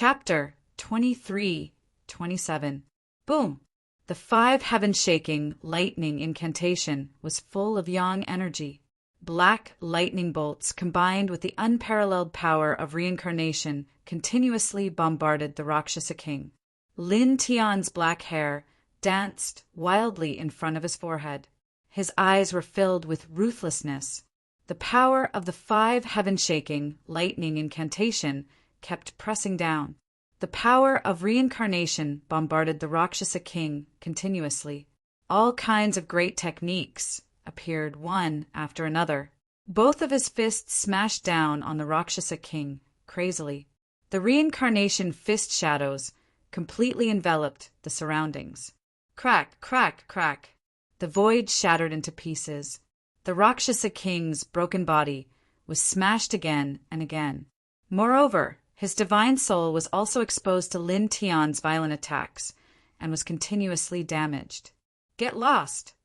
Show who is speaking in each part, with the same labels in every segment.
Speaker 1: Chapter 23-27. Boom! The 5 heaven-shaking lightning incantation was full of yang energy. Black lightning bolts combined with the unparalleled power of reincarnation continuously bombarded the Rakshasa king. Lin Tian's black hair danced wildly in front of his forehead. His eyes were filled with ruthlessness. The power of the 5 heaven-shaking lightning incantation kept pressing down. The power of reincarnation bombarded the Rakshasa king continuously. All kinds of great techniques appeared one after another. Both of his fists smashed down on the Rakshasa king crazily. The reincarnation fist shadows completely enveloped the surroundings. Crack, crack, crack. The void shattered into pieces. The Rakshasa king's broken body was smashed again and again. Moreover, his divine soul was also exposed to Lin Tian's violent attacks and was continuously damaged. Get lost!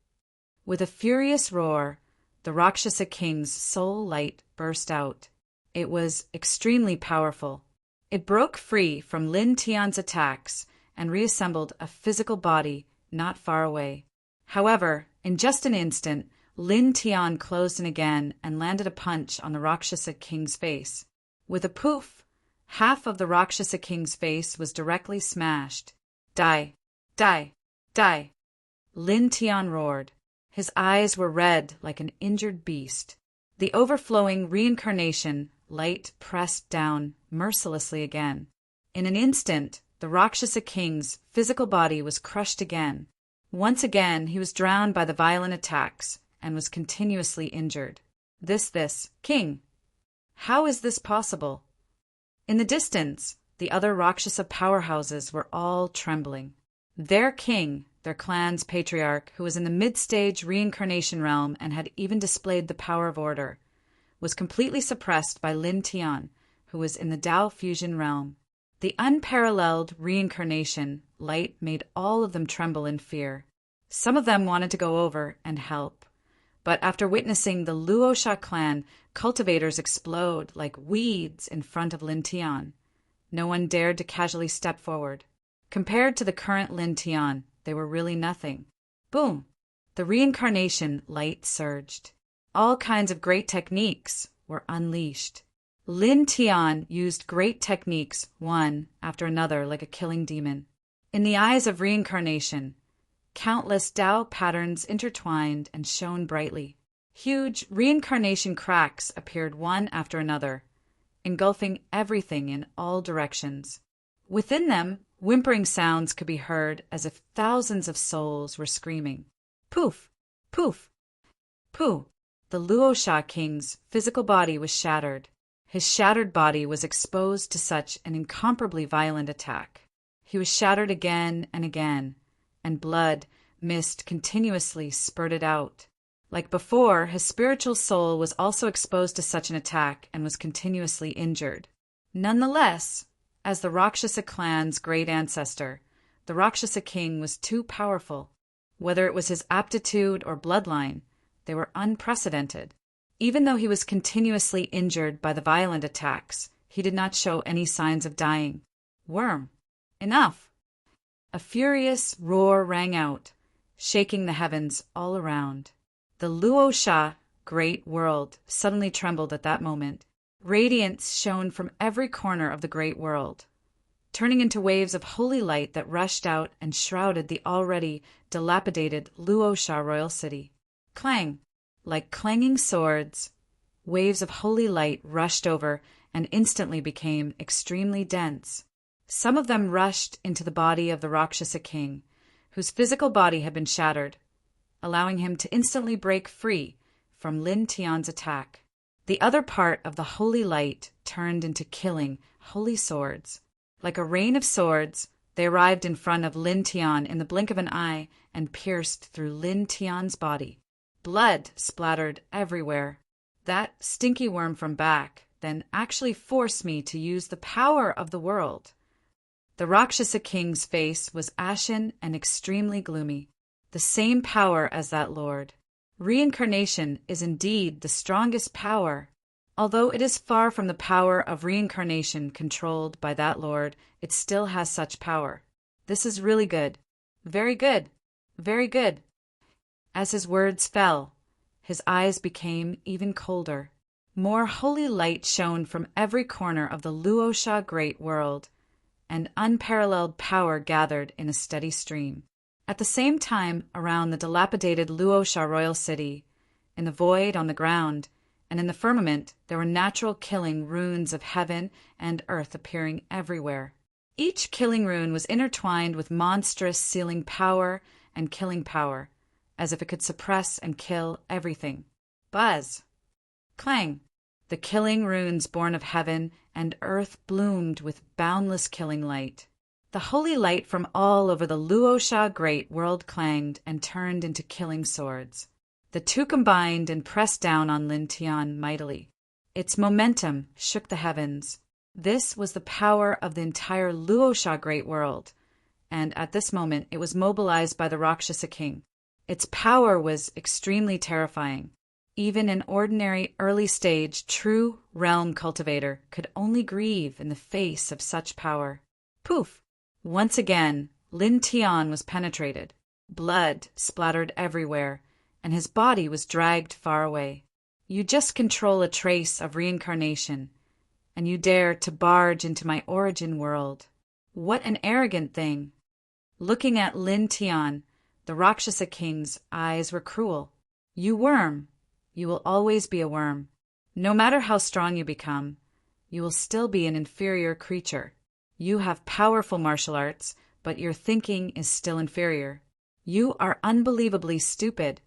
Speaker 1: With a furious roar, the Rakshasa king's soul light burst out. It was extremely powerful. It broke free from Lin Tian's attacks and reassembled a physical body not far away. However, in just an instant, Lin Tian closed in again and landed a punch on the Rakshasa king's face. With a poof, half of the Rakshasa king's face was directly smashed. Die! Die! Die! Lin Tian roared. His eyes were red like an injured beast. The overflowing reincarnation light pressed down mercilessly again. In an instant, the Rakshasa king's physical body was crushed again. Once again, he was drowned by the violent attacks and was continuously injured. This, King! How is this possible? In the distance, the other Rakshasa powerhouses were all trembling. Their king, their clan's patriarch, who was in the mid-stage reincarnation realm and had even displayed the power of order, was completely suppressed by Lin Tian, who was in the Tao fusion realm. The unparalleled reincarnation light made all of them tremble in fear. Some of them wanted to go over and help, but after witnessing the Luosha clan cultivators explode like weeds in front of Lin Tian, no one dared to casually step forward. Compared to the current Lin Tian, they were really nothing. Boom! The reincarnation light surged. All kinds of great techniques were unleashed. Lin Tian used great techniques one after another like a killing demon. In the eyes of reincarnation, countless Tao patterns intertwined and shone brightly. Huge reincarnation cracks appeared one after another, engulfing everything in all directions. Within them, whimpering sounds could be heard as if thousands of souls were screaming. Poof! Poof! Pooh! The Luosha king's physical body was shattered. His shattered body was exposed to such an incomparably violent attack. He was shattered again and again, and blood, mist continuously spurted out. Like before, his spiritual soul was also exposed to such an attack and was continuously injured. Nonetheless, as the Rakshasa clan's great ancestor, the Rakshasa king was too powerful. Whether it was his aptitude or bloodline, they were unprecedented. Even though he was continuously injured by the violent attacks, he did not show any signs of dying. Worm! Enough! A furious roar rang out, shaking the heavens all around. The Luosha great world suddenly trembled at that moment. Radiance shone from every corner of the great world, turning into waves of holy light that rushed out and shrouded the already dilapidated Luosha royal city. Clang! Like clanging swords, waves of holy light rushed over and instantly became extremely dense. Some of them rushed into the body of the Rakshasa king, whose physical body had been shattered, allowing him to instantly break free from Lin Tian's attack. The other part of the holy light turned into killing holy swords. Like a rain of swords, they arrived in front of Lin Tian in the blink of an eye and pierced through Lin Tian's body. Blood splattered everywhere. That stinky worm from back then actually forced me to use the power of the world. The Rakshasa king's face was ashen and extremely gloomy. The same power as that lord. Reincarnation is indeed the strongest power. Although it is far from the power of reincarnation controlled by that lord, it still has such power. This is really good. Very good. Very good. As his words fell, his eyes became even colder. More holy light shone from every corner of the Luosha great world, and unparalleled power gathered in a steady stream. At the same time, around the dilapidated Luosha royal city, in the void on the ground, and in the firmament, there were natural killing runes of heaven and earth appearing everywhere. Each killing rune was intertwined with monstrous sealing power and killing power, as if it could suppress and kill everything. Buzz! Clang! The killing runes born of heaven and earth bloomed with boundless killing light. The holy light from all over the Luosha great world clanged and turned into killing swords. The two combined and pressed down on Lin Tian mightily. Its momentum shook the heavens. This was the power of the entire Luosha great world, and at this moment it was mobilized by the Rakshasa king. Its power was extremely terrifying. Even an ordinary early-stage true realm cultivator could only grieve in the face of such power. Poof! Once again, Lin Tian was penetrated. Blood splattered everywhere, and his body was dragged far away. You just control a trace of reincarnation, and you dare to barge into my origin world. What an arrogant thing! Looking at Lin Tian, the Rakshasa king's eyes were cruel. You worm! You will always be a worm. No matter how strong you become, you will still be an inferior creature. You have powerful martial arts, but your thinking is still inferior. You are unbelievably stupid.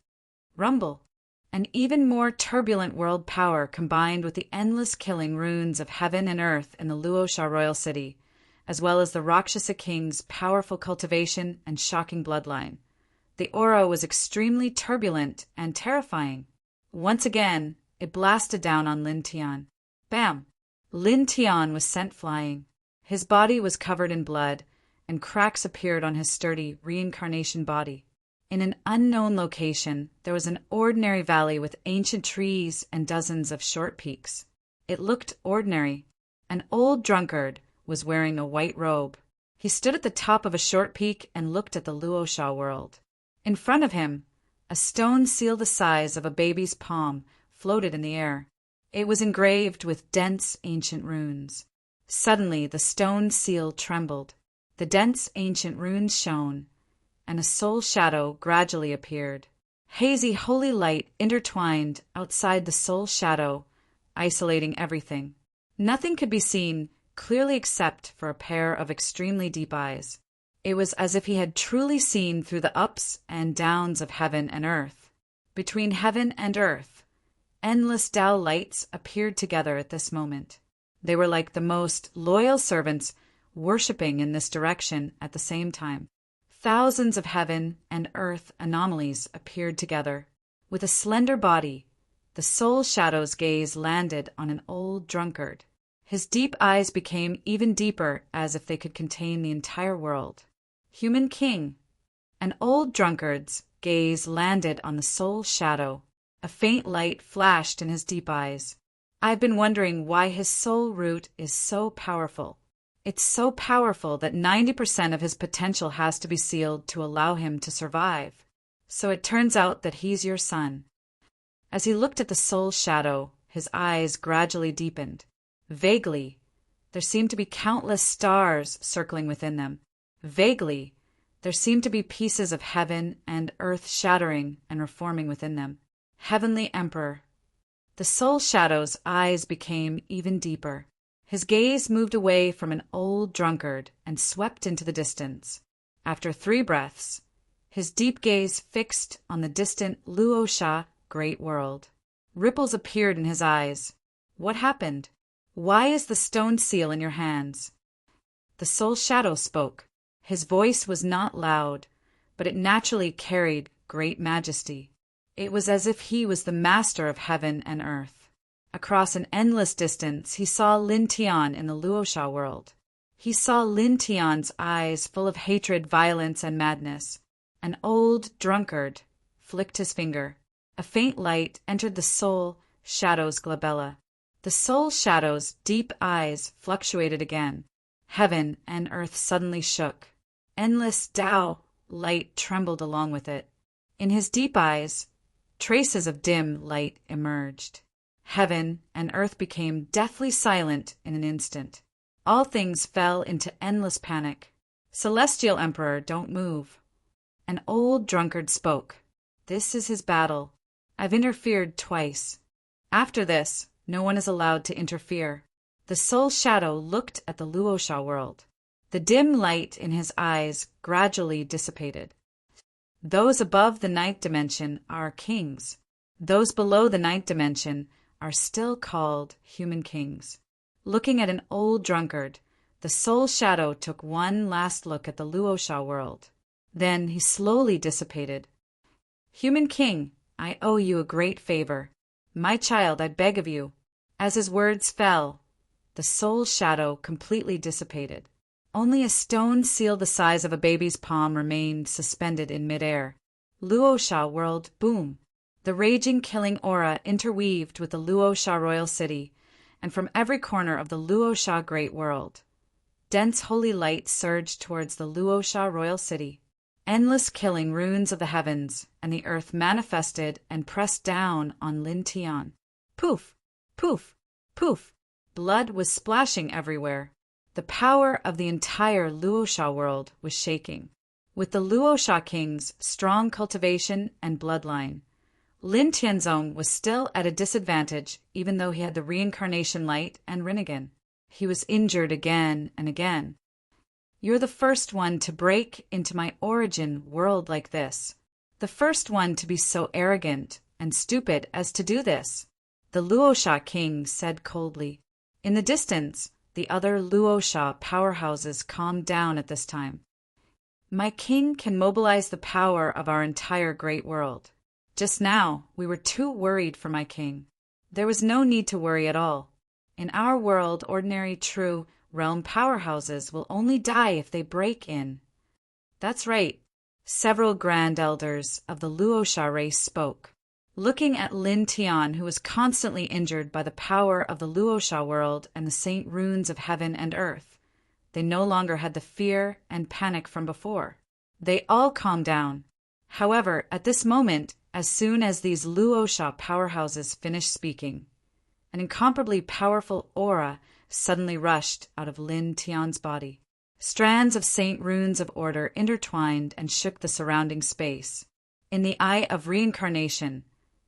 Speaker 1: Rumble! An even more turbulent world power combined with the endless killing runes of heaven and earth in the Luosha royal city, as well as the Rakshasa king's powerful cultivation and shocking bloodline. The aura was extremely turbulent and terrifying. Once again, it blasted down on Lin Tian. Bam! Lin Tian was sent flying. His body was covered in blood, and cracks appeared on his sturdy reincarnation body. In an unknown location, there was an ordinary valley with ancient trees and dozens of short peaks. It looked ordinary. An old drunkard was wearing a white robe. He stood at the top of a short peak and looked at the Luosha world. In front of him, a stone seal the size of a baby's palm floated in the air. It was engraved with dense ancient runes. Suddenly the stone seal trembled. The dense ancient runes shone, and a soul shadow gradually appeared. Hazy holy light intertwined outside the soul shadow, isolating everything. Nothing could be seen clearly except for a pair of extremely deep eyes. It was as if he had truly seen through the ups and downs of heaven and earth. Between heaven and earth, endless Tao lights appeared together at this moment. They were like the most loyal servants worshipping in this direction at the same time. Thousands of heaven and earth anomalies appeared together. With a slender body, the soul shadow's gaze landed on an old drunkard. His deep eyes became even deeper, as if they could contain the entire world. Human king. An old drunkard's gaze landed on the soul shadow. A faint light flashed in his deep eyes. I've been wondering why his soul root is so powerful. It's so powerful that 90% of his potential has to be sealed to allow him to survive. So it turns out that he's your son. As he looked at the soul shadow, his eyes gradually deepened. Vaguely, there seemed to be countless stars circling within them. Vaguely, there seemed to be pieces of heaven and earth shattering and reforming within them. Heavenly Emperor. The soul shadow's eyes became even deeper. His gaze moved away from an old drunkard and swept into the distance. After 3 breaths, his deep gaze fixed on the distant Luosha great world. Ripples appeared in his eyes. What happened? Why is the stone seal in your hands? The soul shadow spoke. His voice was not loud, but it naturally carried great majesty. It was as if he was the master of heaven and earth. Across an endless distance, he saw Lin Tian in the Luosha world. He saw Lin Tian's eyes full of hatred, violence, and madness. An old drunkard flicked his finger. A faint light entered the soul shadow's glabella. The soul shadow's deep eyes fluctuated again. Heaven and earth suddenly shook. Endless Tao light trembled along with it. In his deep eyes, traces of dim light emerged. Heaven and earth became deathly silent in an instant. All things fell into endless panic. Celestial Emperor, don't move. An old drunkard spoke. This is his battle. I've interfered twice. After this, no one is allowed to interfere. The soul shadow looked at the Luosha world. The dim light in his eyes gradually dissipated. Those above the ninth dimension are kings. Those below the ninth dimension are still called human kings. Looking at an old drunkard, the soul shadow took one last look at the Luosha world. Then he slowly dissipated. Human king, I owe you a great favor. My child, I beg of you. As his words fell, the soul shadow completely dissipated. Only a stone seal the size of a baby's palm remained suspended in midair. Luosha world, boom. The raging killing aura interweaved with the Luosha royal city, and from every corner of the Luosha great world, dense holy light surged towards the Luosha royal city. Endless killing runes of the heavens and the earth manifested and pressed down on Lin Tian. Poof, poof, poof. Blood was splashing everywhere. The power of the entire Luosha world was shaking. With the Luosha king's strong cultivation and bloodline, Lin Tianzong was still at a disadvantage even though he had the reincarnation light and Rinnegan. He was injured again and again. You're the first one to break into my origin world like this. The first one to be so arrogant and stupid as to do this, the Luosha king said coldly. In the distance, the other Luosha powerhouses calmed down at this time. My king can mobilize the power of our entire great world. Just now, we were too worried for my king. There was no need to worry at all. In our world, ordinary true realm powerhouses will only die if they break in. That's right. Several grand elders of the Luosha race spoke. Looking at Lin Tian, who was constantly injured by the power of the Luosha world and the saint runes of heaven and earth, they no longer had the fear and panic from before. They all calmed down. However, at this moment, as soon as these Luosha powerhouses finished speaking, an incomparably powerful aura suddenly rushed out of Lin Tian's body. Strands of saint runes of order intertwined and shook the surrounding space. In the eye of reincarnation,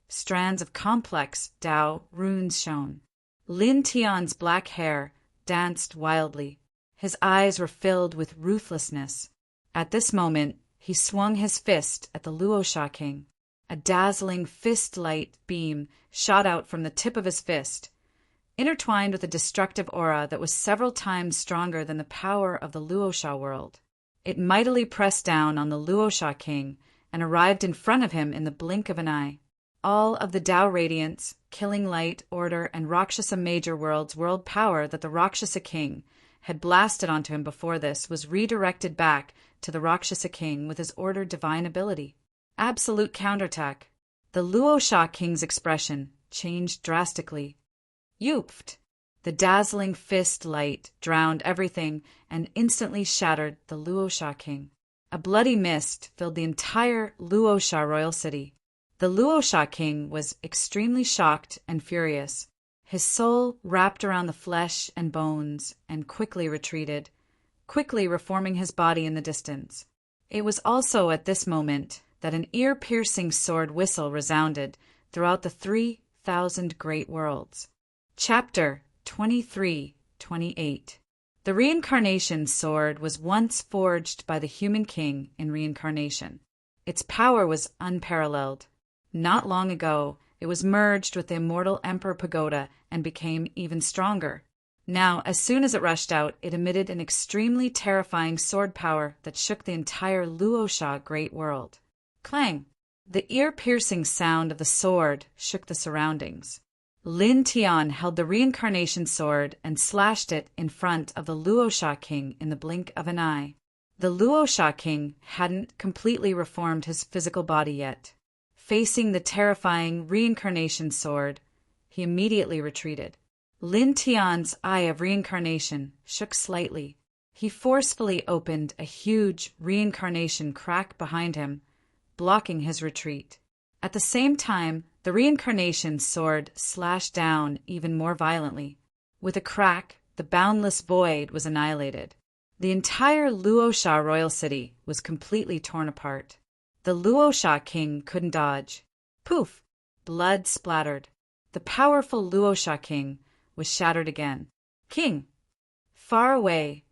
Speaker 1: strands of complex Tao runes shone. Lin Tian's black hair danced wildly. His eyes were filled with ruthlessness. At this moment, he swung his fist at the Luosha king. A dazzling fist-light beam shot out from the tip of his fist, intertwined with a destructive aura that was several times stronger than the power of the Luosha world. It mightily pressed down on the Luosha king and arrived in front of him in the blink of an eye. All of the Tao radiance, killing light, order, and Rakshasa major world's world power that the Rakshasa king had blasted onto him before this was redirected back to the Rakshasa king with his order divine ability. Absolute counterattack. The Luosha king's expression changed drastically. Yoopht! The dazzling fist light drowned everything and instantly shattered the Luosha king. A bloody mist filled the entire Luosha royal city. The Luosha king was extremely shocked and furious. His soul wrapped around the flesh and bones and quickly retreated, quickly reforming his body in the distance. It was also at this moment that an ear-piercing sword whistle resounded throughout the 3,000 great worlds. Chapter 23-28. The reincarnation sword was once forged by the human king in reincarnation. Its power was unparalleled. Not long ago, it was merged with the immortal Emperor Pagoda and became even stronger. Now, as soon as it rushed out, it emitted an extremely terrifying sword power that shook the entire Luosha great world. Clang! The ear-piercing sound of the sword shook the surroundings. Lin Tian held the reincarnation sword and slashed it in front of the Luosha king in the blink of an eye. The Luosha king hadn't completely reformed his physical body yet. Facing the terrifying reincarnation sword, he immediately retreated. Lin Tian's eye of reincarnation shook slightly. He forcefully opened a huge reincarnation crack behind him, blocking his retreat. At the same time, the reincarnation sword slashed down even more violently. With a crack, the boundless void was annihilated. The entire Luosha royal city was completely torn apart. The Luosha king couldn't dodge. Poof! Blood splattered. The powerful Luosha king was shattered again. King! Far away,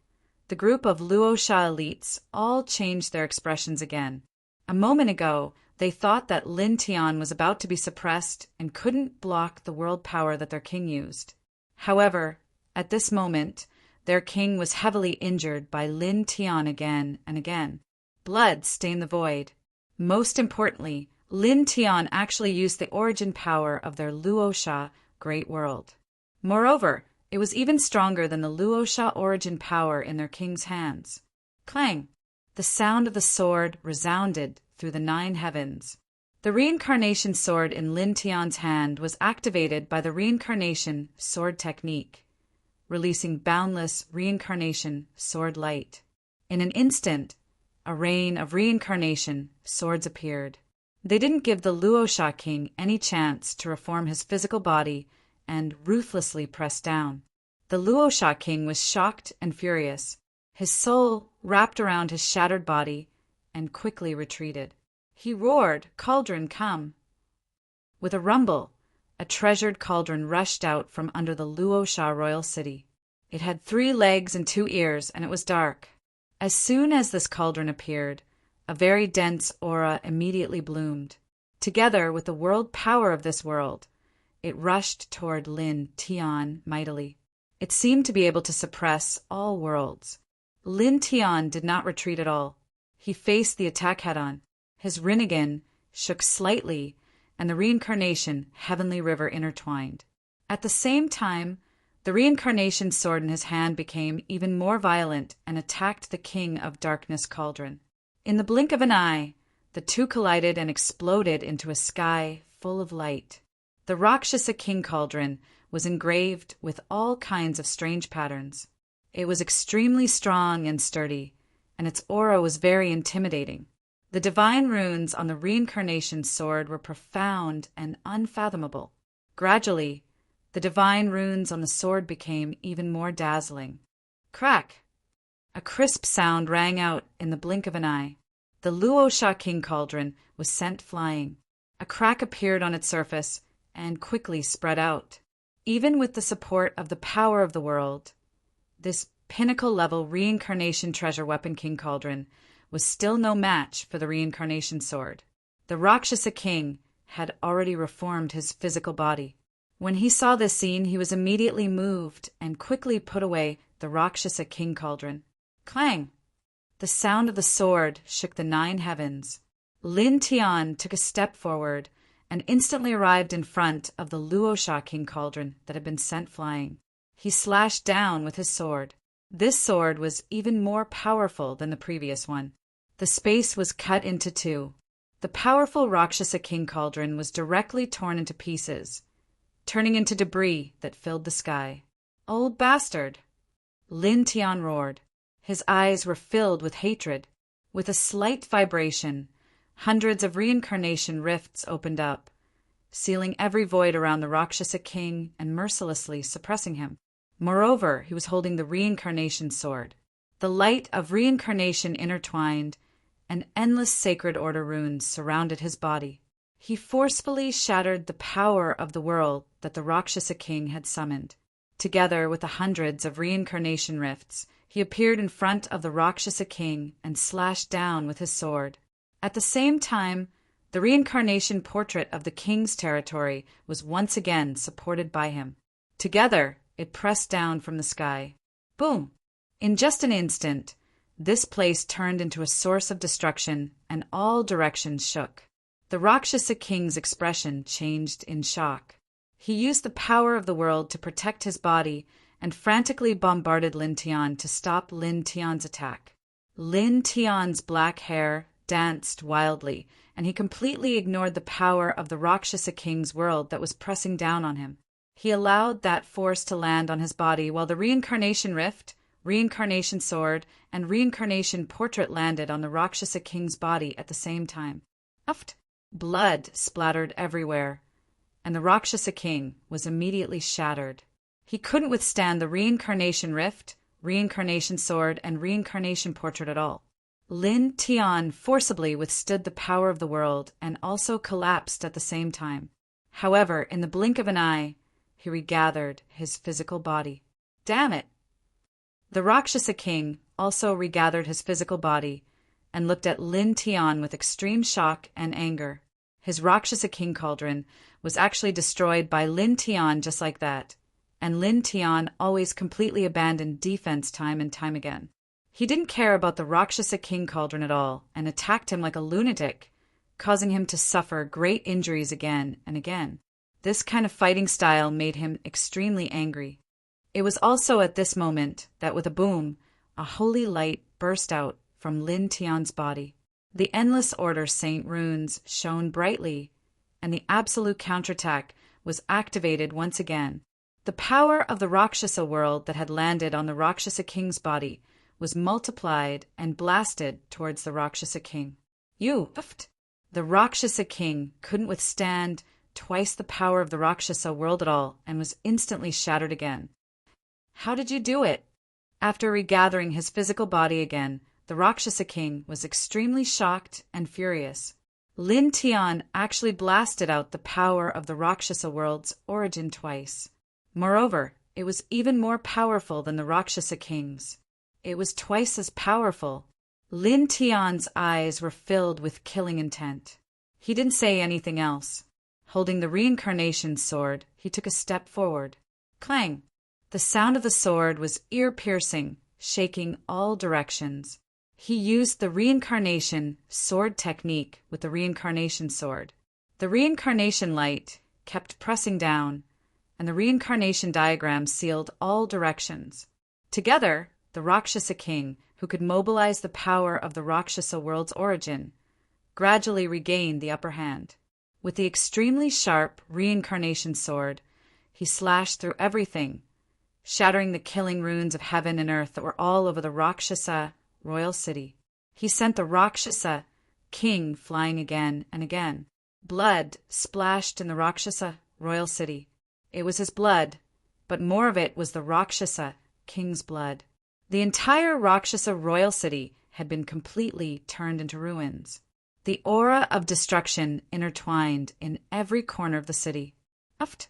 Speaker 1: the group of Luosha elites all changed their expressions again. A moment ago, they thought that Lin Tian was about to be suppressed and couldn't block the world power that their king used. However, at this moment, their king was heavily injured by Lin Tian again and again. Blood stained the void. Most importantly, Lin Tian actually used the origin power of their Luosha great world. Moreover, it was even stronger than the Luosha origin power in their king's hands. Clang! The sound of the sword resounded through the 9 heavens. The reincarnation sword in Lin Tian's hand was activated by the reincarnation sword technique, releasing boundless reincarnation sword light. In an instant, a rain of reincarnation swords appeared. They didn't give the Luosha king any chance to reform his physical body and ruthlessly pressed down. The Luosha king was shocked and furious. His soul wrapped around his shattered body and quickly retreated. He roared, "Cauldron, come!" With a rumble, a treasured cauldron rushed out from under the Luosha royal city. It had 3 legs and 2 ears, and it was dark. As soon as this cauldron appeared, a very dense aura immediately bloomed. Together with the world power of this world, it rushed toward Lin Tian mightily. It seemed to be able to suppress all worlds. Lin Tian did not retreat at all. He faced the attack head-on. His Rinnegan shook slightly, and the reincarnation heavenly river intertwined. At the same time, the reincarnation sword in his hand became even more violent and attacked the king of darkness cauldron. In the blink of an eye, the two collided and exploded into a sky full of light. The Rakshasa king cauldron was engraved with all kinds of strange patterns. It was extremely strong and sturdy, and its aura was very intimidating. The divine runes on the reincarnation sword were profound and unfathomable. Gradually, the divine runes on the sword became even more dazzling. Crack! A crisp sound rang out in the blink of an eye. The Luosha king cauldron was sent flying. A crack appeared on its surface and quickly spread out. Even with the support of the power of the world, this pinnacle-level reincarnation treasure weapon king cauldron was still no match for the reincarnation sword. The Rakshasa king had already reformed his physical body. When he saw this scene, he was immediately moved and quickly put away the Rakshasa king cauldron. Clang! The sound of the sword shook the 9 heavens. Lin Tian took a step forward and instantly arrived in front of the Luosha king cauldron that had been sent flying. He slashed down with his sword. This sword was even more powerful than the previous one. The space was cut into 2. The powerful Rakshasa king cauldron was directly torn into pieces, turning into debris that filled the sky. "Old bastard!" Lin Tian roared. His eyes were filled with hatred. With a slight vibration, hundreds of reincarnation rifts opened up, sealing every void around the Rakshasa king and mercilessly suppressing him. Moreover, he was holding the reincarnation sword. The light of reincarnation intertwined, and endless sacred order runes surrounded his body. He forcefully shattered the power of the world that the Rakshasa king had summoned. Together with the hundreds of reincarnation rifts, he appeared in front of the Rakshasa king and slashed down with his sword. At the same time, the reincarnation portrait of the king's territory was once again supported by him. Together, it pressed down from the sky. Boom! In just an instant, this place turned into a source of destruction, and all directions shook. The Rakshasa king's expression changed in shock. He used the power of the world to protect his body and frantically bombarded Lin Tian to stop Lin Tian's attack. Lin Tian's black hair danced wildly, and he completely ignored the power of the Rakshasa king's world that was pressing down on him. He allowed that force to land on his body while the reincarnation rift, reincarnation sword, and reincarnation portrait landed on the Rakshasa king's body at the same time. Uft! Blood splattered everywhere, and the Rakshasa king was immediately shattered. He couldn't withstand the reincarnation rift, reincarnation sword, and reincarnation portrait at all. Lin Tian forcibly withstood the power of the world and also collapsed at the same time. However, in the blink of an eye, he regathered his physical body. Damn it! The Rakshasa king also regathered his physical body and looked at Lin Tian with extreme shock and anger. His Rakshasa king cauldron was actually destroyed by Lin Tian just like that, and Lin Tian always completely abandoned defense time and time again. He didn't care about the Rakshasa king cauldron at all and attacked him like a lunatic, causing him to suffer great injuries again and again. This kind of fighting style made him extremely angry. It was also at this moment that with a boom, a holy light burst out from Lin Tian's body. The Endless Order Saint runes shone brightly, and the absolute counterattack was activated once again. The power of the Rakshasa world that had landed on the Rakshasa king's body was multiplied and blasted towards the Rakshasa king. The Rakshasa king couldn't withstand twice the power of the Rakshasa world at all and was instantly shattered again. How did you do it? After regathering his physical body again, the Rakshasa king was extremely shocked and furious. Lin Tian actually blasted out the power of the Rakshasa world's origin twice. Moreover, it was even more powerful than the Rakshasa king's. It was twice as powerful. Lin Tian's eyes were filled with killing intent. He didn't say anything else. Holding the reincarnation sword, he took a step forward. Clang! The sound of the sword was ear-piercing, shaking all directions. He used the reincarnation sword technique with the reincarnation sword. The reincarnation light kept pressing down, and the reincarnation diagram sealed all directions. Together, the Rakshasa king, who could mobilize the power of the Rakshasa world's origin, gradually regained the upper hand. With the extremely sharp reincarnation sword, he slashed through everything, shattering the killing runes of heaven and earth that were all over the Rakshasa royal city. He sent the Rakshasa king flying again and again. Blood splashed in the Rakshasa royal city. It was his blood, but more of it was the Rakshasa king's blood. The entire Rakshasa royal city had been completely turned into ruins. The aura of destruction intertwined in every corner of the city. Uft,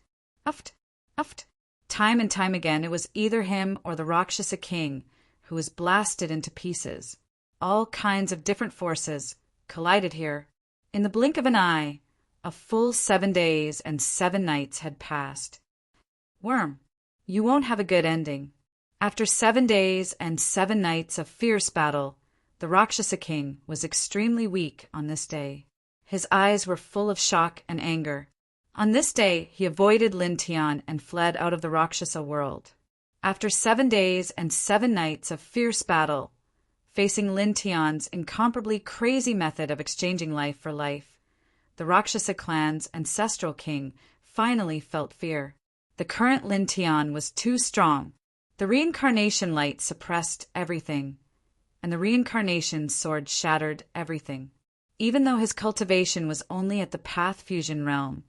Speaker 1: uft, uft. Time and time again, it was either him or the Rakshasa king who was blasted into pieces. All kinds of different forces collided here. In the blink of an eye, a full 7 days and 7 nights had passed. Worm, you won't have a good ending. After 7 days and 7 nights of fierce battle, the Rakshasa king was extremely weak on this day. His eyes were full of shock and anger. On this day, he avoided Lin Tian and fled out of the Rakshasa world. After 7 days and 7 nights of fierce battle, facing Lin Tian's incomparably crazy method of exchanging life for life, the Rakshasa clan's ancestral king finally felt fear. The current Lin Tian was too strong. The reincarnation light suppressed everything, and the reincarnation sword shattered everything. Even though his cultivation was only at the path fusion realm,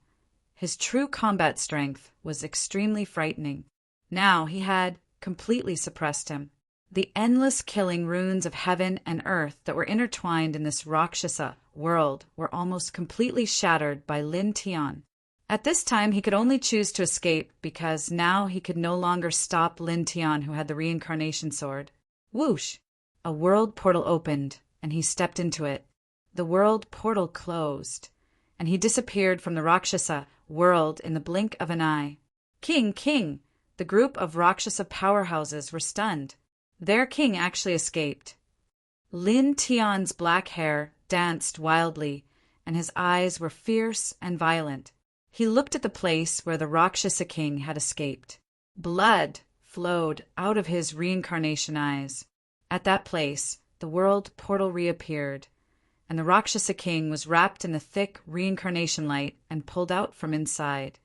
Speaker 1: his true combat strength was extremely frightening. Now he had completely suppressed him. The endless killing runes of heaven and earth that were intertwined in this Rakshasa world were almost completely shattered by Lin Tian. At this time, he could only choose to escape because now he could no longer stop Lin Tian, who had the reincarnation sword. Whoosh! A world portal opened, and he stepped into it. The world portal closed, and he disappeared from the Rakshasa world in the blink of an eye. King! The group of Rakshasa powerhouses were stunned. Their king actually escaped. Lin Tian's black hair danced wildly, and his eyes were fierce and violent. He looked at the place where the Rakshasa king had escaped. Blood flowed out of his reincarnation eyes. At that place, the world portal reappeared, and the Rakshasa king was wrapped in the thick reincarnation light and pulled out from inside.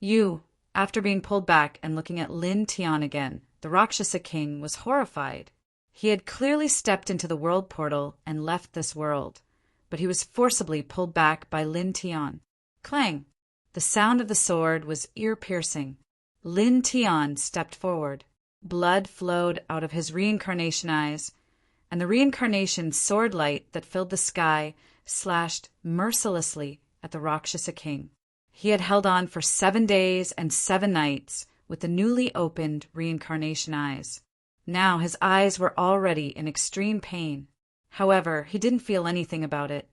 Speaker 1: You, After being pulled back and looking at Lin Tian again, the Rakshasa king was horrified. He had clearly stepped into the world portal and left this world, but he was forcibly pulled back by Lin Tian. Clang! The sound of the sword was ear-piercing. Lin Tian stepped forward. Blood flowed out of his reincarnation eyes, and the reincarnation sword light that filled the sky slashed mercilessly at the Rakshasa king. He had held on for 7 days and 7 nights with the newly opened reincarnation eyes. Now his eyes were already in extreme pain. However, he didn't feel anything about it.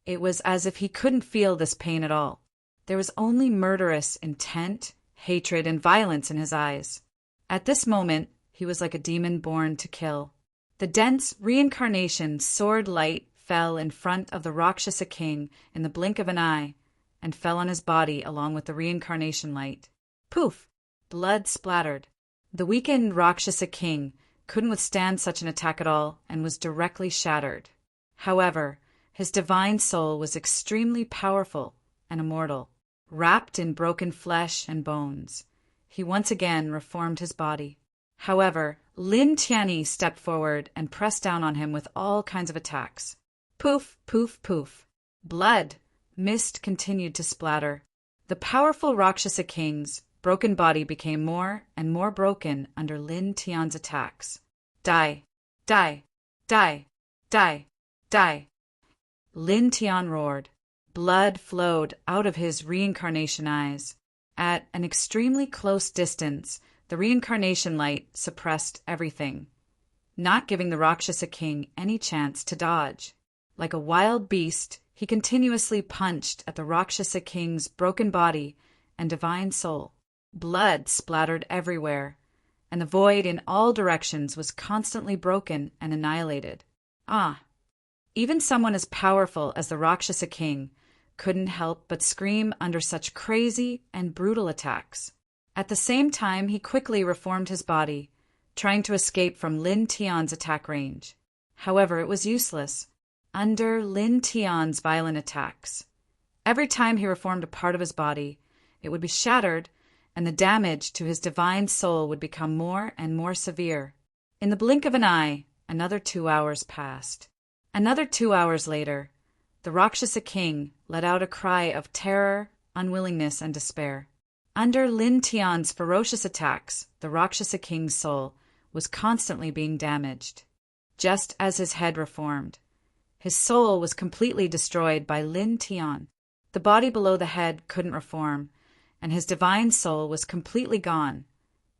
Speaker 1: It was as if he couldn't feel this pain at all. There was only murderous intent, hatred, and violence in his eyes. At this moment, he was like a demon born to kill. The dense reincarnation sword light fell in front of the Rakshasa king in the blink of an eye and fell on his body along with the reincarnation light. Poof! Blood splattered. The weakened Rakshasa king couldn't withstand such an attack at all and was directly shattered. However, his divine soul was extremely powerful and immortal. Wrapped in broken flesh and bones, he once again reformed his body. However, Lin Tianyi stepped forward and pressed down on him with all kinds of attacks. Poof, poof, poof. Blood, mist continued to splatter. The powerful Rakshasa king's broken body became more and more broken under Lin Tian's attacks. Die, die, die, die, die. Lin Tian roared. Blood flowed out of his reincarnation eyes. At an extremely close distance, the reincarnation light suppressed everything, not giving the Rakshasa king any chance to dodge. Like a wild beast, he continuously punched at the Rakshasa king's broken body and divine soul. Blood splattered everywhere, and the void in all directions was constantly broken and annihilated. Even someone as powerful as the Rakshasa king couldn't help but scream under such crazy and brutal attacks. At the same time, he quickly reformed his body, trying to escape from Lin Tian's attack range. However, it was useless. Under Lin Tian's violent attacks, every time he reformed a part of his body, it would be shattered, and the damage to his divine soul would become more and more severe. In the blink of an eye, another 2 hours passed. Another 2 hours later, the Rakshasa king let out a cry of terror, unwillingness, and despair. Under Lin Tian's ferocious attacks, the Rakshasa king's soul was constantly being damaged. Just as his head reformed, his soul was completely destroyed by Lin Tian. The body below the head couldn't reform, and his divine soul was completely gone,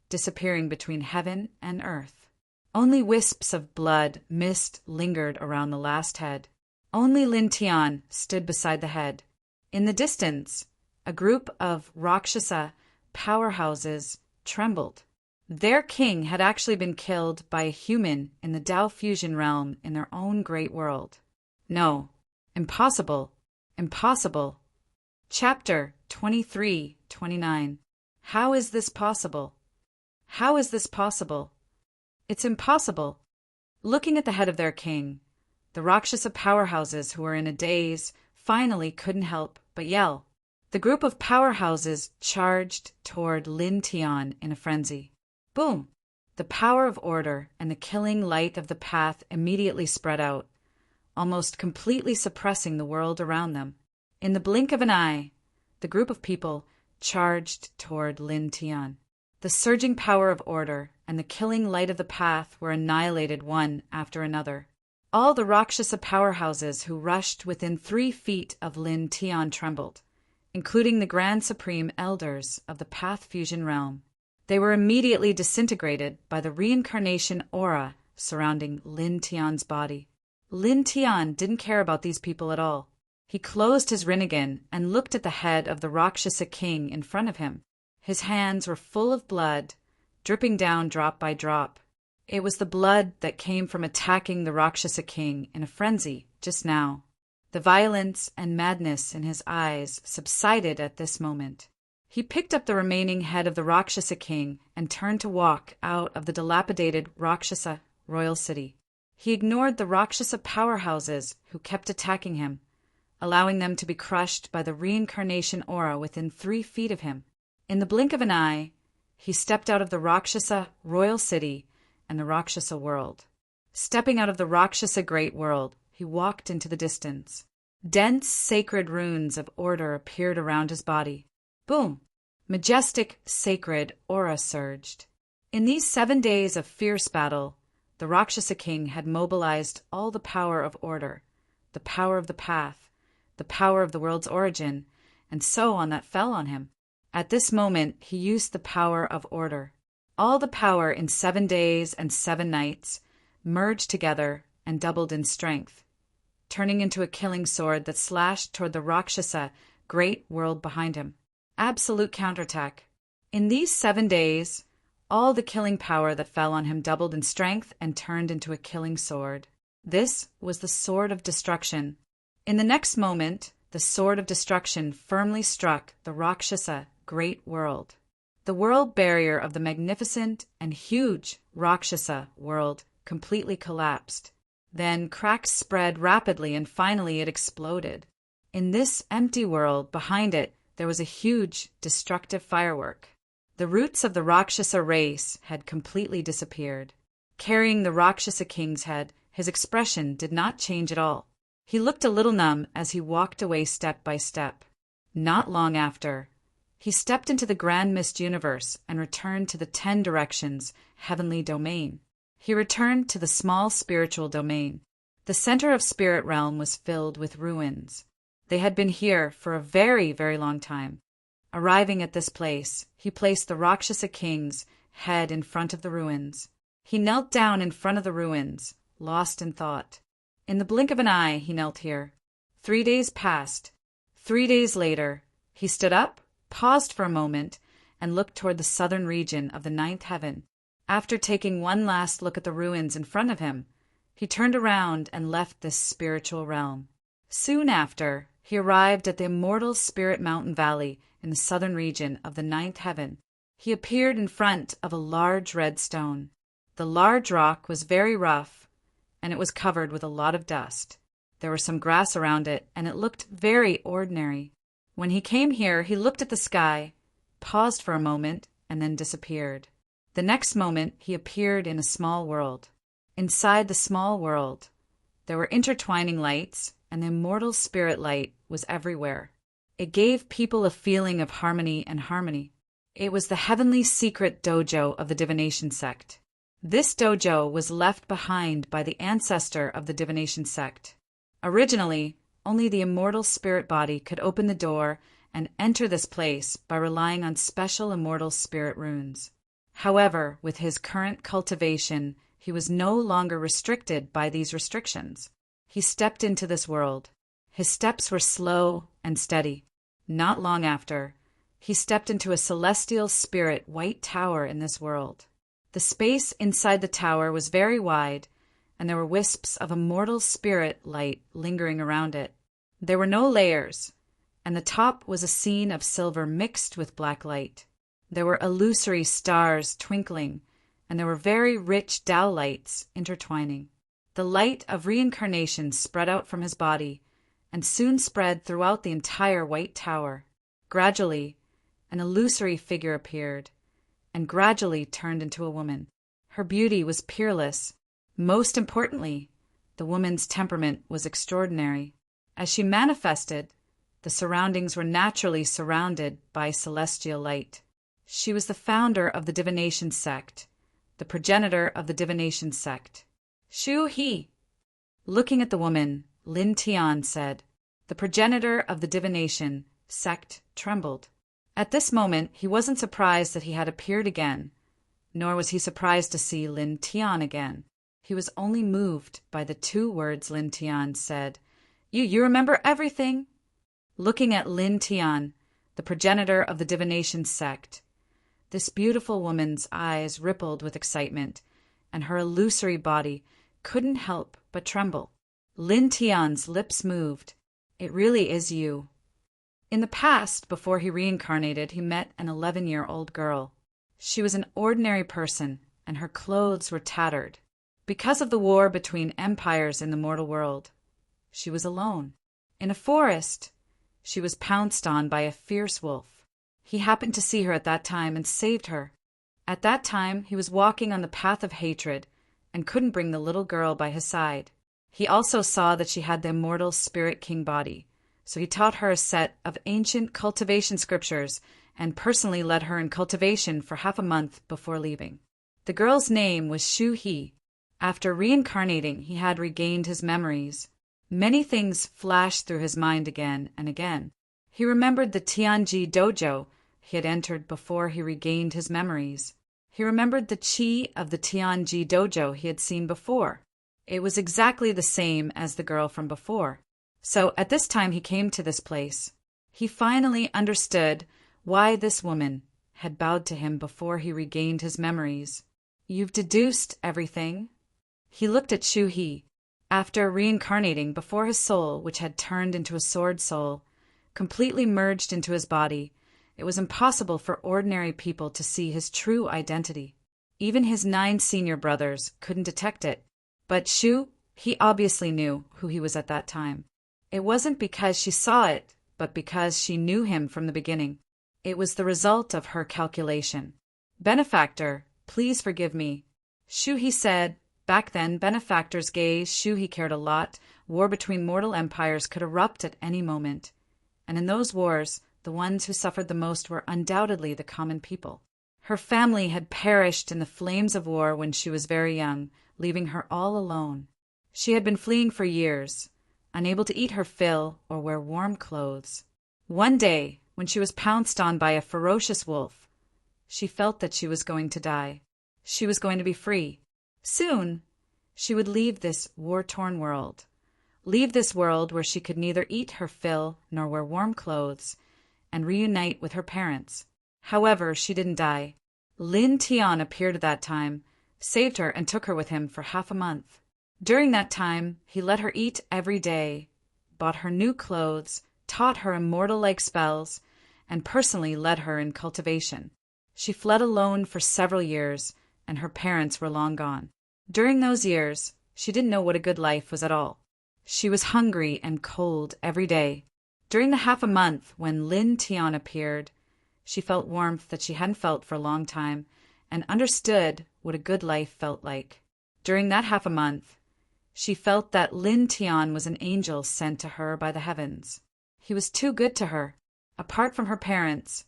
Speaker 1: disappearing between heaven and earth. Only wisps of blood mist lingered around the last head. Only Lin Tian stood beside the head. In the distance, a group of Rakshasa powerhouses trembled. Their king had actually been killed by a human in the Tao fusion realm in their own great world. No, impossible, impossible. Chapter 23-29. How is this possible? How is this possible? It's impossible. Looking at the head of their king, the Rakshasa powerhouses who were in a daze finally couldn't help but yell. The group of powerhouses charged toward Lin Tian in a frenzy. Boom! The power of order and the killing light of the path immediately spread out, almost completely suppressing the world around them. In the blink of an eye, the group of people charged toward Lin Tian. The surging power of order and the killing light of the path were annihilated one after another. All the Rakshasa powerhouses who rushed within 3 feet of Lin Tian trembled, including the Grand Supreme Elders of the Path Fusion realm. They were immediately disintegrated by the reincarnation aura surrounding Lin Tian's body. Lin Tian didn't care about these people at all. He closed his rinnegan and looked at the head of the Rakshasa king in front of him. His hands were full of blood, dripping down drop by drop. It was the blood that came from attacking the Rakshasa king in a frenzy just now. The violence and madness in his eyes subsided at this moment. He picked up the remaining head of the Rakshasa king and turned to walk out of the dilapidated Rakshasa royal city. He ignored the Rakshasa powerhouses who kept attacking him, allowing them to be crushed by the reincarnation aura within 3 feet of him. In the blink of an eye, he stepped out of the Rakshasa royal city and the Rakshasa world. Stepping out of the Rakshasa great world, he walked into the distance. Dense, sacred runes of order appeared around his body. Boom! Majestic, sacred aura surged. In these 7 days of fierce battle, the Rakshasa king had mobilized all the power of order, the power of the path, the power of the world's origin, and so on that fell on him. At this moment, he used the power of order. All the power in 7 days and 7 nights merged together and doubled in strength, turning into a killing sword that slashed toward the Rakshasa great world behind him. Absolute counterattack. In these 7 days, all the killing power that fell on him doubled in strength and turned into a killing sword. This was the sword of destruction. In the next moment, the sword of destruction firmly struck the Rakshasa great world. The world barrier of the magnificent and huge Rakshasa world completely collapsed. Then cracks spread rapidly and finally it exploded. In this empty world, behind it, there was a huge, destructive firework. The roots of the Rakshasa race had completely disappeared. Carrying the Rakshasa king's head, his expression did not change at all. He looked a little numb as he walked away step by step. Not long after, he stepped into the grand mist universe and returned to the 10 directions heavenly domain. He returned to the small spiritual domain. The center of spirit realm was filled with ruins. They had been here for a very, very long time. Arriving at this place, he placed the Rakshasa king's head in front of the ruins. He knelt down in front of the ruins, lost in thought. In the blink of an eye, he knelt here. 3 days passed. 3 days later, he stood up, paused for a moment, and looked toward the southern region of the 9th heaven. After taking one last look at the ruins in front of him, he turned around and left this spiritual realm. Soon after, he arrived at the immortal Spirit Mountain Valley in the southern region of the 9th heaven. He appeared in front of a large red stone. The large rock was very rough, and it was covered with a lot of dust. There was some grass around it, and it looked very ordinary. When he came here, he looked at the sky, paused for a moment, and then disappeared. The next moment, he appeared in a small world. Inside the small world, there were intertwining lights, and the immortal spirit light was everywhere. It gave people a feeling of harmony and harmony. It was the heavenly secret dojo of the divination sect. This dojo was left behind by the ancestor of the divination sect. Originally, only the immortal spirit body could open the door and enter this place by relying on special immortal spirit runes. However, with his current cultivation, he was no longer restricted by these restrictions. He stepped into this world. His steps were slow and steady. Not long after, he stepped into a celestial spirit white tower in this world. The space inside the tower was very wide, and there were wisps of immortal spirit light lingering around it. There were no layers, and the top was a scene of silver mixed with black light. There were illusory stars twinkling, and there were very rich dowlights intertwining. The light of reincarnation spread out from his body, and soon spread throughout the entire white tower. Gradually, an illusory figure appeared, and gradually turned into a woman. Her beauty was peerless. Most importantly, the woman's temperament was extraordinary. As she manifested, the surroundings were naturally surrounded by celestial light. She was the founder of the divination sect, the progenitor of the divination sect. Shu He. Looking at the woman, Lin Tian said, the progenitor of the divination sect trembled. At this moment, he wasn't surprised that he had appeared again, nor was he surprised to see Lin Tian again. He was only moved by the 2 words Lin Tian said. You remember everything? Looking at Lin Tian, the progenitor of the divination sect, this beautiful woman's eyes rippled with excitement, and her illusory body couldn't help but tremble. Lin Tian's lips moved. It really is you. In the past, before he reincarnated, he met an 11-year-old girl. She was an ordinary person, and her clothes were tattered. Because of the war between empires in the mortal world, she was alone. In a forest, she was pounced on by a fierce wolf. He happened to see her at that time and saved her. At that time, he was walking on the path of hatred and couldn't bring the little girl by his side. He also saw that she had the immortal Spirit King body, so he taught her a set of ancient cultivation scriptures and personally led her in cultivation for half a month before leaving. The girl's name was Shu He. After reincarnating, he had regained his memories. Many things flashed through his mind again and again. He remembered the Tianji dojo he had entered before he regained his memories. He remembered the chi of the Tianji dojo he had seen before. It was exactly the same as the girl from before. So at this time he came to this place. He finally understood why this woman had bowed to him before he regained his memories. "You've deduced everything?" He looked at Shu He. After reincarnating before his soul, which had turned into a sword soul, completely merged into his body, it was impossible for ordinary people to see his true identity. Even his 9 senior brothers couldn't detect it. But Shu, he obviously knew who he was at that time. It wasn't because she saw it, but because she knew him from the beginning. It was the result of her calculation. "Benefactor, please forgive me." Shu He said. Back then, benefactors gazed. Shu He cared a lot. War between mortal empires could erupt at any moment. And in those wars, the ones who suffered the most were undoubtedly the common people. Her family had perished in the flames of war when she was very young, leaving her all alone. She had been fleeing for years, unable to eat her fill or wear warm clothes. One day, when she was pounced on by a ferocious wolf, she felt that she was going to die. She was going to be free. Soon, she would leave this war-torn world. Leave this world where she could neither eat her fill nor wear warm clothes, and reunite with her parents. However, she didn't die. Lin Tian appeared at that time, saved her, and took her with him for half a month. During that time, he let her eat every day, bought her new clothes, taught her immortal-like spells, and personally led her in cultivation. She fled alone for several years, and her parents were long gone. During those years, she didn't know what a good life was at all. She was hungry and cold every day. During the half a month when Lin Tian appeared, she felt warmth that she hadn't felt for a long time and understood what a good life felt like. During that half a month, she felt that Lin Tian was an angel sent to her by the heavens. He was too good to her. Apart from her parents,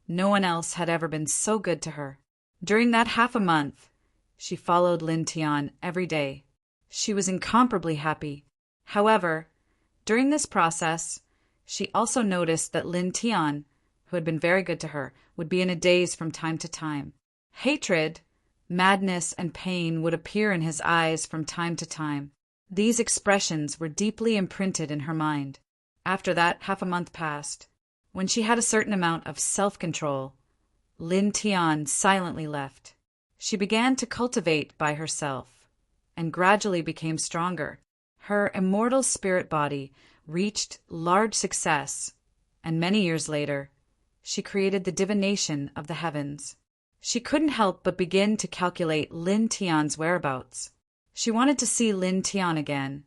Speaker 1: no one else had ever been so good to her. During that half a month, she followed Lin Tian every day. She was incomparably happy. However, during this process, she also noticed that Lin Tian, who had been very good to her, would be in a daze from time to time. Hatred, madness, and pain would appear in his eyes from time to time. These expressions were deeply imprinted in her mind. After that, half a month passed. When she had a certain amount of self-control, Lin Tian silently left. She began to cultivate by herself, and gradually became stronger. Her immortal spirit body reached large success, and many years later, she created the divination of the heavens. She couldn't help but begin to calculate Lin Tian's whereabouts. She wanted to see Lin Tian again,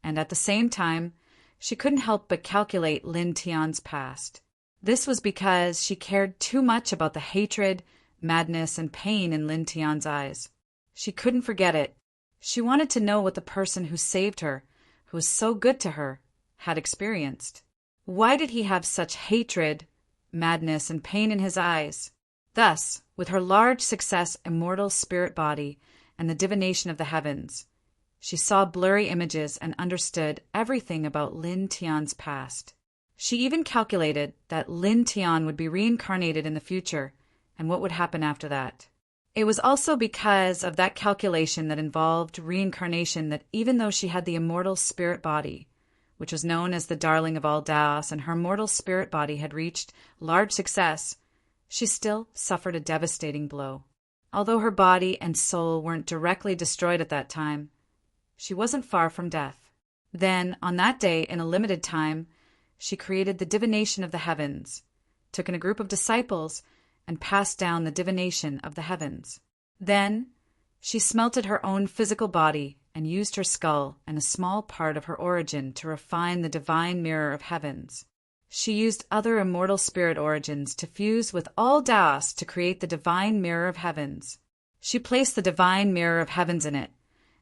Speaker 1: and at the same time, she couldn't help but calculate Lin Tian's past. This was because she cared too much about the hatred, madness, and pain in Lin Tian's eyes. She couldn't forget it. She wanted to know what the person who saved her, who was so good to her, had experienced. Why did he have such hatred, madness, and pain in his eyes? Thus, with her large success, immortal spirit body, and the divination of the heavens, she saw blurry images and understood everything about Lin Tian's past. She even calculated that Lin Tian would be reincarnated in the future, and what would happen after that. It was also because of that calculation that involved reincarnation that even though she had the immortal spirit body, which was known as the darling of all Daos, and her immortal spirit body had reached large success, she still suffered a devastating blow. Although her body and soul weren't directly destroyed at that time, she wasn't far from death. Then, on that day, in a limited time, she created the divination of the heavens, took in a group of disciples, and passed down the divination of the heavens. Then, she smelted her own physical body and used her skull and a small part of her origin to refine the divine mirror of heavens. She used other immortal spirit origins to fuse with all Taoists to create the divine mirror of heavens. She placed the divine mirror of heavens in it,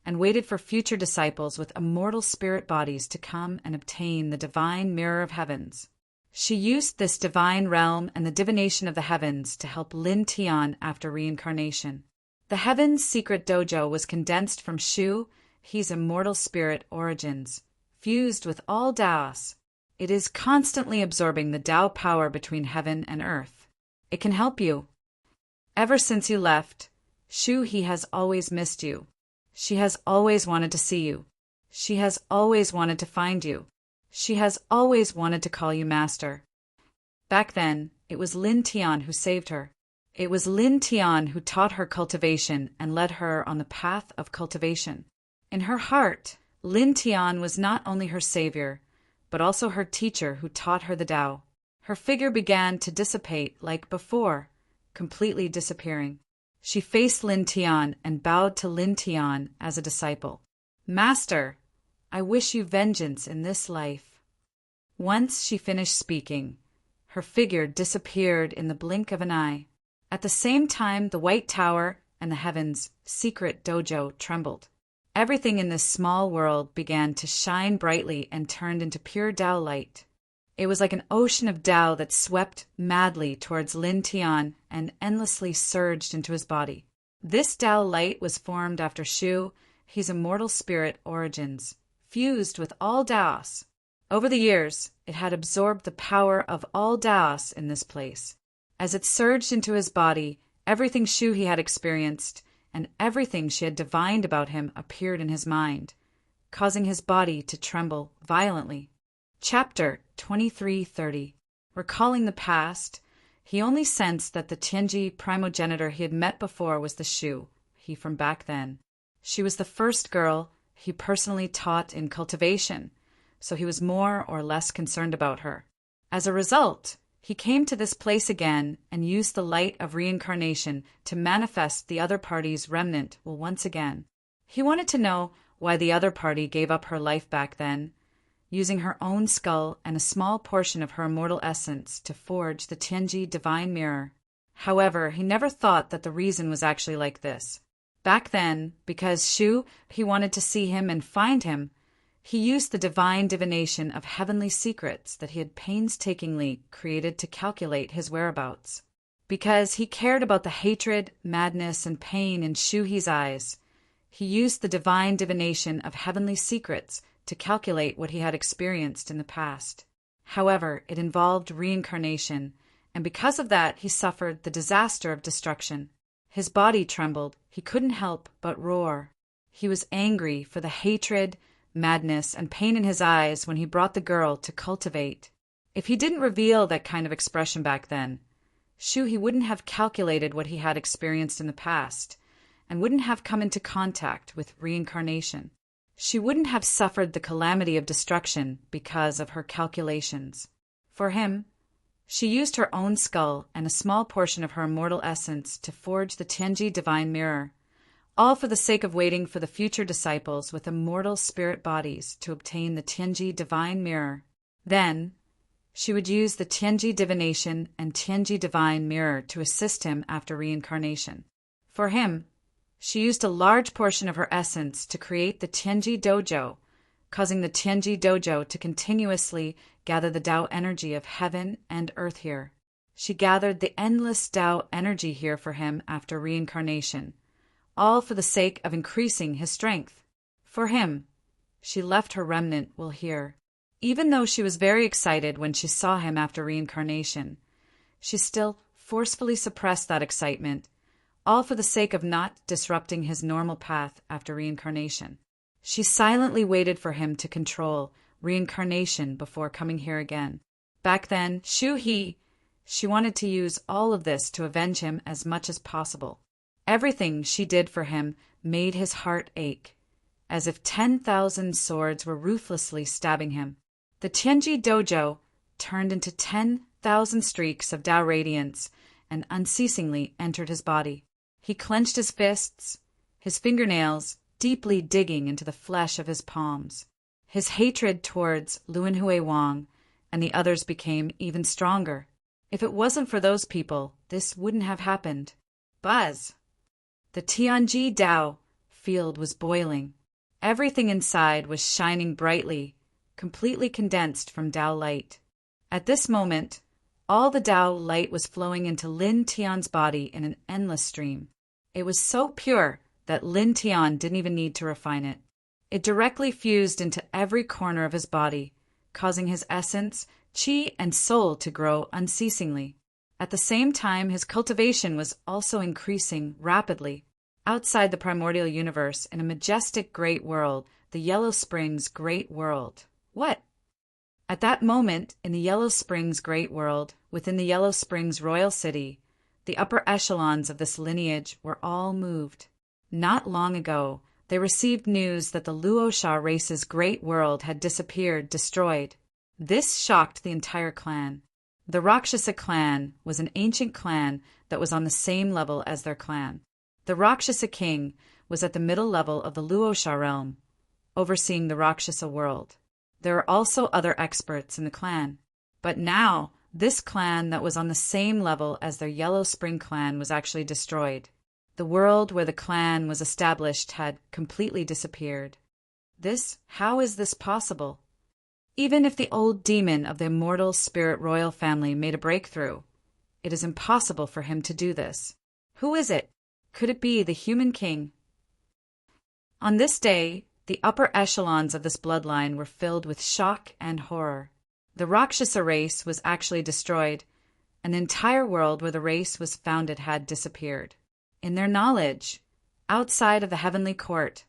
Speaker 1: and waited for future disciples with immortal spirit bodies to come and obtain the divine mirror of heavens. She used this divine realm and the divination of the heavens to help Lin Tian after reincarnation. The Heaven's Secret Dojo was condensed from Shu He's immortal spirit origins, fused with all Taoists. It is constantly absorbing the Tao power between heaven and earth. It can help you. Ever since you left, Shu He has always missed you. She has always wanted to see you. She has always wanted to find you. She has always wanted to call you master. Back then, it was Lin Tian who saved her. It was Lin Tian who taught her cultivation and led her on the path of cultivation. In her heart, Lin Tian was not only her savior, but also her teacher who taught her the Tao. Her figure began to dissipate like before, completely disappearing. She faced Lin Tian and bowed to Lin Tian as a disciple. Master, I wish you vengeance in this life. Once she finished speaking, her figure disappeared in the blink of an eye. At the same time, the White Tower and the Heaven's Secret Dojo trembled. Everything in this small world began to shine brightly and turned into pure Tao light. It was like an ocean of Tao that swept madly towards Lin Tian and endlessly surged into his body. This Tao light was formed after Shu He's immortal spirit origins, fused with all Taoists. Over the years, it had absorbed the power of all Taoists in this place. As it surged into his body, everything Shu He had experienced and everything she had divined about him appeared in his mind, causing his body to tremble violently. Chapter 2330. Recalling the past, he only sensed that the Tianji primogenitor he had met before was the Shu He from back then. She was the first girl he personally taught in cultivation, so he was more or less concerned about her. As a result, he came to this place again and used the light of reincarnation to manifest the other party's remnant once again. He wanted to know why the other party gave up her life back then, using her own skull and a small portion of her immortal essence to forge the Tianji divine mirror. However, he never thought that the reason was actually like this. Back then, because Shu He wanted to see him and find him, he used the divine divination of heavenly secrets that he had painstakingly created to calculate his whereabouts. Because he cared about the hatred, madness, and pain in Shu He's eyes, he used the divine divination of heavenly secrets to calculate what he had experienced in the past. However, it involved reincarnation, and because of that he suffered the disaster of destruction. His body trembled. He couldn't help but roar. He was angry for the hatred, madness, and pain in his eyes when he brought the girl to cultivate. If he didn't reveal that kind of expression back then, Shu He wouldn't have calculated what he had experienced in the past, and wouldn't have come into contact with reincarnation. She wouldn't have suffered the calamity of destruction because of her calculations. For him, she used her own skull and a small portion of her immortal essence to forge the Tianji divine mirror, all for the sake of waiting for the future disciples with immortal spirit bodies to obtain the Tianji divine mirror. Then, she would use the Tianji divination and Tianji divine mirror to assist him after reincarnation. For him, she used a large portion of her essence to create the Tianji dojo, causing the Tianji dojo to continuously gather the Tao energy of heaven and earth here. She gathered the endless Tao energy here for him after reincarnation, all for the sake of increasing his strength. For him, she left her remnant here. Even though she was very excited when she saw him after reincarnation, she still forcefully suppressed that excitement, all for the sake of not disrupting his normal path after reincarnation. She silently waited for him to control reincarnation before coming here again. Back then, she wanted to use all of this to avenge him as much as possible. Everything she did for him made his heart ache, as if 10,000 swords were ruthlessly stabbing him. The Tianji dojo turned into 10,000 streaks of Tao radiance and unceasingly entered his body. He clenched his fists, his fingernails deeply digging into the flesh of his palms. His hatred towards Luanhui Wang and the others became even stronger. If it wasn't for those people, this wouldn't have happened. Buzz! The Tianji Dao field was boiling. Everything inside was shining brightly, completely condensed from Dao light. At this moment, all the Dao light was flowing into Lin Tian's body in an endless stream. It was so pure that Lin Tian didn't even need to refine it. It directly fused into every corner of his body, causing his essence, qi, and soul to grow unceasingly. At the same time, his cultivation was also increasing rapidly. Outside the primordial universe, in a majestic great world, the Yellow Springs Great World. What? At that moment, in the Yellow Springs Great World, within the Yellow Springs Royal City, the upper echelons of this lineage were all moved. Not long ago, they received news that the Luosha race's great world had disappeared, destroyed. This shocked the entire clan. The Rakshasa clan was an ancient clan that was on the same level as their clan. The Rakshasa king was at the middle level of the Luosha realm, overseeing the Rakshasa world. There were also other experts in the clan. But now, this clan that was on the same level as their Yellow Spring clan was actually destroyed. The world where the clan was established had completely disappeared. How is this possible? Even if the old demon of the immortal spirit royal family made a breakthrough, it is impossible for him to do this. Who is it? Could it be the human king? On this day, the upper echelons of this bloodline were filled with shock and horror. The Rakshasa race was actually destroyed, and the entire world where the race was founded had disappeared. In their knowledge, outside of the heavenly court,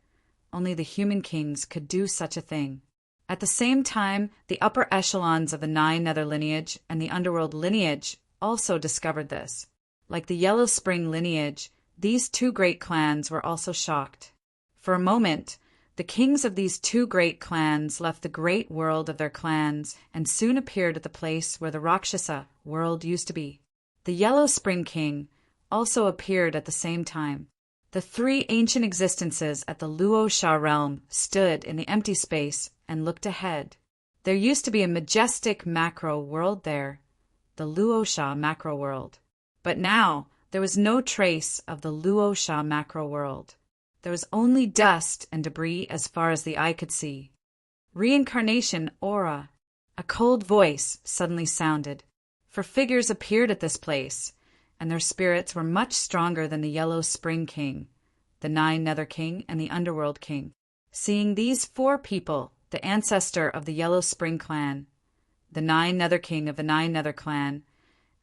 Speaker 1: only the human kings could do such a thing. At the same time, the upper echelons of the Nine Nether lineage and the Underworld lineage also discovered this. Like the Yellow Spring lineage, these two great clans were also shocked. For a moment, the kings of these two great clans left the great world of their clans and soon appeared at the place where the Rakshasa world used to be. The Yellow Spring King also appeared at the same time. The three ancient existences at the Luosha realm stood in the empty space and looked ahead. There used to be a majestic macro world there, the Luosha macro world. But now, there was no trace of the Luosha macro world. There was only dust and debris as far as the eye could see. Reincarnation aura. A cold voice suddenly sounded. For figures appeared at this place, and their spirits were much stronger than the Yellow Spring King, the Nine Nether King, and the Underworld King. Seeing these four people, the ancestor of the Yellow Spring clan, the Nine Nether King of the Nine Nether clan,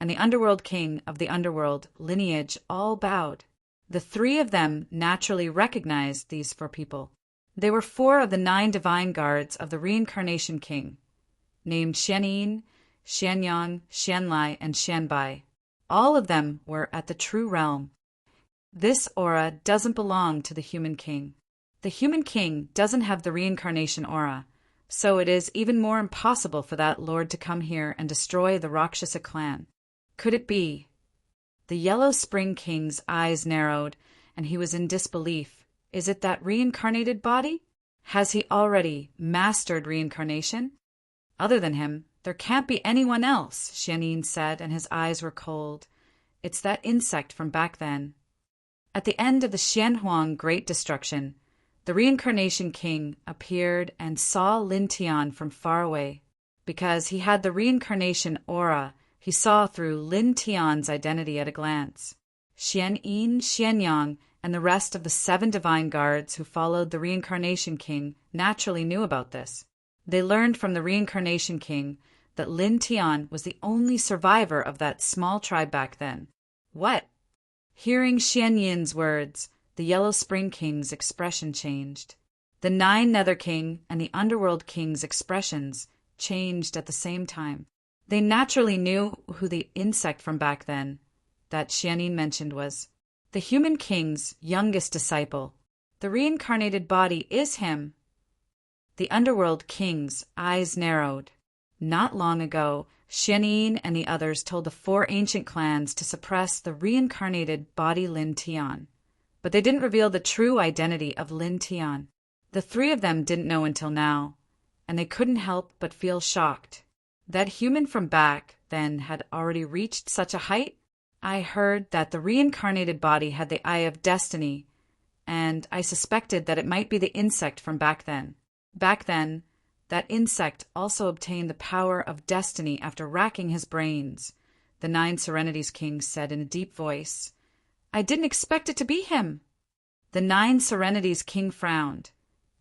Speaker 1: and the Underworld King of the Underworld lineage all bowed. The three of them naturally recognized these four people. They were four of the 9 divine guards of the Reincarnation King, named Xianyin, Xianyang, Xianlai, and Xianbai. All of them were at the true realm. This aura doesn't belong to the human king. The human king doesn't have the reincarnation aura, so it is even more impossible for that lord to come here and destroy the Rakshasa clan. Could it be? The Yellow Spring King's eyes narrowed, and he was in disbelief. Is it that reincarnated body? Has he already mastered reincarnation? Other than him, there can't be anyone else, Xianyin said, and his eyes were cold. It's that insect from back then. At the end of the Xianhuang Great Destruction, the Reincarnation King appeared and saw Lin Tian from far away. Because he had the reincarnation aura, he saw through Lin Tian's identity at a glance. Xianyin, Xianyang, and the rest of the 7 divine guards who followed the Reincarnation King naturally knew about this. They learned from the Reincarnation King that Lin Tian was the only survivor of that small tribe back then. What? Hearing Xianyin's words, the Yellow Spring King's expression changed. The 9 Nether King and the Underworld King's expressions changed at the same time. They naturally knew who the insect from back then, that Xianyin mentioned, was. The human king's youngest disciple. The reincarnated body is him. The Underworld King's eyes narrowed. Not long ago, Xianyin and the others told the 4 ancient clans to suppress the reincarnated body Lin Tian. But they didn't reveal the true identity of Lin Tian. The 3 of them didn't know until now, and they couldn't help but feel shocked. That human from back then had already reached such a height? I heard that the reincarnated body had the eye of destiny, and I suspected that it might be the insect from back then. Back then, that insect also obtained the power of destiny after racking his brains, the Nine Serenities King said in a deep voice. I didn't expect it to be him. The Nine Serenities King frowned,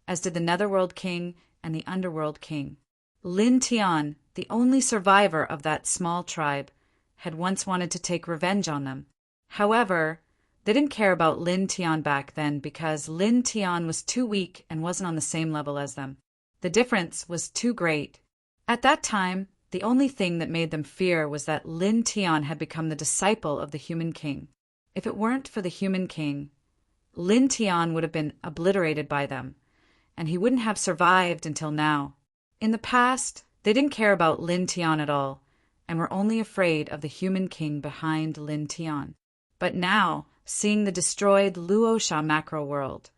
Speaker 1: as did the Netherworld King and the Underworld King. Lin Tian, the only survivor of that small tribe, had once wanted to take revenge on them. However, they didn't care about Lin Tian back then because Lin Tian was too weak and wasn't on the same level as them. The difference was too great. At that time, the only thing that made them fear was that Lin Tian had become the disciple of the Human King. If it weren't for the Human King, Lin Tian would have been obliterated by them, and he wouldn't have survived until now. In the past, they didn't care about Lin Tian at all, and were only afraid of the Human King behind Lin Tian. But now, seeing the destroyed Luosha macro world,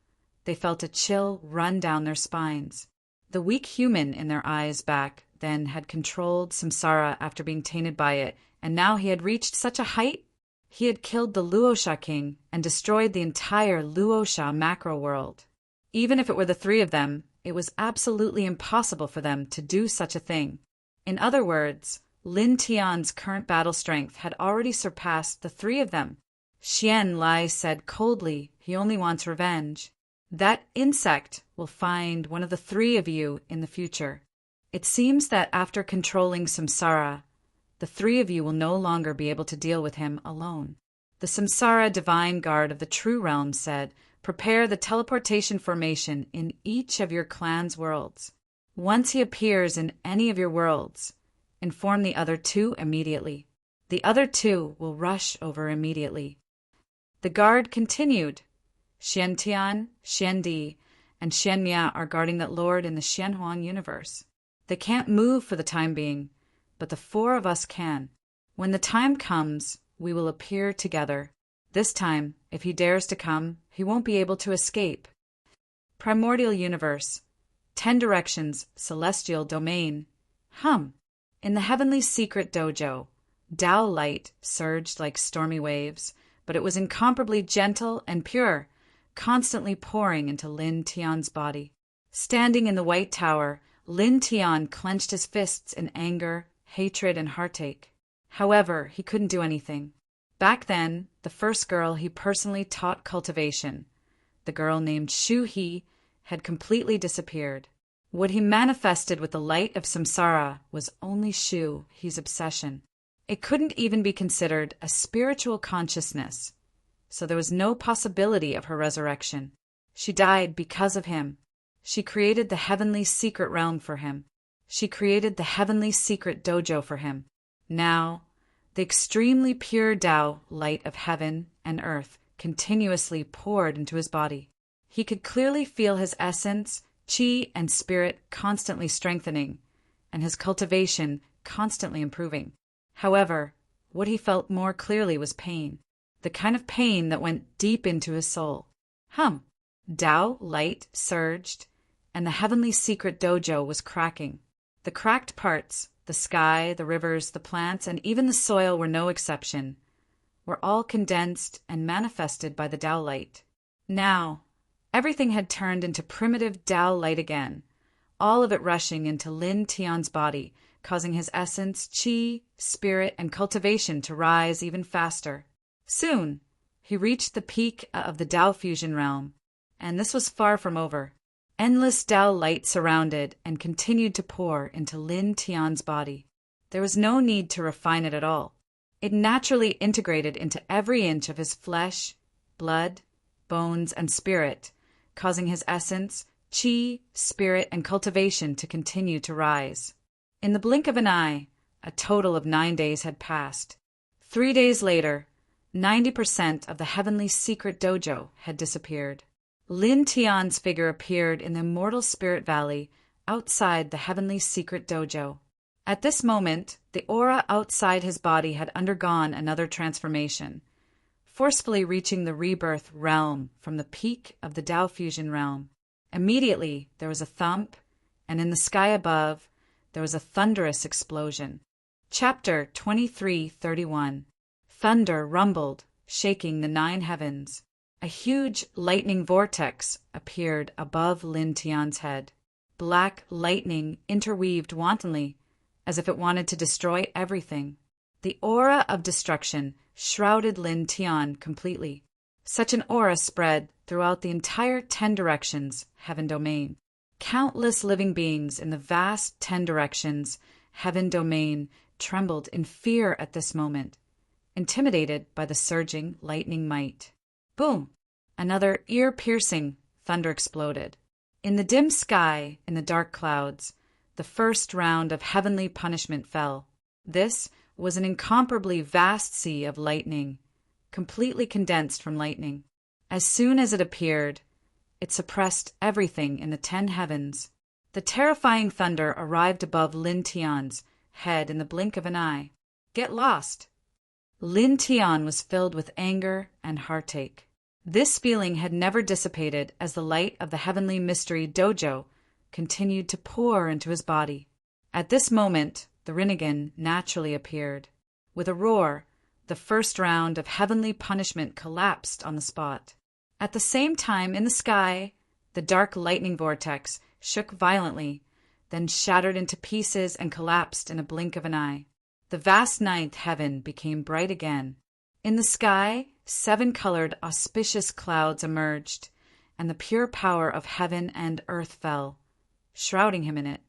Speaker 1: they felt a chill run down their spines. The weak human in their eyes back then had controlled samsara after being tainted by it, and now he had reached such a height. He had killed the Luosha king and destroyed the entire Luosha macro world. Even if it were the three of them, it was absolutely impossible for them to do such a thing. In other words, Lin Tian's current battle strength had already surpassed the three of them. Xian Lai said coldly he only wants revenge. That insect will find one of the three of you in the future. It seems that after controlling samsara, the three of you will no longer be able to deal with him alone. The samsara divine guard of the true realm said, prepare the teleportation formation in each of your clan's worlds. Once he appears in any of your worlds, inform the other two immediately. The other two will rush over immediately. The guard continued. Xian Tian, Xian Di, and Xian Mia are guarding that lord in the Xianhuang universe. They can't move for the time being, but the four of us can. When the time comes, we will appear together. This time, if he dares to come, he won't be able to escape. Primordial universe, 10 directions, celestial domain. In the heavenly secret dojo, Tao light surged like stormy waves, but it was incomparably gentle and pure, constantly pouring into Lin Tian's body. Standing in the White Tower, Lin Tian clenched his fists in anger, hatred, and heartache. However, he couldn't do anything. Back then, the first girl he personally taught cultivation, the girl named Shu He, had completely disappeared. What he manifested with the light of samsara was only Shu He's obsession. It couldn't even be considered a spiritual consciousness, so there was no possibility of her resurrection. She died because of him. She created the heavenly secret realm for him. She created the heavenly secret dojo for him. Now, the extremely pure Tao light of heaven and earth continuously poured into his body. He could clearly feel his essence, qi, and spirit constantly strengthening, and his cultivation constantly improving. However, what he felt more clearly was pain, the kind of pain that went deep into his soul. Tao light surged, and the heavenly secret dojo was cracking. The cracked parts, the sky, the rivers, the plants, and even the soil were no exception, were all condensed and manifested by the Tao light. Now, everything had turned into primitive Tao light again, all of it rushing into Lin Tian's body, causing his essence, qi, spirit, and cultivation to rise even faster. Soon, he reached the peak of the Tao fusion realm, and this was far from over. Endless Tao light surrounded and continued to pour into Lin Tian's body. There was no need to refine it at all. It naturally integrated into every inch of his flesh, blood, bones, and spirit, causing his essence, qi, spirit, and cultivation to continue to rise. In the blink of an eye, a total of 9 days had passed. 3 days later, 90% of the heavenly secret dojo had disappeared. Lin Tian's figure appeared in the immortal spirit valley outside the heavenly secret dojo. At this moment, the aura outside his body had undergone another transformation, forcefully reaching the rebirth realm from the peak of the Tao fusion realm. Immediately, there was a thump, and in the sky above, there was a thunderous explosion. Chapter 23:31. Thunder rumbled, shaking the 9 heavens. A huge lightning vortex appeared above Lin Tian's head. Black lightning interweaved wantonly, as if it wanted to destroy everything. The aura of destruction shrouded Lin Tian completely. Such an aura spread throughout the entire 10 directions heaven domain. Countless living beings in the vast 10 directions heaven domain trembled in fear at this moment, intimidated by the surging lightning might. Boom! Another ear-piercing thunder exploded. In the dim sky, in the dark clouds, the first round of heavenly punishment fell. This was an incomparably vast sea of lightning, completely condensed from lightning. As soon as it appeared, it suppressed everything in the 10 heavens. The terrifying thunder arrived above Lin Tian's head in the blink of an eye. Get lost! Lin Tian was filled with anger and heartache. This feeling had never dissipated as the light of the heavenly mystery dojo continued to pour into his body. At this moment, the Rinnegan naturally appeared. With a roar, the first round of heavenly punishment collapsed on the spot. At the same time, in the sky, the dark lightning vortex shook violently, then shattered into pieces and collapsed in a blink of an eye. The vast 9th heaven became bright again. In the sky, 7-colored auspicious clouds emerged, and the pure power of heaven and earth fell, shrouding him in it.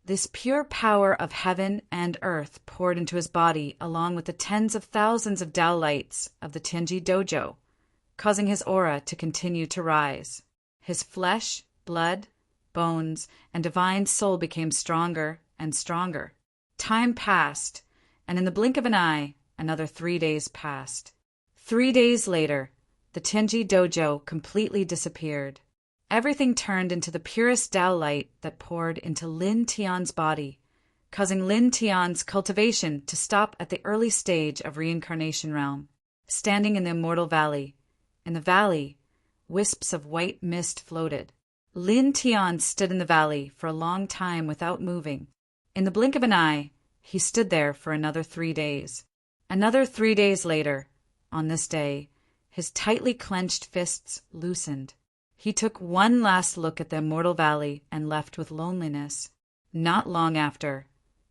Speaker 1: This pure power of heaven and earth poured into his body along with the tens of thousands of Tao lights of the Tianji dojo, causing his aura to continue to rise. His flesh, blood, bones, and divine soul became stronger and stronger. Time passed, and in the blink of an eye, another 3 days passed. 3 days later, the Tianji dojo completely disappeared. Everything turned into the purest Tao light that poured into Lin Tian's body, causing Lin Tian's cultivation to stop at the early stage of reincarnation realm. Standing in the immortal valley, in the valley, wisps of white mist floated. Lin Tian stood in the valley for a long time without moving. In the blink of an eye, he stood there for another 3 days. Another 3 days later, on this day, his tightly clenched fists loosened. He took one last look at the immortal valley and left with loneliness. Not long after,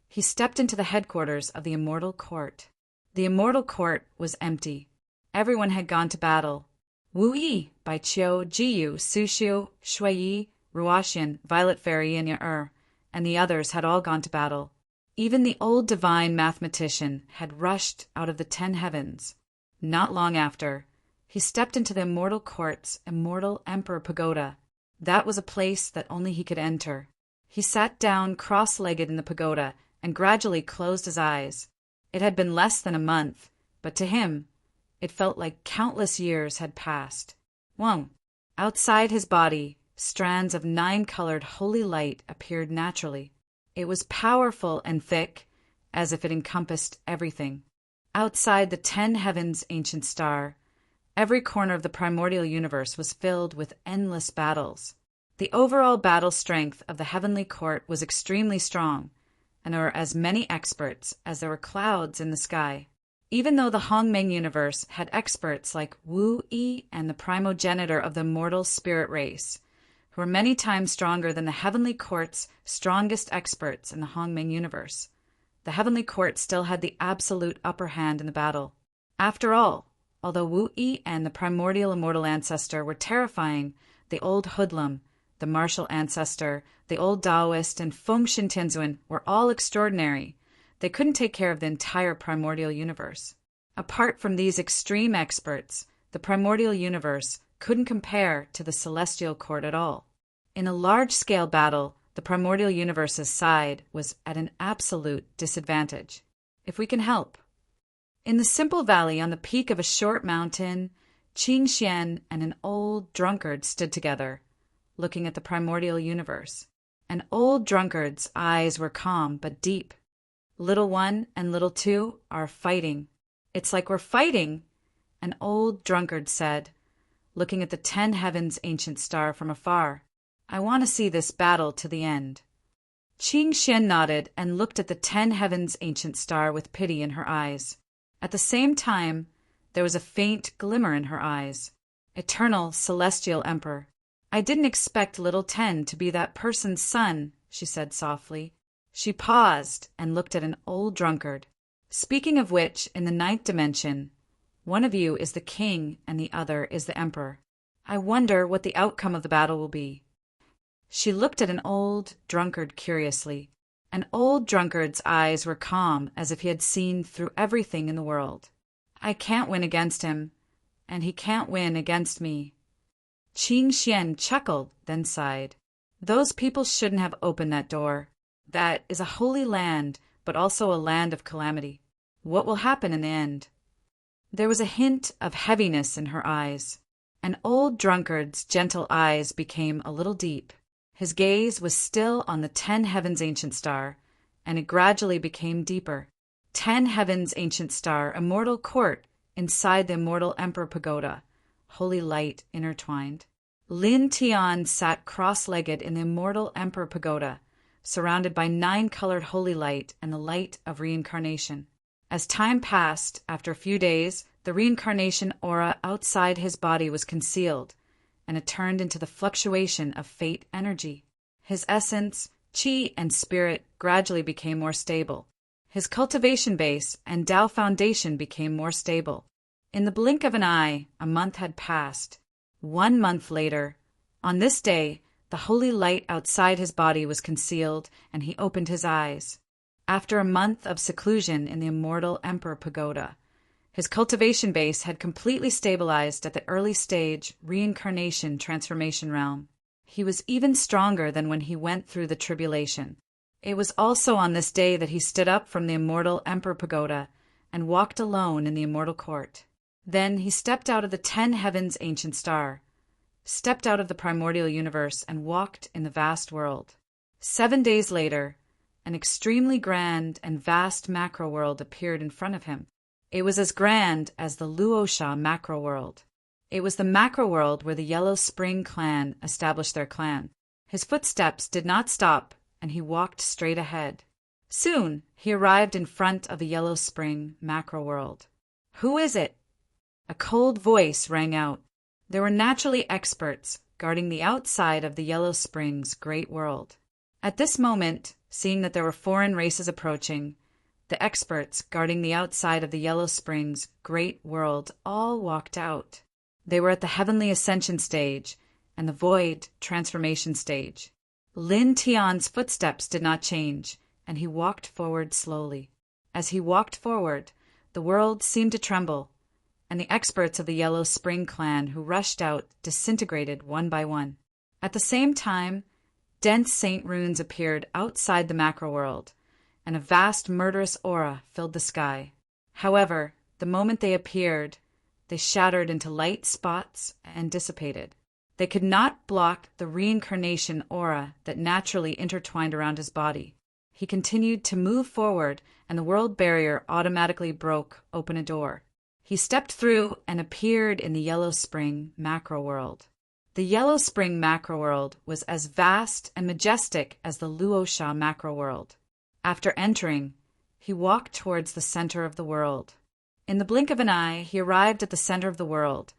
Speaker 1: he stepped into the headquarters of the immortal court. The immortal court was empty. Everyone had gone to battle. Wu Yi, Bai Qiu, Jiyu, Sushu, Shui Yi, Ruoxian, Violet Fairy, and Ya and the others had all gone to battle. Even the old divine mathematician had rushed out of the 10 heavens. Not long after, he stepped into the immortal court's immortal emperor pagoda. That was a place that only he could enter. He sat down cross-legged in the pagoda and gradually closed his eyes. It had been less than a month, but to him, it felt like countless years had passed. Whoa! Outside his body, strands of 9-colored holy light appeared naturally. It was powerful and thick, as if it encompassed everything. Outside the 10 heavens' ancient star, every corner of the primordial universe was filled with endless battles. The overall battle strength of the heavenly court was extremely strong, and there were as many experts as there were clouds in the sky. Even though the Hongmeng universe had experts like Wu Yi and the primogenitor of the immortal spirit race, who were many times stronger than the heavenly court's strongest experts in the Hongmeng universe, the heavenly court still had the absolute upper hand in the battle. After all, although Wu Yi and the primordial immortal ancestor were terrifying, the old hoodlum, the martial ancestor, the old Taoist, and Feng Shin Tianzuan were all extraordinary. They couldn't take care of the entire primordial universe. Apart from these extreme experts, the primordial universe couldn't compare to the celestial court at all. In a large-scale battle, the primordial universe's side was at an absolute disadvantage. If we can help. In the simple valley on the peak of a short mountain, Qin Xian and an old drunkard stood together, looking at the primordial universe. An old drunkard's eyes were calm but deep. Little one and little two are fighting. It's like we're fighting, an old drunkard said, looking at the 10 heavens ancient star from afar. I want to see this battle to the end. Qing Xian nodded and looked at the 10 heavens ancient star with pity in her eyes. At the same time, there was a faint glimmer in her eyes. Eternal celestial emperor. I didn't expect little 10 to be that person's son, she said softly. She paused and looked at an old drunkard. Speaking of which, in the 9th dimension, one of you is the king and the other is the emperor. I wonder what the outcome of the battle will be. She looked at an old drunkard curiously. An old drunkard's eyes were calm, as if he had seen through everything in the world. I can't win against him, and he can't win against me. Qing Xian chuckled, then sighed. Those people shouldn't have opened that door. That is a holy land, but also a land of calamity. What will happen in the end? There was a hint of heaviness in her eyes. An old drunkard's gentle eyes became a little deep. His gaze was still on the 10 heavens ancient star, and it gradually became deeper. 10 heavens ancient star, immortal court inside the immortal emperor pagoda, holy light intertwined. Lin Tian sat cross-legged in the immortal emperor pagoda, surrounded by 9-colored holy light and the light of reincarnation. As time passed, after a few days, the reincarnation aura outside his body was concealed, and it turned into the fluctuation of fate energy. His essence, qi, and spirit gradually became more stable. His cultivation base and Tao foundation became more stable. In the blink of an eye, a month had passed. 1 month later, on this day, the holy light outside his body was concealed, and he opened his eyes. After a month of seclusion in the immortal Emperor Pagoda, his cultivation base had completely stabilized at the early stage reincarnation transformation realm. He was even stronger than when he went through the tribulation. It was also on this day that he stood up from the immortal Emperor Pagoda and walked alone in the immortal court. Then he stepped out of the 10 heavens ancient star, stepped out of the primordial universe, and walked in the vast world. 7 days later, an extremely grand and vast macro world appeared in front of him. It was as grand as the Luosha macro world. It was the macro world where the Yellow Spring clan established their clan. His footsteps did not stop, and he walked straight ahead. Soon, he arrived in front of the Yellow Spring macro world. "Who is it?" A cold voice rang out. There were naturally experts guarding the outside of the Yellow Spring's great world. At this moment, seeing that there were foreign races approaching, the experts guarding the outside of the Yellow Spring's great world all walked out. They were at the heavenly ascension stage and the void transformation stage. Lin Tian's footsteps did not change, and he walked forward slowly. As he walked forward, the world seemed to tremble, and the experts of the Yellow Spring clan who rushed out disintegrated one by one. At the same time, dense saint runes appeared outside the macro world, and a vast murderous aura filled the sky. However, the moment they appeared, they shattered into light spots and dissipated. They could not block the reincarnation aura that naturally intertwined around his body. He continued to move forward, and the world barrier automatically broke open a door. He stepped through and appeared in the Yellow Spring macro world. The Yellow Spring macro world was as vast and majestic as the Luosha macro world. After entering, he walked towards the center of the world. In the blink of an eye, he arrived at the center of the world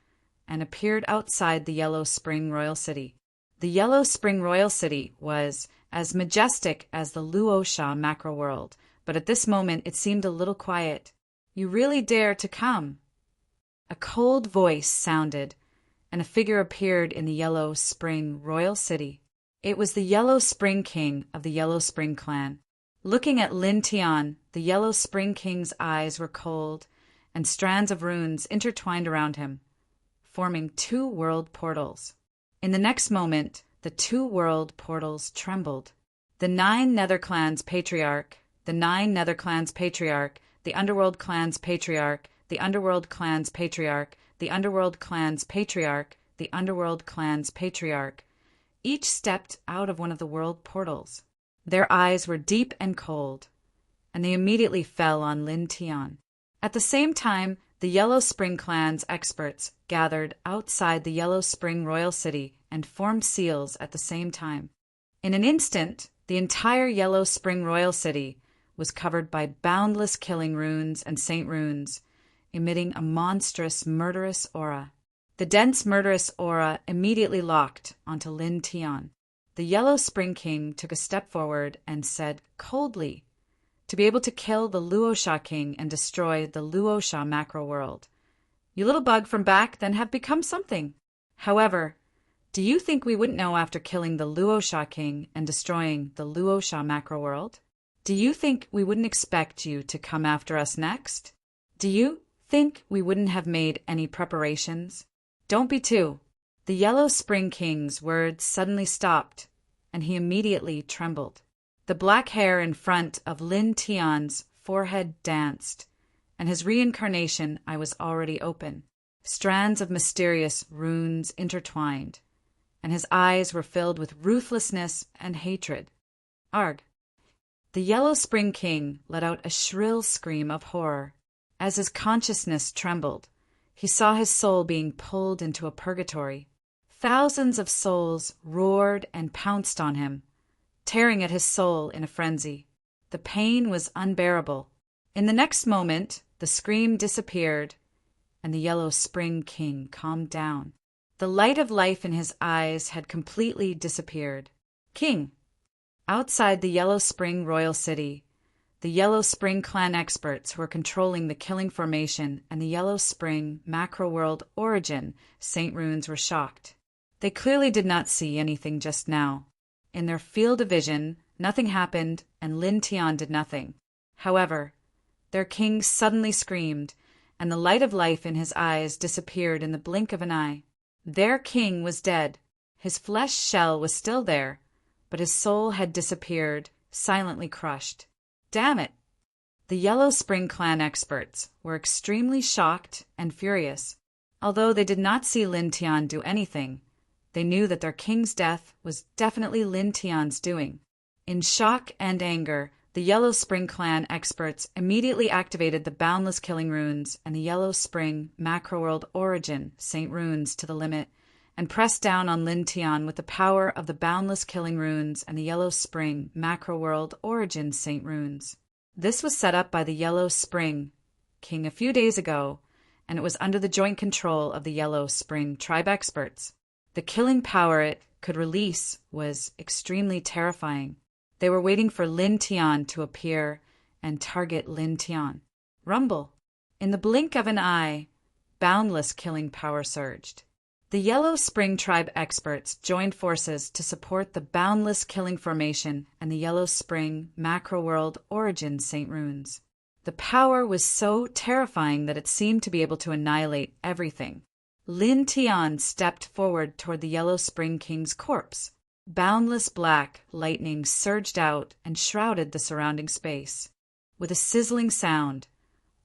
Speaker 1: and appeared outside the Yellow Spring Royal City. The Yellow Spring Royal City was as majestic as the Luosha macro world, but at this moment it seemed a little quiet. "You really dare to come?" A cold voice sounded, and a figure appeared in the Yellow Spring Royal City. It was the Yellow Spring King of the Yellow Spring clan. Looking at Lin Tian, the Yellow Spring King's eyes were cold, and strands of runes intertwined around him, forming 2 world portals. In the next moment, the 2 world portals trembled. The 9 Nether Clans Patriarch, the 9 Nether Clans Patriarch, the Underworld Clans Patriarch, the Underworld Clans Patriarch, the Underworld Clans Patriarch, the Underworld Clans Patriarch, each stepped out of one of the world portals. Their eyes were deep and cold, and they immediately fell on Lin Tian. At the same time, the Yellow Spring Clan's experts gathered outside the Yellow Spring Royal City and formed seals at the same time. In an instant, The entire Yellow Spring Royal City was covered by boundless killing runes and saint runes, emitting a monstrous, murderous aura. The dense, murderous aura immediately locked onto Lin Tian. The Yellow Spring King took a step forward and said coldly, "To be able to kill the Luosha King and destroy the Luosha macro world. You little bug from back then have become something. However, do you think we wouldn't know after killing the Luosha King and destroying the Luosha macro world? Do you think we wouldn't expect you to come after us next? Do you think we wouldn't have made any preparations? Don't be too." The Yellow Spring King's words suddenly stopped, and he immediately trembled. The black hair in front of Lin Tian's forehead danced, and his reincarnation eye was already open. Strands of mysterious runes intertwined, and his eyes were filled with ruthlessness and hatred. Arg! The Yellow Spring King let out a shrill scream of horror. As his consciousness trembled, he saw his soul being pulled into a purgatory. Thousands of souls roared and pounced on him, tearing at his soul in a frenzy. The pain was unbearable. In the next moment, the scream disappeared, and the Yellow Spring King calmed down. The light of life in his eyes had completely disappeared. "King!" Outside the Yellow Spring Royal City, the Yellow Spring clan experts who were controlling the Killing Formation and the Yellow Spring macro-world origin saint runes were shocked. They clearly did not see anything just now. In their field of vision, nothing happened and Lin Tian did nothing. However, their king suddenly screamed, and the light of life in his eyes disappeared in the blink of an eye. Their king was dead. His flesh shell was still there, but his soul had disappeared, silently crushed. Damn it! The Yellow Spring clan experts were extremely shocked and furious. Although they did not see Lin Tian do anything, they knew that their king's death was definitely Lin Tian's doing. In shock and anger, the Yellow Spring clan experts immediately activated the Boundless Killing Runes and the Yellow Spring Macro-World Origin Saint Runes to the limit, and pressed down on Lin Tian with the power of the Boundless Killing Runes and the Yellow Spring Macro-World Origin Saint Runes. This was set up by the Yellow Spring King a few days ago, and it was under the joint control of the Yellow Spring tribe experts. The killing power it could release was extremely terrifying. They were waiting for Lin Tian to appear and target Lin Tian. Rumble. In the blink of an eye, boundless killing power surged. The Yellow Spring tribe experts joined forces to support the Boundless Killing Formation and the Yellow Spring Macro-World Origin Saint Runes. The power was so terrifying that it seemed to be able to annihilate everything. Lin Tian stepped forward toward the Yellow Spring King's corpse. Boundless black lightning surged out and shrouded the surrounding space. With a sizzling sound,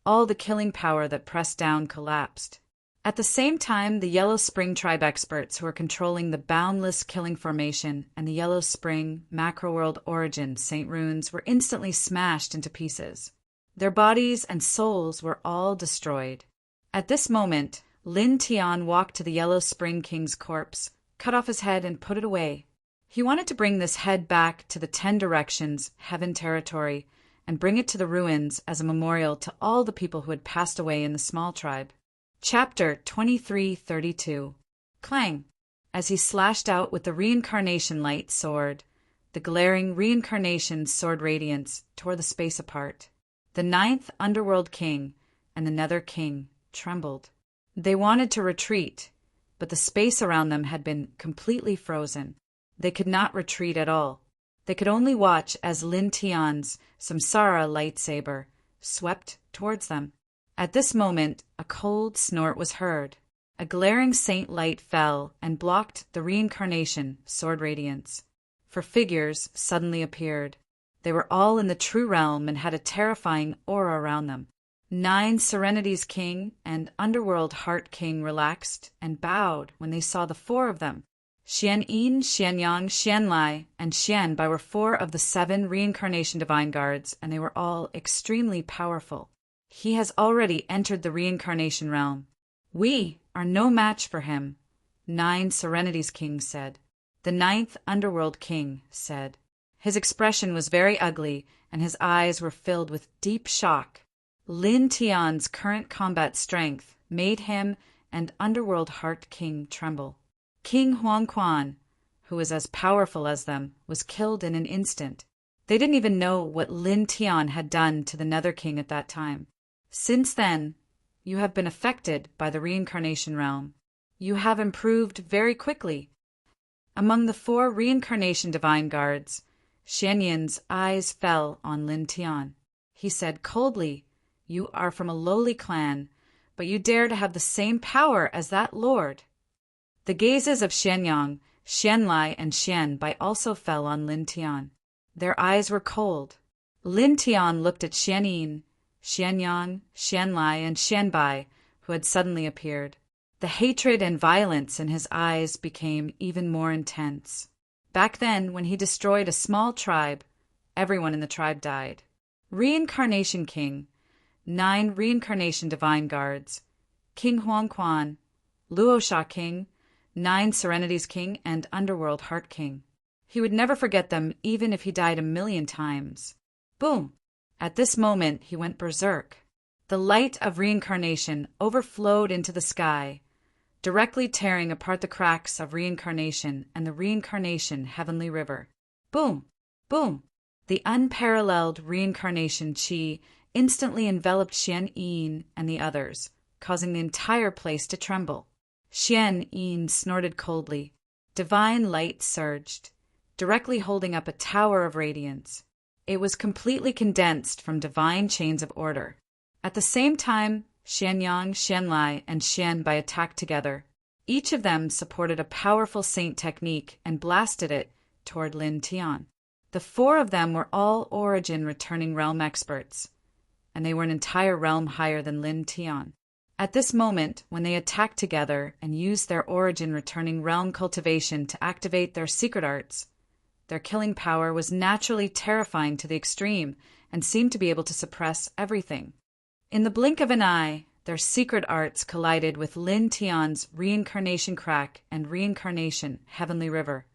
Speaker 1: all the killing power that pressed down collapsed. At the same time, the Yellow Spring tribe experts who were controlling the Boundless Killing Formation and the Yellow Spring Macro-World Origin Saint Runes were instantly smashed into pieces. Their bodies and souls were all destroyed. At this moment, Lin Tian walked to the Yellow Spring King's corpse, cut off his head and put it away. He wanted to bring this head back to the 10 Directions, Heaven territory, and bring it to the ruins as a memorial to all the people who had passed away in the small tribe. Chapter 2332. Clang! As he slashed out with the reincarnation light sword, the glaring reincarnation sword radiance tore the space apart. The 9th Underworld King and the Nether King trembled. They wanted to retreat, but the space around them had been completely frozen. They could not retreat at all. They could only watch as Lin Tian's Samsara lightsaber swept towards them. At this moment, a cold snort was heard. A glaring saint light fell and blocked the reincarnation sword radiance. For figures suddenly appeared. They were all in the true realm and had a terrifying aura around them. 9 Serenity's King and Underworld Heart King relaxed and bowed when they saw the 4 of them. Xian Yin, Xian Yang, Xian Lai, and Xian Bai were 4 of the 7 reincarnation divine guards, and they were all extremely powerful. He has already entered the reincarnation realm. We are no match for him, 9 Serenity's King said. The 9th Underworld King said. His expression was very ugly, and his eyes were filled with deep shock. Lin Tian's current combat strength made him and Underworld Heart King tremble. King Huangquan, who was as powerful as them, was killed in an instant. They didn't even know what Lin Tian had done to the Nether King at that time. Since then, you have been affected by the reincarnation realm. You have improved very quickly. Among the 4 reincarnation divine guards, Xianyin's eyes fell on Lin Tian. He said coldly, "You are from a lowly clan, but you dare to have the same power as that lord." The gazes of Xianyang, Xianlai, and Xianbai also fell on Lin Tian. Their eyes were cold. Lin Tian looked at Xianyin, Xianyang, Xianlai, and Xianbai, who had suddenly appeared. The hatred and violence in his eyes became even more intense. Back then, when he destroyed a small tribe, everyone in the tribe died. Reincarnation King, 9 reincarnation divine guards, King Huangquan, Luosha King, 9 Serenities King, and Underworld Heart King. He would never forget them even if he died 1,000,000 times. Boom! At this moment, he went berserk. The light of reincarnation overflowed into the sky, directly tearing apart the cracks of reincarnation and the reincarnation heavenly river. Boom! Boom! The unparalleled reincarnation chi instantly enveloped Xian Yin and the others, causing the entire place to tremble. Xian Yin snorted coldly. Divine light surged, directly holding up a tower of radiance. It was completely condensed from divine chains of order. At the same time, Xianyang, Xianlai, and Xianbai attacked together. Each of them supported a powerful saint technique and blasted it toward Lin Tian. The 4 of them were all origin returning realm experts, and they were an entire realm higher than Lin Tian. At this moment, when they attacked together and used their origin returning realm cultivation to activate their secret arts, their killing power was naturally terrifying to the extreme and seemed to be able to suppress everything. In the blink of an eye, their secret arts collided with Lin Tian's reincarnation crack and reincarnation heavenly river,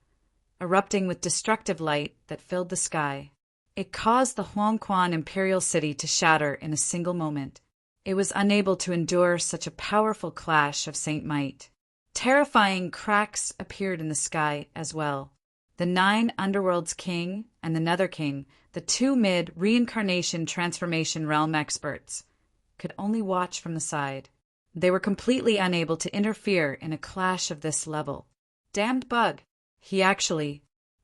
Speaker 1: erupting with destructive light that filled the sky. It caused the Huangquan imperial city to shatter in a single moment. It was unable to endure such a powerful clash of saint might. Terrifying cracks appeared in the sky as well. The 9 Underworld's King and the Nether King, the 2 mid-reincarnation transformation realm experts, could only watch from the side. They were completely unable to interfere in a clash of this level. Damned bug! The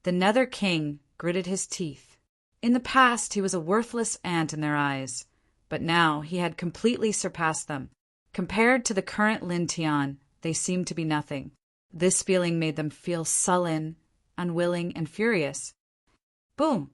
Speaker 1: Nether King gritted his teeth. In the past, he was a worthless ant in their eyes, but now he had completely surpassed them. Compared to the current Lin Tian, they seemed to be nothing. This feeling made them feel sullen, unwilling, and furious. Boom!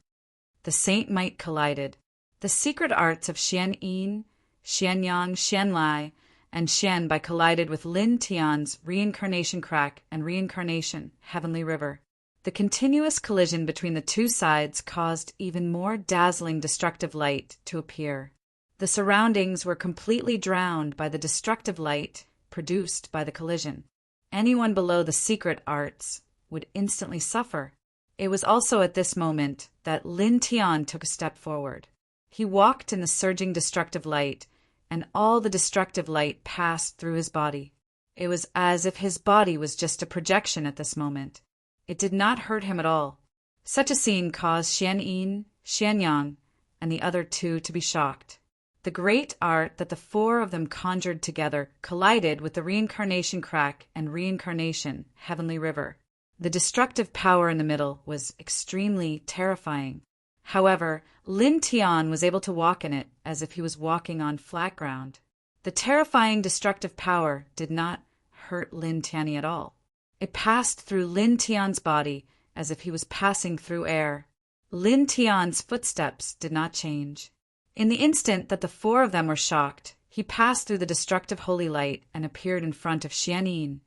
Speaker 1: The saint might collided. The secret arts of Xian Yin, Xianyang, Xianlai, and Xianbai collided with Lin Tian's reincarnation crack and reincarnation heavenly river. The continuous collision between the 2 sides caused even more dazzling destructive light to appear. The surroundings were completely drowned by the destructive light produced by the collision. Anyone below the secret arts would instantly suffer. It was also at this moment that Lin Tian took a step forward. He walked in the surging destructive light, and all the destructive light passed through his body. It was as if his body was just a projection at this moment. It did not hurt him at all. Such a scene caused Xian Yin, Xianyang, and the other 2 to be shocked. The great art that the 4 of them conjured together collided with the reincarnation crack and reincarnation heavenly river. The destructive power in the middle was extremely terrifying. However, Lin Tian was able to walk in it as if he was walking on flat ground. The terrifying destructive power did not hurt Lin Tian at all. It passed through Lin Tian's body as if he was passing through air. Lin Tian's footsteps did not change. In the instant that the 4 of them were shocked, he passed through the destructive holy light and appeared in front of Xian Yin,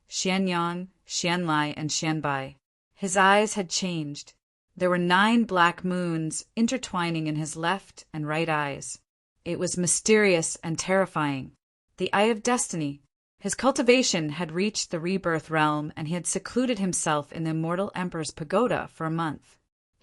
Speaker 1: Xianyang, Xianlai, and Xianbai. His eyes had changed. There were 9 black moons intertwining in his left and right eyes. It was mysterious and terrifying. The Eye of Destiny. His cultivation had reached the rebirth realm, and he had secluded himself in the immortal emperor's pagoda for a month.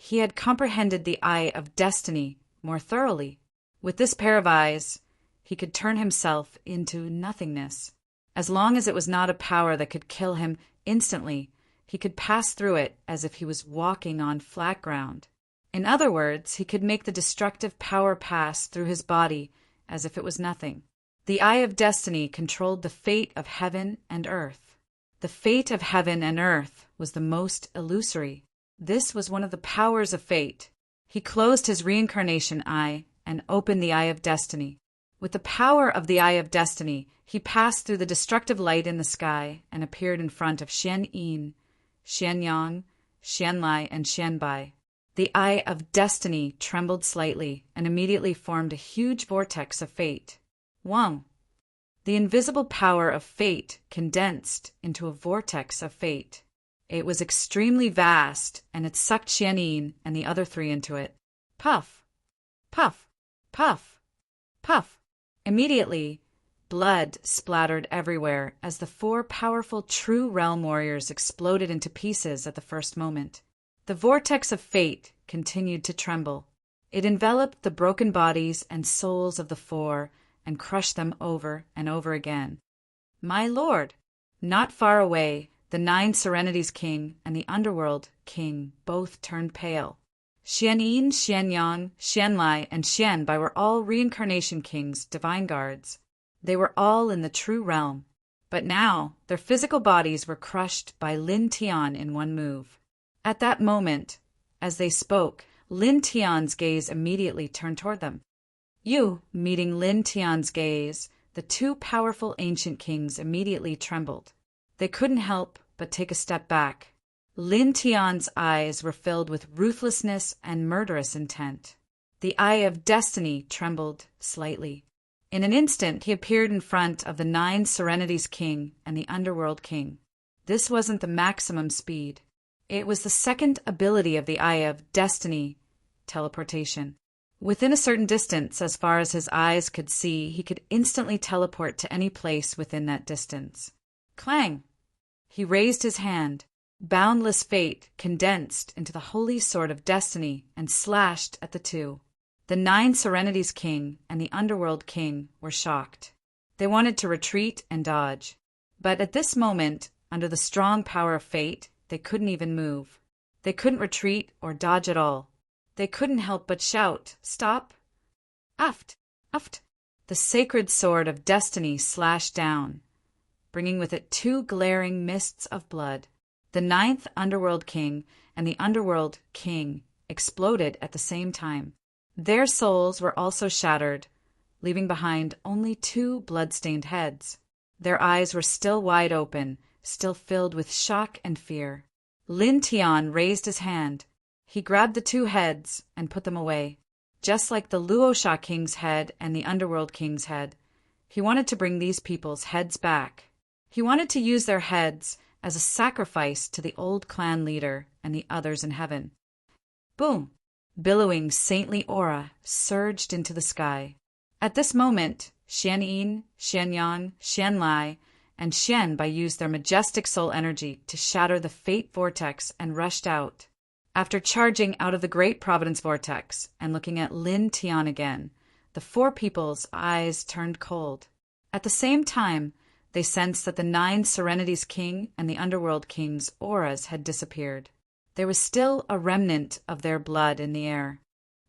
Speaker 1: He had comprehended the eye of destiny more thoroughly. With this pair of eyes, he could turn himself into nothingness. As long as it was not a power that could kill him instantly, he could pass through it as if he was walking on flat ground. In other words, he could make the destructive power pass through his body as if it was nothing. The eye of destiny controlled the fate of heaven and earth. The fate of heaven and earth was the most illusory. This was one of the powers of fate. He closed his reincarnation eye and opened the eye of destiny. With the power of the eye of destiny, he passed through the destructive light in the sky and appeared in front of Xian Yin, Xian Yang, Xian Lai, and Xian Bai. The eye of destiny trembled slightly and immediately formed a huge vortex of fate. Wang. The invisible power of fate condensed into a vortex of fate. It was extremely vast, and it sucked Xian Yin and the other three into it. Puff, puff, puff, puff. Immediately, blood splattered everywhere as the four powerful true realm warriors exploded into pieces at the first moment. The vortex of fate continued to tremble. It enveloped the broken bodies and souls of the four and crushed them over and over again. My lord! Not far away, the 9 Serenities King and the Underworld King both turned pale. Xian Yin, Xian Yang, Xian Lai, and Xian Bai were all reincarnation kings, divine guards. They were all in the true realm. But now their physical bodies were crushed by Lin Tian in one move. At that moment, as they spoke, Lin Tian's gaze immediately turned toward them. Meeting Lin Tian's gaze, the 2 powerful ancient kings immediately trembled. They couldn't help but take a step back. Lin Tian's eyes were filled with ruthlessness and murderous intent. The eye of destiny trembled slightly. In an instant, he appeared in front of the 9 Serenities King and the Underworld King. This wasn't the maximum speed. It was the second ability of the eye of destiny, teleportation. Within a certain distance, as far as his eyes could see, he could instantly teleport to any place within that distance. Clang! He raised his hand. Boundless fate condensed into the holy sword of destiny and slashed at the 2. The 9 Serenities King and the Underworld King were shocked. They wanted to retreat and dodge. But at this moment, under the strong power of fate, they couldn't even move. They couldn't retreat or dodge at all. They couldn't help but shout, "Stop!" Uft! Uft! The sacred sword of destiny slashed down, bringing with it 2 glaring mists of blood. The 9th Underworld King and the Underworld King exploded at the same time. Their souls were also shattered, leaving behind only 2 blood-stained heads. Their eyes were still wide open, still filled with shock and fear. Lin Tian raised his hand. He grabbed the 2 heads and put them away. Just like the Luosha King's head and the Underworld King's head, he wanted to bring these people's heads back. He wanted to use their heads as a sacrifice to the old clan leader and the others in heaven. Boom! Billowing saintly aura surged into the sky. At this moment, Xian Yin, Xian Yang, Xian Lai, and Xian Bai used their majestic soul energy to shatter the fate vortex and rushed out. After charging out of the great providence vortex and looking at Lin Tian again, the 4 people's eyes turned cold. At the same time, they sensed that the 9 Serenities King and the Underworld King's auras had disappeared. There was still a remnant of their blood in the air.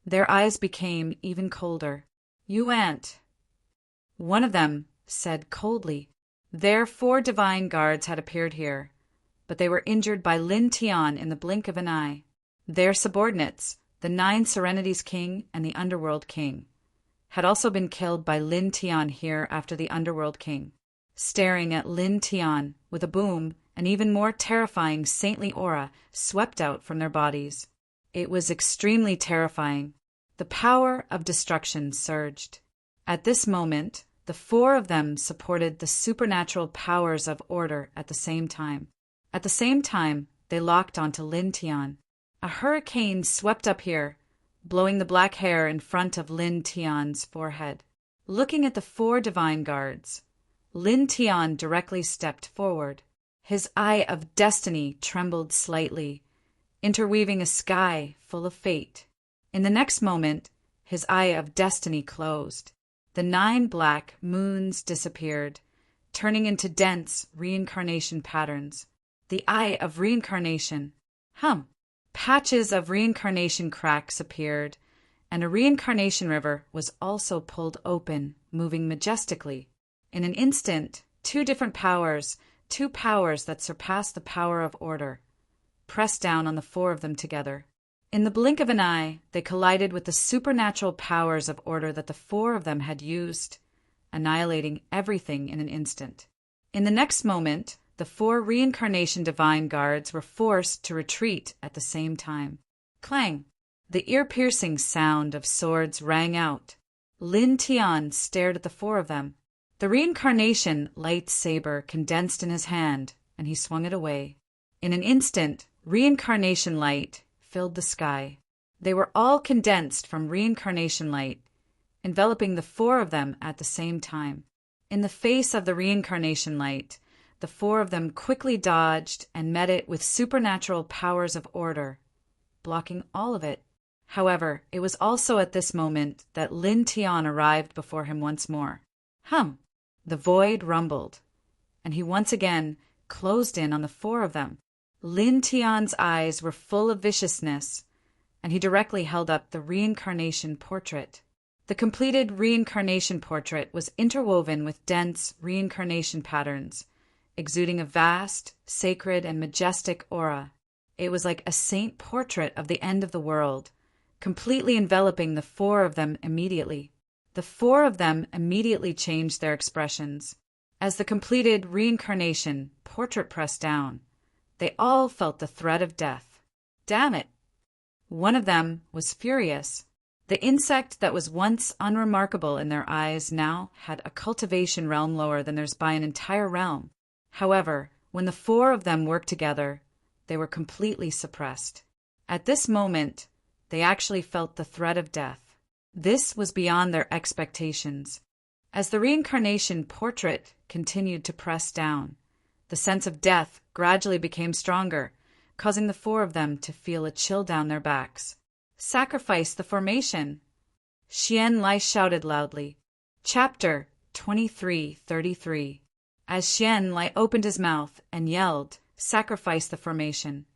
Speaker 1: Their eyes became even colder. "Yuant," one of them said coldly. Their 4 divine guards had appeared here, but they were injured by Lin Tian in the blink of an eye. Their subordinates, the 9 Serenities King and the Underworld King, had also been killed by Lin Tian here after the Underworld King. Staring at Lin Tian, with a boom, an even more terrifying saintly aura swept out from their bodies. It was extremely terrifying. The power of destruction surged. At this moment, the 4 of them supported the supernatural powers of order at the same time. At the same time, they locked onto Lin Tian. A hurricane swept up here, blowing the black hair in front of Lin Tian's forehead. Looking at the 4 divine guards, Lin Tian directly stepped forward. His eye of destiny trembled slightly. interweaving a sky full of fate. In the next moment, his eye of destiny closed. The 9 black moons disappeared, turning into dense reincarnation patterns. The eye of reincarnation. Patches of reincarnation cracks appeared, and a reincarnation river was also pulled open, moving majestically. In an instant, 2 different powers, 2 powers that surpassed the power of order, pressed down on the 4 of them together. In the blink of an eye, they collided with the supernatural powers of order that the 4 of them had used, annihilating everything in an instant. In the next moment, the 4 reincarnation divine guards were forced to retreat at the same time. Clang! The ear-piercing sound of swords rang out. Lin Tian stared at the 4 of them. The reincarnation lightsaber condensed in his hand, and he swung it away. In an instant, reincarnation light filled the sky. They were all condensed from reincarnation light, enveloping the 4 of them at the same time. In the face of the reincarnation light, the 4 of them quickly dodged and met it with supernatural powers of order, blocking all of it. However, it was also at this moment that Lin Tian arrived before him once more. The void rumbled, and he once again closed in on the 4 of them. Lin Tian's eyes were full of viciousness, and he directly held up the reincarnation portrait. The completed reincarnation portrait was interwoven with dense reincarnation patterns, exuding a vast, sacred, and majestic aura. It was like a saint portrait of the end of the world, completely enveloping the 4 of them immediately. The 4 of them immediately changed their expressions. As the completed reincarnation portrait pressed down, they all felt the threat of death. Damn it! One of them was furious. The insect that was once unremarkable in their eyes now had a cultivation realm lower than theirs by an entire realm. However, when the 4 of them worked together, they were completely suppressed. At this moment, they actually felt the threat of death. This was beyond their expectations. As the reincarnation portrait continued to press down, the sense of death gradually became stronger, causing the 4 of them to feel a chill down their backs. Sacrifice the formation! Xian Lai shouted loudly. Chapter 2333. As Xian Lai opened his mouth and yelled, "Sacrifice the formation,"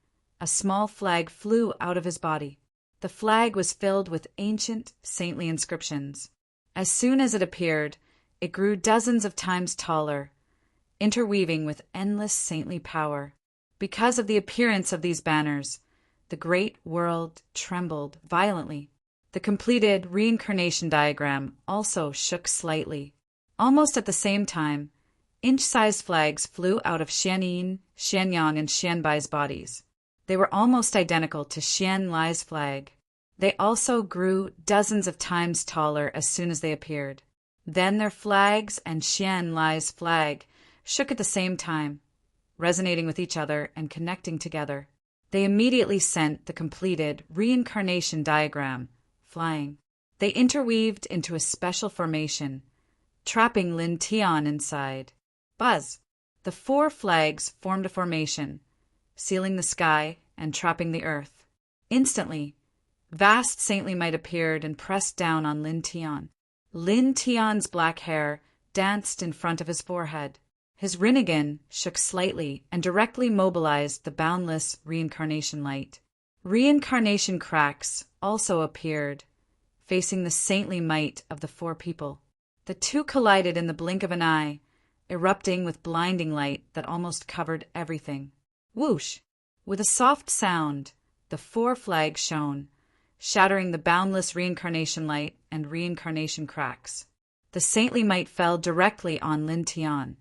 Speaker 1: a small flag flew out of his body. The flag was filled with ancient, saintly inscriptions. As soon as it appeared, it grew dozens of times taller, interweaving with endless saintly power. Because of the appearance of these banners, the great world trembled violently. The completed reincarnation diagram also shook slightly. Almost at the same time, inch-sized flags flew out of Xianyin, Xianyang, and Xianbai's bodies. They were almost identical to Xian Lai's flag. They also grew dozens of times taller as soon as they appeared. Then their flags and Xian Lai's flag shook at the same time, resonating with each other and connecting together. They immediately sent the completed reincarnation diagram flying. They interweaved into a special formation, trapping Lin Tian inside. Buzz! The 4 flags formed a formation, sealing the sky and trapping the earth. Instantly, vast saintly might appeared and pressed down on Lin Tian. Lin Tian's black hair danced in front of his forehead. His rinnegan shook slightly and directly mobilized the boundless reincarnation light. Reincarnation cracks also appeared, facing the saintly might of the 4 people. The 2 collided in the blink of an eye, erupting with blinding light that almost covered everything. Whoosh! With a soft sound, the 4 flags shone, shattering the boundless reincarnation light and reincarnation cracks. The saintly might fell directly on Lin Tian,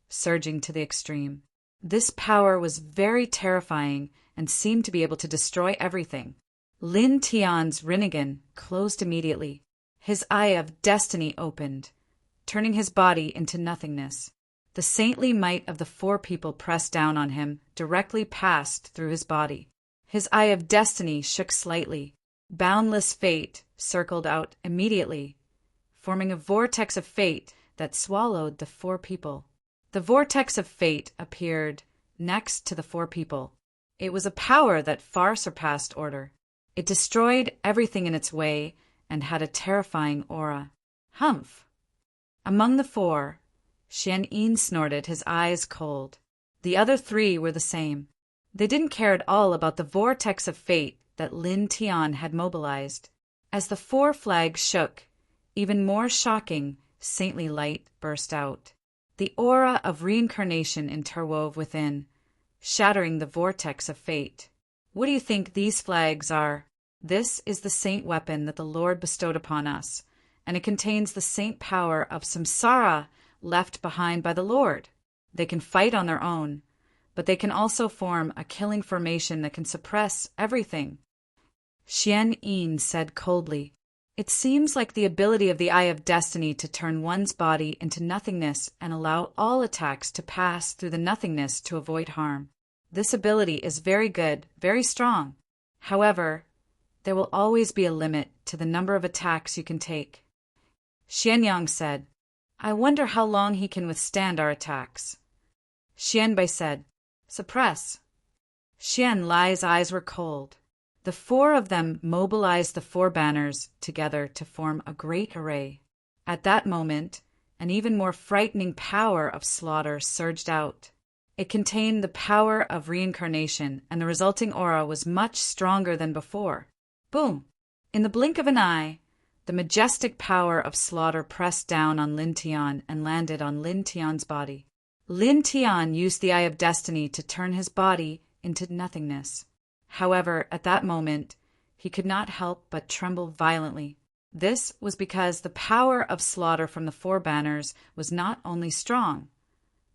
Speaker 1: surging to the extreme. This power was very terrifying and seemed to be able to destroy everything. Lin Tian's rinnegan closed immediately. His eye of destiny opened, turning his body into nothingness. The saintly might of the 4 people pressed down on him directly passed through his body. His eye of destiny shook slightly. Boundless fate circled out immediately, forming a vortex of fate that swallowed the 4 people. The vortex of fate appeared next to the 4 people. It was a power that far surpassed order. It destroyed everything in its way and had a terrifying aura. Humph! Among the four, Xian Yin snorted, his eyes cold. The other three were the same. They didn't care at all about the vortex of fate that Lin Tian had mobilized. As the four flags shook, even more shocking, saintly light burst out. The aura of reincarnation interwove within, shattering the vortex of fate. What do you think these flags are? This is the saint weapon that the Lord bestowed upon us, and it contains the saint power of samsara left behind by the Lord. They can fight on their own, but they can also form a killing formation that can suppress everything. Xian Yin said coldly, "It seems like the ability of the Eye of Destiny to turn one's body into nothingness and allow all attacks to pass through the nothingness to avoid harm. This ability is very good, very strong. However, there will always be a limit to the number of attacks you can take." Xianyang said, "I wonder how long he can withstand our attacks." Xianbai said, "Suppress." Xian Lai's eyes were cold. The four of them mobilized the four banners together to form a great array. At that moment, an even more frightening power of slaughter surged out. It contained the power of reincarnation, and the resulting aura was much stronger than before. Boom! In the blink of an eye, the majestic power of slaughter pressed down on Lin Tian and landed on Lin Tian's body. Lin Tian used the Eye of Destiny to turn his body into nothingness. However, at that moment, he could not help but tremble violently. This was because the power of slaughter from the four banners was not only strong,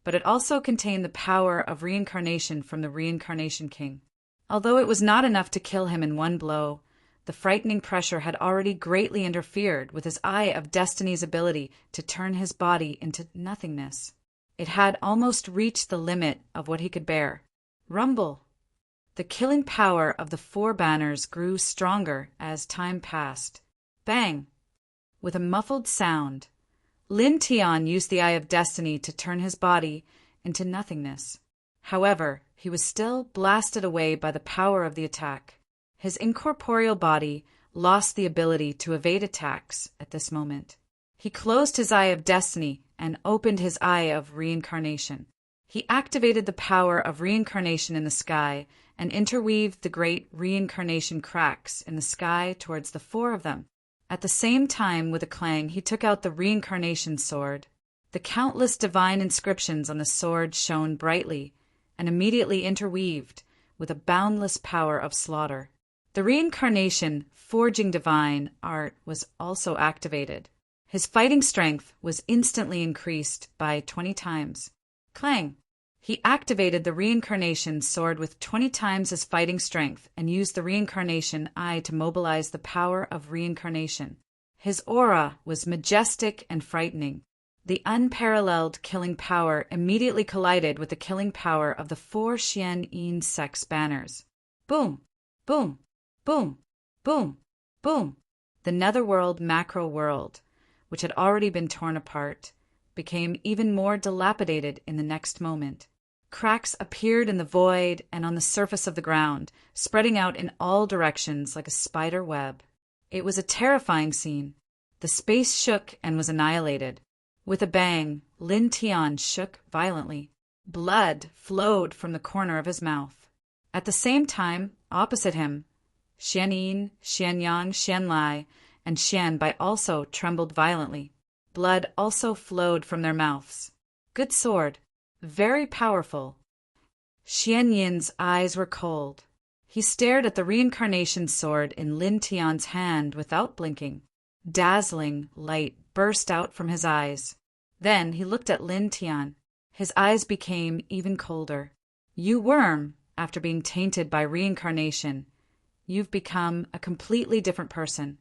Speaker 1: but it also contained the power of reincarnation from the Reincarnation King. Although it was not enough to kill him in one blow, the frightening pressure had already greatly interfered with his Eye of Destiny's ability to turn his body into nothingness. It had almost reached the limit of what he could bear. Rumble! The killing power of the four banners grew stronger as time passed. Bang! With a muffled sound, Lin Tian used the Eye of Destiny to turn his body into nothingness. However, he was still blasted away by the power of the attack. His incorporeal body lost the ability to evade attacks at this moment. He closed his Eye of Destiny and opened his Eye of Reincarnation. He activated the power of reincarnation in the sky and interweaved the great reincarnation cracks in the sky towards the four of them. At the same time, with a clang, he took out the reincarnation sword. The countless divine inscriptions on the sword shone brightly and immediately interweaved with a boundless power of slaughter. The reincarnation, forging divine art was also activated. His fighting strength was instantly increased by 20 times. Clang! He activated the reincarnation sword with 20 times his fighting strength and used the reincarnation eye to mobilize the power of reincarnation. His aura was majestic and frightening. The unparalleled killing power immediately collided with the killing power of the four Xian Yin sex banners. Boom! Boom! Boom! Boom! Boom! The netherworld macro world, which had already been torn apart, became even more dilapidated in the next moment. Cracks appeared in the void and on the surface of the ground, spreading out in all directions like a spider web. It was a terrifying scene. The space shook and was annihilated. With a bang, Lin Tian shook violently. Blood flowed from the corner of his mouth. At the same time, opposite him, Xian Yin, Xianyang, Xian Lai, and Xianbai also trembled violently. Blood also flowed from their mouths. Good sword. Very powerful. Xian Yin's eyes were cold. He stared at the reincarnation sword in Lin Tian's hand without blinking. Dazzling light burst out from his eyes. Then he looked at Lin Tian. His eyes became even colder. You worm, after being tainted by reincarnation, you've become a completely different person.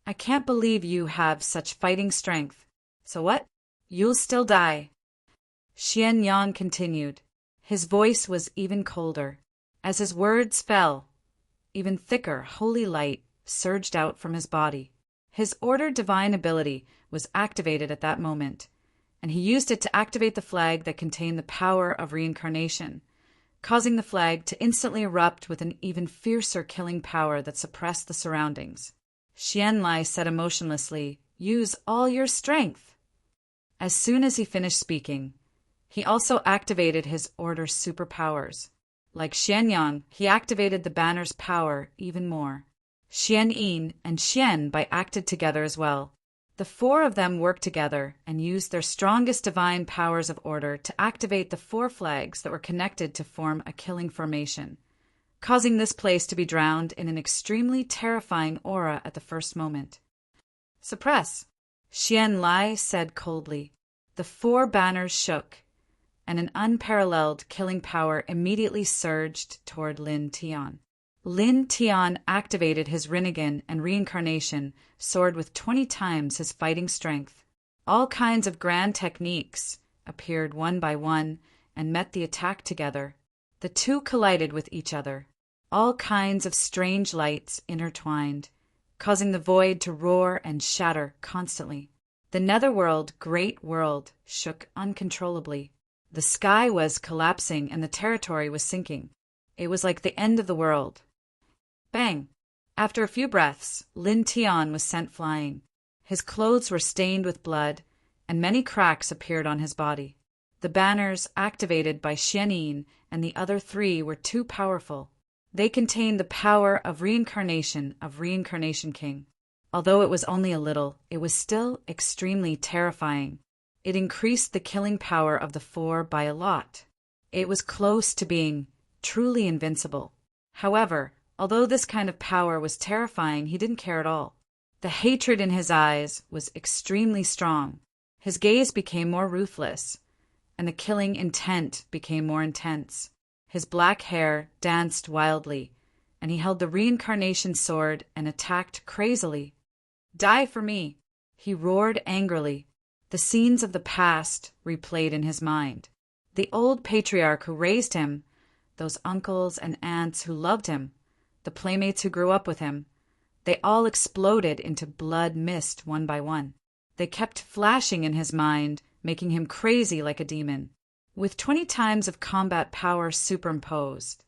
Speaker 1: I can't believe you have such fighting strength. So what? You'll still die. Xian Yang continued. His voice was even colder. As his words fell, even thicker holy light surged out from his body. His ordered divine ability was activated at that moment, and he used it to activate the flag that contained the power of reincarnation, causing the flag to instantly erupt with an even fiercer killing power that suppressed the surroundings. Xianlai said emotionlessly, "Use all your strength." As soon as he finished speaking, he also activated his order superpowers. Like Xianyang, he activated the banner's power even more. Xian Yin and Xian Bai acted together as well. The four of them worked together and used their strongest divine powers of order to activate the four flags that were connected to form a killing formation, causing this place to be drowned in an extremely terrifying aura at the first moment. "Suppress," Xian Lai said coldly. The four banners shook, and an unparalleled killing power immediately surged toward Lin Tian. Lin Tian activated his Rinnegan and reincarnation sword with 20 times his fighting strength. All kinds of grand techniques appeared one by one and met the attack together. The two collided with each other. All kinds of strange lights intertwined, causing the void to roar and shatter constantly. The netherworld, great world, shook uncontrollably. The sky was collapsing and the territory was sinking. It was like the end of the world. Bang! After a few breaths, Lin Tian was sent flying. His clothes were stained with blood, and many cracks appeared on his body. The banners, activated by Xianyin and the other three, were too powerful. They contained the power of Reincarnation King. Although it was only a little, it was still extremely terrifying. It increased the killing power of the four by a lot. It was close to being truly invincible. However, although this kind of power was terrifying, he didn't care at all. The hatred in his eyes was extremely strong. His gaze became more ruthless, and the killing intent became more intense. His black hair danced wildly, and he held the reincarnation sword and attacked crazily. "Die for me!" he roared angrily. The scenes of the past replayed in his mind. The old patriarch who raised him, those uncles and aunts who loved him, the playmates who grew up with him, they all exploded into blood mist one by one. They kept flashing in his mind, making him crazy like a demon. With 20 times of combat power superimposed,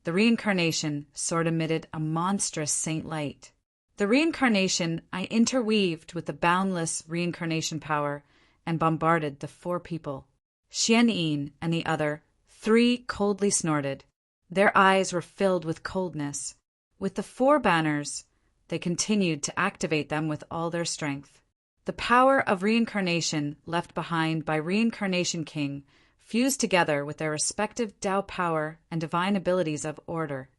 Speaker 1: the reincarnation sword emitted a monstrous saint light. The reincarnation I interweaved with the boundless reincarnation power and bombarded the four people. Xian Yin and the other three coldly snorted. Their eyes were filled with coldness. With the four banners, they continued to activate them with all their strength. The power of reincarnation left behind by Reincarnation King fused together with their respective Tao power and divine abilities of order.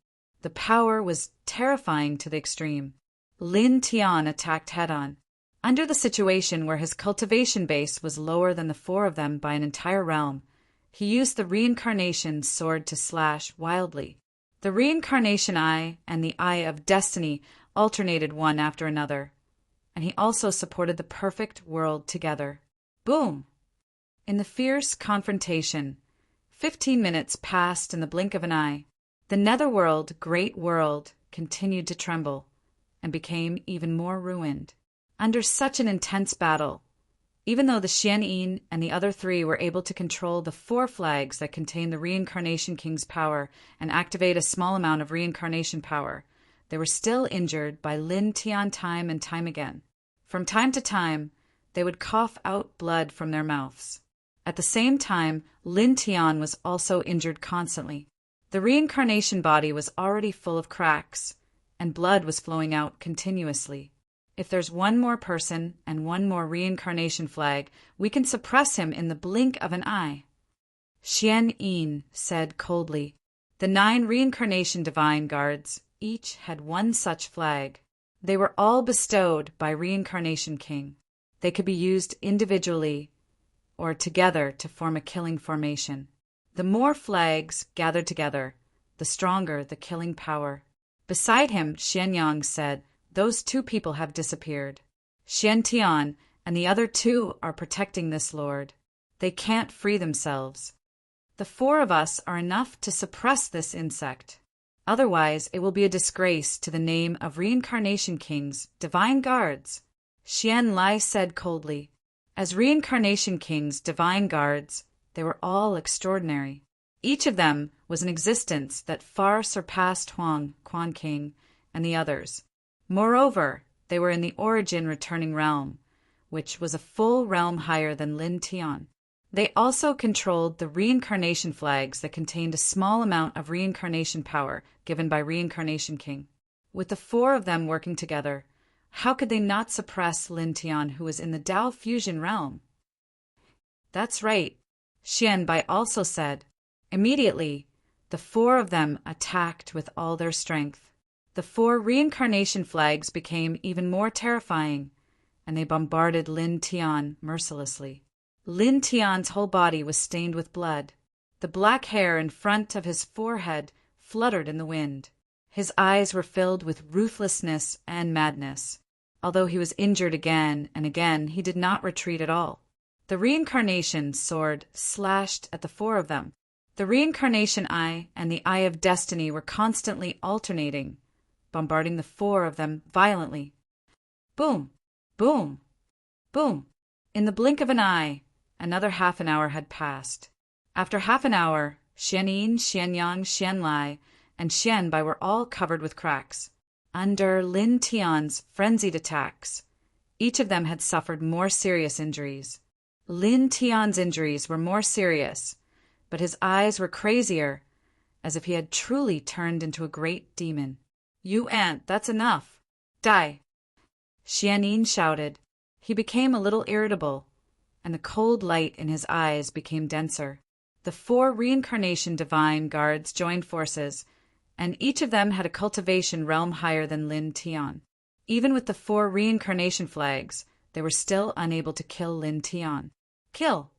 Speaker 1: The power was terrifying to the extreme. Lin Tian attacked head-on. Under the situation where his cultivation base was lower than the four of them by an entire realm, he used the reincarnation sword to slash wildly. The reincarnation eye and the eye of destiny alternated one after another, and he also supported the perfect world together. Boom! In the fierce confrontation, 15 minutes passed in the blink of an eye. The netherworld, great world, continued to tremble and became even more ruined. Under such an intense battle, even though the Xianyin and the other three were able to control the four flags that contained the Reincarnation King's power and activate a small amount of reincarnation power, they were still injured by Lin Tian time and time again. From time to time, they would cough out blood from their mouths. At the same time, Lin Tian was also injured constantly. The reincarnation body was already full of cracks, and blood was flowing out continuously. If there's one more person and one more reincarnation flag, we can suppress him in the blink of an eye. Xian Yin said coldly. The 9 reincarnation divine guards each had one such flag. They were all bestowed by Reincarnation King. They could be used individually or together to form a killing formation. The more flags gathered together, the stronger the killing power. Beside him, Xianyang said, "Those 2 people have disappeared. Xian Tian and the other 2 are protecting this lord. They can't free themselves. The 4 of us are enough to suppress this insect. Otherwise, it will be a disgrace to the name of Reincarnation King's divine guards." Xian Lai said coldly. As Reincarnation King's divine guards, they were all extraordinary. Each of them was an existence that far surpassed Huang, Quan King, and the others. Moreover, they were in the origin returning realm, which was a full realm higher than Lin Tian. They also controlled the reincarnation flags that contained a small amount of reincarnation power given by Reincarnation King. With the four of them working together, how could they not suppress Lin Tian, who was in the Dao fusion realm? That's right, Xian Bai also said. Immediately, the four of them attacked with all their strength. The four reincarnation flags became even more terrifying, and they bombarded Lin Tian mercilessly. Lin Tian's whole body was stained with blood. The black hair in front of his forehead fluttered in the wind. His eyes were filled with ruthlessness and madness. Although he was injured again and again, he did not retreat at all. The reincarnation sword slashed at the four of them. The reincarnation eye and the eye of destiny were constantly alternating, bombarding the four of them violently. Boom! Boom! Boom! In the blink of an eye, another half an hour had passed. After half an hour, Xianyin, Xianyang, Xianlai, and Xianbai were all covered with cracks. Under Lin Tian's frenzied attacks, each of them had suffered more serious injuries. Lin Tian's injuries were more serious, but his eyes were crazier, as if he had truly turned into a great demon. "You ant, that's enough. Die!" Xianyin shouted. He became a little irritable, and the cold light in his eyes became denser. The four reincarnation divine guards joined forces, and each of them had a cultivation realm higher than Lin Tian. Even with the four reincarnation flags, they were still unable to kill Lin Tian. Kill!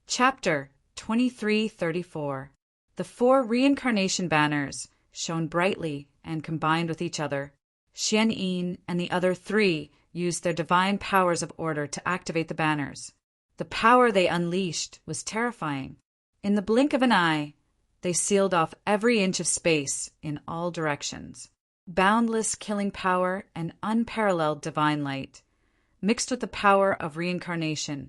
Speaker 1: Chapter 2334. The four reincarnation banners shone brightly and combined with each other. Xianyin and the other three used their divine powers of order to activate the banners. The power they unleashed was terrifying. In the blink of an eye, they sealed off every inch of space in all directions. Boundless killing power and unparalleled divine light, mixed with the power of reincarnation,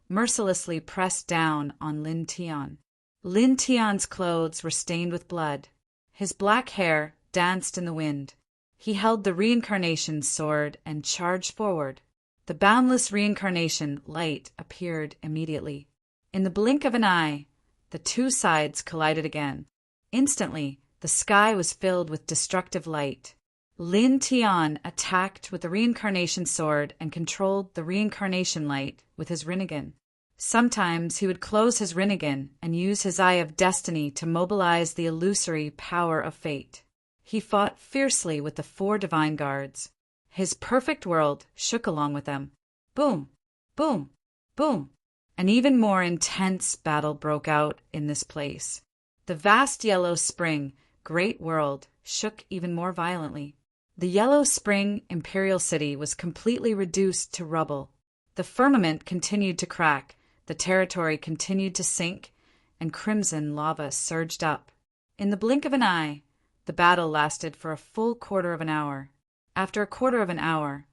Speaker 1: mercilessly pressed down on Lin Tian. Lin Tian's clothes were stained with blood. His black hair danced in the wind. He held the reincarnation sword and charged forward. The boundless reincarnation light appeared immediately. In the blink of an eye, the two sides collided again. Instantly, the sky was filled with destructive light. Lin Tian attacked with the reincarnation sword and controlled the reincarnation light with his Rinnegan. Sometimes he would close his Rinnegan and use his eye of destiny to mobilize the illusory power of fate. He fought fiercely with the four divine guards. His perfect world shook along with them. Boom! Boom! Boom! An even more intense battle broke out in this place. The vast yellow spring, great world, shook even more violently. The Yellow Spring Imperial City was completely reduced to rubble. The firmament continued to crack, the territory continued to sink, and crimson lava surged up. In the blink of an eye, the battle lasted for a full quarter of an hour. After a quarter of an hour,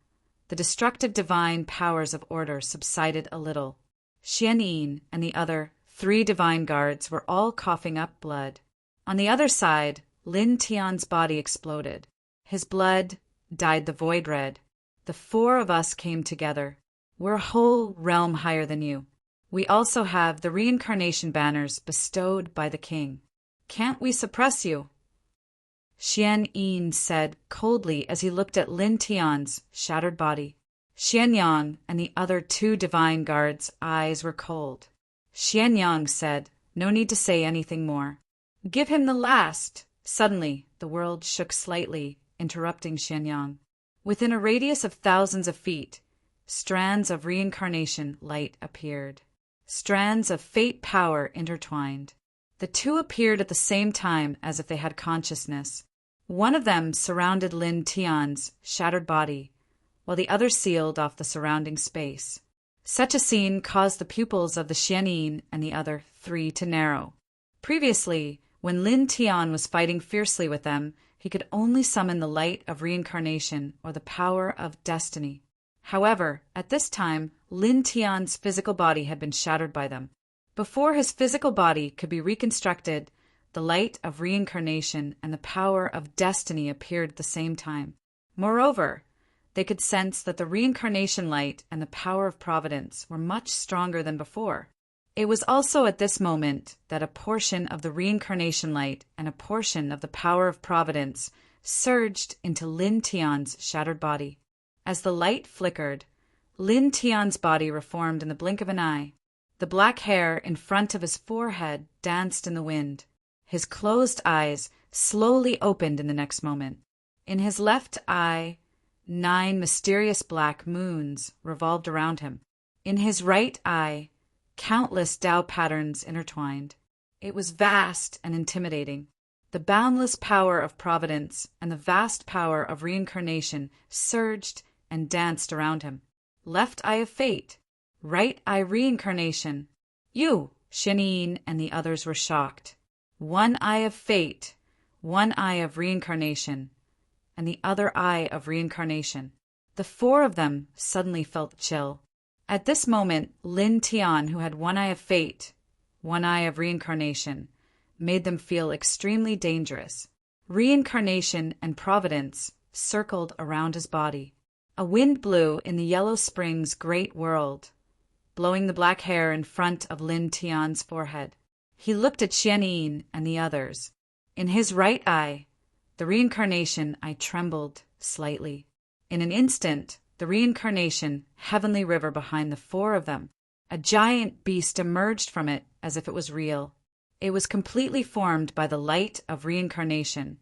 Speaker 1: the destructive divine powers of order subsided a little. Xianyin and the other three divine guards were all coughing up blood. On the other side, Lin Tian's body exploded. His blood dyed the void red. The four of us came together. We're a whole realm higher than you. We also have the reincarnation banners bestowed by the king. Can't we suppress you? Xianyin said coldly as he looked at Lin Tian's shattered body. Xianyang and the other two divine guards' eyes were cold. Xianyang said, "No need to say anything more. Give him the last." Suddenly, the world shook slightly, interrupting Xianyang. Within a radius of thousands of feet, strands of reincarnation light appeared. Strands of fate power intertwined. The two appeared at the same time as if they had consciousness. One of them surrounded Lin Tian's shattered body, while the other sealed off the surrounding space. Such a scene caused the pupils of the Xianyin and the other three to narrow. Previously, when Lin Tian was fighting fiercely with them, he could only summon the light of reincarnation or the power of destiny. However, at this time, Lin Tian's physical body had been shattered by them. Before his physical body could be reconstructed, the light of reincarnation and the power of destiny appeared at the same time. Moreover, they could sense that the reincarnation light and the power of providence were much stronger than before. It was also at this moment that a portion of the reincarnation light and a portion of the power of providence surged into Lin Tian's shattered body. As the light flickered, Lin Tian's body reformed in the blink of an eye. The black hair in front of his forehead danced in the wind. His closed eyes slowly opened in the next moment. In his left eye, 9 mysterious black moons revolved around him. In his right eye, countless Tao patterns intertwined. It was vast and intimidating. The boundless power of providence and the vast power of reincarnation surged and danced around him. Left eye of fate, right eye reincarnation. You, Xianyin and the others were shocked. One eye of fate, one eye of reincarnation, and the other eye of reincarnation. The 4 of them suddenly felt chill. At this moment, Lin Tian, who had one eye of fate, one eye of reincarnation, made them feel extremely dangerous. Reincarnation and providence circled around his body. A wind blew in the Yellow Spring's great world, blowing the black hair in front of Lin Tian's forehead. He looked at Xianyin and the others. In his right eye, the reincarnation eye trembled slightly. In an instant, the reincarnation heavenly river behind the 4 of them, a giant beast emerged from it as if it was real. It was completely formed by the light of reincarnation,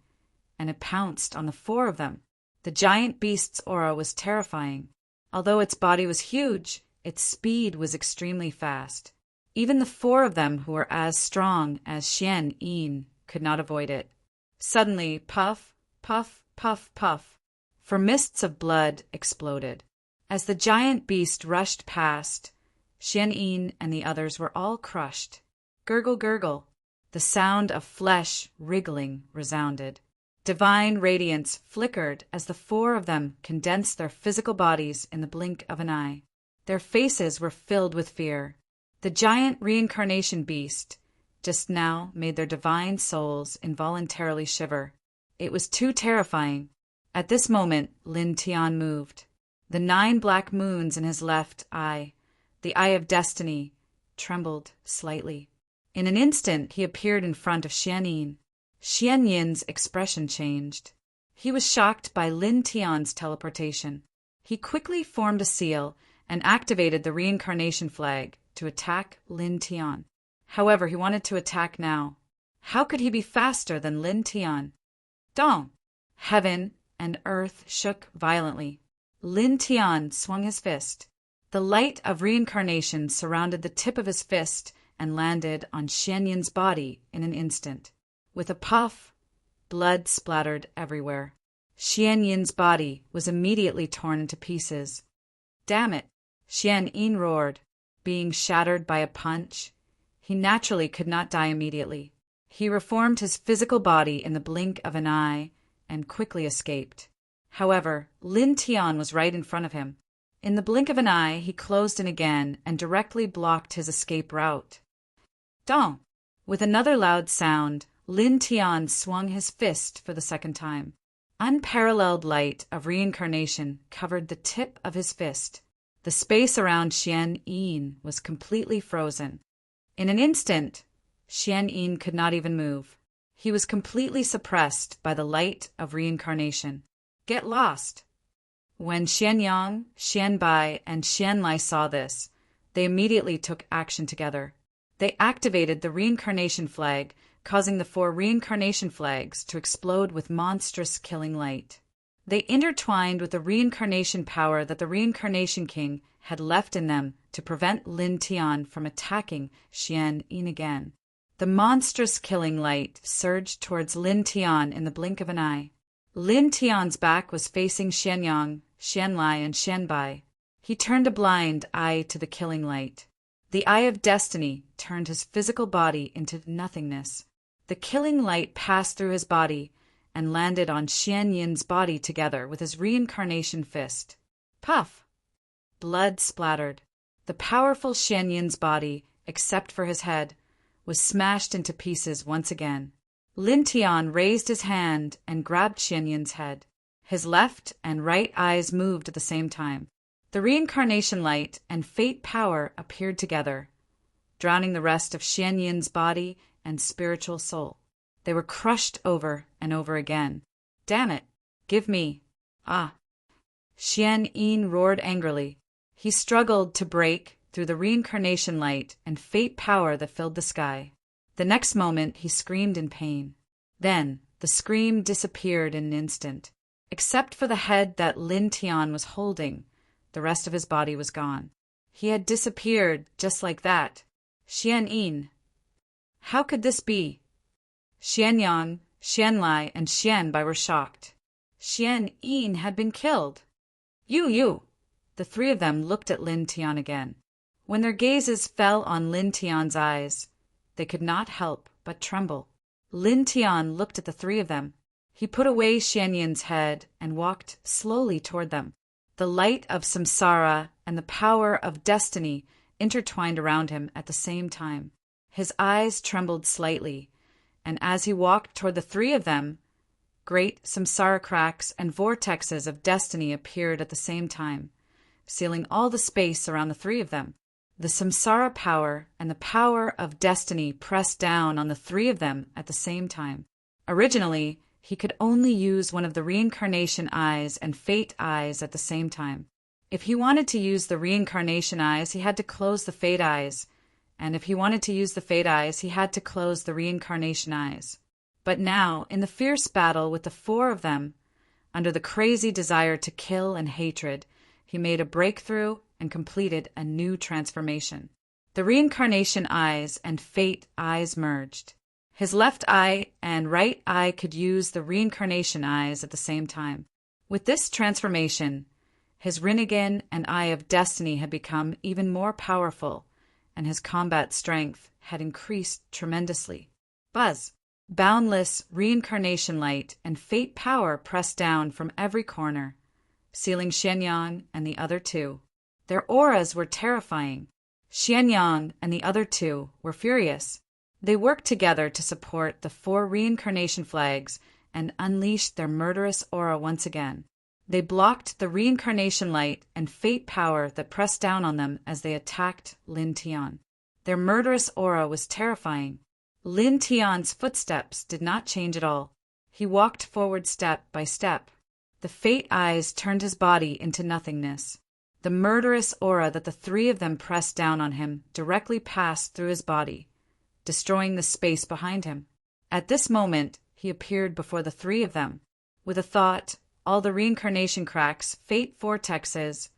Speaker 1: and it pounced on the 4 of them. The giant beast's aura was terrifying. Although its body was huge, its speed was extremely fast. Even the 4 of them, who were as strong as Xianyin, could not avoid it. Suddenly, puff, puff, puff, puff, for mists of blood exploded. As the giant beast rushed past, Xianyin and the others were all crushed. Gurgle, gurgle. The sound of flesh wriggling resounded. Divine radiance flickered as the 4 of them condensed their physical bodies in the blink of an eye. Their faces were filled with fear. The giant reincarnation beast just now made their divine souls involuntarily shiver. It was too terrifying. At this moment, Lin Tian moved. The 9 black moons in his left eye, the eye of destiny, trembled slightly. In an instant, he appeared in front of Xianyin. Xianyin's expression changed. He was shocked by Lin Tian's teleportation. He quickly formed a seal and activated the reincarnation flag to attack Lin Tian. However, he wanted to attack now. How could he be faster than Lin Tian? Dong! Heaven and earth shook violently. Lin Tian swung his fist. The light of reincarnation surrounded the tip of his fist and landed on Xianyin's body in an instant. With a puff, blood splattered everywhere. Xianyin's body was immediately torn into pieces. Damn it! Xianyin roared. Being shattered by a punch, he naturally could not die immediately. He reformed his physical body in the blink of an eye and quickly escaped. However, Lin Tian was right in front of him. In the blink of an eye, he closed in again and directly blocked his escape route. Dong! With another loud sound, Lin Tian swung his fist for the second time. Unparalleled light of reincarnation covered the tip of his fist. The space around Xianyin was completely frozen. In an instant, Xianyin could not even move. He was completely suppressed by the light of reincarnation. Get lost! When Xianyang, Xianbai, and Xianlai saw this, they immediately took action together. They activated the reincarnation flag, causing the 4 reincarnation flags to explode with monstrous killing light. They intertwined with the reincarnation power that the reincarnation king had left in them to prevent Lin Tian from attacking Xianyin again. The monstrous killing light surged towards Lin Tian in the blink of an eye. Lin Tian's back was facing Xianyang, Xianlai, and Xianbai. He turned a blind eye to the killing light. The eye of destiny turned his physical body into nothingness. The killing light passed through his body and landed on Xianyin's body together with his reincarnation fist. Puff! Blood splattered. The powerful Xianyin's body except for his head, was smashed into pieces once again. Lin Tian raised his hand and grabbed Xianyin's head. His left and right eyes moved at the same time. The reincarnation light and fate power appeared together, drowning the rest of Xianyin's body and spiritual soul. They were crushed over and over again. Damn it! Give me! Ah! Xianyin roared angrily. He struggled to break through the reincarnation light and fate power that filled the sky. The next moment he screamed in pain. Then the scream disappeared in an instant. Except for the head that Lin Tian was holding, the rest of his body was gone. He had disappeared just like that. Xianyin. How could this be? Xianyang, Xianlai, and Xianbai were shocked. Xianyin had been killed. You! The three of them looked at Lin Tian again. When their gazes fell on Lin Tian's eyes, they could not help but tremble. Lin Tian looked at the three of them. He put away Xianyin's head and walked slowly toward them. The light of samsara and the power of destiny intertwined around him at the same time. His eyes trembled slightly, and as he walked toward the three of them, great samsara cracks and vortexes of destiny appeared at the same time, sealing all the space around the three of them. The samsara power and the power of destiny pressed down on the three of them at the same time. Originally, he could only use one of the reincarnation eyes and fate eyes at the same time. If he wanted to use the reincarnation eyes, he had to close the fate eyes, and if he wanted to use the fate eyes, he had to close the reincarnation eyes. But now, in the fierce battle with the four of them, under the crazy desire to kill and hatred, he made a breakthrough and completed a new transformation. The reincarnation eyes and fate eyes merged. His left eye and right eye could use the reincarnation eyes at the same time. With this transformation, his Rinnegan and Eye of Destiny had become even more powerful, and his combat strength had increased tremendously. Buzz! Boundless reincarnation light and fate power pressed down from every corner, sealing Xianyang and the other two. Their auras were terrifying. Xianyang and the other two were furious. They worked together to support the four reincarnation flags and unleashed their murderous aura once again. They blocked the reincarnation light and fate power that pressed down on them as they attacked Lin Tian. Their murderous aura was terrifying. Lin Tian's footsteps did not change at all. He walked forward step by step. The fate eyes turned his body into nothingness. The murderous aura that the three of them pressed down on him directly passed through his body, destroying the space behind him. At this moment, he appeared before the three of them. With a thought, all the reincarnation cracks, fate vortexes,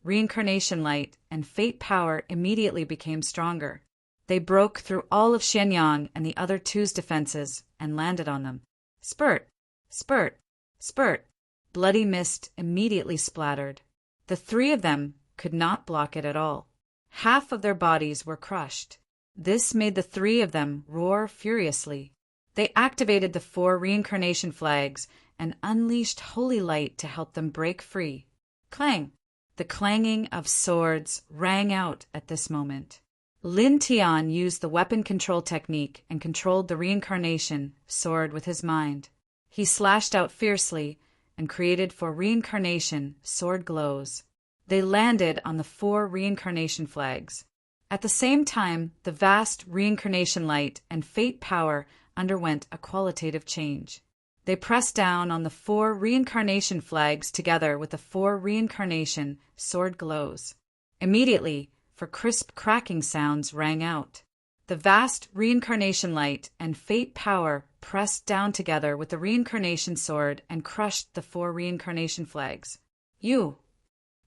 Speaker 1: reincarnation light, and fate power immediately became stronger. They broke through all of Xianyang and the other two's defenses and landed on them. Spurt! Spurt! Spurt! Bloody mist immediately splattered. The three of them could not block it at all. Half of their bodies were crushed. This made the three of them roar furiously. They activated the four reincarnation flags and unleashed holy light to help them break free. Clang! The clanging of swords rang out at this moment. Lin Tian used the weapon control technique and controlled the reincarnation sword with his mind. He slashed out fiercely and created for reincarnation sword glows. They landed on the four reincarnation flags. At the same time, the vast reincarnation light and fate power underwent a qualitative change. They pressed down on the four reincarnation flags together with the four reincarnation sword glows. Immediately, for crisp cracking sounds rang out. The vast reincarnation light and fate power pressed down together with the reincarnation sword and crushed the four reincarnation flags. You!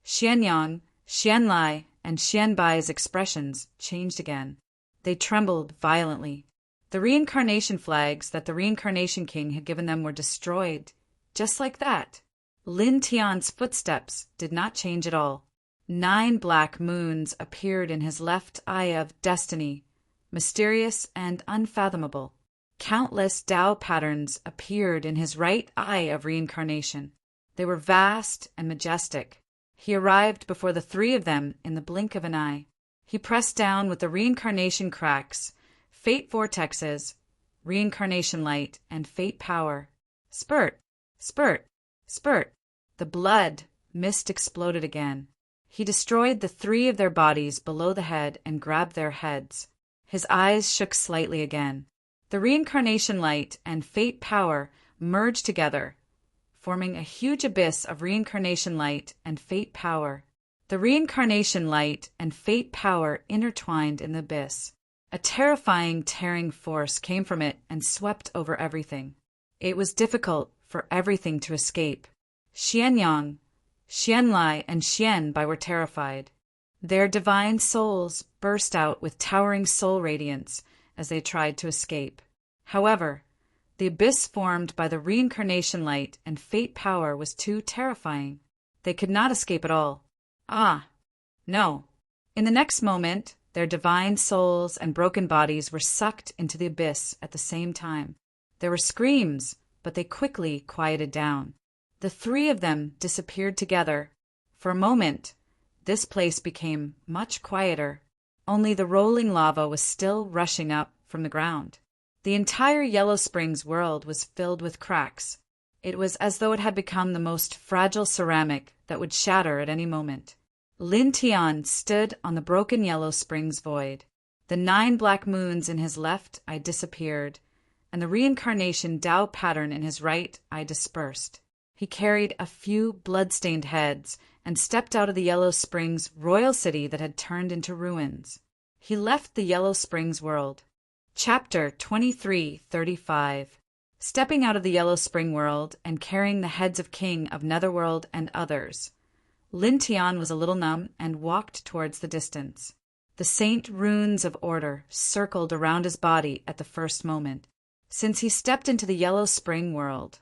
Speaker 1: Xianyang, Xianlai, and Xianbai's expressions changed again. They trembled violently. The reincarnation flags that the reincarnation king had given them were destroyed, just like that. Lin Tian's footsteps did not change at all. 9 black moons appeared in his left eye of destiny, mysterious and unfathomable. Countless Tao patterns appeared in his right eye of reincarnation. They were vast and majestic. He arrived before the three of them in the blink of an eye. He pressed down with the reincarnation cracks, fate vortexes, reincarnation light, and fate power. Spurt, spurt, spurt. The blood mist exploded again. He destroyed the 3 of their bodies below the head and grabbed their heads. His eyes shook slightly again. The reincarnation light and fate power merged together, forming a huge abyss of reincarnation light and fate power. The reincarnation light and fate power intertwined in the abyss. A terrifying, tearing force came from it and swept over everything. It was difficult for everything to escape. Xianyang, Xianlai, and Xianbai were terrified. Their divine souls burst out with towering soul radiance as they tried to escape. However, the abyss formed by the reincarnation light and fate power was too terrifying. They could not escape at all. Ah, no. In the next moment, their divine souls and broken bodies were sucked into the abyss at the same time. There were screams, but they quickly quieted down. The 3 of them disappeared together. For a moment, this place became much quieter. Only the rolling lava was still rushing up from the ground. The entire Yellow Springs world was filled with cracks. It was as though it had become the most fragile ceramic that would shatter at any moment. Lin Tian stood on the broken Yellow Springs void. The 9 black moons in his left eye disappeared, and the reincarnation Tao pattern in his right eye dispersed. He carried a few blood-stained heads and stepped out of the Yellow Springs royal city that had turned into ruins. He left the Yellow Springs world. Chapter 2335. Stepping out of the Yellow Spring world and carrying the heads of King of Netherworld and others, Lin Tian was a little numb and walked towards the distance. The saint runes of order circled around his body at the first moment. Since he stepped into the Yellow Spring world,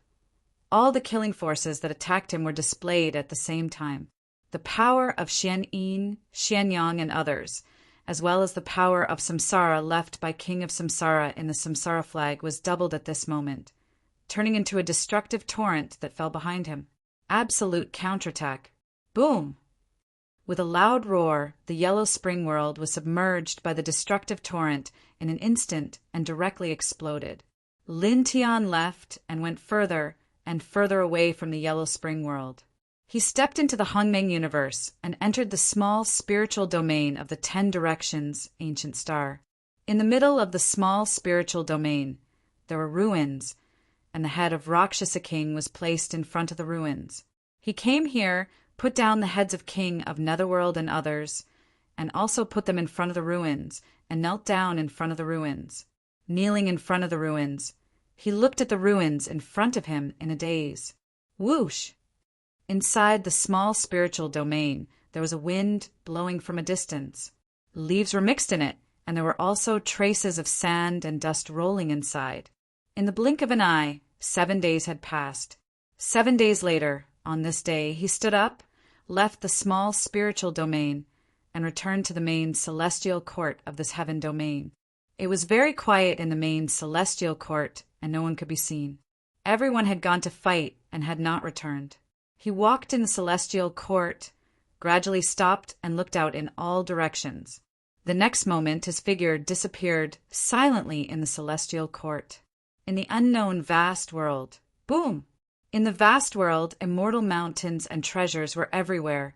Speaker 1: all the killing forces that attacked him were displayed at the same time. The power of Xian Yin, Xianyang, and others, as well as the power of Samsara left by King of Samsara in the Samsara flag, was doubled at this moment, turning into a destructive torrent that fell behind him. Absolute counterattack. Boom! With a loud roar, the Yellow Spring world was submerged by the destructive torrent in an instant and directly exploded. Lin Tian left and went further and further away from the Yellow Spring world. He stepped into the Hongmeng universe and entered the small spiritual domain of the 10 Directions ancient star. In the middle of the small spiritual domain, there were ruins, and the head of Rakshasa King was placed in front of the ruins. He came here, put down the heads of King of Netherworld and others, and also put them in front of the ruins, and knelt down in front of the ruins. Kneeling in front of the ruins, he looked at the ruins in front of him in a daze. Whoosh! Inside the small spiritual domain, there was a wind blowing from a distance. Leaves were mixed in it, and there were also traces of sand and dust rolling inside. In the blink of an eye, 7 days had passed. 7 days later, on this day, he stood up, left the small spiritual domain, and returned to the main celestial court of this heaven domain. It was very quiet in the main celestial court, and no one could be seen. Everyone had gone to fight and had not returned. He walked in the celestial court, gradually stopped and looked out in all directions. The next moment his figure disappeared silently in the celestial court. In the unknown vast world, boom! In the vast world, immortal mountains and treasures were everywhere,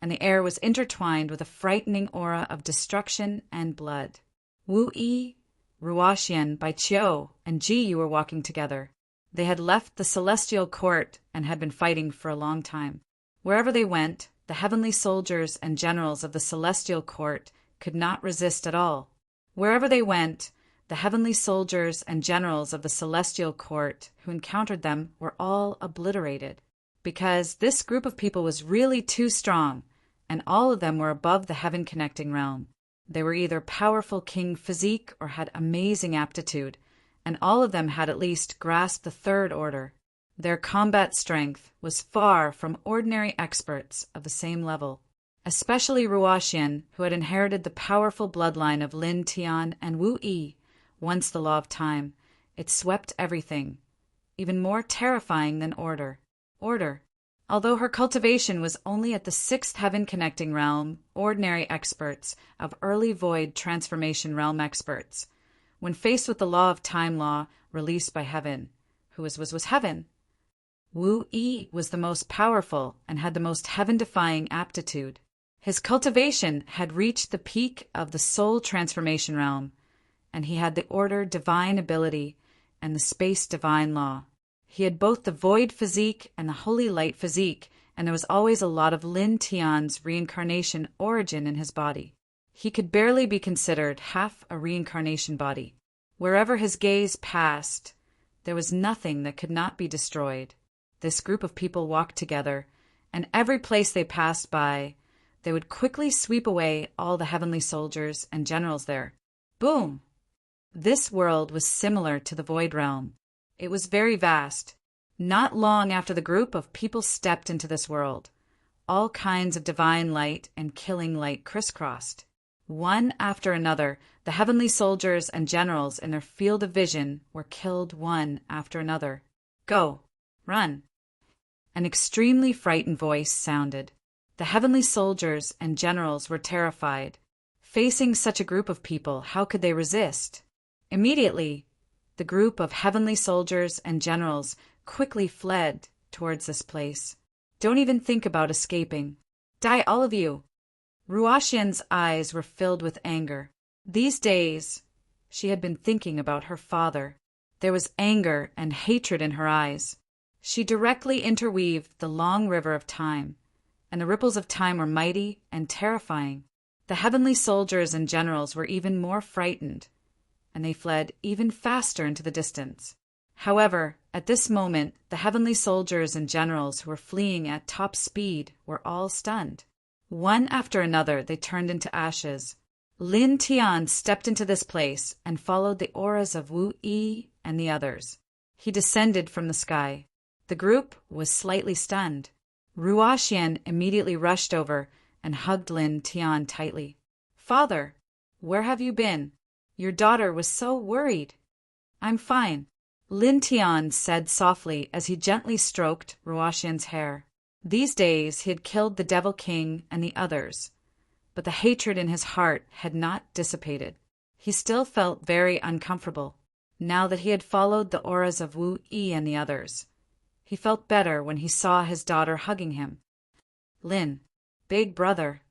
Speaker 1: and the air was intertwined with a frightening aura of destruction and blood. Wu Yi, Ruoxian, Bai Qiu, and Ji Yu were walking together. They had left the celestial court and had been fighting for a long time. Wherever they went, the heavenly soldiers and generals of the celestial court could not resist at all. Wherever they went, the heavenly soldiers and generals of the celestial court who encountered them were all obliterated, because this group of people was really too strong, and all of them were above the heaven-connecting realm. They were either powerful king physique or had amazing aptitude, and all of them had at least grasped the third order. Their combat strength was far from ordinary experts of the same level, especially Ruoxian, who had inherited the powerful bloodline of Lin Tian and Wu Yi. Once the law of time, it swept everything, even more terrifying than order. Order. Although her cultivation was only at the sixth heaven connecting realm, ordinary experts of early void transformation realm experts, when faced with the law of time law released by heaven, who was heaven, Wu Yi was the most powerful and had the most heaven-defying aptitude. His cultivation had reached the peak of the soul transformation realm, and he had the order divine ability and the space divine law. He had both the void physique and the holy light physique, and there was always a lot of Lin Tian's reincarnation origin in his body. He could barely be considered half a reincarnation body. Wherever his gaze passed, there was nothing that could not be destroyed. This group of people walked together, and every place they passed by, they would quickly sweep away all the heavenly soldiers and generals there. Boom! This world was similar to the void realm. It was very vast. Not long after the group of people stepped into this world, all kinds of divine light and killing light crisscrossed. One after another, the heavenly soldiers and generals in their field of vision were killed one after another. Go! Run! An extremely frightened voice sounded. The heavenly soldiers and generals were terrified. Facing such a group of people, how could they resist? Immediately, the group of heavenly soldiers and generals quickly fled towards this place. Don't even think about escaping. Die, all of you! Ruoxian's eyes were filled with anger. These days, she had been thinking about her father. There was anger and hatred in her eyes. She directly interweaved the long river of time, and the ripples of time were mighty and terrifying. The heavenly soldiers and generals were even more frightened, and they fled even faster into the distance. However, at this moment, the heavenly soldiers and generals who were fleeing at top speed were all stunned. One after another, they turned into ashes. Lin Tian stepped into this place and followed the auras of Wu Yi and the others. He descended from the sky. The group was slightly stunned. Ruoxian immediately rushed over and hugged Lin Tian tightly. "Father, where have you been? Your daughter was so worried." "I'm fine," Lin Tian said softly as he gently stroked Ruoxian's hair. These days he had killed the Devil King and the others, but the hatred in his heart had not dissipated. He still felt very uncomfortable, now that he had followed the auras of Wu Yi and the others. He felt better when he saw his daughter hugging him. "Lin, big brother."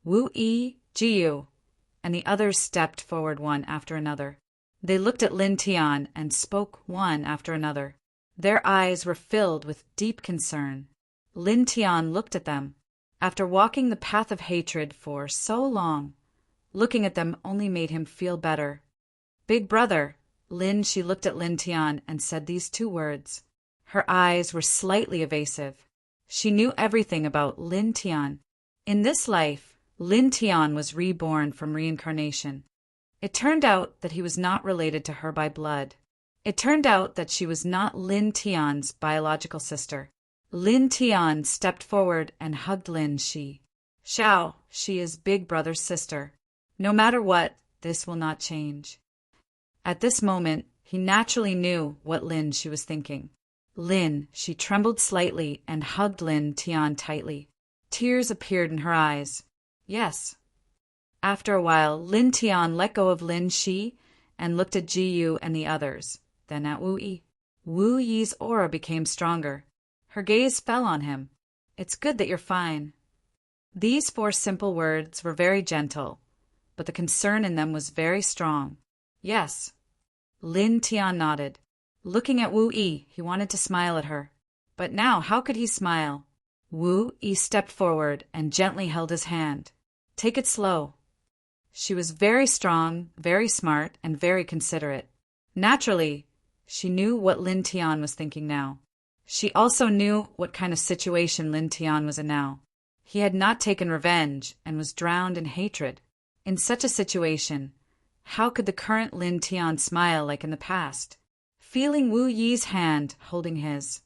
Speaker 1: Wu Yi, Jiyu, and the others stepped forward one after another. They looked at Lin Tian and spoke one after another. Their eyes were filled with deep concern. Lin Tian looked at them. After walking the path of hatred for so long, looking at them only made him feel better. "Big brother." She looked at Lin Tian and said these two words. Her eyes were slightly evasive. She knew everything about Lin Tian. In this life, Lin Tian was reborn from reincarnation. It turned out that he was not related to her by blood. It turned out that she was not Lin Tian's biological sister. Lin Tian stepped forward and hugged Lin Shi. "Xiao, she is Big Brother's sister. No matter what, this will not change." At this moment, he naturally knew what Lin Shi was thinking. She trembled slightly and hugged Lin Tian tightly. Tears appeared in her eyes. Yes. After a while, Lin Tian let go of Lin Shi and looked at Jiyu and the others, then at Wu Yi. Wu Yi's aura became stronger. Her gaze fell on him. "It's good that you're fine." These 4 simple words were very gentle, but the concern in them was very strong. "Yes." Lin Tian nodded. Looking at Wu Yi, he wanted to smile at her. But now, how could he smile? Wu Yi stepped forward and gently held his hand. "Take it slow." She was very strong, very smart, and very considerate. Naturally, she knew what Lin Tian was thinking now. She also knew what kind of situation Lin Tian was in now. He had not taken revenge and was drowned in hatred. In such a situation, how could the current Lin Tian smile like in the past? Feeling Wu Yi's hand holding his,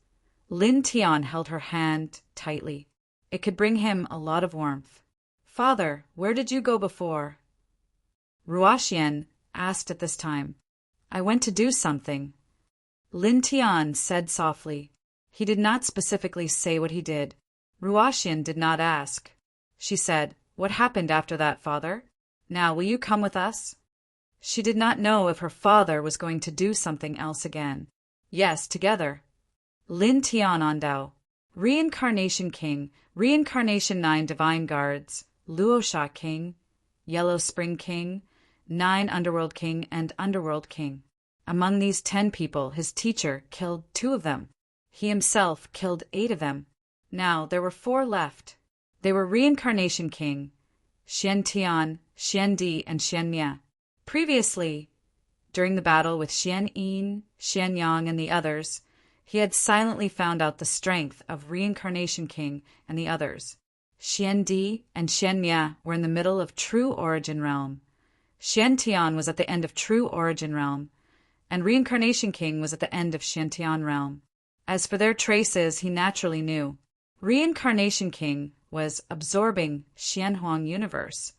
Speaker 1: Lin Tian held her hand tightly. It could bring him a lot of warmth. "Father, where did you go before?" Ruoxian asked at this time. "I went to do something," Lin Tian said softly. He did not specifically say what he did. Ruoxian did not ask. She said, "What happened after that, father? Now, will you come with us?" She did not know if her father was going to do something else again. Yes, together. Lin Tian Ondao, Reincarnation King, Reincarnation 9 Divine Guards, Luosha King, Yellow Spring King, 9 Underworld King, and Underworld King. Among these 10 people, his teacher killed 2 of them. He himself killed 8 of them. Now there were 4 left. They were Reincarnation King, Xian Tian, Xian Di, and Xian Mia. Previously, during the battle with Xian Yin, Xian Yang, and the others, he had silently found out the strength of Reincarnation King and the others. Xian Di and Xian Mia were in the middle of True Origin Realm. Xian Tian was at the end of True Origin Realm, and Reincarnation King was at the end of Xian Tian Realm. As for their traces, he naturally knew. Reincarnation King was absorbing Xian Huang universe,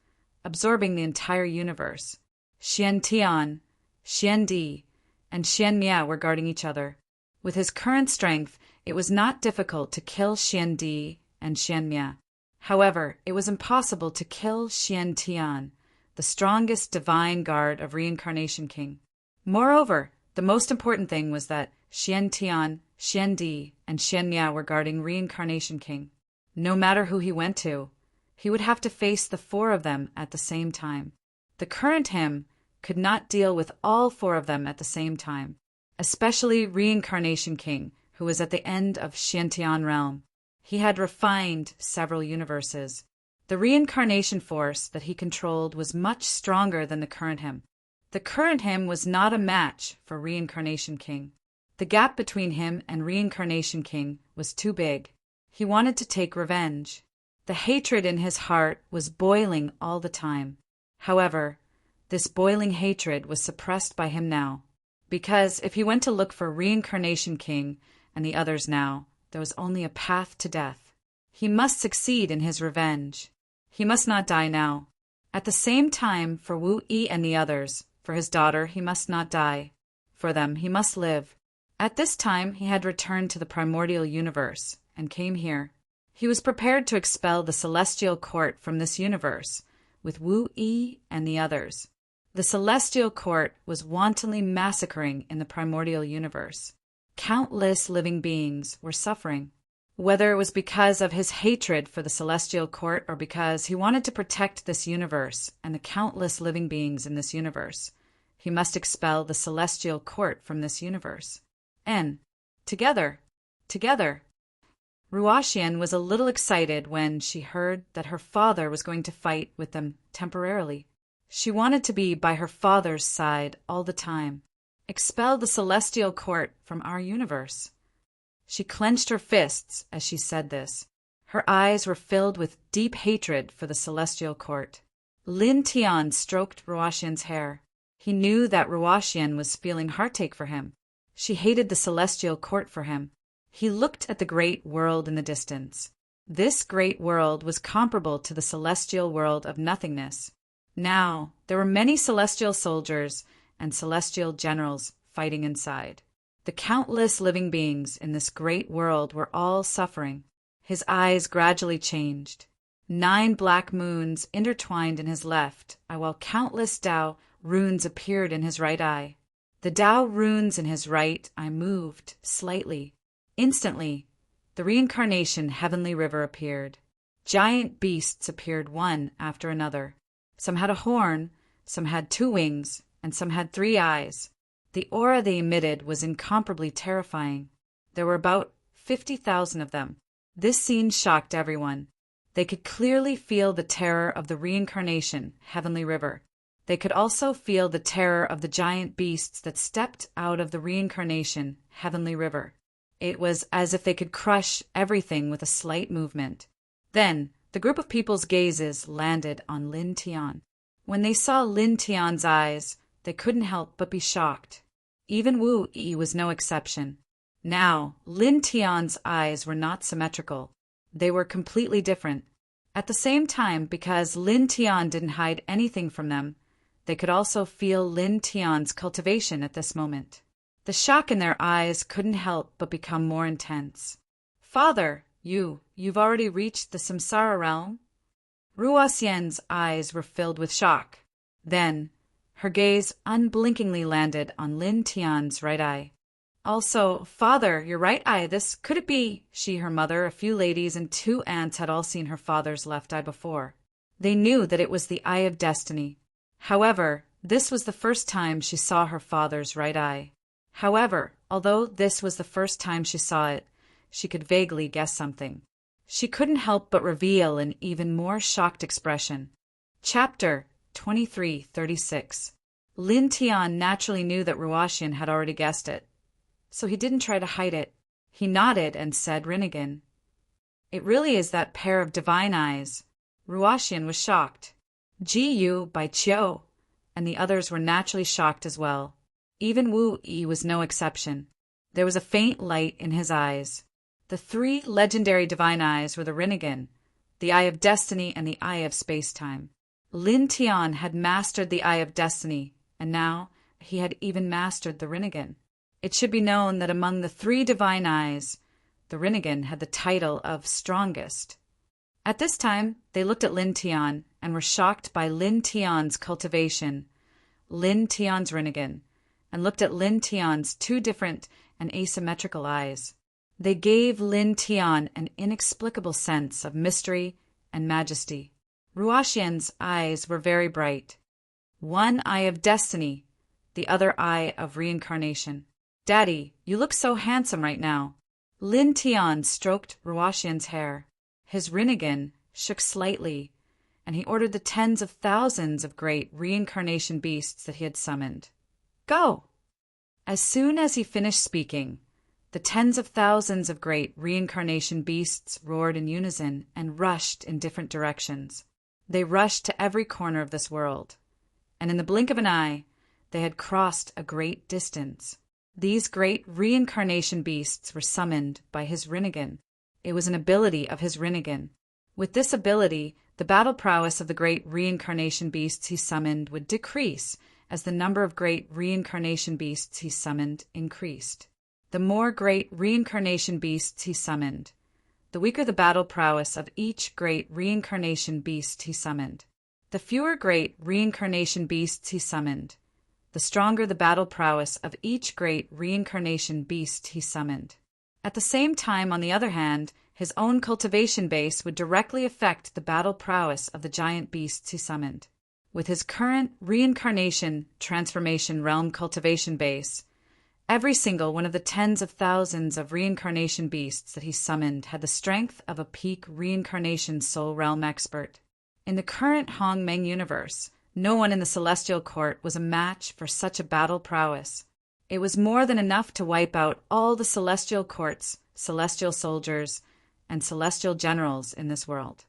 Speaker 1: absorbing the entire universe. Xian Tian, Xian Di, and Xian Mia were guarding each other. With his current strength, it was not difficult to kill Xian Di and Xian Mia. However, it was impossible to kill Xian Tian, the strongest divine guard of Reincarnation King. Moreover, the most important thing was that Xian Tian, Xian Di, and Xian Mia were guarding Reincarnation King. No matter who he went to, he would have to face the 4 of them at the same time. The current him could not deal with all 4 of them at the same time, especially Reincarnation King, who was at the end of Xiantian Realm. He had refined several universes. The reincarnation force that he controlled was much stronger than the current him. The current him was not a match for Reincarnation King. The gap between him and Reincarnation King was too big. He wanted to take revenge. The hatred in his heart was boiling all the time. However, this boiling hatred was suppressed by him now, because if he went to look for Reincarnation King and the others now, there was only a path to death. He must succeed in his revenge. He must not die now. At the same time, for Wu Yi and the others, for his daughter, he must not die. For them, he must live. At this time, he had returned to the primordial universe and came here. He was prepared to expel the celestial court from this universe with Wu Yi and the others. The celestial court was wantonly massacring in the primordial universe. Countless living beings were suffering. Whether it was because of his hatred for the celestial court or because he wanted to protect this universe and the countless living beings in this universe, he must expel the celestial court from this universe. And together. Ruoxian was a little excited when she heard that her father was going to fight with them temporarily. She wanted to be by her father's side all the time. Expel the celestial court from our universe. She clenched her fists as she said this. Her eyes were filled with deep hatred for the celestial court. Lin Tian stroked Ruoxian's hair. He knew that Ruoxian was feeling heartache for him. She hated the celestial court for him. He looked at the great world in the distance. This great world was comparable to the celestial world of nothingness. Now, there were many celestial soldiers and celestial generals fighting inside. The countless living beings in this great world were all suffering. His eyes gradually changed. 9 black moons intertwined in his left eye, while countless Tao runes appeared in his right eye. The Tao runes in his right eye moved slightly. Instantly, the reincarnation heavenly river appeared. Giant beasts appeared one after another. Some had a horn, some had 2 wings, and some had 3 eyes. The aura they emitted was incomparably terrifying. There were about 50,000 of them. This scene shocked everyone. They could clearly feel the terror of the reincarnation, heavenly river. They could also feel the terror of the giant beasts that stepped out of the reincarnation, heavenly river. It was as if they could crush everything with a slight movement. Then, the group of people's gazes landed on Lin Tian. When they saw Lin Tian's eyes, they couldn't help but be shocked. Even Wu Yi was no exception. Now, Lin Tian's eyes were not symmetrical. They were completely different. At the same time, because Lin Tian didn't hide anything from them, they could also feel Lin Tian's cultivation at this moment. The shock in their eyes couldn't help but become more intense. "Father, you've already reached the samsara realm?" Ruoxian's eyes were filled with shock. Then, her gaze unblinkingly landed on Lin Tian's right eye. "Also, father, your right eye, could it be?" She, her mother, a few ladies, and 2 aunts had all seen her father's left eye before. They knew that it was the eye of destiny. However, this was the first time she saw her father's right eye. However, although this was the first time she saw it, she could vaguely guess something. She couldn't help but reveal an even more shocked expression. Chapter 2336. Lin Tian naturally knew that Ruoxian had already guessed it, so he didn't try to hide it. He nodded and said, "Rinnegan. It really is that pair of divine eyes." Ruoxian was shocked. Ji Yu by Qiu and the others were naturally shocked as well. Even Wu Yi was no exception. There was a faint light in his eyes. The 3 legendary divine eyes were the Rinnegan, the Eye of Destiny, and the Eye of Space-Time. Lin Tian had mastered the Eye of Destiny, and now he had even mastered the Rinnegan. It should be known that among the 3 divine eyes, the Rinnegan had the title of strongest. At this time, they looked at Lin Tian and were shocked by Lin Tian's cultivation, Lin Tian's Rinnegan, and looked at Lin Tian's 2 different and asymmetrical eyes. They gave Lin Tian an inexplicable sense of mystery and majesty. Ruoxian's eyes were very bright. One eye of destiny, the other eye of reincarnation. "Daddy, you look so handsome right now." Lin Tian stroked Ruoxian's hair. His Rinnegan shook slightly, and he ordered the tens of thousands of great reincarnation beasts that he had summoned. "Go!" As soon as he finished speaking, the tens of thousands of great reincarnation beasts roared in unison and rushed in different directions. They rushed to every corner of this world, and in the blink of an eye, they had crossed a great distance. These great reincarnation beasts were summoned by his Rinnegan. It was an ability of his Rinnegan. With this ability, the battle prowess of the great reincarnation beasts he summoned would decrease as the number of great reincarnation beasts he summoned increased. The more great reincarnation beasts he summoned, the weaker the battle prowess of each great reincarnation beast he summoned. The fewer great reincarnation beasts he summoned, the stronger the battle prowess of each great reincarnation beast he summoned. At the same time, on the other hand, his own cultivation base would directly affect the battle prowess of the giant beasts he summoned. With his current reincarnation transformation realm cultivation base, every single one of the tens of thousands of reincarnation beasts that he summoned had the strength of a peak reincarnation soul realm expert. In the current Hong Meng universe, no one in the Celestial Court was a match for such a battle prowess. It was more than enough to wipe out all the Celestial Courts, Celestial soldiers, and Celestial generals in this world.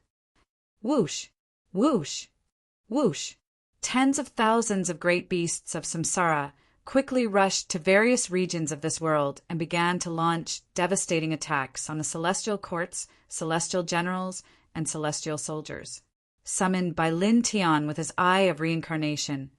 Speaker 1: Whoosh! Whoosh! Whoosh! Tens of thousands of great beasts of samsara quickly rushed to various regions of this world and began to launch devastating attacks on the Celestial Courts, Celestial generals, and Celestial soldiers. Summoned by Lin Tian with his Eye of Reincarnation,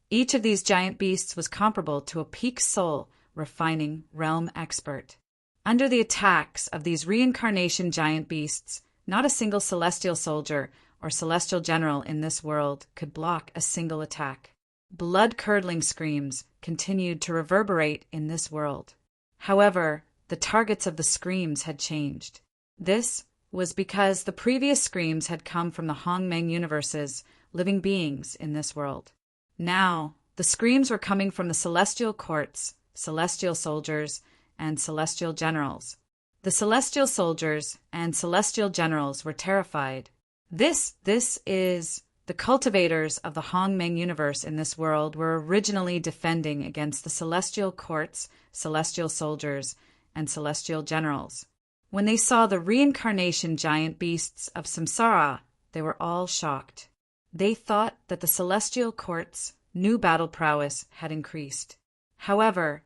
Speaker 1: each of these giant beasts was comparable to a peak soul refining realm expert. Under the attacks of these reincarnation giant beasts, not a single celestial soldier or celestial general in this world could block a single attack. Blood-curdling screams continued to reverberate in this world. However, the targets of the screams had changed. This was because the previous screams had come from the Hong Meng universe's living beings in this world. Now, the screams were coming from the Celestial Courts, Celestial soldiers, and Celestial generals. The Celestial soldiers and Celestial generals were terrified. This is the cultivators of the Hong Meng universe in this world were originally defending against the Celestial Courts, Celestial soldiers, and Celestial generals. When they saw the reincarnation giant beasts of samsara, they were all shocked. They thought that the Celestial Courts' new battle prowess had increased. However,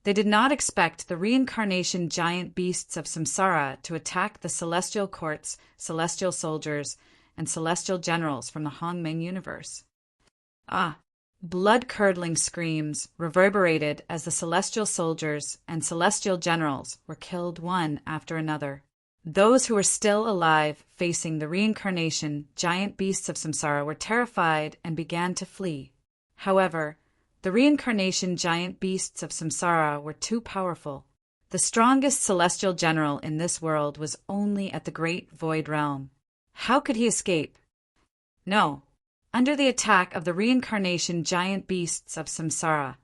Speaker 1: they did not expect the reincarnation giant beasts of samsara to attack the Celestial Courts, Celestial soldiers, and Celestial generals from the Hong Meng universe. Blood-curdling screams reverberated as the celestial soldiers and celestial generals were killed one after another. Those who were still alive, facing the reincarnation giant beasts of samsara, were terrified and began to flee. However, the reincarnation giant beasts of samsara were too powerful. The strongest celestial general in this world was only at the great void realm. How could he escape? No. Under the attack of the reincarnation giant beasts of samsara,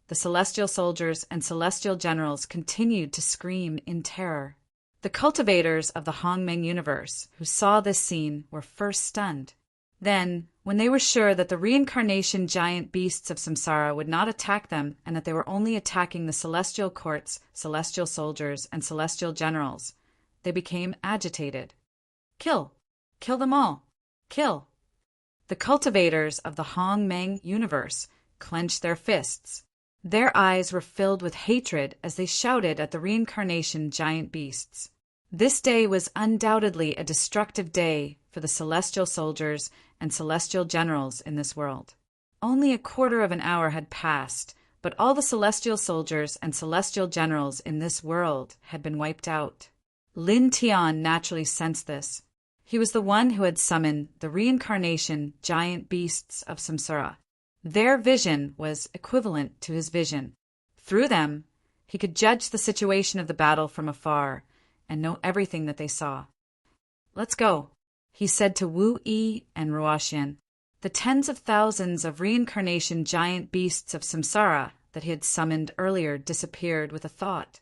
Speaker 1: the celestial soldiers and celestial generals continued to scream in terror. The cultivators of the Hongmeng universe who saw this scene were first stunned. Then, when they were sure that the reincarnation giant beasts of samsara would not attack them and that they were only attacking the celestial courts, celestial soldiers, and celestial generals, they became agitated. Kill! Kill them all! Kill! The cultivators of the Hongmeng universe clenched their fists. Their eyes were filled with hatred as they shouted at the reincarnation giant beasts. This day was undoubtedly a destructive day for the celestial soldiers and celestial generals in this world. Only a quarter of an hour had passed, but all the celestial soldiers and celestial generals in this world had been wiped out. Lin Tian naturally sensed this. He was the one who had summoned the reincarnation giant beasts of samsara. Their vision was equivalent to his vision. Through them, he could judge the situation of the battle from afar and know everything that they saw. "Let's go," he said to Wu Yi and Ruoxian. The tens of thousands of reincarnation giant beasts of samsara that he had summoned earlier disappeared with a thought.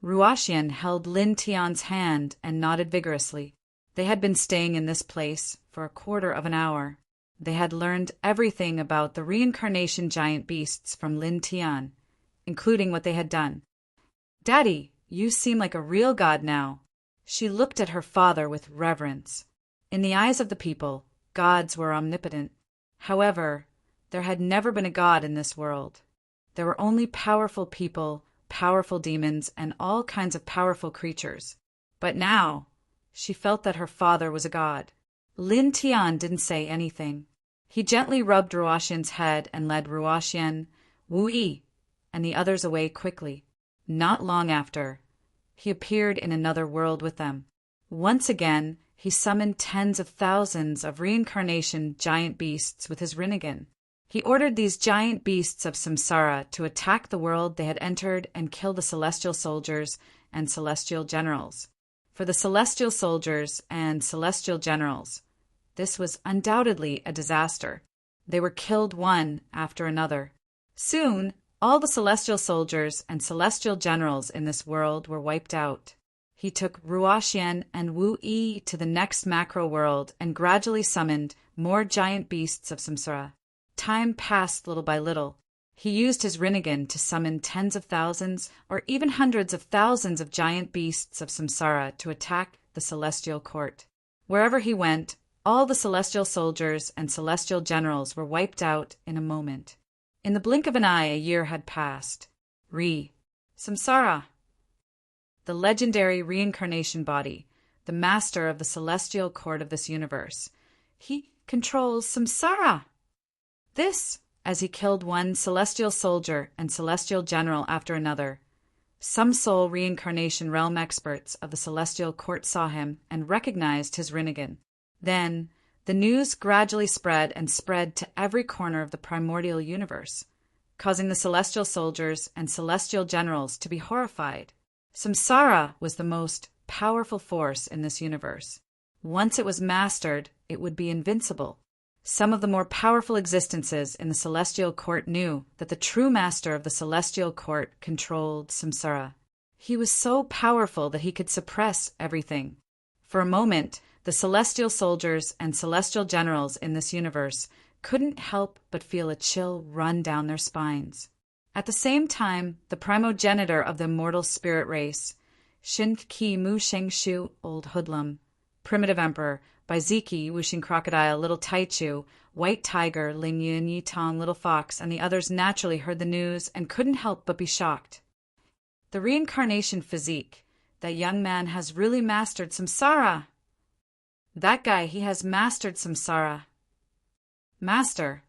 Speaker 1: Ruoxian held Lin Tian's hand and nodded vigorously. They had been staying in this place for a quarter of an hour. They had learned everything about the reincarnation giant beasts from Lin Tian, including what they had done. "Daddy, you seem like a real god now." She looked at her father with reverence. In the eyes of the people, gods were omnipotent. However, there had never been a god in this world. There were only powerful people, powerful demons, and all kinds of powerful creatures. But now, she felt that her father was a god. Lin Tian didn't say anything. He gently rubbed Ruoxian's head and led Ruoxian, Wu Yi, and the others away quickly. Not long after, he appeared in another world with them. Once again, he summoned tens of thousands of reincarnation giant beasts with his Rinnegan. He ordered these giant beasts of samsara to attack the world they had entered and kill the celestial soldiers and celestial generals. For the celestial soldiers and celestial generals, this was undoubtedly a disaster. They were killed one after another. Soon, all the celestial soldiers and celestial generals in this world were wiped out. He took Ruoxian and Wu Yi to the next macro world and gradually summoned more giant beasts of samsara. Time passed little by little. He used his Rinnegan to summon tens of thousands or even hundreds of thousands of giant beasts of samsara to attack the celestial court. Wherever he went, all the celestial soldiers and celestial generals were wiped out in a moment. In the blink of an eye, a year had passed. Samsara, the legendary reincarnation body, the master of the celestial court of this universe. He controls samsara. This, as he killed one celestial soldier and celestial general after another. Some soul reincarnation realm experts of the celestial court saw him and recognized his Rinnegan. Then, the news gradually spread to every corner of the primordial universe, causing the celestial soldiers and celestial generals to be horrified. Samsara was the most powerful force in this universe. Once it was mastered, it would be invincible. Some of the more powerful existences in the celestial court knew that the true master of the celestial court controlled samsara. He was so powerful that he could suppress everything. For a moment, the celestial soldiers and celestial generals in this universe couldn't help but feel a chill run down their spines. At the same time, the primogenitor of the immortal spirit race, Shin Qi Mu Sheng Shu, Old Hoodlum, Primitive Emperor, Baiziki, Wuxing Crocodile, Little Taichu, White Tiger, Ling Yun, Yi Tong, Little Fox, and the others naturally heard the news and couldn't help but be shocked. The reincarnation physique. That young man has really mastered samsara. That guy, he has mastered samsara. Master,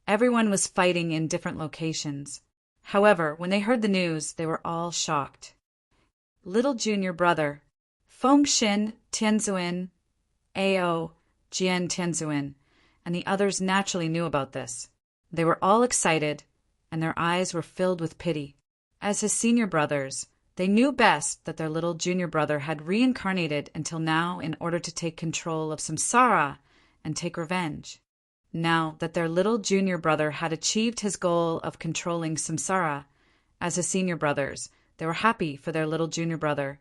Speaker 1: Everyone was fighting in different locations. However, when they heard the news, they were all shocked. Little junior brother, Fengxin Tianzuin, Ao Jian Tianzuin, and the others naturally knew about this. They were all excited, and their eyes were filled with pity. As his senior brothers, they knew best that their little junior brother had reincarnated until now in order to take control of samsara and take revenge. Now that their little junior brother had achieved his goal of controlling samsara, as his senior brothers, they were happy for their little junior brother,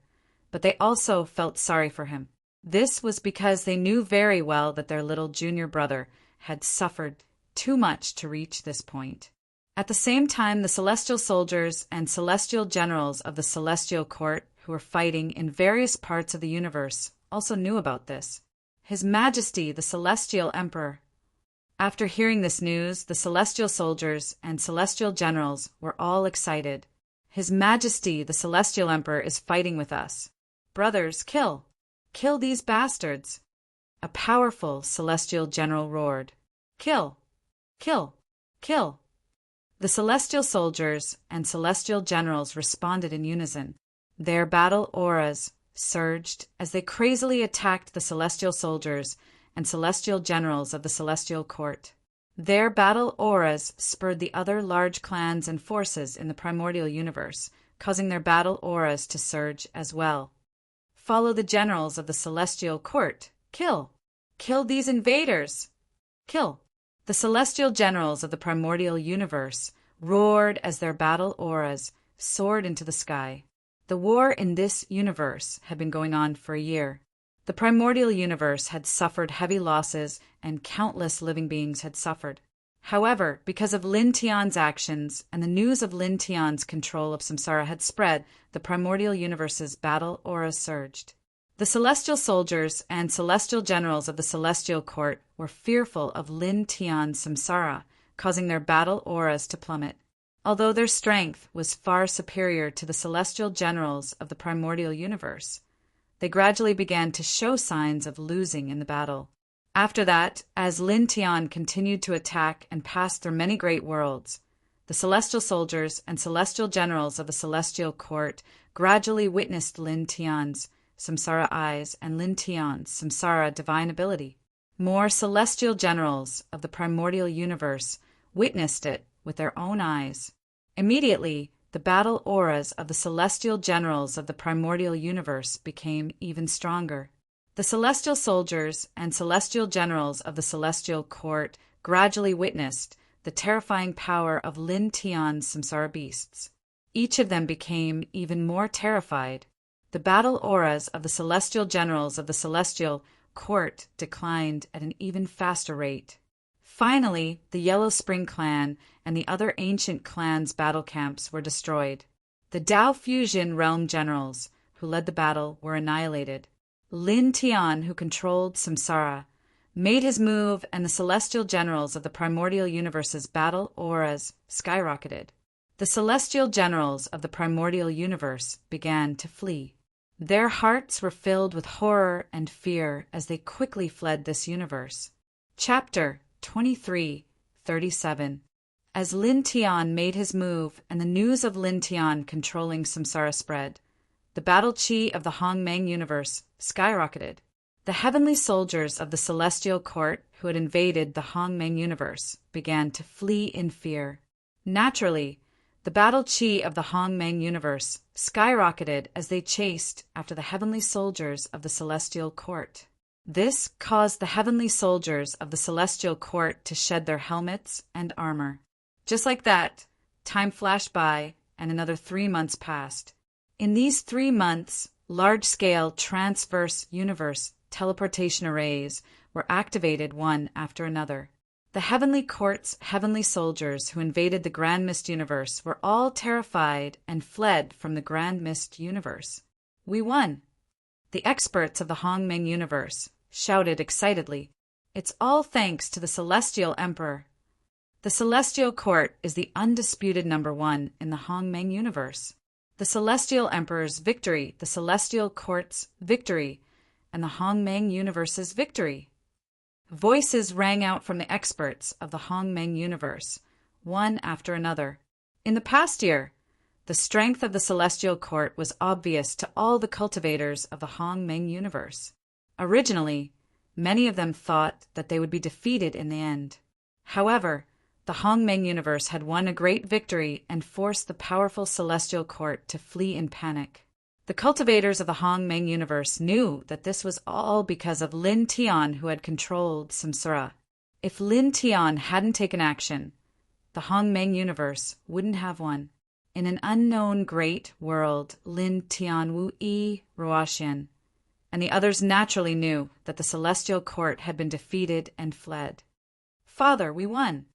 Speaker 1: but they also felt sorry for him. This was because they knew very well that their little junior brother had suffered too much to reach this point. At the same time, the celestial soldiers and celestial generals of the celestial court who were fighting in various parts of the universe also knew about this. His Majesty, the Celestial Emperor. After hearing this news, the celestial soldiers and celestial generals were all excited. His Majesty, the Celestial Emperor, is fighting with us. Brothers, kill! Kill these bastards! A powerful celestial general roared. Kill! Kill! Kill! The celestial soldiers and celestial generals responded in unison. Their battle auras surged as they crazily attacked the celestial soldiers and celestial generals of the celestial court. Their battle auras spurred the other large clans and forces in the primordial universe, causing their battle auras to surge as well. Follow the generals of the celestial court. Kill! Kill these invaders! Kill! The celestial generals of the primordial universe roared as their battle auras soared into the sky. The war in this universe had been going on for a year. The primordial universe had suffered heavy losses, and countless living beings had suffered. However, because of Lin Tian's actions and the news of Lin Tian's control of samsara had spread, the primordial universe's battle aura surged. The celestial soldiers and celestial generals of the celestial court were fearful of Lin Tian's samsara, causing their battle auras to plummet. Although their strength was far superior to the celestial generals of the primordial universe, they gradually began to show signs of losing in the battle. After that, as Lin Tian continued to attack and pass through many great worlds, the celestial soldiers and celestial generals of the celestial court gradually witnessed Lin Tian's samsara eyes and Lin Tian's samsara divine ability. More celestial generals of the primordial universe witnessed it with their own eyes. Immediately, the battle auras of the celestial generals of the primordial universe became even stronger. The celestial soldiers and celestial generals of the celestial court gradually witnessed the terrifying power of Lin Tian's samsara beasts. Each of them became even more terrified. The battle auras of the celestial generals of the celestial court declined at an even faster rate. Finally, the Yellow Spring clan and the other ancient clans' battle camps were destroyed. The Dao Fusion realm generals who led the battle were annihilated. Lin Tian, who controlled samsara, made his move, and the celestial generals of the primordial universe's battle auras skyrocketed. The celestial generals of the primordial universe began to flee. Their hearts were filled with horror and fear as they quickly fled this universe. Chapter 23:37. As Lin Tian made his move and the news of Lin Tian controlling samsara spread, the battle chi of the Hongmeng universe skyrocketed. The heavenly soldiers of the celestial court who had invaded the Hongmeng universe began to flee in fear. Naturally, the battle chi of the Hongmeng universe skyrocketed as they chased after the heavenly soldiers of the celestial court. This caused the heavenly soldiers of the celestial court to shed their helmets and armor. Just like that, time flashed by and another 3 months passed. In these 3 months, large-scale transverse universe teleportation arrays were activated one after another. The heavenly court's heavenly soldiers who invaded the Grand Mist universe were all terrified and fled from the Grand Mist universe. We won! The experts of the Hongmeng universe shouted excitedly. It's all thanks to the Celestial Emperor. The Celestial Court is the undisputed #1 in the Hongmeng universe. The Celestial Emperor's victory, the Celestial Court's victory, and the Hongmeng universe's victory. Voices rang out from the experts of the Hongmeng universe, one after another. In the past year, the strength of the celestial court was obvious to all the cultivators of the Hongmeng universe. Originally, many of them thought that they would be defeated in the end. However, the Hongmeng universe had won a great victory and forced the powerful celestial court to flee in panic. The cultivators of the Hongmeng universe knew that this was all because of Lin Tian, who had controlled Samsara. If Lin Tian hadn't taken action, the Hongmeng universe wouldn't have won. In an unknown great world, Lin Tian Wu Yi Ruoxian and the others naturally knew that the celestial court had been defeated and fled. "Father, we won!"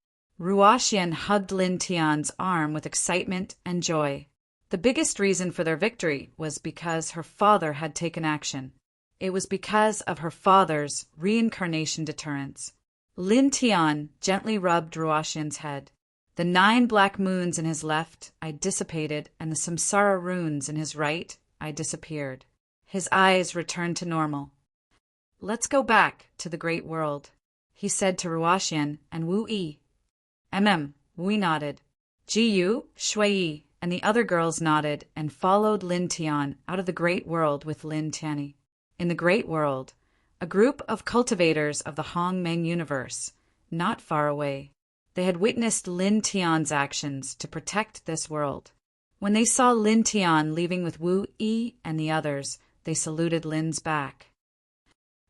Speaker 1: Ruoxian hugged Lin Tian's arm with excitement and joy. The biggest reason for their victory was because her father had taken action. It was because of her father's reincarnation deterrence. Lin Tian gently rubbed Ruoxian's head. The 9 black moons in his left eye dissipated, and the samsara runes in his right eye disappeared. His eyes returned to normal. "Let's go back to the great world," he said to Ruoxian and Wu Yi. Wu Yi nodded. Ji Yu, Shui Yi, and the other girls nodded and followed Lin Tian out of the great world with Lin Tianyi. In the great world, a group of cultivators of the Hongmeng universe, not far away. They had witnessed Lin Tian's actions to protect this world. When they saw Lin Tian leaving with Wu Yi and the others, they saluted Lin's back.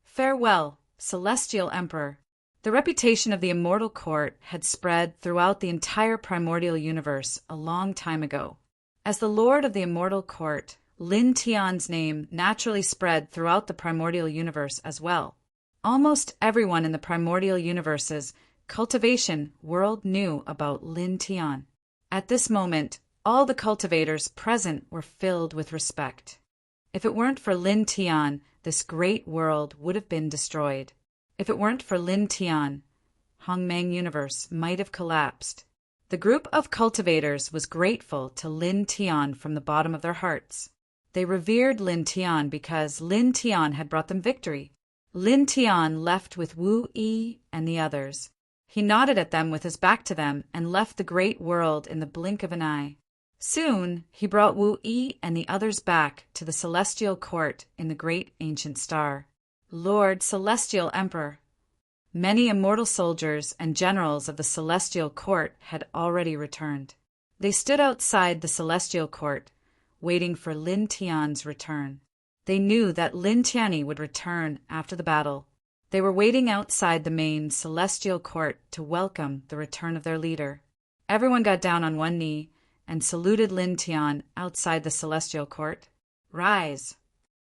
Speaker 1: "Farewell, Celestial Emperor." The reputation of the immortal court had spread throughout the entire primordial universe a long time ago. As the lord of the immortal court, Lin Tian's name naturally spread throughout the primordial universe as well. Almost everyone in the primordial universe's cultivation world knew about Lin Tian. At this moment, all the cultivators present were filled with respect. If it weren't for Lin Tian, this great world would have been destroyed. If it weren't for Lin Tian, Hongmeng universe might have collapsed. The group of cultivators was grateful to Lin Tian from the bottom of their hearts. They revered Lin Tian because Lin Tian had brought them victory. Lin Tian left with Wu Yi and the others. He nodded at them with his back to them and left the great world in the blink of an eye. Soon, he brought Wu Yi and the others back to the celestial court in the great ancient star. "Lord Celestial Emperor." Many immortal soldiers and generals of the celestial court had already returned. They stood outside the celestial court, waiting for Lin Tian's return. They knew that Lin Tianyi would return after the battle. They were waiting outside the main celestial court to welcome the return of their leader. Everyone got down on one knee and saluted Lin Tian outside the celestial court. "Rise."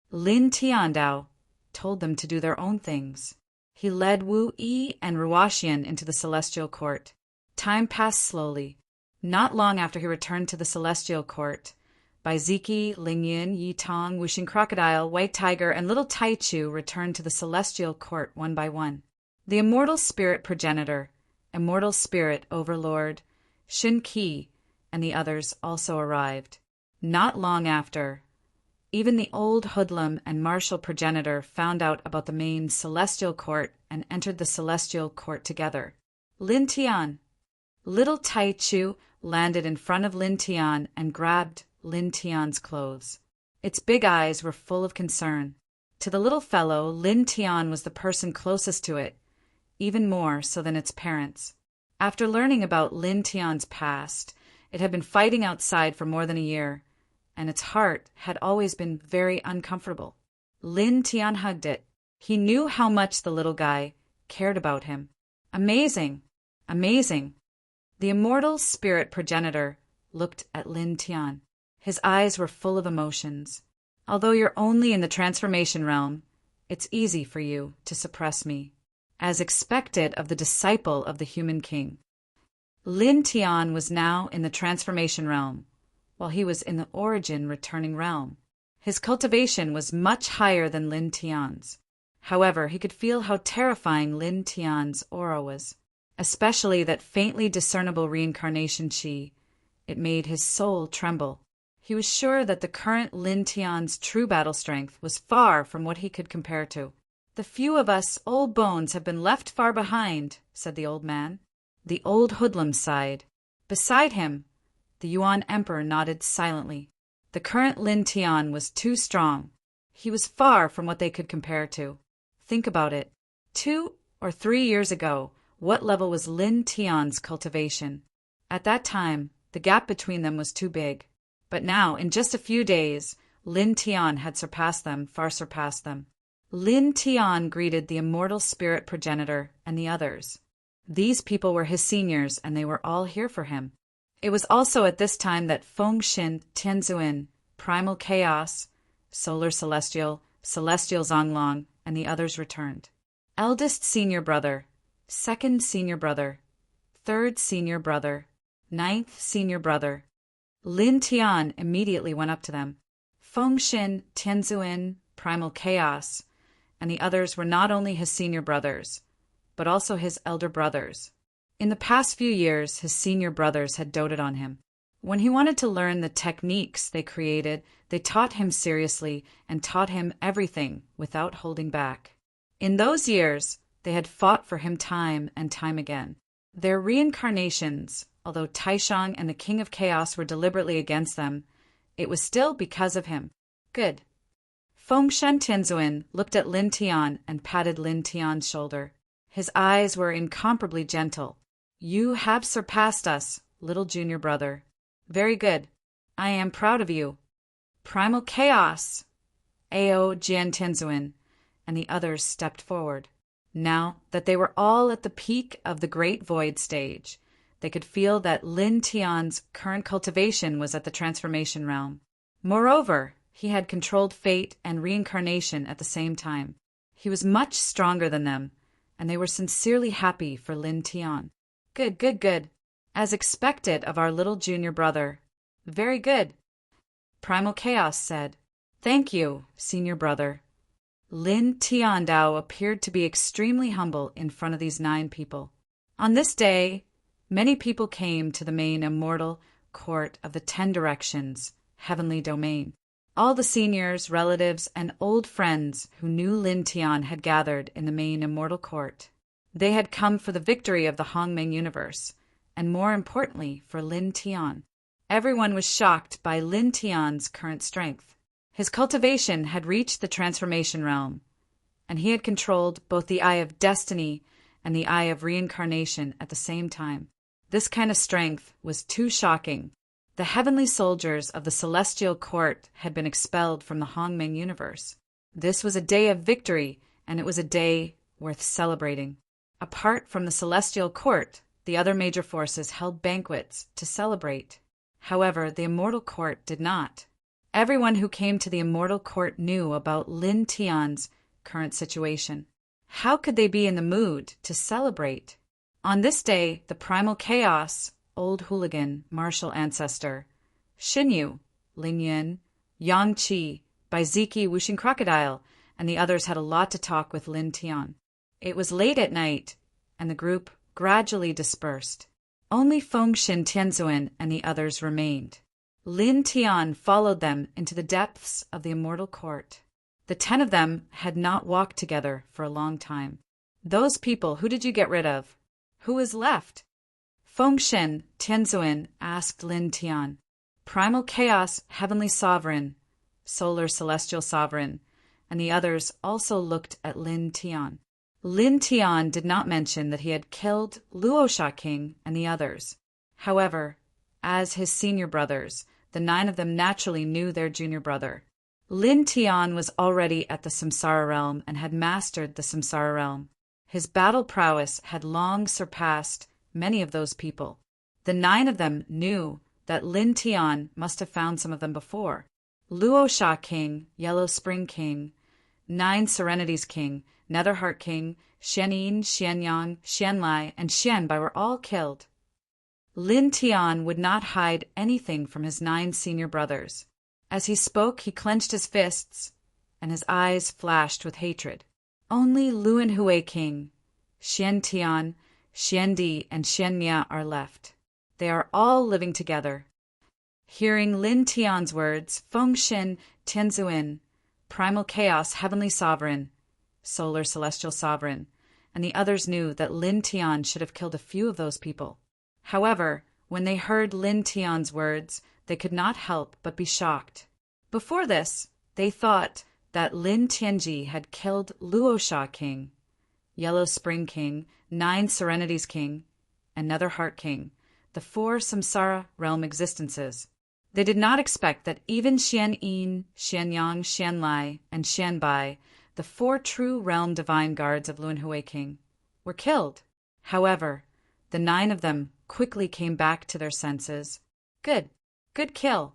Speaker 1: Lin Tiandao told them to do their own things. He led Wu Yi and Ruoxian into the celestial court. Time passed slowly. Not long after he returned to the celestial court, Baiziki, Lingyin, Yitong, Wuxing Crocodile, White Tiger, and Little Taichu returned to the celestial court one by one. The immortal spirit progenitor, immortal spirit overlord, Shin Qi, and the others also arrived. Not long after, even the old hoodlum and martial progenitor found out about the main celestial court and entered the celestial court together. Lin Tian. Little Taichu landed in front of Lin Tian and grabbed Lin Tian's clothes. Its big eyes were full of concern. To the little fellow, Lin Tian was the person closest to it, even more so than its parents. After learning about Lin Tian's past, it had been fighting outside for more than a year, and its heart had always been very uncomfortable. Lin Tian hugged it. He knew how much the little guy cared about him. Amazing! Amazing! The immortal spirit progenitor looked at Lin Tian. His eyes were full of emotions. "Although you're only in the transformation realm, it's easy for you to suppress me, as expected of the disciple of the human king." Lin Tian was now in the transformation realm, while he was in the origin returning realm. His cultivation was much higher than Lin Tian's. However, he could feel how terrifying Lin Tian's aura was, especially that faintly discernible reincarnation chi. It made his soul tremble. He was sure that the current Lin Tian's true battle strength was far from what he could compare to. "The few of us old bones have been left far behind," said the old man. The old hoodlum sighed. Beside him, the Yuan emperor nodded silently. The current Lin Tian was too strong. He was far from what they could compare to. Think about it. 2 or 3 years ago, what level was Lin Tian's cultivation? At that time, the gap between them was too big. But now, in just a few days, Lin Tian had surpassed them, far surpassed them. Lin Tian greeted the immortal spirit progenitor and the others. These people were his seniors, and they were all here for him. It was also at this time that Feng Xin Tianzuan, Primal Chaos, Solar Celestial, Celestial Zonglong, and the others returned. Eldest senior brother, second senior brother, third senior brother, ninth senior brother. Lin Tian immediately went up to them. Feng Xin Tianzuan, Primal Chaos, and the others were not only his senior brothers, but also his elder brothers. In the past few years, his senior brothers had doted on him. When he wanted to learn the techniques they created, they taught him seriously and taught him everything without holding back. In those years, they had fought for him time and time again. Their reincarnations, although Taishang and the King of Chaos were deliberately against them, it was still because of him. Good. Feng Shen Tianzuan looked at Lin Tian and patted Lin Tian's shoulder. His eyes were incomparably gentle. "You have surpassed us, little junior brother. Very good. I am proud of you." Primal Chaos, Ao Jian Tianzuan, and the others stepped forward. Now that they were all at the peak of the Great Void stage, they could feel that Lin Tian's current cultivation was at the transformation realm. Moreover, he had controlled fate and reincarnation at the same time. He was much stronger than them, and they were sincerely happy for Lin Tian. Good, good, good. As expected of our little junior brother. Very good. Primal Chaos said, "Thank you, senior brother." Lin Tiandao appeared to be extremely humble in front of these 9 people. On this day, many people came to the main immortal court of the 10 directions, heavenly domain. All the seniors, relatives, and old friends who knew Lin Tian had gathered in the main immortal court. They had come for the victory of the Hongmeng universe, and more importantly, for Lin Tian. Everyone was shocked by Lin Tian's current strength. His cultivation had reached the transformation realm, and he had controlled both the Eye of Destiny and the Eye of Reincarnation at the same time. This kind of strength was too shocking. The heavenly soldiers of the celestial court had been expelled from the Hongmeng universe. This was a day of victory, and it was a day worth celebrating. Apart from the celestial court, the other major forces held banquets to celebrate. However, the immortal court did not. Everyone who came to the immortal court knew about Lin Tian's current situation. How could they be in the mood to celebrate? On this day, the Primal Chaos, Old Hooligan, Martial Ancestor, Xinyu, Ling Yin, Yang Qi, Baiziki, Wuxing Crocodile, and the others had a lot to talk with Lin Tian. It was late at night, and the group gradually dispersed. Only Feng Xin Tianzuan and the others remained. Lin Tian followed them into the depths of the immortal court. The 10 of them had not walked together for a long time. Those people, who did you get rid of? Who was left? Feng Xin Tianzuan asked Lin Tian. Primal Chaos, Heavenly Sovereign, Solar Celestial Sovereign, and the others also looked at Lin Tian. Lin Tian did not mention that he had killed Luosha King and the others. However, as his senior brothers, the 9 of them naturally knew their junior brother. Lin Tian was already at the Samsara realm and had mastered the Samsara realm. His battle prowess had long surpassed many of those people. The 9 of them knew that Lin Tian must have found some of them before. Luosha King, Yellow Spring King, 9 Serenities King, Netherheart King, Xianyin, Xianyang, Xianlai, and Xianbai were all killed. Lin Tian would not hide anything from his 9 senior brothers. As he spoke, he clenched his fists, and his eyes flashed with hatred. Only Luan Hui King, Xian Tian, Xian Di, and Xian Mia are left. They are all living together. Hearing Lin Tian's words, Feng Xin Tianzuan, Primal Chaos, Heavenly Sovereign, solar celestial sovereign, and the others knew that Lin Tian should have killed a few of those people. However, when they heard Lin Tian's words, they could not help but be shocked. Before this, they thought that Lin Tianji had killed Luosha King, Yellow Spring King, Nine Serenities King, and Nether Heart King, the 4 samsara realm existences. They did not expect that even Xian Yin, Xian Yang, Xian Lai, and Xian Bai, the 4 true realm divine guards of Lun Hui King, were killed. However, the 9 of them quickly came back to their senses. Good kill.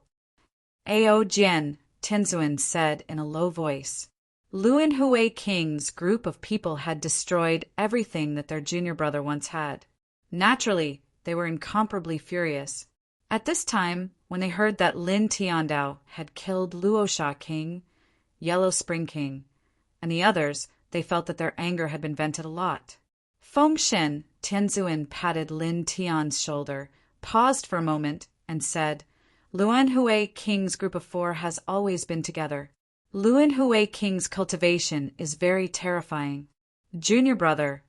Speaker 1: Ao Jian, Tianzuan said in a low voice. Lun Hui King's group of people had destroyed everything that their junior brother once had. Naturally, they were incomparably furious. At this time, when they heard that Lin Tiandao had killed Luosha King, Yellow Spring King, and the others, they felt that their anger had been vented a lot. Fengshen, Tianzuan patted Lin Tian's shoulder, paused for a moment, and said, Lun Hui King's group of 4 has always been together. Lun Hui King's cultivation is very terrifying. Junior brother,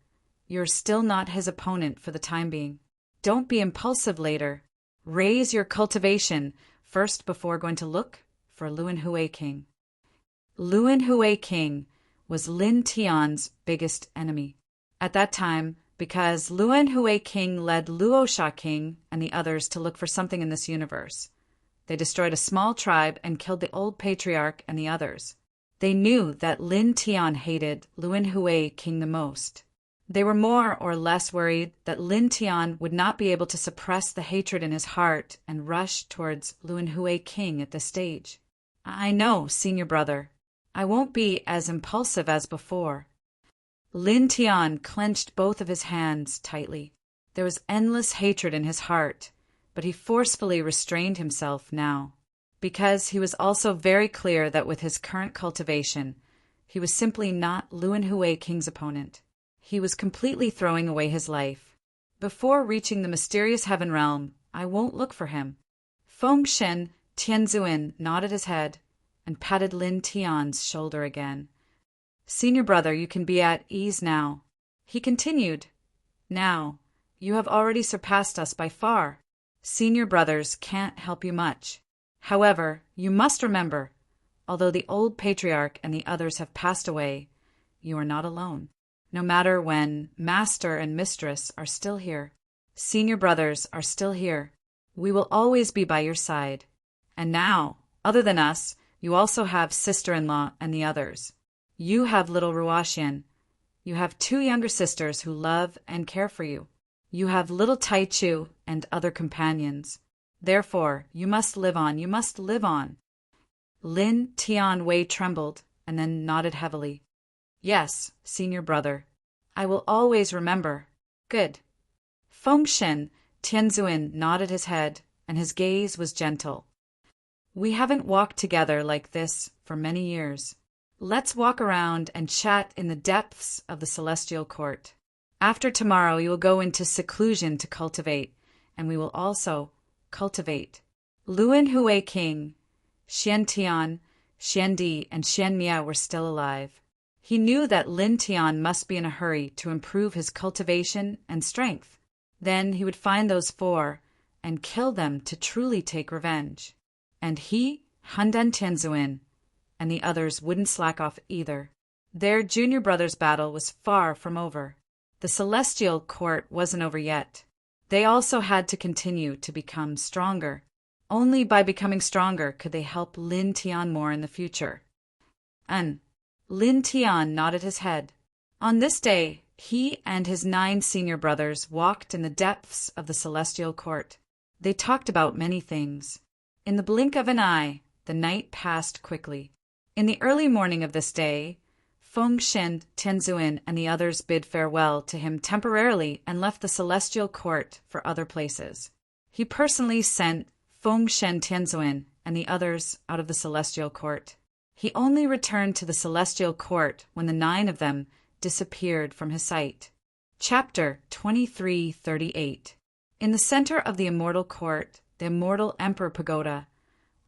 Speaker 1: you're still not his opponent for the time being. Don't be impulsive later. Raise your cultivation first before going to look for Lun Hui King. Lun Hui King was Lin Tian's biggest enemy. At that time, because Lun Hui King led Luosha King and the others to look for something in this universe. They destroyed a small tribe and killed the old patriarch and the others. They knew that Lin Tian hated Lun Hui King the most. They were more or less worried that Lin Tian would not be able to suppress the hatred in his heart and rush towards Lun Hui King at this stage. I know, senior brother. I won't be as impulsive as before. Lin Tian clenched both of his hands tightly. There was endless hatred in his heart, but he forcefully restrained himself now, because he was also very clear that with his current cultivation, he was simply not Lun Hui King's opponent. He was completely throwing away his life. Before reaching the mysterious heaven realm, I won't look for him. Fengshen Tianzuan nodded his head and patted Lin Tian's shoulder again. Senior brother, you can be at ease now. He continued, Now, you have already surpassed us by far. Senior brothers can't help you much. However, you must remember, although the old patriarch and the others have passed away, you are not alone. No matter when master and mistress are still here, senior brothers are still here. We will always be by your side. And now, other than us, you also have sister-in-law and the others. You have little Ruashian. You have 2 younger sisters who love and care for you. You have little Taichu and other companions. Therefore, you must live on, you must live on. Lin Tian Wei trembled and then nodded heavily. Yes, senior brother. I will always remember. Good. Fengshen Tianzuan nodded his head, and his gaze was gentle. We haven't walked together like this for many years. Let's walk around and chat in the depths of the celestial court. After tomorrow, you will go into seclusion to cultivate, and we will also cultivate. Lun Hui King, Xian Tian, Xian Di, and Xian Mia were still alive. He knew that Lin Tian must be in a hurry to improve his cultivation and strength. Then he would find those 4 and kill them to truly take revenge. And he, Handan Tianzuan, and the others wouldn't slack off either. Their junior brother's battle was far from over. The celestial court wasn't over yet. They also had to continue to become stronger. Only by becoming stronger could they help Lin Tian more in the future. Lin Tian nodded his head. On this day, he and his 9 senior brothers walked in the depths of the celestial court. They talked about many things. In the blink of an eye, the night passed quickly. In the early morning of this day, Fengshen Tianzuan and the others bid farewell to him temporarily and left the celestial court for other places. He personally sent Fengshen Tianzuan and the others out of the celestial court. He only returned to the celestial court when the 9 of them disappeared from his sight. Chapter 2338. In the center of the immortal court, the immortal emperor pagoda,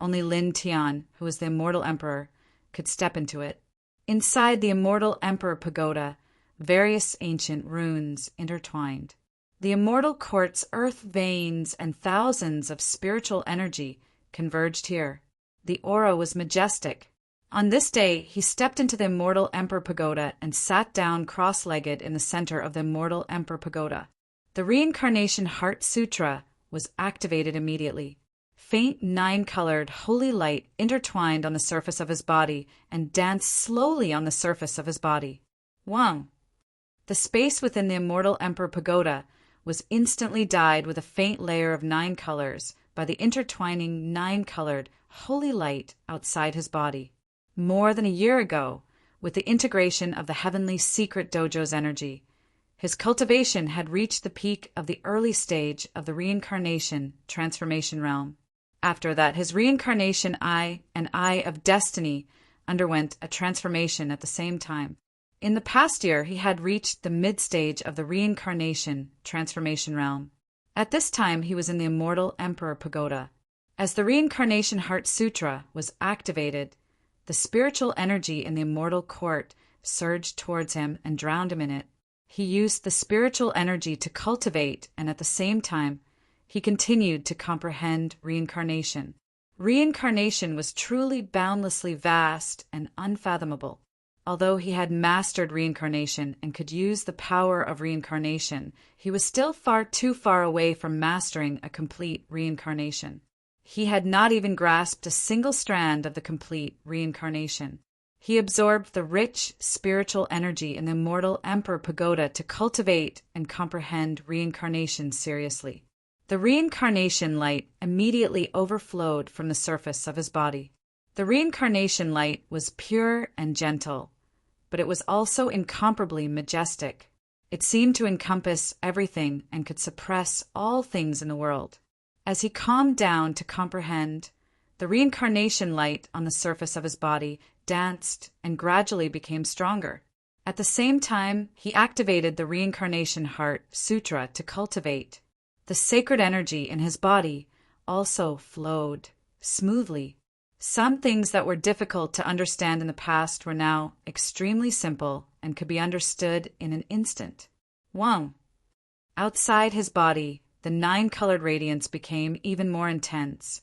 Speaker 1: only Lin Tian, who was the immortal emperor, could step into it. Inside the Immortal Emperor Pagoda, various ancient runes intertwined. The Immortal Court's earth veins and thousands of spiritual energy converged here. The aura was majestic. On this day, he stepped into the Immortal Emperor Pagoda and sat down cross-legged in the center of the Immortal Emperor Pagoda. The Reincarnation Heart Sutra was activated immediately. Faint nine-colored holy light intertwined on the surface of his body and danced slowly on the surface of his body. Wang. The space within the Immortal Emperor Pagoda was instantly dyed with a faint layer of nine colors by the intertwining nine-colored holy light outside his body. More than a year ago, with the integration of the Heavenly Secret Dojo's energy, his cultivation had reached the peak of the early stage of the reincarnation transformation realm. After that, his reincarnation eye and eye of destiny underwent a transformation at the same time. In the past year, he had reached the mid-stage of the reincarnation transformation realm. At this time, he was in the Immortal Emperor Pagoda. As the Reincarnation Heart Sutra was activated, the spiritual energy in the Immortal Court surged towards him and drowned him in it. He used the spiritual energy to cultivate, and at the same time, he continued to comprehend reincarnation. Reincarnation was truly boundlessly vast and unfathomable. Although he had mastered reincarnation and could use the power of reincarnation, he was still too far away from mastering a complete reincarnation. He had not even grasped a single strand of the complete reincarnation. He absorbed the rich spiritual energy in the Immortal Emperor Pagoda to cultivate and comprehend reincarnation seriously. The reincarnation light immediately overflowed from the surface of his body. The reincarnation light was pure and gentle, but it was also incomparably majestic. It seemed to encompass everything and could suppress all things in the world. As he calmed down to comprehend, the reincarnation light on the surface of his body danced and gradually became stronger. At the same time, he activated the Reincarnation Heart Sutra to cultivate. The sacred energy in his body also flowed smoothly. Some things that were difficult to understand in the past were now extremely simple and could be understood in an instant. Wang. Outside his body, the nine-colored radiance became even more intense,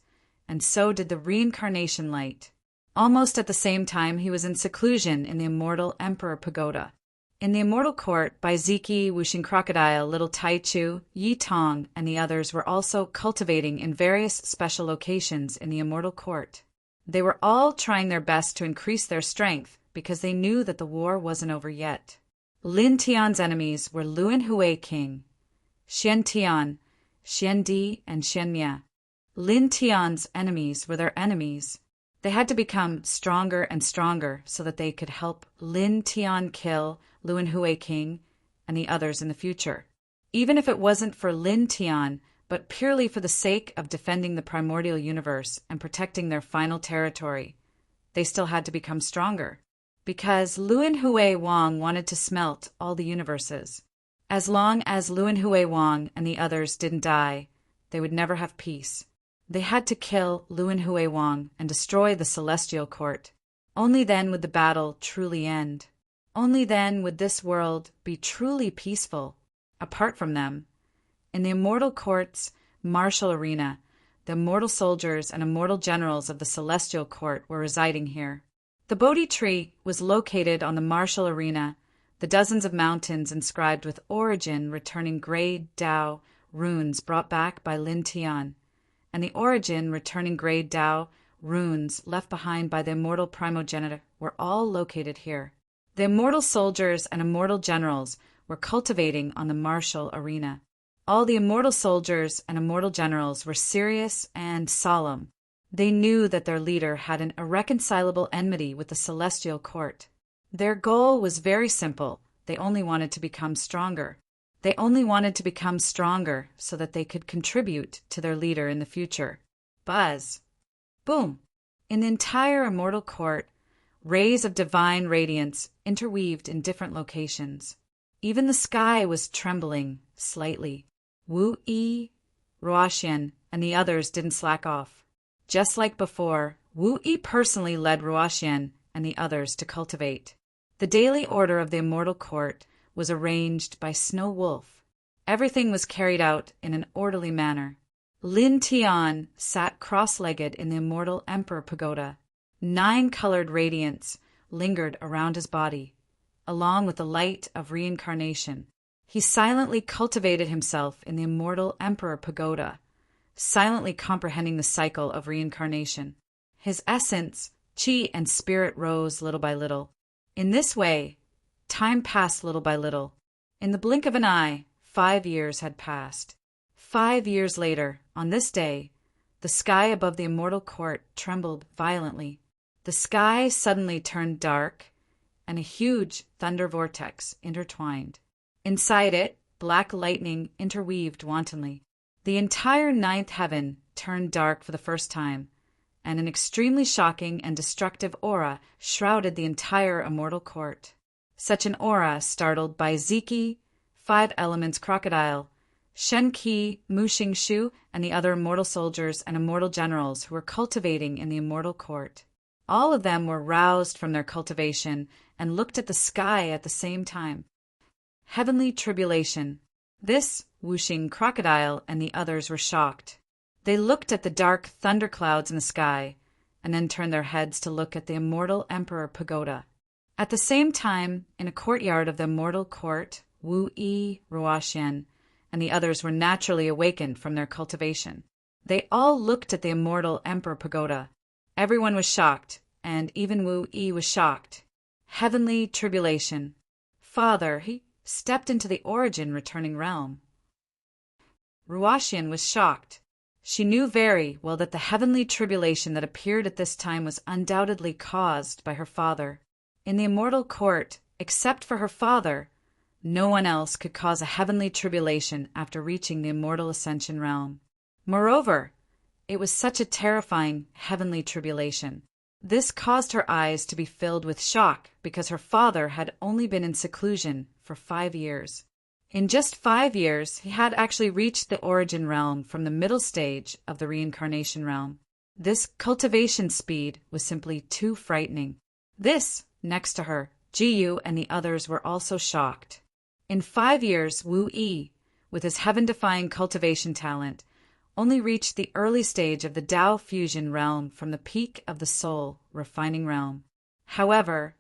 Speaker 1: and so did the reincarnation light. Almost at the same time, he was in seclusion in the Immortal Emperor Pagoda. In the Immortal Court, Baiziki, Wuxing Crocodile, Little Taichu, Yi Tong, and the others were also cultivating in various special locations in the Immortal Court. They were all trying their best to increase their strength because they knew that the war wasn't over yet. Lin Tian's enemies were Luan Hui King, Xian Tian, Xian Di, and Xian Mia. Lin Tian's enemies were their enemies. They had to become stronger and stronger so that they could help Lin Tian kill Luan Hui King and the others in the future. Even if it wasn't for Lin Tian, but purely for the sake of defending the primordial universe and protecting their final territory, they still had to become stronger. Because Luan Hui Wang wanted to smelt all the universes. As long as Luan Hui Wang and the others didn't die, they would never have peace. They had to kill Luan Hui Wang and destroy the Celestial Court. Only then would the battle truly end. Only then would this world be truly peaceful, apart from them. In the Immortal Court's martial arena, the immortal soldiers and immortal generals of the Celestial Court were residing here. The Bodhi tree was located on the martial arena, the dozens of mountains inscribed with origin returning grade Tao runes brought back by Lin Tian, and the origin returning grade Tao runes left behind by the immortal primogenitor were all located here. The immortal soldiers and immortal generals were cultivating on the martial arena. All the immortal soldiers and immortal generals were serious and solemn. They knew that their leader had an irreconcilable enmity with the Celestial Court. Their goal was very simple. They only wanted to become stronger. They only wanted to become stronger so that they could contribute to their leader in the future. Buzz. Boom. In the entire Immortal Court, rays of divine radiance interweaved in different locations. Even the sky was trembling slightly. Wu Yi, Ruoxian, and the others didn't slack off. Just like before, Wu Yi personally led Ruoxian and the others to cultivate. The daily order of the immortal court was arranged by Snow Wolf. Everything was carried out in an orderly manner. Lin Tian sat cross-legged in the immortal Emperor Pagoda. 9-colored radiance lingered around his body, along with the light of reincarnation. He silently cultivated himself in the immortal Emperor Pagoda, silently comprehending the cycle of reincarnation. His essence, chi and spirit rose little by little. In this way, time passed little by little. In the blink of an eye, 5 years had passed. 5 years later, on this day, the sky above the immortal court trembled violently. The sky suddenly turned dark, and a huge thunder vortex intertwined. Inside it, black lightning interweaved wantonly. The entire 9th heaven turned dark for the first time, and an extremely shocking and destructive aura shrouded the entire immortal court. Such an aura startled Bai Ziki, 5 Elements Crocodile, Shen Qi, Mu Xing Shu, and the other immortal soldiers and immortal generals who were cultivating in the immortal court. All of them were roused from their cultivation and looked at the sky at the same time. Heavenly tribulation. This Wuxing crocodile and the others were shocked. They looked at the dark thunderclouds in the sky, and then turned their heads to look at the immortal Emperor Pagoda. At the same time, in a courtyard of the immortal court, Wu Yi, Ruoxian, and the others were naturally awakened from their cultivation. They all looked at the immortal Emperor Pagoda. Everyone was shocked, and even Wu Yi was shocked. Heavenly tribulation. Father, he stepped into the origin returning realm. Ruoxian was shocked. She knew very well that the heavenly tribulation that appeared at this time was undoubtedly caused by her father. In the immortal court, except for her father, no one else could cause a heavenly tribulation after reaching the immortal ascension realm. Moreover, it was such a terrifying heavenly tribulation. This caused her eyes to be filled with shock because her father had only been in seclusion for 5 years. In just 5 years, he had actually reached the origin realm from the middle stage of the reincarnation realm. This cultivation speed was simply too frightening. This, next to her, Jiyu and the others were also shocked. In 5 years, Wu Yi, with his heaven-defying cultivation talent, only reached the early stage of the Tao fusion realm from the peak of the soul refining realm. However,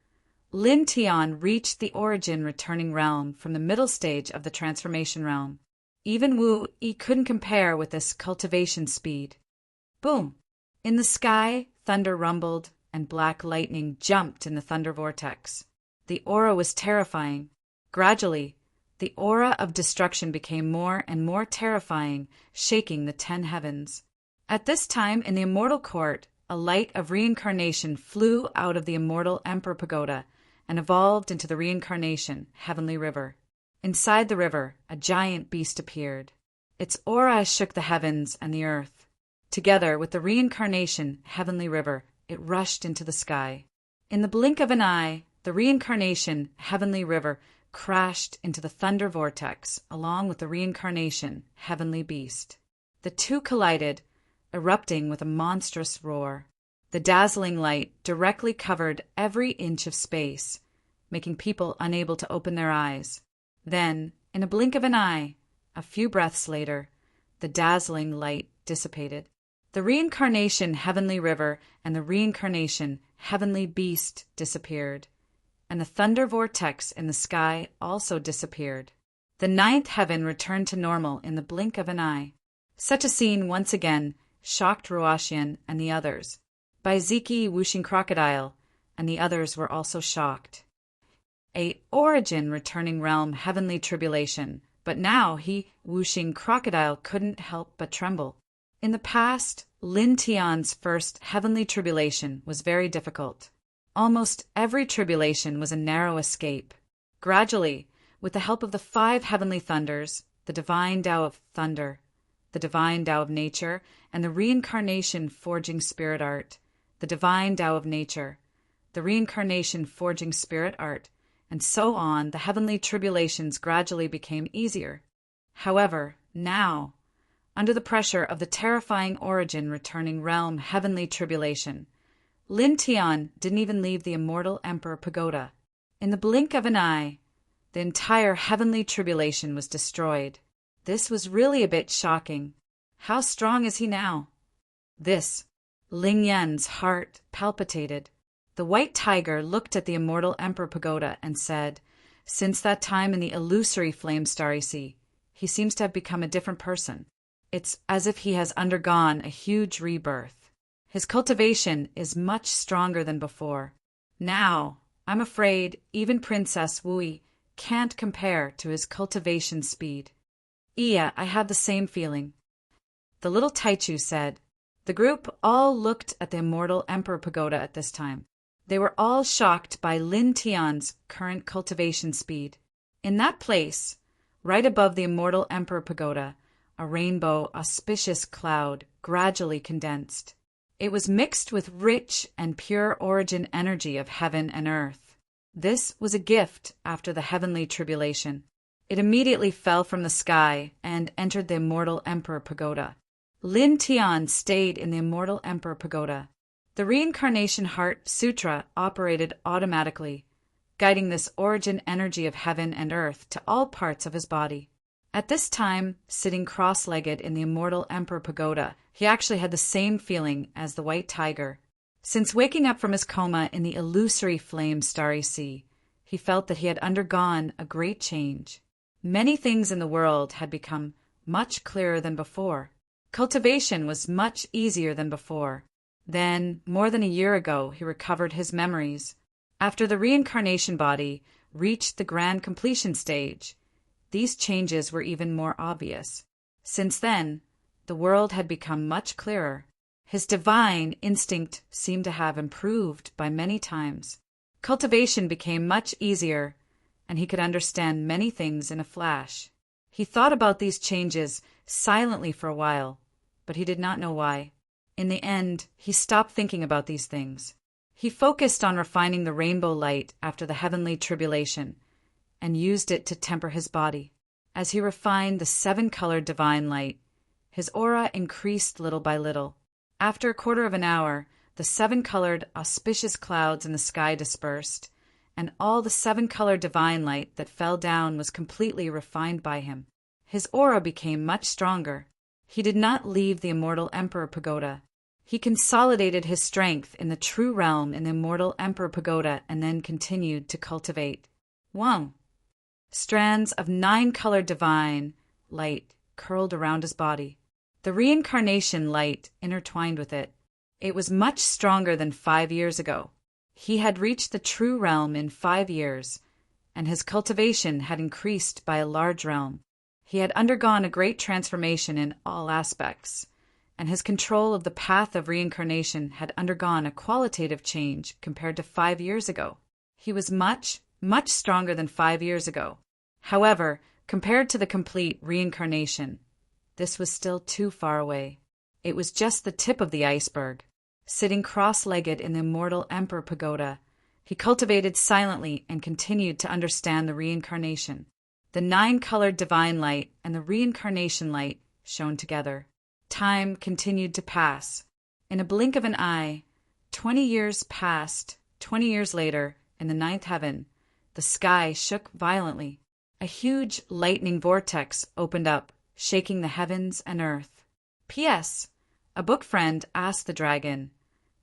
Speaker 1: Lin Tian reached the origin returning realm from the middle stage of the transformation realm. Even Wu Yi couldn't compare with this cultivation speed. Boom! In the sky, thunder rumbled, and black lightning jumped in the thunder vortex. The aura was terrifying. Gradually, the aura of destruction became more and more terrifying, shaking the 10 heavens. At this time, in the immortal court, a light of reincarnation flew out of the immortal Emperor Pagoda and evolved into the reincarnation heavenly river. Inside the river, a giant beast appeared. Its aura shook the heavens and the earth. Together with the reincarnation heavenly river, it rushed into the sky. In the blink of an eye, the reincarnation heavenly river crashed into the thunder vortex along with the reincarnation heavenly beast. The two collided, erupting with a monstrous roar. The dazzling light directly covered every inch of space, making people unable to open their eyes. Then, in a blink of an eye, a few breaths later, the dazzling light dissipated. The reincarnation heavenly river and the reincarnation heavenly beast disappeared, and the thunder vortex in the sky also disappeared. The 9th heaven returned to normal in the blink of an eye. Such a scene once again shocked Ruoxian and the others. Bai Ziki, Wuxing crocodile, and the others were also shocked. A origin returning realm heavenly tribulation, but now Wuxing crocodile, couldn't help but tremble. In the past, Lin Tian's first heavenly tribulation was very difficult. Almost every tribulation was a narrow escape. Gradually, with the help of the 5 heavenly thunders, the divine Tao of thunder, the divine Tao of nature, and the reincarnation forging spirit art, the divine Tao of nature, the reincarnation forging spirit art, and so on, the heavenly tribulations gradually became easier. However, now, under the pressure of the terrifying origin returning realm heavenly tribulation, Lin Tian didn't even leave the immortal Emperor Pagoda. In the blink of an eye, the entire heavenly tribulation was destroyed. This was really a bit shocking. How strong is he now? This. Ling Yan's heart palpitated. The white tiger looked at the immortal Emperor Pagoda and said, "Since that time in the illusory flame starry sea, he seems to have become a different person. It's as if he has undergone a huge rebirth. His cultivation is much stronger than before. Now, I'm afraid even Princess Wui can't compare to his cultivation speed." "Yeah, I have the same feeling," the little Taichu said. The group all looked at the immortal Emperor Pagoda at this time. They were all shocked by Lin Tian's current cultivation speed. In that place, right above the immortal Emperor Pagoda, a rainbow auspicious cloud gradually condensed. It was mixed with rich and pure origin energy of heaven and earth. This was a gift after the heavenly tribulation. It immediately fell from the sky and entered the immortal Emperor Pagoda. Lin Tian stayed in the immortal Emperor Pagoda. The Reincarnation Heart Sutra operated automatically, guiding this origin energy of heaven and earth to all parts of his body. At this time, sitting cross-legged in the immortal Emperor Pagoda, he actually had the same feeling as the white tiger. Since waking up from his coma in the illusory flame starry sea, he felt that he had undergone a great change. Many things in the world had become much clearer than before. Cultivation was much easier than before. Then, more than a year ago, he recovered his memories. After the reincarnation body reached the grand completion stage, these changes were even more obvious. Since then, the world had become much clearer. His divine instinct seemed to have improved by many times. Cultivation became much easier, and he could understand many things in a flash. He thought about these changes silently for a while, but he did not know why. In the end, he stopped thinking about these things. He focused on refining the rainbow light after the heavenly tribulation, and used it to temper his body. As he refined the seven-colored divine light, his aura increased little by little. After a quarter of an hour, the seven-colored auspicious clouds in the sky dispersed, and all the seven-colored divine light that fell down was completely refined by him. His aura became much stronger. He did not leave the immortal Emperor Pagoda. He consolidated his strength in the true realm in the immortal Emperor Pagoda and then continued to cultivate. 1. Strands of nine-colored divine light curled around his body. The reincarnation light intertwined with it. It was much stronger than 5 years ago. He had reached the true realm in 5 years, and his cultivation had increased by a large realm. He had undergone a great transformation in all aspects, and his control of the path of reincarnation had undergone a qualitative change compared to 5 years ago. He was much, much stronger than 5 years ago. However, compared to the complete reincarnation, this was still too far away. It was just the tip of the iceberg. Sitting cross-legged in the immortal Emperor Pagoda, he cultivated silently and continued to understand the reincarnation. The nine-colored divine light and the reincarnation light shone together. Time continued to pass. In a blink of an eye, 20 years passed. 20 years later, in the ninth heaven, the sky shook violently. A huge lightning vortex opened up, shaking the heavens and earth. P.S. A book friend asked the dragon,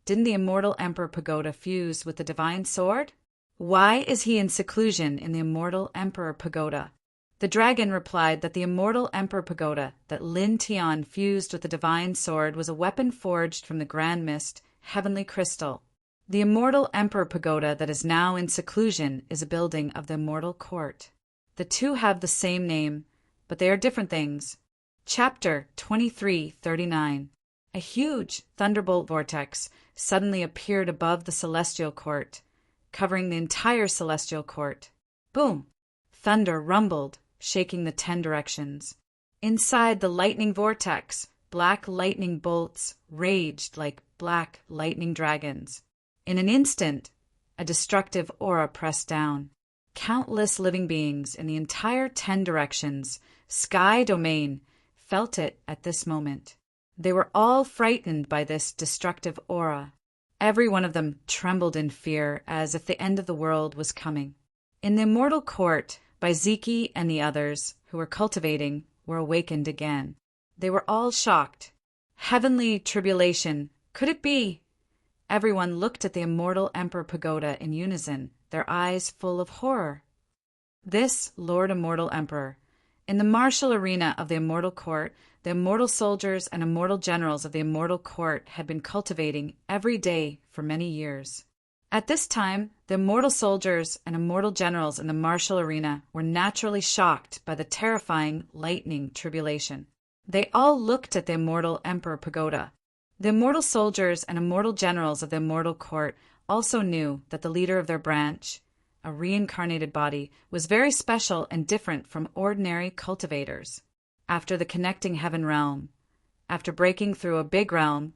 Speaker 1: "Didn't the immortal Emperor Pagoda fuse with the divine sword? Why is he in seclusion in the immortal Emperor Pagoda?" The dragon replied that the immortal Emperor Pagoda that Lin Tian fused with the divine sword was a weapon forged from the grand mist, heavenly crystal. The immortal Emperor Pagoda that is now in seclusion is a building of the immortal court. The two have the same name, but they are different things. Chapter 2339. A huge thunderbolt vortex suddenly appeared above the celestial court, covering the entire celestial court. Boom! Thunder rumbled, shaking the 10 directions. Inside the lightning vortex, black lightning bolts raged like black lightning dragons. In an instant, a destructive aura pressed down. Countless living beings in the entire 10 directions, sky domain, felt it at this moment. They were all frightened by this destructive aura. Every one of them trembled in fear, as if the end of the world was coming. In the immortal court, Baiziki and the others, who were cultivating, were awakened again. They were all shocked. Heavenly tribulation, could it be? Everyone looked at the immortal Emperor Pagoda in unison, their eyes full of horror. This Lord Immortal Emperor. In the martial arena of the immortal court, the immortal soldiers and immortal generals of the immortal court had been cultivating every day for many years. At this time, the immortal soldiers and immortal generals in the martial arena were naturally shocked by the terrifying lightning tribulation. They all looked at the immortal Emperor Pagoda. The immortal soldiers and immortal generals of the immortal court also knew that the leader of their branch, a reincarnated body, was very special and different from ordinary cultivators. After the connecting heaven realm, after breaking through a big realm,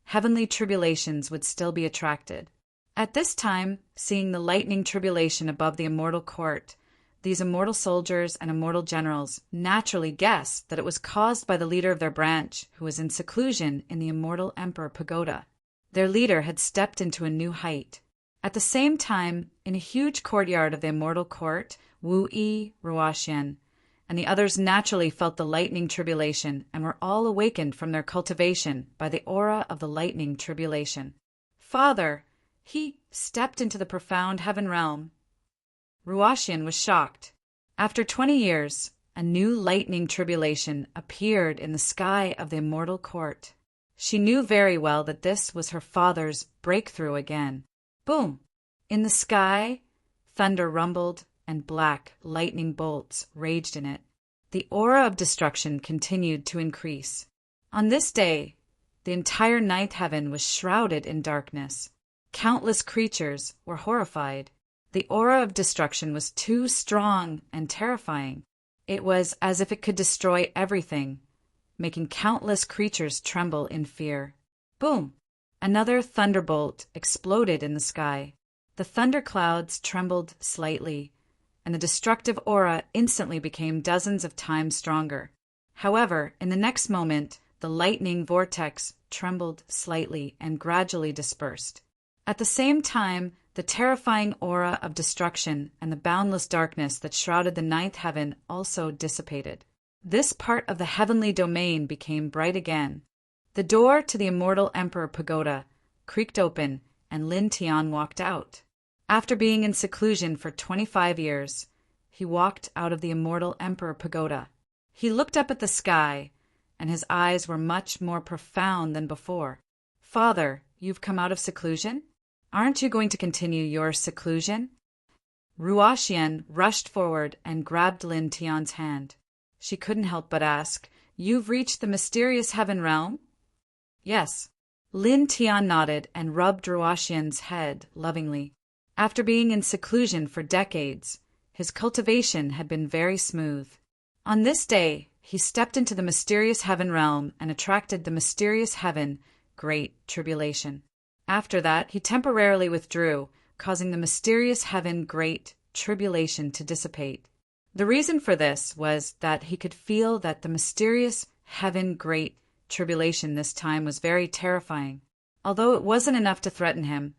Speaker 1: heavenly tribulations would still be attracted. At this time, seeing the lightning tribulation above the immortal court, these immortal soldiers and immortal generals naturally guessed that it was caused by the leader of their branch, who was in seclusion in the immortal Emperor Pagoda. Their leader had stepped into a new height. At the same time, in a huge courtyard of the immortal court, Wu Yi, Ruoxian, and the others naturally felt the lightning tribulation and were all awakened from their cultivation by the aura of the lightning tribulation. Father, he stepped into the profound heaven realm. Ruoxian was shocked. After 20 years, a new lightning tribulation appeared in the sky of the immortal court. She knew very well that this was her father's breakthrough again. Boom! In the sky, thunder rumbled and black lightning bolts raged in it. The aura of destruction continued to increase. On this day, the entire ninth heaven was shrouded in darkness. Countless creatures were horrified. The aura of destruction was too strong and terrifying. It was as if it could destroy everything, making countless creatures tremble in fear. Boom! Another thunderbolt exploded in the sky. The thunderclouds trembled slightly, and the destructive aura instantly became dozens of times stronger. However, in the next moment, the lightning vortex trembled slightly and gradually dispersed. At the same time, the terrifying aura of destruction and the boundless darkness that shrouded the ninth heaven also dissipated. This part of the heavenly domain became bright again. The door to the immortal Emperor Pagoda creaked open, and Lin Tian walked out. After being in seclusion for 25 years, he walked out of the immortal Emperor Pagoda. He looked up at the sky, and his eyes were much more profound than before. Father, you've come out of seclusion? Aren't you going to continue your seclusion? Ruoxian rushed forward and grabbed Lin Tian's hand. She couldn't help but ask, "You've reached the mysterious heaven realm?" "Yes." Lin Tian nodded and rubbed Ruoxian's head lovingly. After being in seclusion for decades, his cultivation had been very smooth. On this day, he stepped into the mysterious heaven realm and attracted the mysterious heaven, Great Tribulation. After that, he temporarily withdrew, causing the mysterious heaven, Great Tribulation, to dissipate. The reason for this was that he could feel that the mysterious heaven, Great Tribulation this time was very terrifying. Although it wasn't enough to threaten him,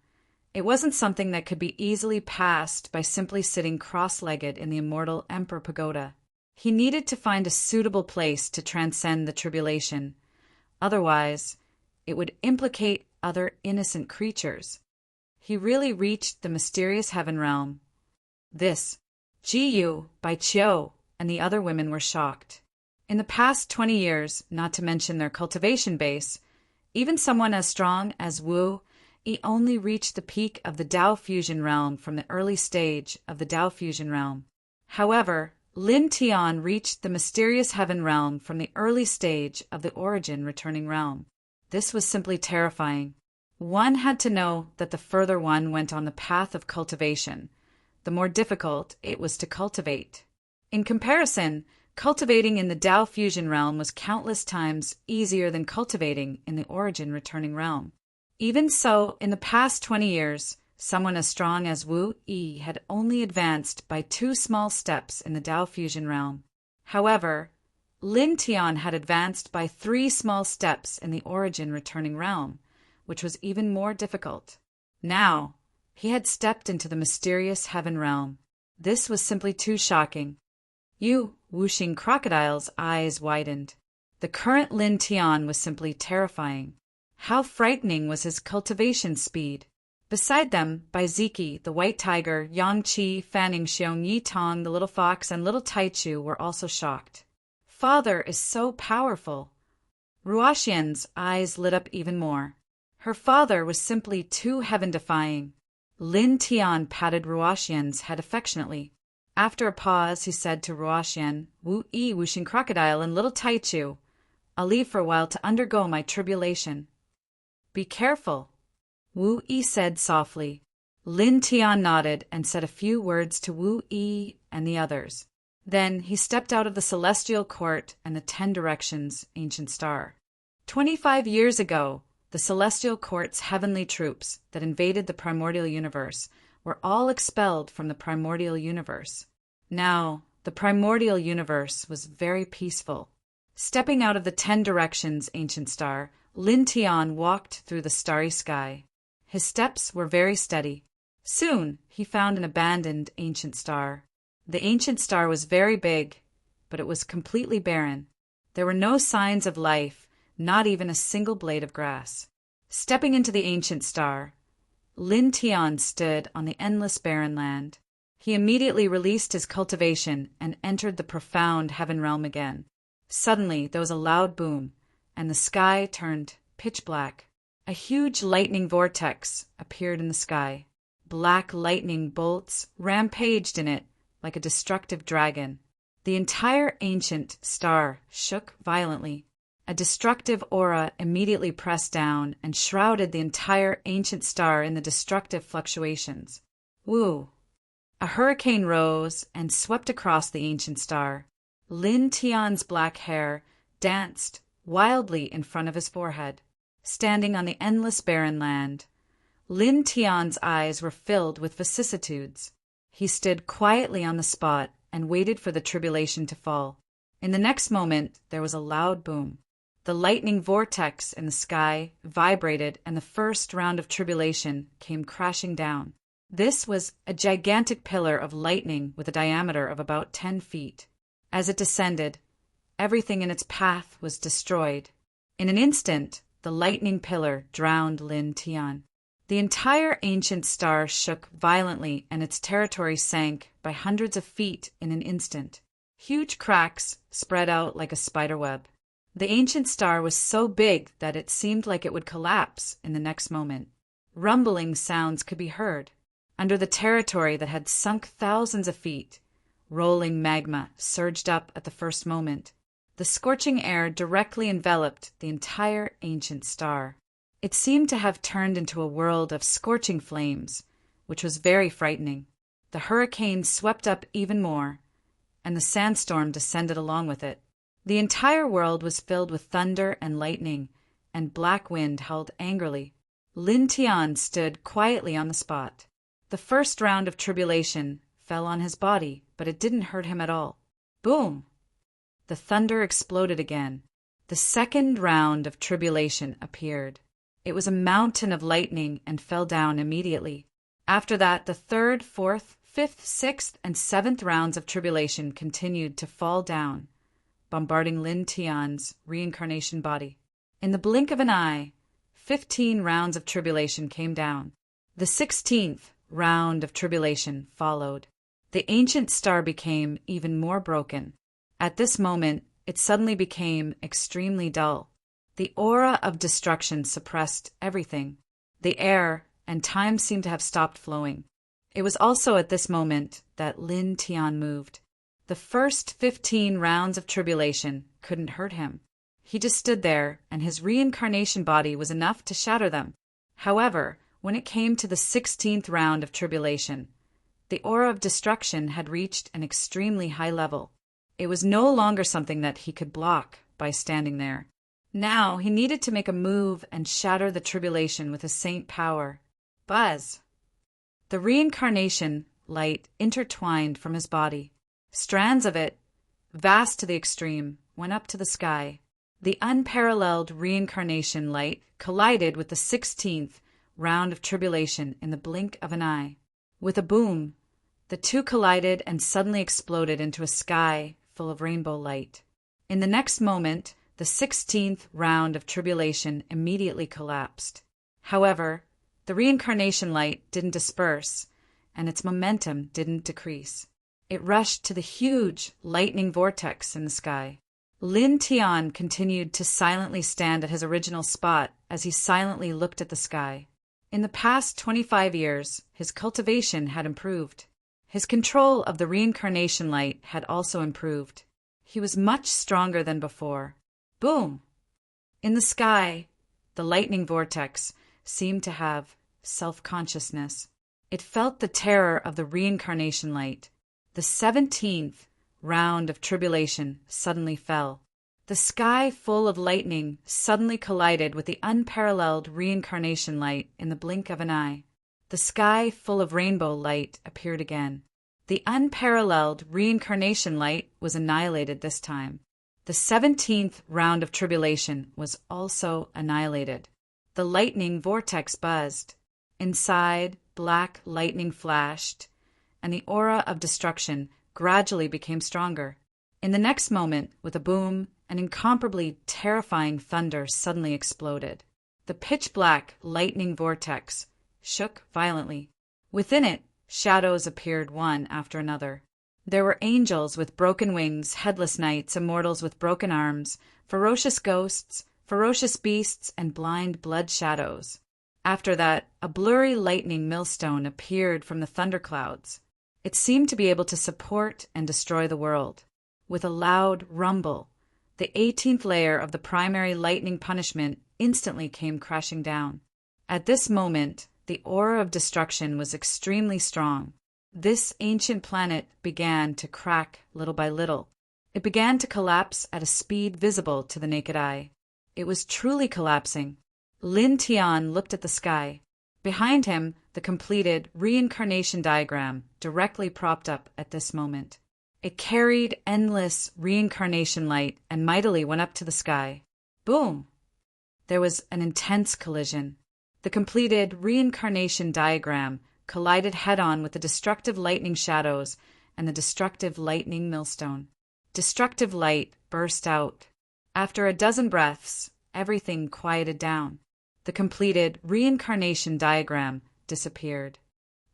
Speaker 1: it wasn't something that could be easily passed by simply sitting cross-legged in the immortal Emperor Pagoda. He needed to find a suitable place to transcend the tribulation. Otherwise, it would implicate other innocent creatures. He really reached the mysterious heaven realm. This, Jiyu, Bai Qiu, and the other women were shocked. In the past 20 years, not to mention their cultivation base, even someone as strong as Wu Yi only reached the peak of the Tao fusion realm from the early stage of the Tao fusion realm. However, Lin Tian reached the mysterious heaven realm from the early stage of the origin returning realm. This was simply terrifying. One had to know that the further one went on the path of cultivation, the more difficult it was to cultivate. In comparison, cultivating in the Tao fusion realm was countless times easier than cultivating in the origin returning realm. Even so, in the past 20 years, someone as strong as Wu Yi had only advanced by 2 small steps in the Tao fusion realm. However, Lin Tian had advanced by 3 small steps in the origin returning realm, which was even more difficult. Now, he had stepped into the mysterious heaven realm. This was simply too shocking. Yu Wuxing Crocodile's eyes widened. The current Lin Tian was simply terrifying. How frightening was his cultivation speed! Beside them, Baiziki, the white tiger, Yang Qi, Fanning Xiong, Yi Tong, the little fox, and little Taichu were also shocked. Father is so powerful. Ruoxian's eyes lit up even more. Her father was simply too heaven-defying. Lin Tian patted Ruoxian's head affectionately. After a pause, he said to Ruoxian, Wu Yi Wuxing Crocodile and little Taichu, I'll leave for a while to undergo my tribulation. Be careful, Wu Yi said softly. Lin Tian nodded and said a few words to Wu Yi and the others. Then he stepped out of the celestial court and the 10 directions ancient star. 25 years ago, the celestial court's heavenly troops that invaded the primordial universe were all expelled from the primordial universe. Now, the primordial universe was very peaceful. Stepping out of the 10 directions ancient star, Lin Tian walked through the starry sky. His steps were very steady. Soon, he found an abandoned ancient star. The ancient star was very big, but it was completely barren. There were no signs of life, not even a single blade of grass. Stepping into the ancient star, Lin Tian stood on the endless barren land. He immediately released his cultivation and entered the profound heaven realm again. Suddenly, there was a loud boom, and the sky turned pitch black. A huge lightning vortex appeared in the sky. Black lightning bolts rampaged in it like a destructive dragon. The entire ancient star shook violently. A destructive aura immediately pressed down and shrouded the entire ancient star in the destructive fluctuations. Woo! A hurricane rose and swept across the ancient star. Lin Tian's black hair danced wildly in front of his forehead. Standing on the endless barren land, Lin Tian's eyes were filled with vicissitudes. He stood quietly on the spot and waited for the tribulation to fall. In the next moment, there was a loud boom. The lightning vortex in the sky vibrated, and the first round of tribulation came crashing down. This was a gigantic pillar of lightning with a diameter of about 10 feet. As it descended, everything in its path was destroyed. In an instant, the lightning pillar drowned Lin Tian. The entire ancient star shook violently, and its territory sank by hundreds of feet in an instant. Huge cracks spread out like a spider web. The ancient star was so big that it seemed like it would collapse in the next moment. Rumbling sounds could be heard. Under the territory that had sunk thousands of feet, rolling magma surged up at the first moment. The scorching air directly enveloped the entire ancient star. It seemed to have turned into a world of scorching flames, which was very frightening. The hurricane swept up even more, and the sandstorm descended along with it. The entire world was filled with thunder and lightning, and black wind howled angrily. Lin Tian stood quietly on the spot. The first round of tribulation fell on his body, but it didn't hurt him at all. Boom! The thunder exploded again. The second round of tribulation appeared. It was a mountain of lightning and fell down immediately. After that, the third, fourth, fifth, sixth, and seventh rounds of tribulation continued to fall down, bombarding Lin Tian's reincarnation body. In the blink of an eye, 15 rounds of tribulation came down. The 16th round of tribulation followed. The ancient star became even more broken. At this moment, it suddenly became extremely dull. The aura of destruction suppressed everything. The air and time seemed to have stopped flowing. It was also at this moment that Lin Tian moved. The first 15 rounds of tribulation couldn't hurt him. He just stood there, and his reincarnation body was enough to shatter them. However, when it came to the 16th round of tribulation, the aura of destruction had reached an extremely high level. It was no longer something that he could block by standing there. Now he needed to make a move and shatter the tribulation with his saint power. Buzz! The reincarnation light intertwined from his body. Strands of it, vast to the extreme, went up to the sky. The unparalleled reincarnation light collided with the 16th round of tribulation in the blink of an eye. With a boom, the two collided and suddenly exploded into a sky full of rainbow light. In the next moment, the 16th round of tribulation immediately collapsed. However, the reincarnation light didn't disperse, and its momentum didn't decrease. It rushed to the huge lightning vortex in the sky. Lin Tian continued to silently stand at his original spot as he silently looked at the sky. In the past 25 years, his cultivation had improved. His control of the reincarnation light had also improved. He was much stronger than before. Boom! In the sky, the lightning vortex seemed to have self-consciousness. It felt the terror of the reincarnation light. The 17th round of tribulation suddenly fell. The sky full of lightning suddenly collided with the unparalleled reincarnation light in the blink of an eye. The sky full of rainbow light appeared again. The unparalleled reincarnation light was annihilated this time. The 17th round of tribulation was also annihilated. The lightning vortex buzzed. Inside, black lightning flashed, and the aura of destruction gradually became stronger. In the next moment, with a boom, an incomparably terrifying thunder suddenly exploded. The pitch-black lightning vortex shook violently. Within it, shadows appeared one after another. There were angels with broken wings, headless knights, immortals with broken arms, ferocious ghosts, ferocious beasts, and blind blood shadows. After that, a blurry lightning millstone appeared from the thunderclouds. It seemed to be able to support and destroy the world. With a loud rumble, the 18th layer of the primary lightning punishment instantly came crashing down. At this moment, the aura of destruction was extremely strong. This ancient planet began to crack little by little. It began to collapse at a speed visible to the naked eye. It was truly collapsing. Lin Tian looked at the sky. Behind him, the completed reincarnation diagram directly propped up at this moment. It carried endless reincarnation light and mightily went up to the sky. Boom! There was an intense collision. The completed reincarnation diagram collided head-on with the destructive lightning shadows and the destructive lightning millstone. Destructive light burst out. After a dozen breaths, everything quieted down. The completed reincarnation diagram disappeared.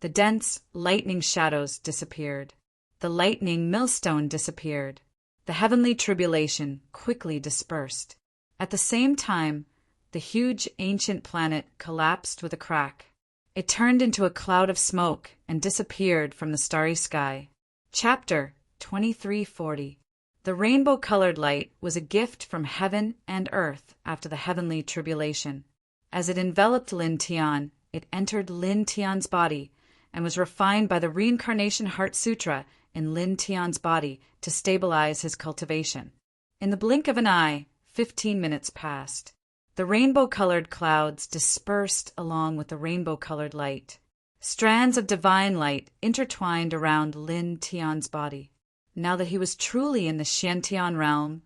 Speaker 1: The dense lightning shadows disappeared. The lightning millstone disappeared. The heavenly tribulation quickly dispersed. At the same time, the huge ancient planet collapsed with a crack. It turned into a cloud of smoke and disappeared from the starry sky. Chapter 2340. The rainbow-colored light was a gift from heaven and earth after the heavenly tribulation. As it enveloped Lin Tian, it entered Lin Tian's body and was refined by the Reincarnation Heart Sutra in Lin Tian's body to stabilize his cultivation. In the blink of an eye, 15 minutes passed. The rainbow-colored clouds dispersed along with the rainbow-colored light. Strands of divine light intertwined around Lin Tian's body. Now that he was truly in the Xiantian realm,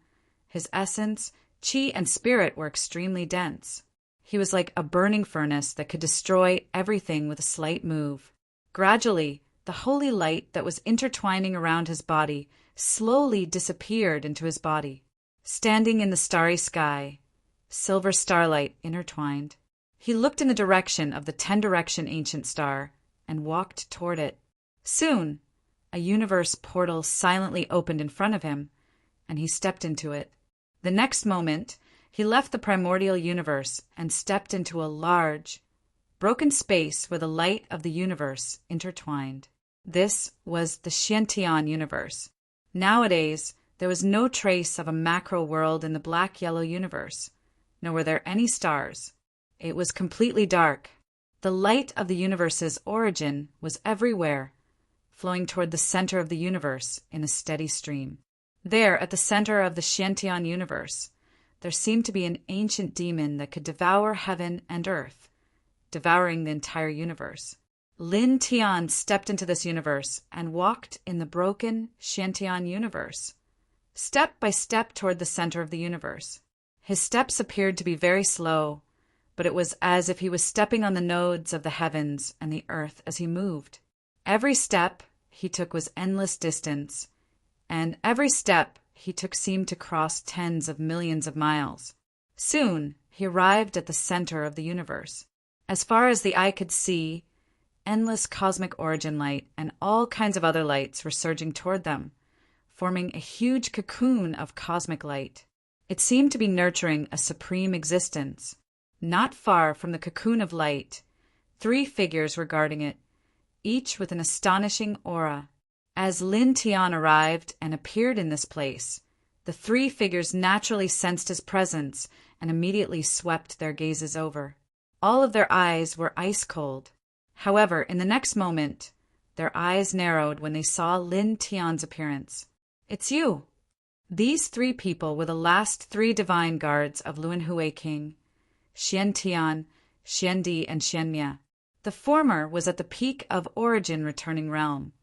Speaker 1: his essence, qi, and spirit were extremely dense. He was like a burning furnace that could destroy everything with a slight move. Gradually, the holy light that was intertwining around his body slowly disappeared into his body. Standing in the starry sky, silver starlight intertwined. He looked in the direction of the 10-direction ancient star and walked toward it. Soon, a universe portal silently opened in front of him, and he stepped into it. The next moment, he left the primordial universe and stepped into a large, broken space where the light of the universe intertwined. This was the Xiantian universe. Nowadays, there was no trace of a macro world in the black-yellow universe, nor were there any stars. It was completely dark. The light of the universe's origin was everywhere, flowing toward the center of the universe in a steady stream. There, at the center of the Xiantian universe, there seemed to be an ancient demon that could devour heaven and earth, devouring the entire universe. Lin Tian stepped into this universe and walked in the broken Xiantian universe, step by step toward the center of the universe. His steps appeared to be very slow, but it was as if he was stepping on the nodes of the heavens and the earth as he moved. Every step he took was endless distance, and every step he took seemed to cross tens of millions of miles. Soon he arrived at the center of the universe. As far as the eye could see, endless cosmic origin light and all kinds of other lights were surging toward them, forming a huge cocoon of cosmic light. It seemed to be nurturing a supreme existence. Not far from the cocoon of light, 3 figures were guarding it, each with an astonishing aura. As Lin Tian arrived and appeared in this place, the 3 figures naturally sensed his presence and immediately swept their gazes over. All of their eyes were ice cold. However, in the next moment, their eyes narrowed when they saw Lin Tian's appearance. "It's you!" These 3 people were the last 3 divine guards of Luanhui King, Xian Tian, Xian Di, and Xian Mie. The former was at the peak of Origin Returning Realm,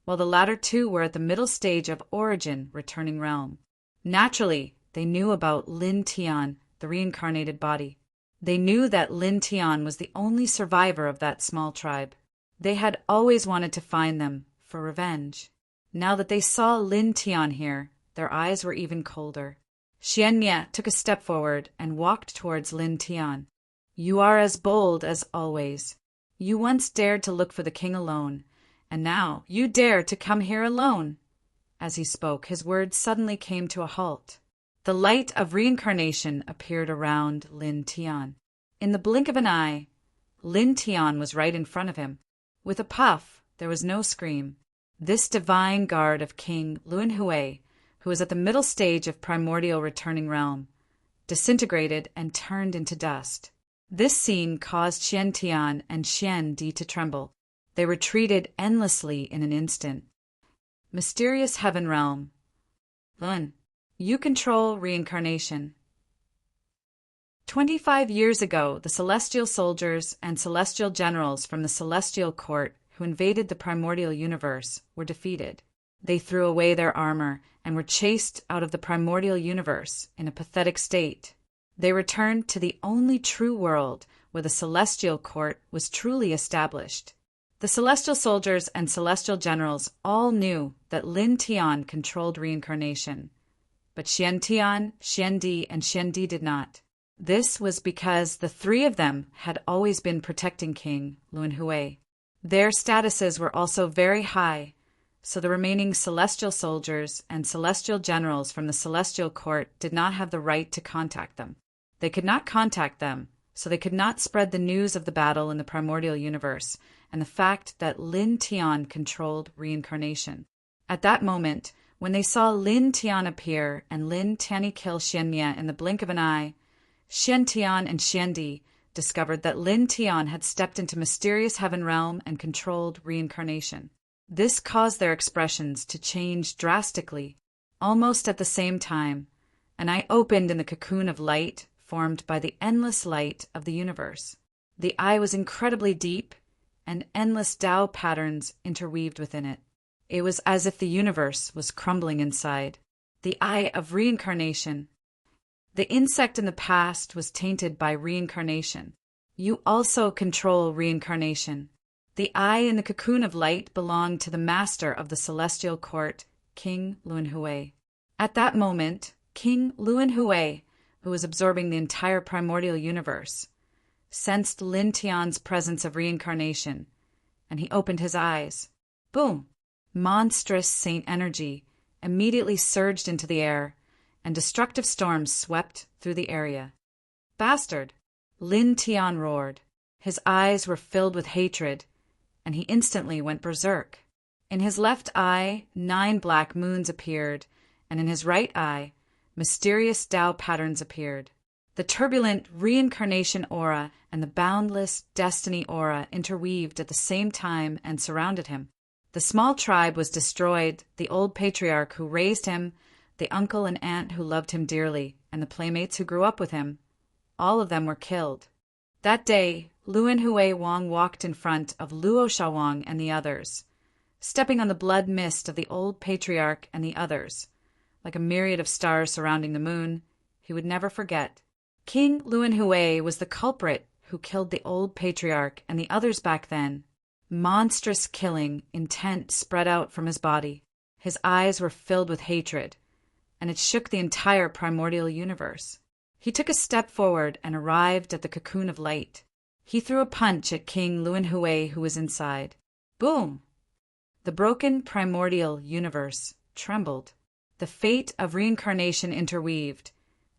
Speaker 1: while the latter 2 were at the middle stage of Origin Returning Realm. Naturally, they knew about Lin Tian, the reincarnated body. They knew that Lin Tian was the only survivor of that small tribe. They had always wanted to find them for revenge. Now that they saw Lin Tian here, their eyes were even colder. Xian Mie took a step forward and walked towards Lin Tian. "You are as bold as always. You once dared to look for the king alone, and now you dare to come here alone." As he spoke, his words suddenly came to a halt. The light of reincarnation appeared around Lin Tian. In the blink of an eye, Lin Tian was right in front of him. With a puff, there was no scream. This divine guard of King Luanhui, who was at the middle stage of primordial returning realm, disintegrated and turned into dust. This scene caused Xian Tian and Xian Di to tremble. They retreated endlessly in an instant. Mysterious Heaven Realm. Lun, you control reincarnation. 25 years ago, the celestial soldiers and celestial generals from the celestial court who invaded the primordial universe were defeated. They threw away their armor and were chased out of the primordial universe in a pathetic state. They returned to the only true world where the celestial court was truly established. The celestial soldiers and celestial generals all knew that Lin Tian controlled reincarnation, but Xian Tian, Xian Di, and Xian Di did not. This was because the 3 of them had always been protecting King Luanhui. Their statuses were also very high, so the remaining celestial soldiers and celestial generals from the celestial court did not have the right to contact them. They could not contact them, so they could not spread the news of the battle in the primordial universe and the fact that Lin Tian controlled reincarnation. At that moment, when they saw Lin Tian appear and Lin Tian kill Xian Mie in the blink of an eye, Xian Tian and Xian Di discovered that Lin Tian had stepped into mysterious heaven realm and controlled reincarnation. This caused their expressions to change drastically. Almost at the same time, an eye opened in the cocoon of light formed by the endless light of the universe. The eye was incredibly deep, and endless Tao patterns interweaved within it. It was as if the universe was crumbling inside. The eye of reincarnation. The insect in the past was tainted by reincarnation. You also control reincarnation. The eye in the cocoon of light belonged to the master of the celestial court, King Luanhui. At that moment, King Luanhui, who was absorbing the entire primordial universe, sensed Lin Tian's presence of reincarnation, and he opened his eyes. Boom! Monstrous saint energy immediately surged into the air, and destructive storms swept through the area. Bastard! Lin Tian roared. His eyes were filled with hatred, and he instantly went berserk. In his left eye, 9 black moons appeared, and in his right eye, mysterious Tao patterns appeared. The turbulent reincarnation aura and the boundless destiny aura interweaved at the same time and surrounded him. The small tribe was destroyed, the old patriarch who raised him, the uncle and aunt who loved him dearly, and the playmates who grew up with him. All of them were killed. That day, Luanhui Wang walked in front of Luo Shawang and the others, stepping on the blood mist of the old patriarch and the others. Like a myriad of stars surrounding the moon, he would never forget. King Luanhui was the culprit who killed the old patriarch and the others back then. Monstrous killing intent spread out from his body. His eyes were filled with hatred, and it shook the entire primordial universe. He took a step forward and arrived at the cocoon of light. He threw a punch at King Luanhui, who was inside. Boom! The broken primordial universe trembled. The fate of reincarnation interweaved,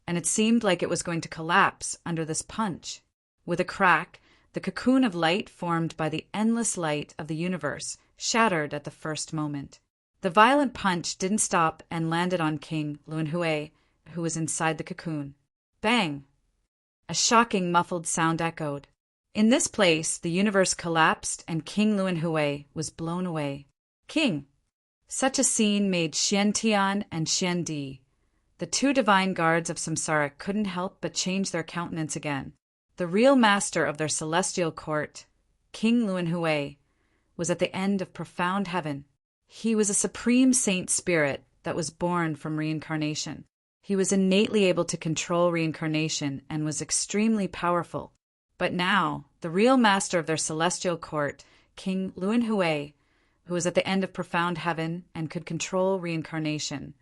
Speaker 1: and it seemed like it was going to collapse under this punch. With a crack, the cocoon of light formed by the endless light of the universe shattered at the first moment. The violent punch didn't stop and landed on King Luanhui, who was inside the cocoon. Bang! A shocking muffled sound echoed. In this place, the universe collapsed and King Luanhui was blown away. King! Such a scene made Xiantian and Xiandi, the two divine guards of Samsara, couldn't help but change their countenance again. The real master of their celestial court, King Luanhui, was at the end of profound heaven. He was a supreme saint spirit that was born from reincarnation. He was innately able to control reincarnation and was extremely powerful. But now, the real master of their celestial court, King Luanhui, who was at the end of profound heaven and could control reincarnation,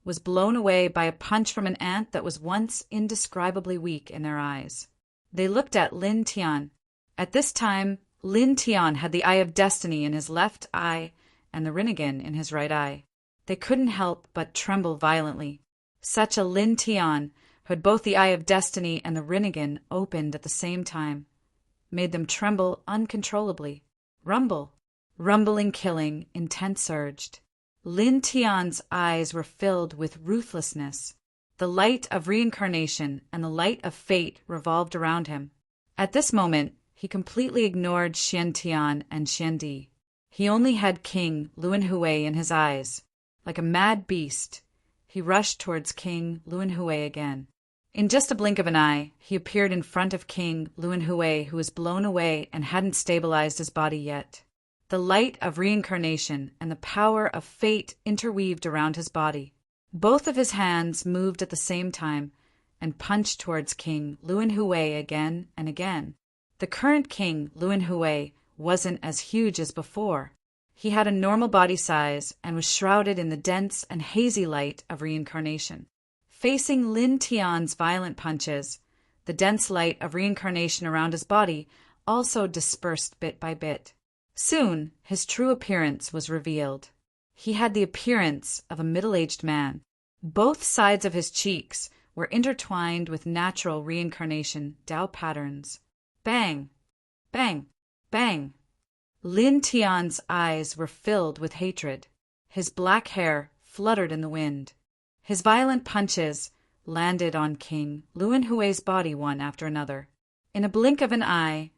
Speaker 1: was blown away by a punch from an ant that was once indescribably weak in their eyes. They looked at Lin Tian. At this time, Lin Tian had the Eye of Destiny in his left eye and the Rinnegan in his right eye. They couldn't help but tremble violently. Such a Lin Tian, who had both the Eye of Destiny and the Rinnegan opened at the same time, made them tremble uncontrollably. Rumble. Rumbling killing, intent surged. Lin Tian's eyes were filled with ruthlessness. The light of reincarnation and the light of fate revolved around him. At this moment, he completely ignored Xiantian and Xiandi. He only had King Luanhui in his eyes. Like a mad beast, he rushed towards King Luanhui again. In just a blink of an eye, he appeared in front of King Luanhui, who was blown away and hadn't stabilized his body yet. The light of reincarnation and the power of fate interweaved around his body. Both of his hands moved at the same time and punched towards King Luanhui again and again. The current King Luanhui wasn't as huge as before. He had a normal body size and was shrouded in the dense and hazy light of reincarnation. Facing Lin Tian's violent punches, the dense light of reincarnation around his body also dispersed bit by bit. Soon, his true appearance was revealed. He had the appearance of a middle-aged man. Both sides of his cheeks were intertwined with natural reincarnation Tao patterns. Bang! Bang! Bang! Lin Tian's eyes were filled with hatred. His black hair fluttered in the wind. His violent punches landed on King Luanhui's body one after another. In a blink of an eye,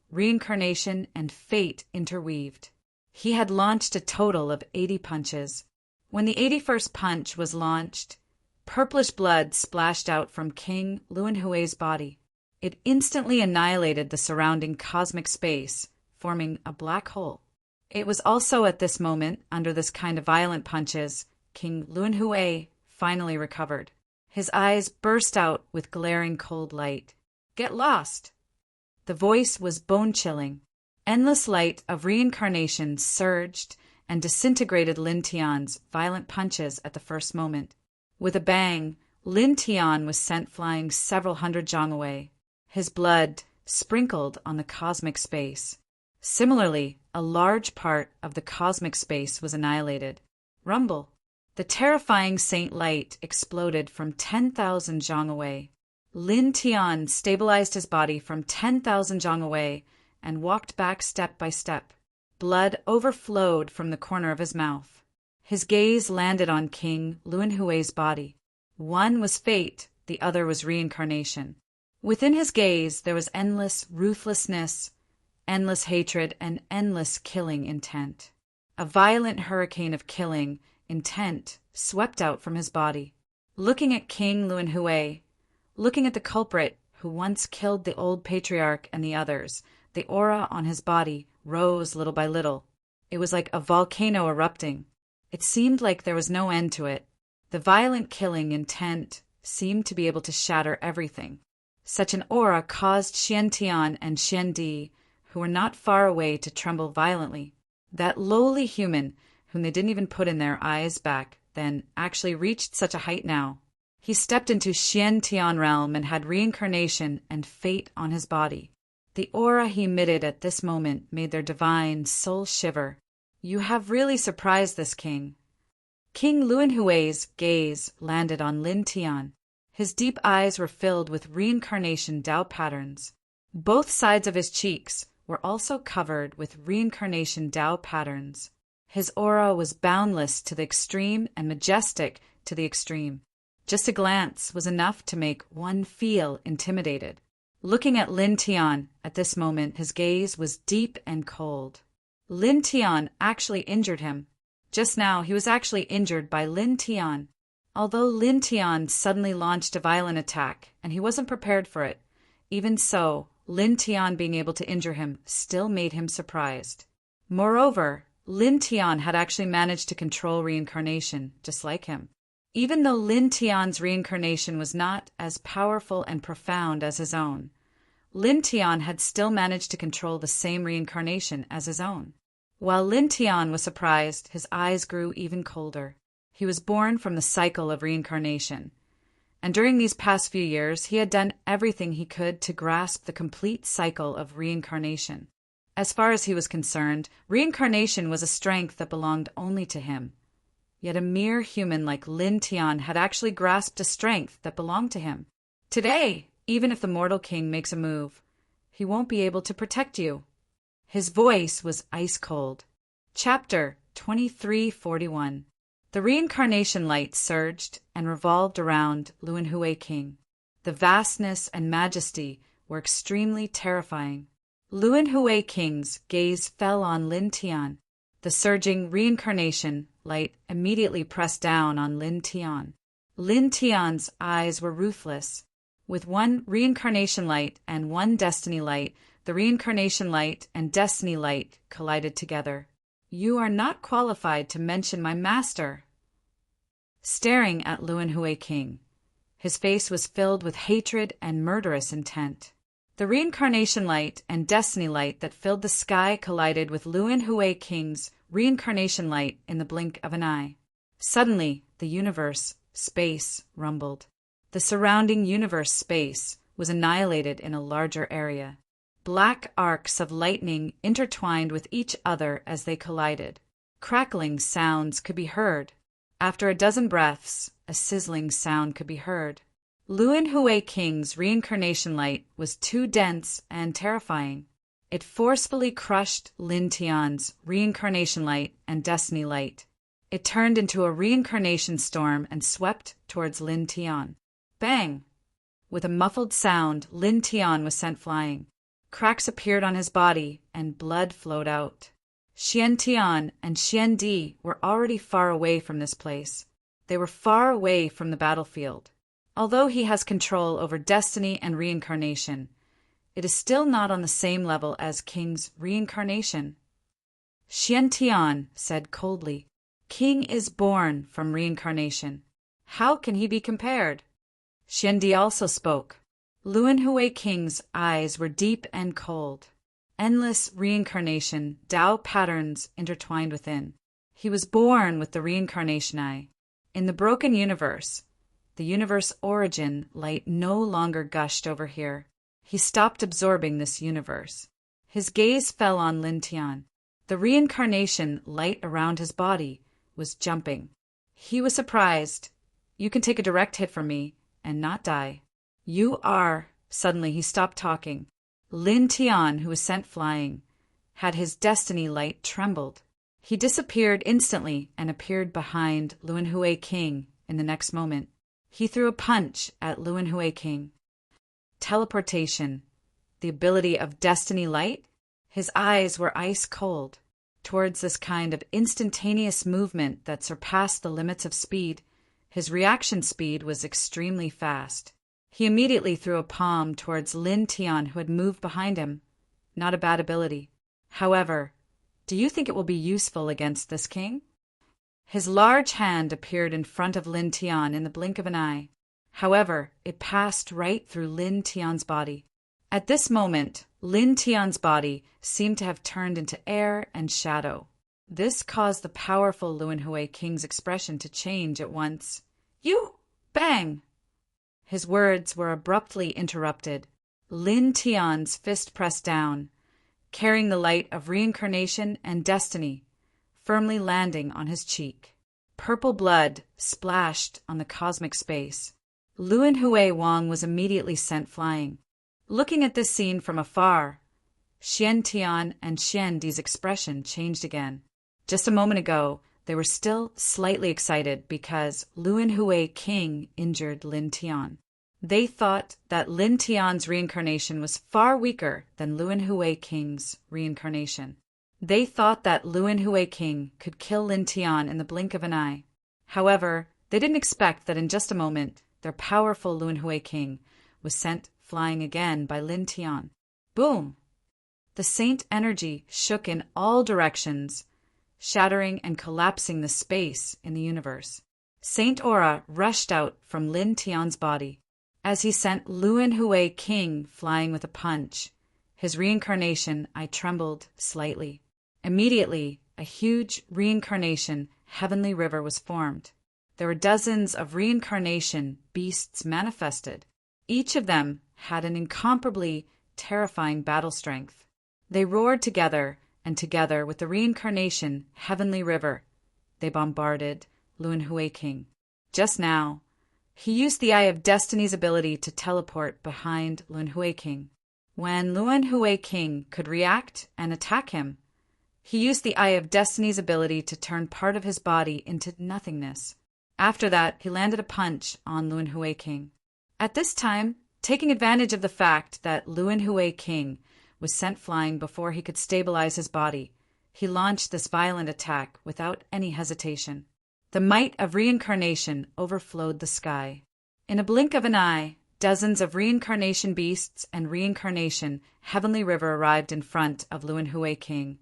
Speaker 1: reincarnation and fate interweaved. He had launched a total of 80 punches. When the 81st punch was launched, purplish blood splashed out from King Luanhui's body. It instantly annihilated the surrounding cosmic space, forming a black hole. It was also at this moment, under this kind of violent punches, King Luanhui finally recovered. His eyes burst out with glaring cold light. "Get lost!" The voice was bone-chilling. Endless light of reincarnation surged and disintegrated Lin Tian's violent punches at the first moment. With a bang, Lin Tian was sent flying several hundred zhang away, his blood sprinkled on the cosmic space. Similarly, a large part of the cosmic space was annihilated. Rumble. The terrifying Saint Light exploded from 10,000 zhang away. Lin Tian stabilized his body from 10,000 zhang away and walked back step by step. Blood overflowed from the corner of his mouth. His gaze landed on King Luanhui's body. One was fate, the other was reincarnation. Within his gaze there was endless ruthlessness, endless hatred, and endless killing intent. A violent hurricane of killing intent swept out from his body. Looking at King Luanhui, looking at the culprit who once killed the old patriarch and the others, the aura on his body rose little by little. It was like a volcano erupting. It seemed like there was no end to it. The violent killing intent seemed to be able to shatter everything. Such an aura caused Xiantian and Xiandi, who were not far away, to tremble violently. That lowly human, whom they didn't even put in their eyes back then, actually reached such a height now. He stepped into Xiantian realm and had reincarnation and fate on his body. The aura he emitted at this moment made their divine soul shiver. You have really surprised this king. King Luanhui's gaze landed on Lin Tian. His deep eyes were filled with reincarnation Tao patterns. Both sides of his cheeks were also covered with reincarnation Tao patterns. His aura was boundless to the extreme and majestic to the extreme. Just a glance was enough to make one feel intimidated. Looking at Lin Tian at this moment, his gaze was deep and cold. Lin Tian actually injured him. Just now, he was actually injured by Lin Tian. Although Lin Tian suddenly launched a violent attack, and he wasn't prepared for it, even so, Lin Tian being able to injure him still made him surprised. Moreover, Lin Tian had actually managed to control reincarnation, just like him. Even though Lin Tian's reincarnation was not as powerful and profound as his own, Lin Tian had still managed to control the same reincarnation as his own. While Lin Tian was surprised, his eyes grew even colder. He was born from the cycle of reincarnation, and during these past few years he had done everything he could to grasp the complete cycle of reincarnation. As far as he was concerned, reincarnation was a strength that belonged only to him. Yet a mere human like Lin Tian had actually grasped a strength that belonged to him. Today, even if the mortal king makes a move, he won't be able to protect you. His voice was ice cold. Chapter 2341. The reincarnation light surged and revolved around Luanhui King. The vastness and majesty were extremely terrifying. Luanhui King's gaze fell on Lin Tian. The surging reincarnation light immediately pressed down on Lin Tian. Lin Tian's eyes were ruthless. With one reincarnation light and one destiny light, the reincarnation light and destiny light collided together. You are not qualified to mention my master. Staring at Luanhui King, his face was filled with hatred and murderous intent. The reincarnation light and destiny light that filled the sky collided with Luanhui King's reincarnation light in the blink of an eye. Suddenly, the universe, space, rumbled. The surrounding universe space was annihilated in a larger area. Black arcs of lightning intertwined with each other as they collided. Crackling sounds could be heard. After a dozen breaths, a sizzling sound could be heard. Luanhui King's reincarnation light was too dense and terrifying. It forcefully crushed Lin Tian's reincarnation light and destiny light. It turned into a reincarnation storm and swept towards Lin Tian. Bang! With a muffled sound, Lin Tian was sent flying. Cracks appeared on his body, and blood flowed out. Xiantian and Xiandi were already far away from this place. They were far away from the battlefield. Although he has control over destiny and reincarnation, it is still not on the same level as King's reincarnation. Xiantian said coldly, King is born from reincarnation. How can he be compared? Xiandi also spoke. Luanhui King's eyes were deep and cold. Endless reincarnation, Tao patterns intertwined within. He was born with the reincarnation eye. In the broken universe, the universe origin light no longer gushed over here. He stopped absorbing this universe. His gaze fell on Lin Tian. The reincarnation light around his body was jumping. He was surprised. You can take a direct hit from me and not die. You are... Suddenly he stopped talking. Lin Tian, who was sent flying, had his destiny light trembled. He disappeared instantly and appeared behind Luanhui King in the next moment. He threw a punch at Luanhui King. Teleportation, the ability of destiny light? His eyes were ice cold. Towards this kind of instantaneous movement that surpassed the limits of speed, his reaction speed was extremely fast. He immediately threw a palm towards Lin Tian, who had moved behind him. Not a bad ability. However, do you think it will be useful against this king? His large hand appeared in front of Lin Tian in the blink of an eye. However, it passed right through Lin Tian's body. At this moment, Lin Tian's body seemed to have turned into air and shadow. This caused the powerful Luanhui king's expression to change at once. "You! Bang!" His words were abruptly interrupted. Lin Tian's fist pressed down, carrying the light of reincarnation and destiny, firmly landing on his cheek. Purple blood splashed on the cosmic space. Luanhui Wang was immediately sent flying. Looking at this scene from afar, Xian Tian and Xian Di's expression changed again. Just a moment ago, they were still slightly excited because Luanhui King injured Lin Tian. They thought that Lin Tian's reincarnation was far weaker than Luanhui King's reincarnation. They thought that Luanhui King could kill Lin Tian in the blink of an eye. However, they didn't expect that in just a moment, their powerful Luanhui King was sent flying again by Lin Tian. Boom! The saint energy shook in all directions, shattering and collapsing the space in the universe. Saint aura rushed out from Lin Tian's body. As he sent Luanhui King flying with a punch, his reincarnation eye trembled slightly. Immediately, a huge reincarnation heavenly river was formed. There were dozens of reincarnation beasts manifested. Each of them had an incomparably terrifying battle strength. They roared together, and together with the reincarnation heavenly river, they bombarded Luanhui King. Just now, he used the Eye of Destiny's ability to teleport behind Luanhui King. When Luanhui King could react and attack him, he used the Eye of Destiny's ability to turn part of his body into nothingness. After that, he landed a punch on Luanhui King. At this time, taking advantage of the fact that Luanhui King was sent flying before he could stabilize his body, he launched this violent attack without any hesitation. The might of reincarnation overflowed the sky. In a blink of an eye, dozens of reincarnation beasts and reincarnation heavenly river arrived in front of Luanhui King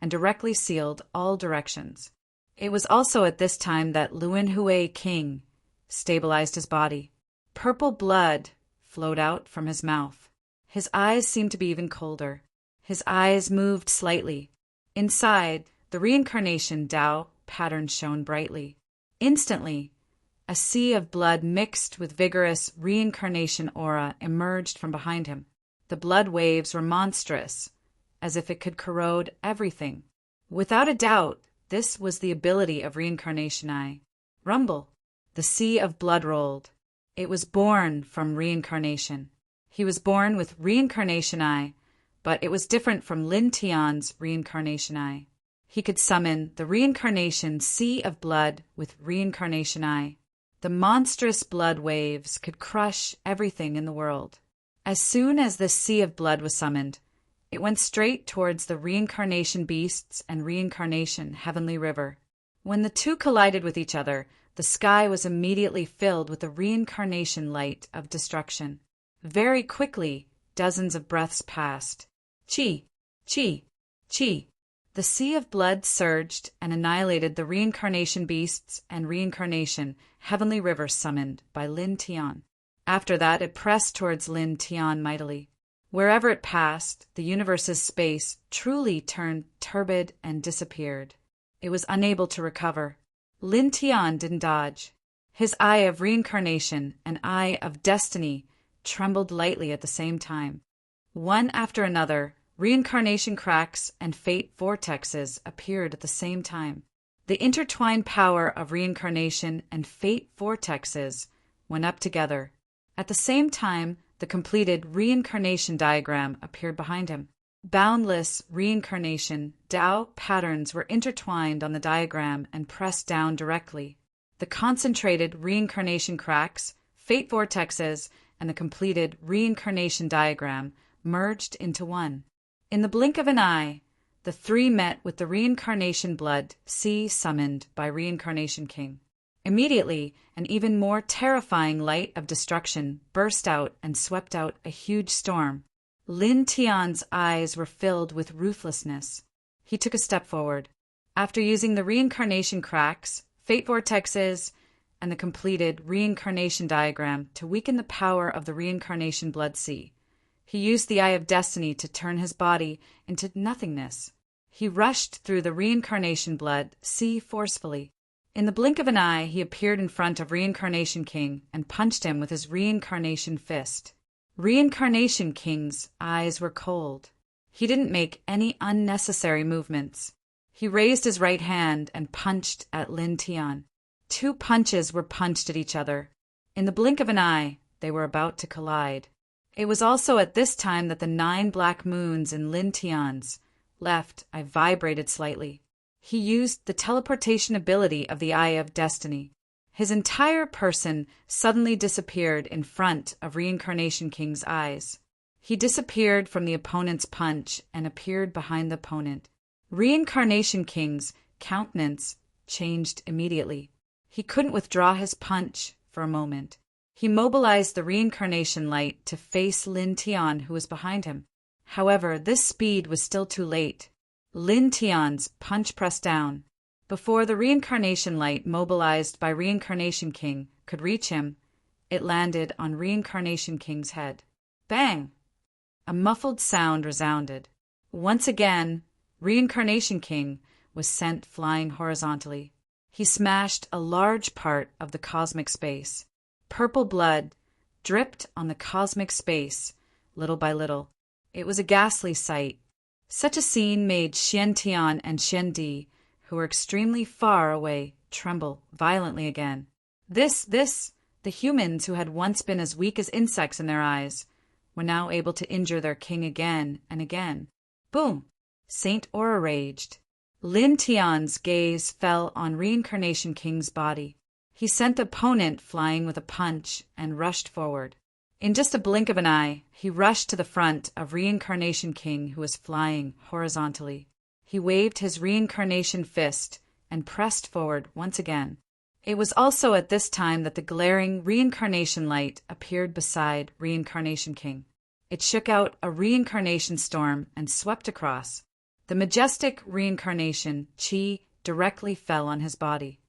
Speaker 1: and directly sealed all directions. It was also at this time that Luanhui King stabilized his body. Purple blood flowed out from his mouth. His eyes seemed to be even colder. His eyes moved slightly. Inside, the reincarnation Tao pattern shone brightly. Instantly, a sea of blood mixed with vigorous reincarnation aura emerged from behind him. The blood waves were monstrous, as if it could corrode everything. Without a doubt, this was the ability of reincarnation eye. Rumble. The sea of blood rolled. It was born from reincarnation. He was born with reincarnation eye, but it was different from Lin Tian's reincarnation eye. He could summon the reincarnation sea of blood with reincarnation eye. The monstrous blood waves could crush everything in the world. As soon as this sea of blood was summoned, it went straight towards the reincarnation beasts and reincarnation heavenly river. When the two collided with each other, the sky was immediately filled with the reincarnation light of destruction. Very quickly, dozens of breaths passed. Chi, chi, chi. The sea of blood surged and annihilated the reincarnation beasts and reincarnation heavenly river summoned by Lin Tian. After that, it pressed towards Lin Tian mightily. Wherever it passed, the universe's space truly turned turbid and disappeared. It was unable to recover. Lin Tian didn't dodge. His eye of reincarnation and eye of destiny trembled lightly at the same time. One after another, reincarnation cracks and fate vortexes appeared at the same time. The intertwined power of reincarnation and fate vortexes went up together. At the same time, the completed reincarnation diagram appeared behind him. Boundless reincarnation Tao patterns were intertwined on the diagram and pressed down directly. The concentrated reincarnation cracks, fate vortexes, and the completed reincarnation diagram merged into one. In the blink of an eye, the three met with the reincarnation blood sea summoned by Reincarnation King. Immediately, an even more terrifying light of destruction burst out and swept out a huge storm. Lin Tian's eyes were filled with ruthlessness. He took a step forward. After using the reincarnation cracks, fate vortexes, and the completed reincarnation diagram to weaken the power of the reincarnation blood sea. He used the Eye of Destiny to turn his body into nothingness. He rushed through the reincarnation blood sea forcefully. In the blink of an eye, he appeared in front of Reincarnation King and punched him with his reincarnation fist. Reincarnation King's eyes were cold. He didn't make any unnecessary movements. He raised his right hand and punched at Lin Tian. 2 punches were punched at each other. In the blink of an eye, they were about to collide. It was also at this time that the 9 black moons in Lin Tian's left eye vibrated slightly. He used the teleportation ability of the Eye of Destiny. His entire person suddenly disappeared in front of Reincarnation King's eyes. He disappeared from the opponent's punch and appeared behind the opponent. Reincarnation King's countenance changed immediately. He couldn't withdraw his punch for a moment. He mobilized the reincarnation light to face Lin Tian, who was behind him. However, this speed was still too late. Lin Tian's punch pressed down. Before the reincarnation light mobilized by Reincarnation King could reach him, it landed on Reincarnation King's head. Bang! A muffled sound resounded. Once again, Reincarnation King was sent flying horizontally. He smashed a large part of the cosmic space. Purple blood dripped on the cosmic space, little by little. It was a ghastly sight. Such a scene made Xian Tian and Xian Di, who were extremely far away, tremble violently again. The humans who had once been as weak as insects in their eyes, were now able to injure their king again and again. Boom! Saint Aura raged. Lin Tian's gaze fell on Reincarnation King's body. He sent the opponent flying with a punch and rushed forward. In just a blink of an eye, he rushed to the front of Reincarnation King, who was flying horizontally. He waved his reincarnation fist and pressed forward once again. It was also at this time that the glaring reincarnation light appeared beside Reincarnation King. It shook out a reincarnation storm and swept across. The majestic reincarnation chi directly fell on his body.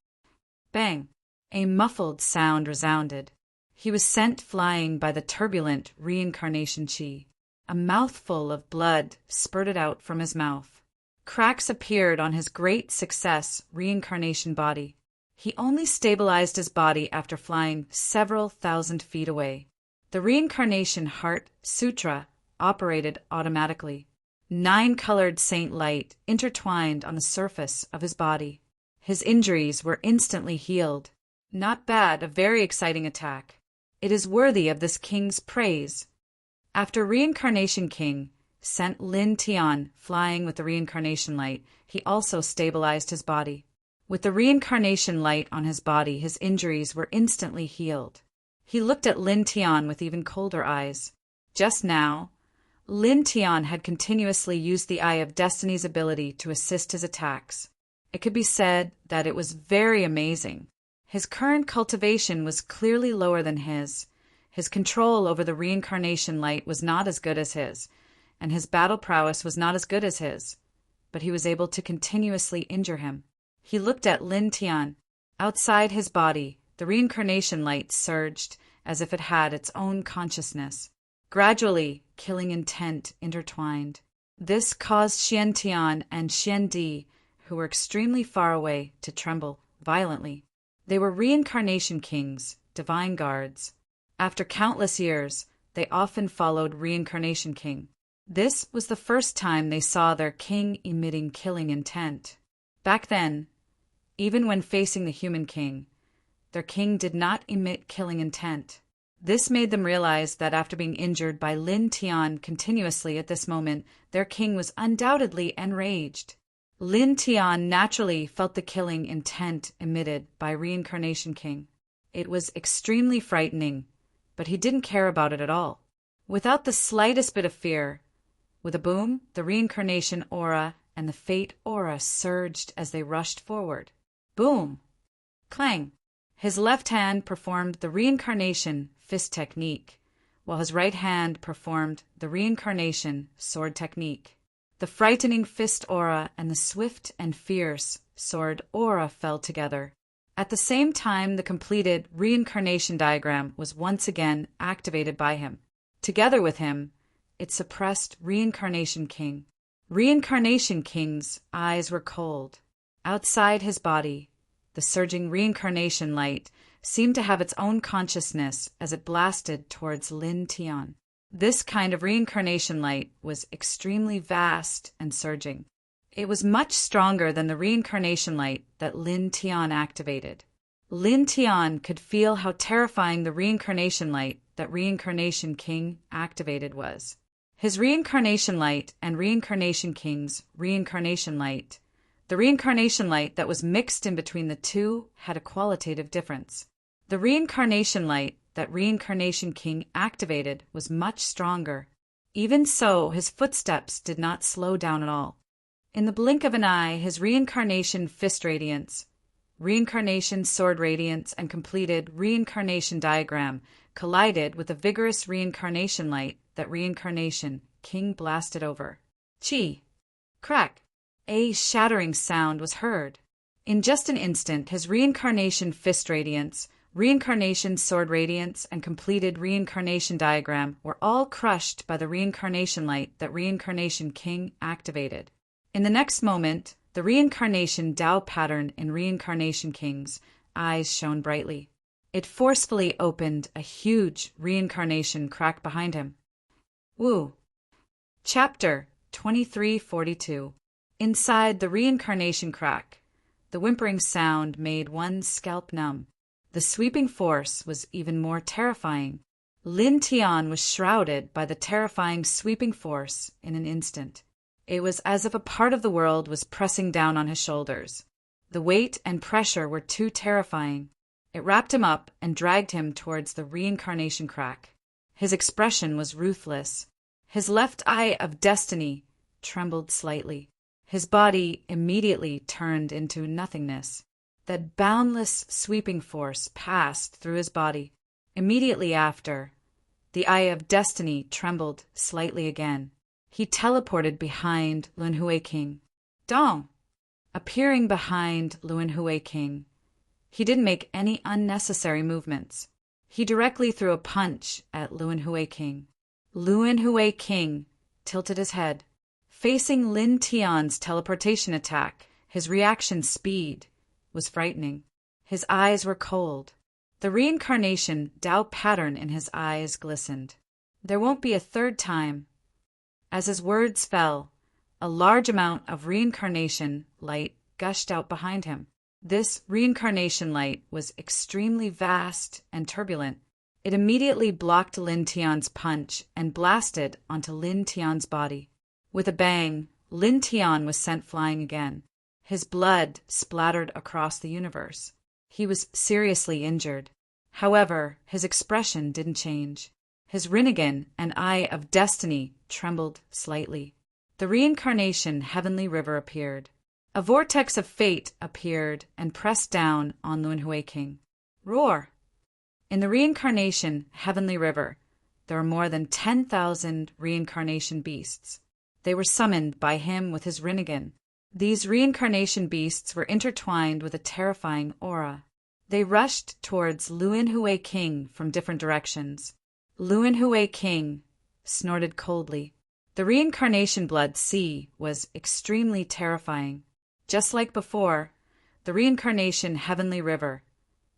Speaker 1: Bang! A muffled sound resounded. He was sent flying by the turbulent reincarnation chi. A mouthful of blood spurted out from his mouth. Cracks appeared on his great success reincarnation body. He only stabilized his body after flying several thousand feet away. The reincarnation heart sutra operated automatically. 9-colored saint light intertwined on the surface of his body. His injuries were instantly healed. Not bad, a very exciting attack. It is worthy of this king's praise. After Reincarnation King sent Lin Tian flying with the reincarnation light, he also stabilized his body. With the reincarnation light on his body, his injuries were instantly healed. He looked at Lin Tian with even colder eyes. Just now, Lin Tian had continuously used the Eye of Destiny's ability to assist his attacks. It could be said that it was very amazing. His current cultivation was clearly lower than his. His control over the reincarnation light was not as good as his, and his battle prowess was not as good as his. But he was able to continuously injure him. He looked at Lin Tian. Outside his body, the reincarnation light surged as if it had its own consciousness. Gradually, killing intent intertwined. This caused Xian Tian and Xian Di, who were extremely far away, to tremble violently. They were Reincarnation Kings, divine guards. After countless years, they often followed Reincarnation King. This was the first time they saw their king emitting killing intent. Back then, even when facing the human king, their king did not emit killing intent. This made them realize that after being injured by Lin Tian continuously at this moment, their king was undoubtedly enraged. Lin Tian naturally felt the killing intent emitted by Reincarnation King. It was extremely frightening, but he didn't care about it at all. Without the slightest bit of fear, with a boom, the reincarnation aura and the fate aura surged as they rushed forward. Boom! Clang! His left hand performed the reincarnation fist technique, while his right hand performed the reincarnation sword technique. The frightening fist aura and the swift and fierce sword aura fell together. At the same time, the completed reincarnation diagram was once again activated by him. Together with him, it suppressed Reincarnation King. Reincarnation King's eyes were cold. Outside his body, the surging reincarnation light seemed to have its own consciousness as it blasted towards Lin Tian. This kind of reincarnation light was extremely vast and surging. It was much stronger than the reincarnation light that Lin Tian activated. Lin Tian could feel how terrifying the reincarnation light that Reincarnation King activated was. His reincarnation light and Reincarnation King's reincarnation light, the reincarnation light that was mixed in between the two, had a qualitative difference. The reincarnation light that Reincarnation King activated was much stronger. Even so, his footsteps did not slow down at all. In the blink of an eye, his reincarnation fist radiance, reincarnation sword radiance, and completed reincarnation diagram collided with the vigorous reincarnation light that Reincarnation King blasted over. Chi! Crack! A shattering sound was heard. In just an instant, his reincarnation fist radiance, reincarnation sword radiance, and completed reincarnation diagram were all crushed by the reincarnation light that Reincarnation King activated. In the next moment, the reincarnation Tao pattern in Reincarnation King's eyes shone brightly. It forcefully opened a huge reincarnation crack behind him. Woo! Chapter 2342. Inside the reincarnation crack, the whimpering sound made one's scalp numb. The sweeping force was even more terrifying. Lin Tian was shrouded by the terrifying sweeping force in an instant. It was as if a part of the world was pressing down on his shoulders. The weight and pressure were too terrifying. It wrapped him up and dragged him towards the reincarnation crack. His expression was ruthless. His left eye of destiny trembled slightly. His body immediately turned into nothingness. That boundless sweeping force passed through his body. Immediately after, the eye of destiny trembled slightly again. He teleported behind Lunhui King. Dong! Appearing behind Lunhui King, he didn't make any unnecessary movements. He directly threw a punch at Lunhui King. Lunhui King tilted his head. Facing Lin Tian's teleportation attack, his reaction speed was frightening. His eyes were cold. The reincarnation Tao pattern in his eyes glistened. There won't be a third time. As his words fell, a large amount of reincarnation light gushed out behind him. This reincarnation light was extremely vast and turbulent. It immediately blocked Lin Tian's punch and blasted onto Lin Tian's body. With a bang, Lin Tian was sent flying again. His blood splattered across the universe. He was seriously injured. However, his expression didn't change. His Rinnegan and Eye of Destiny trembled slightly. The reincarnation Heavenly River appeared. A vortex of fate appeared and pressed down on Lunhui King. Roar! In the reincarnation Heavenly River, there were more than 10,000 reincarnation beasts. They were summoned by him with his Rinnegan. These reincarnation beasts were intertwined with a terrifying aura. They rushed towards Lunhui King from different directions. Lunhui King snorted coldly. The reincarnation blood sea was extremely terrifying. Just like before, the reincarnation Heavenly River,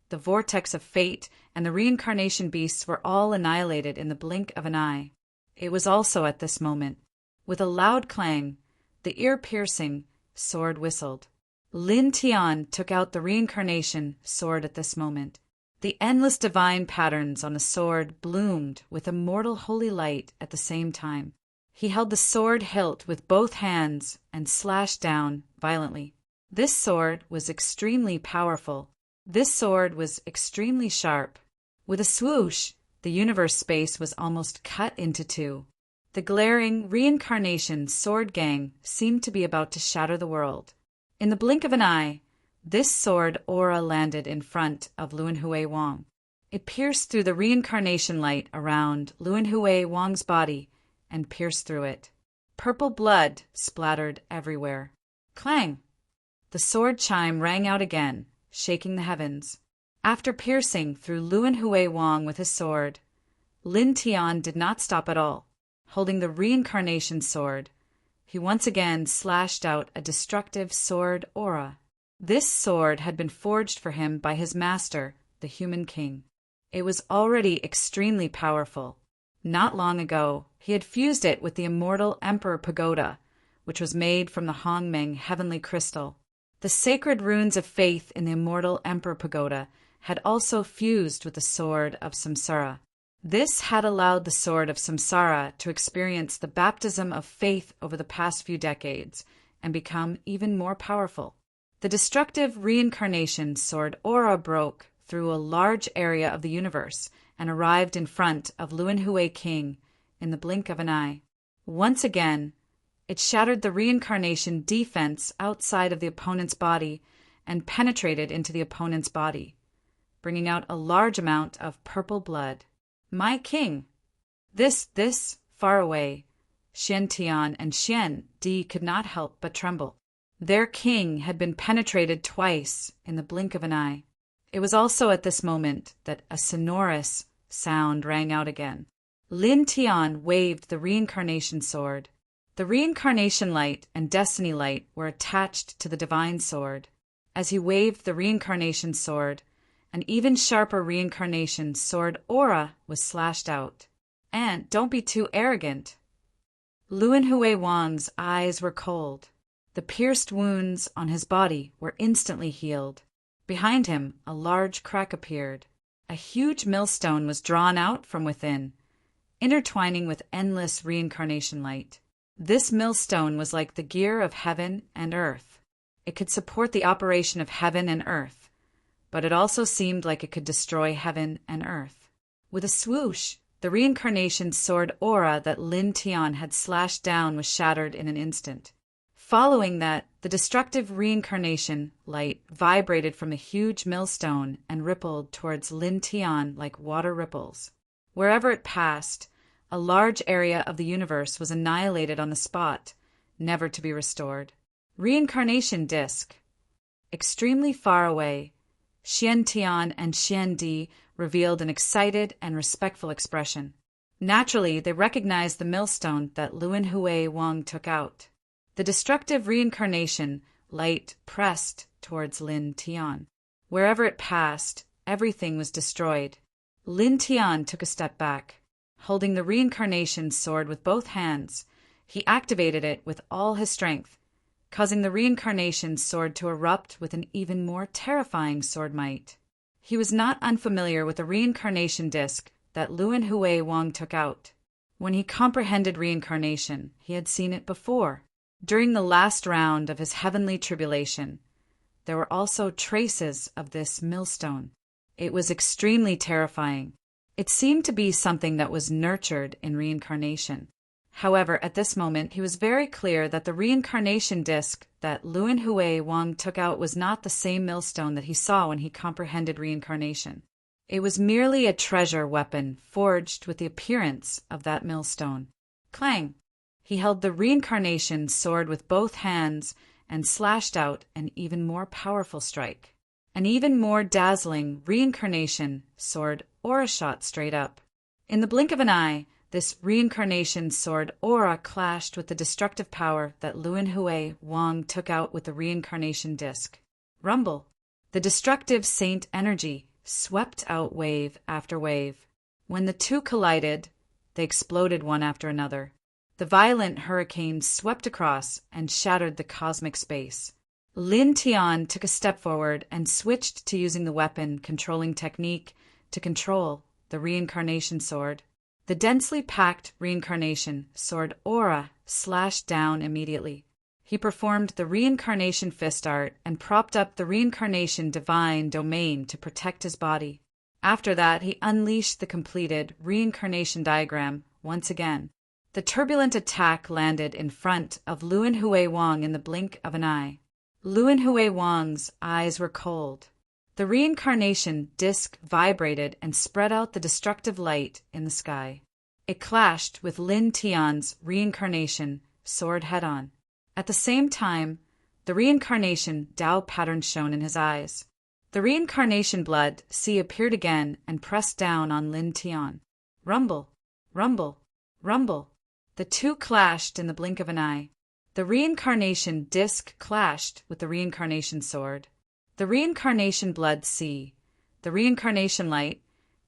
Speaker 1: the vortex of fate, and the reincarnation beasts were all annihilated in the blink of an eye. It was also at this moment, with a loud clang, the ear-piercing sword whistled. Lin Tian took out the reincarnation sword at this moment. The endless divine patterns on the sword bloomed with immortal holy light at the same time. He held the sword hilt with both hands and slashed down violently. This sword was extremely powerful. This sword was extremely sharp. With a swoosh, the universe space was almost cut into two. The glaring reincarnation sword gang seemed to be about to shatter the world. In the blink of an eye, this sword aura landed in front of Lunhui Wang. It pierced through the reincarnation light around Lunhui Wang's body and pierced through it. Purple blood splattered everywhere. Clang! The sword chime rang out again, shaking the heavens. After piercing through Lun Hui Wang with his sword, Lin Tian did not stop at all. Holding the reincarnation sword, he once again slashed out a destructive sword aura. This sword had been forged for him by his master, the Human King. It was already extremely powerful. Not long ago, he had fused it with the immortal Emperor Pagoda, which was made from the Hongmeng heavenly crystal. The sacred runes of faith in the immortal Emperor Pagoda had also fused with the sword of Samsara. This had allowed the sword of Samsara to experience the baptism of faith over the past few decades and become even more powerful. The destructive reincarnation sword aura broke through a large area of the universe and arrived in front of Lun Hui King in the blink of an eye. Once again, it shattered the reincarnation defense outside of the opponent's body and penetrated into the opponent's body, bringing out a large amount of purple blood. My king! This, far away, Xian Tian and Xian Di could not help but tremble. Their king had been penetrated twice in the blink of an eye. It was also at this moment that a sonorous sound rang out again. Lin Tian waved the reincarnation sword. The reincarnation light and destiny light were attached to the divine sword. As he waved the reincarnation sword, an even sharper reincarnation sword aura was slashed out. And don't be too arrogant. Lun Hui Wang's eyes were cold. The pierced wounds on his body were instantly healed. Behind him, a large crack appeared. A huge millstone was drawn out from within, intertwining with endless reincarnation light. This millstone was like the gear of heaven and earth. It could support the operation of heaven and earth, but it also seemed like it could destroy heaven and earth. With a swoosh, the reincarnation sword aura that Lin Tian had slashed down was shattered in an instant. Following that, the destructive reincarnation light vibrated from the huge millstone and rippled towards Lin Tian like water ripples. Wherever it passed, a large area of the universe was annihilated on the spot, never to be restored. Reincarnation disc. Extremely far away, Xian Tian and Xian Di revealed an excited and respectful expression. Naturally, they recognized the millstone that Lun Hui Wang took out. The destructive reincarnation light pressed towards Lin Tian. Wherever it passed, everything was destroyed. Lin Tian took a step back. Holding the reincarnation sword with both hands, he activated it with all his strength, causing the reincarnation sword to erupt with an even more terrifying sword might. He was not unfamiliar with the reincarnation disc that Lun Hui Wang took out. When he comprehended reincarnation, he had seen it before. During the last round of his heavenly tribulation, there were also traces of this millstone. It was extremely terrifying. It seemed to be something that was nurtured in reincarnation. However, at this moment, he was very clear that the reincarnation disc that Lun Hui Wang took out was not the same millstone that he saw when he comprehended reincarnation. It was merely a treasure weapon forged with the appearance of that millstone. Clang! He held the reincarnation sword with both hands and slashed out an even more powerful strike. An even more dazzling reincarnation sword aura shot straight up. In the blink of an eye, this reincarnation sword aura clashed with the destructive power that Lun Hui Wang took out with the reincarnation disc. Rumble! The destructive saint energy swept out wave after wave. When the two collided, they exploded one after another. The violent hurricane swept across and shattered the cosmic space. Lin Tian took a step forward and switched to using the weapon controlling technique to control the reincarnation sword. The densely packed reincarnation sword aura slashed down immediately. He performed the reincarnation fist art and propped up the reincarnation divine domain to protect his body. After that, he unleashed the completed reincarnation diagram once again. The turbulent attack landed in front of Lun Hui Wang in the blink of an eye. Lun Hui Wang's eyes were cold. The reincarnation disc vibrated and spread out the destructive light in the sky. It clashed with Lin Tian's reincarnation sword head-on. At the same time, the reincarnation Tao pattern shone in his eyes. The reincarnation blood sea appeared again and pressed down on Lin Tian. Rumble, rumble, rumble. The two clashed in the blink of an eye. The reincarnation disc clashed with the reincarnation sword. The reincarnation blood sea, the reincarnation light,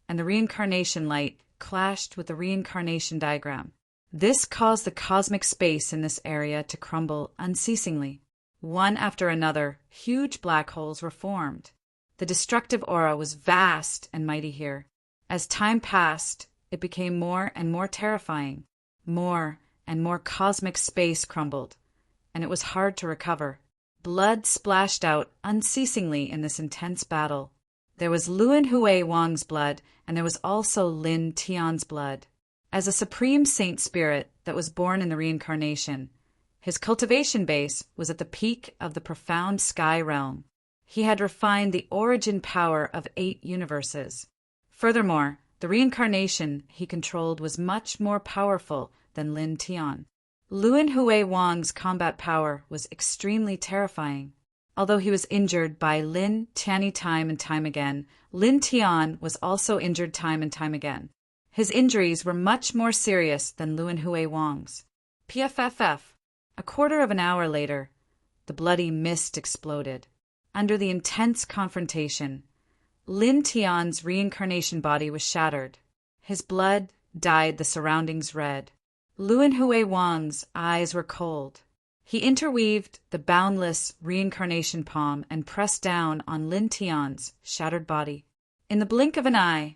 Speaker 1: and the reincarnation light clashed with the reincarnation diagram. This caused the cosmic space in this area to crumble unceasingly. One after another, huge black holes were formed. The destructive aura was vast and mighty here. As time passed, it became more and more terrifying. More and more cosmic space crumbled, and it was hard to recover. Blood splashed out unceasingly in this intense battle. There was Luan Hui Wang's blood, and there was also Lin Tian's blood. As a supreme saint spirit that was born in the reincarnation, his cultivation base was at the peak of the profound sky realm. He had refined the origin power of 8 universes. Furthermore, the reincarnation he controlled was much more powerful than Lin Tian. Luan Hui Wang's combat power was extremely terrifying. Although he was injured by Lin Tian time and time again, Lin Tian was also injured time and time again. His injuries were much more serious than Luan Hui Wang's. PFFF. A quarter of an hour later, the bloody mist exploded. Under the intense confrontation, Lin Tian's reincarnation body was shattered. His blood dyed the surroundings red. Luan Hui Wang's eyes were cold. He interweaved the boundless reincarnation palm and pressed down on Lin Tian's shattered body. In the blink of an eye,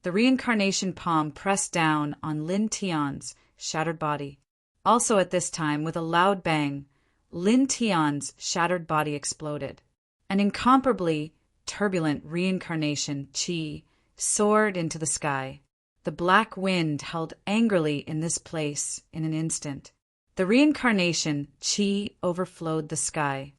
Speaker 1: the reincarnation palm pressed down on Lin Tian's shattered body. Also at this time, with a loud bang, Lin Tian's shattered body exploded. An incomparably turbulent reincarnation qi soared into the sky. The black wind held angrily in this place in an instant. The reincarnation qi overflowed the sky.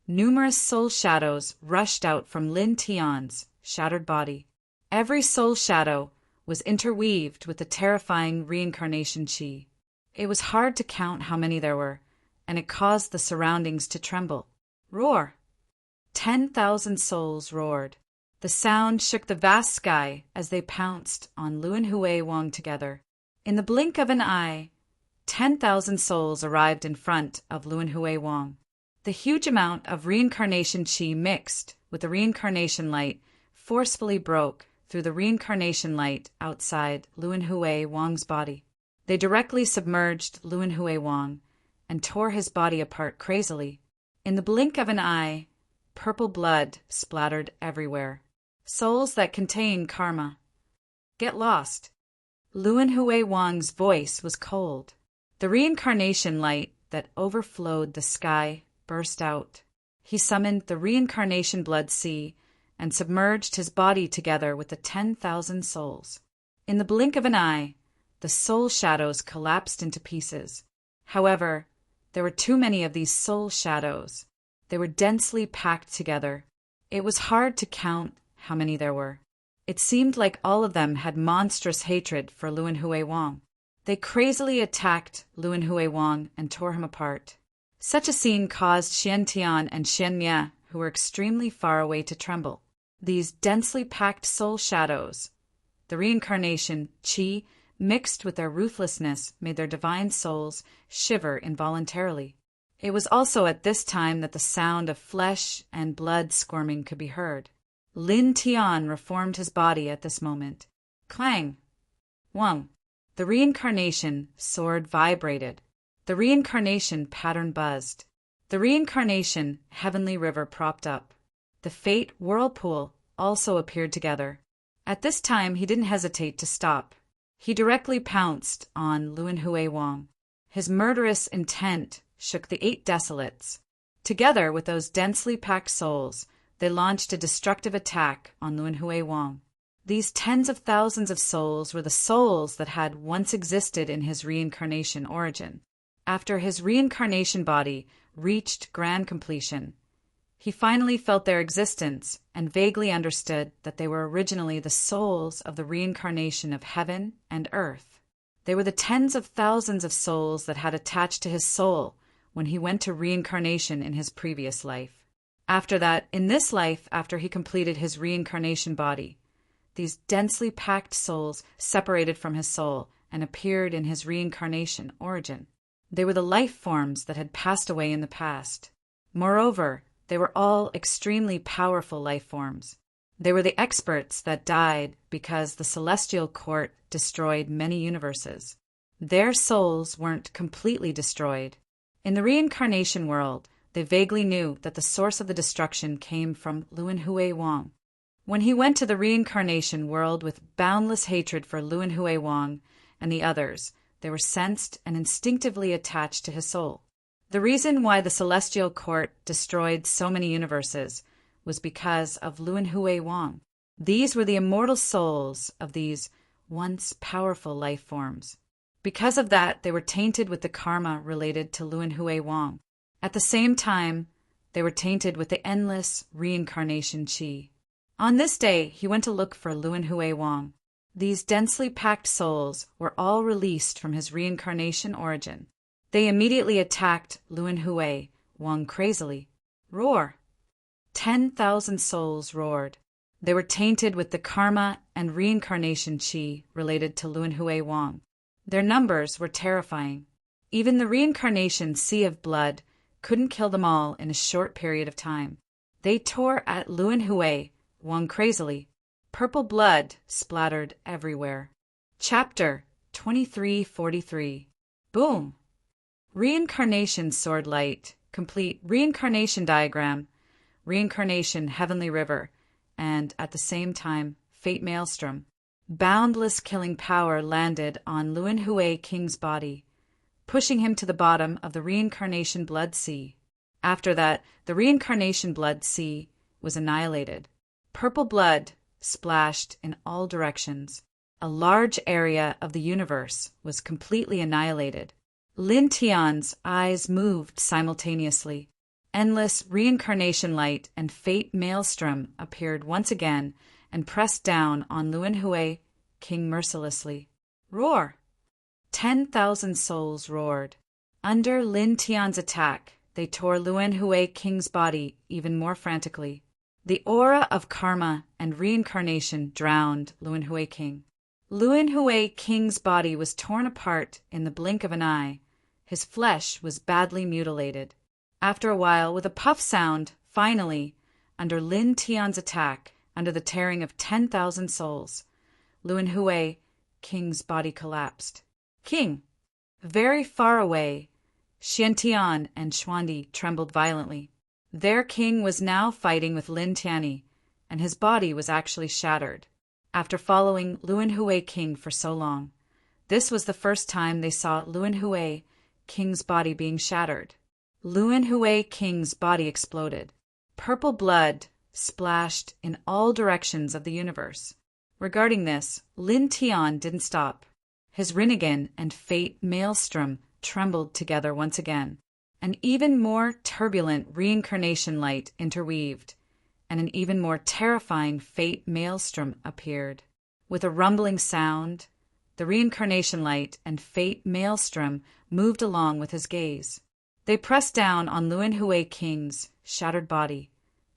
Speaker 1: Numerous soul shadows rushed out from Lin Tian's shattered body. Every soul shadow was interweaved with the terrifying reincarnation qi. It was hard to count how many there were, and it caused the surroundings to tremble. Roar! 10,000 souls roared. The sound shook the vast sky as they pounced on Luan Hui Wang together. In the blink of an eye, 10,000 souls arrived in front of Luan Hui Wang. The huge amount of reincarnation qi mixed with the reincarnation light forcefully broke through the reincarnation light outside Luan Hui Wang's body. They directly submerged Luan Hui Wang and tore his body apart crazily. In the blink of an eye, purple blood splattered everywhere. Souls that contain karma. Get lost. Luan Hui Wang's voice was cold. The reincarnation light that overflowed the sky burst out. He summoned the reincarnation blood sea and submerged his body together with the 10,000 souls. In the blink of an eye, the soul shadows collapsed into pieces. However, there were too many of these soul shadows. They were densely packed together. It was hard to count how many there were. It seemed like all of them had monstrous hatred for Luan Hui Wang. They crazily attacked Luan Hui Wang and tore him apart. Such a scene caused Xian Tian and Xian Mie, who were extremely far away, to tremble. These densely packed soul shadows, the reincarnation qi mixed with their ruthlessness, made their divine souls shiver involuntarily. It was also at this time that the sound of flesh and blood squirming could be heard. Lin Tian reformed his body at this moment. Clang! Wang! The reincarnation sword vibrated. The reincarnation pattern buzzed. The reincarnation heavenly river propped up. The fate whirlpool also appeared together. At this time he didn't hesitate to stop. He directly pounced on Luan Hui Wang. His murderous intent shook the 8 desolates. Together with those densely packed souls, they launched a destructive attack on Luan Hui Wang. These tens of thousands of souls were the souls that had once existed in his reincarnation origin. After his reincarnation body reached grand completion, he finally felt their existence and vaguely understood that they were originally the souls of the reincarnation of heaven and earth. They were the tens of thousands of souls that had attached to his soul when he went to reincarnation in his previous life. After that, in this life, after he completed his reincarnation body, these densely packed souls separated from his soul and appeared in his reincarnation origin. They were the life forms that had passed away in the past. Moreover, they were all extremely powerful life forms. They were the experts that died because the celestial court destroyed many universes. Their souls weren't completely destroyed. In the reincarnation world, they vaguely knew that the source of the destruction came from Luan Hui Wang. When he went to the reincarnation world with boundless hatred for Luan Hui Wang and the others, they were sensed and instinctively attached to his soul. The reason why the celestial court destroyed so many universes was because of Luan Hui Wang. These were the immortal souls of these once powerful life forms. Because of that, they were tainted with the karma related to Luan Hui Wang. At the same time, they were tainted with the endless reincarnation chi. On this day, he went to look for Luan Hui Wang. These densely packed souls were all released from his reincarnation origin. They immediately attacked Luan Hui Wang crazily. Roar! 10,000 souls roared. They were tainted with the karma and reincarnation chi related to Luan Hui Wang. Their numbers were terrifying. Even the reincarnation sea of blood couldn't kill them all in a short period of time. They tore at Luan Hui Wang crazily. Purple blood splattered everywhere. Chapter 2343. Boom! Reincarnation sword light, complete reincarnation diagram, reincarnation heavenly river, and at the same time, fate maelstrom. Boundless killing power landed on Luan Hui King's body, pushing him to the bottom of the reincarnation blood sea. After that, the reincarnation blood sea was annihilated. Purple blood splashed in all directions. A large area of the universe was completely annihilated. Lin Tian's eyes moved simultaneously. Endless reincarnation light and fate maelstrom appeared once again and pressed down on Luan Hui King mercilessly. Roar! 10,000 souls roared. Under Lin Tian's attack, they tore Luan Hui King's body even more frantically. The aura of karma and reincarnation drowned Luan Hui King. Luan Hui King's body was torn apart in the blink of an eye. His flesh was badly mutilated. After a while, with a puff sound, finally, under Lin Tian's attack, under the tearing of 10,000 souls, Luan Hui King's body collapsed. King! Very far away, Xiantian and Xuandi trembled violently. Their king was now fighting with Lin Tianyi, and his body was actually shattered. After following Luan Hui King for so long, this was the first time they saw Luan Hui King's body being shattered. Luan Hui King's body exploded. Purple blood splashed in all directions of the universe. Regarding this, Lin Tian didn't stop. His Rinnegan and fate maelstrom trembled together once again. An even more turbulent reincarnation light interweaved, and an even more terrifying fate maelstrom appeared. With a rumbling sound, the reincarnation light and fate maelstrom moved along with his gaze. They pressed down on Luan Hui King's shattered body,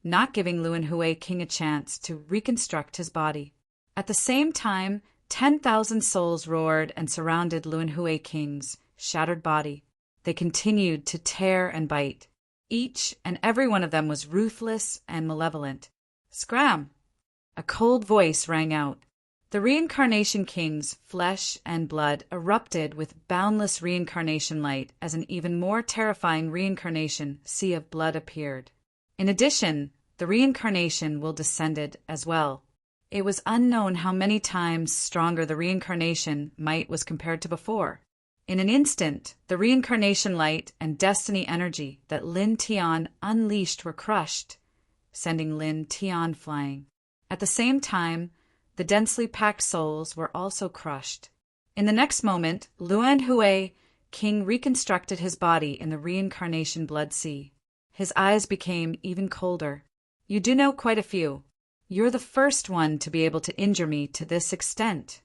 Speaker 1: not giving Luan Hui King a chance to reconstruct his body. At the same time, 10,000 souls roared and surrounded Luan Hui King's shattered body. They continued to tear and bite. Each and every one of them was ruthless and malevolent. Scram! A cold voice rang out. The reincarnation king's flesh and blood erupted with boundless reincarnation light as an even more terrifying reincarnation sea of blood appeared. In addition, the reincarnation will descended as well. It was unknown how many times stronger the reincarnation might was compared to before. In an instant, the reincarnation light and destiny energy that Lin Tian unleashed were crushed, sending Lin Tian flying. At the same time, the densely packed souls were also crushed. In the next moment, Luan Hui King reconstructed his body in the reincarnation blood sea. His eyes became even colder. You do know quite a few. You're the first one to be able to injure me to this extent.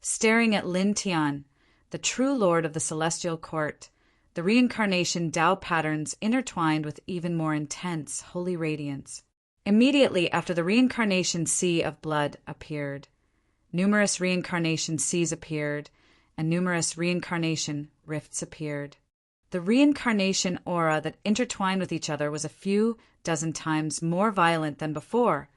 Speaker 1: Staring at Lin Tian, the true lord of the celestial court, the reincarnation Tao patterns intertwined with even more intense, holy radiance. Immediately after the reincarnation sea of blood appeared, numerous reincarnation seas appeared, and numerous reincarnation rifts appeared. The reincarnation aura that intertwined with each other was a few dozen times more violent than before,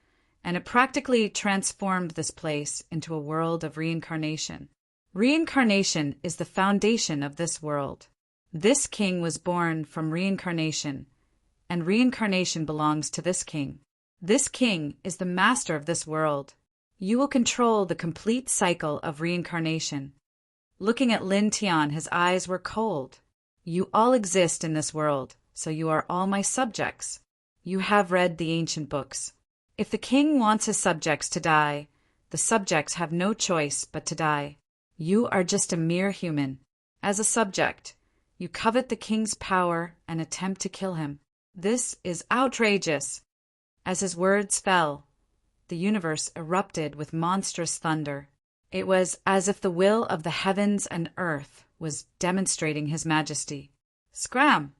Speaker 1: and it practically transformed this place into a world of reincarnation. Reincarnation is the foundation of this world. This king was born from reincarnation, and reincarnation belongs to this king. This king is the master of this world. You will control the complete cycle of reincarnation. Looking at Lin Tian, his eyes were cold. You all exist in this world, so you are all my subjects. You have read the ancient books. If the king wants his subjects to die, the subjects have no choice but to die. You are just a mere human. As a subject, you covet the king's power and attempt to kill him. This is outrageous. As his words fell, the universe erupted with monstrous thunder. It was as if the will of the heavens and earth was demonstrating his majesty. Scram!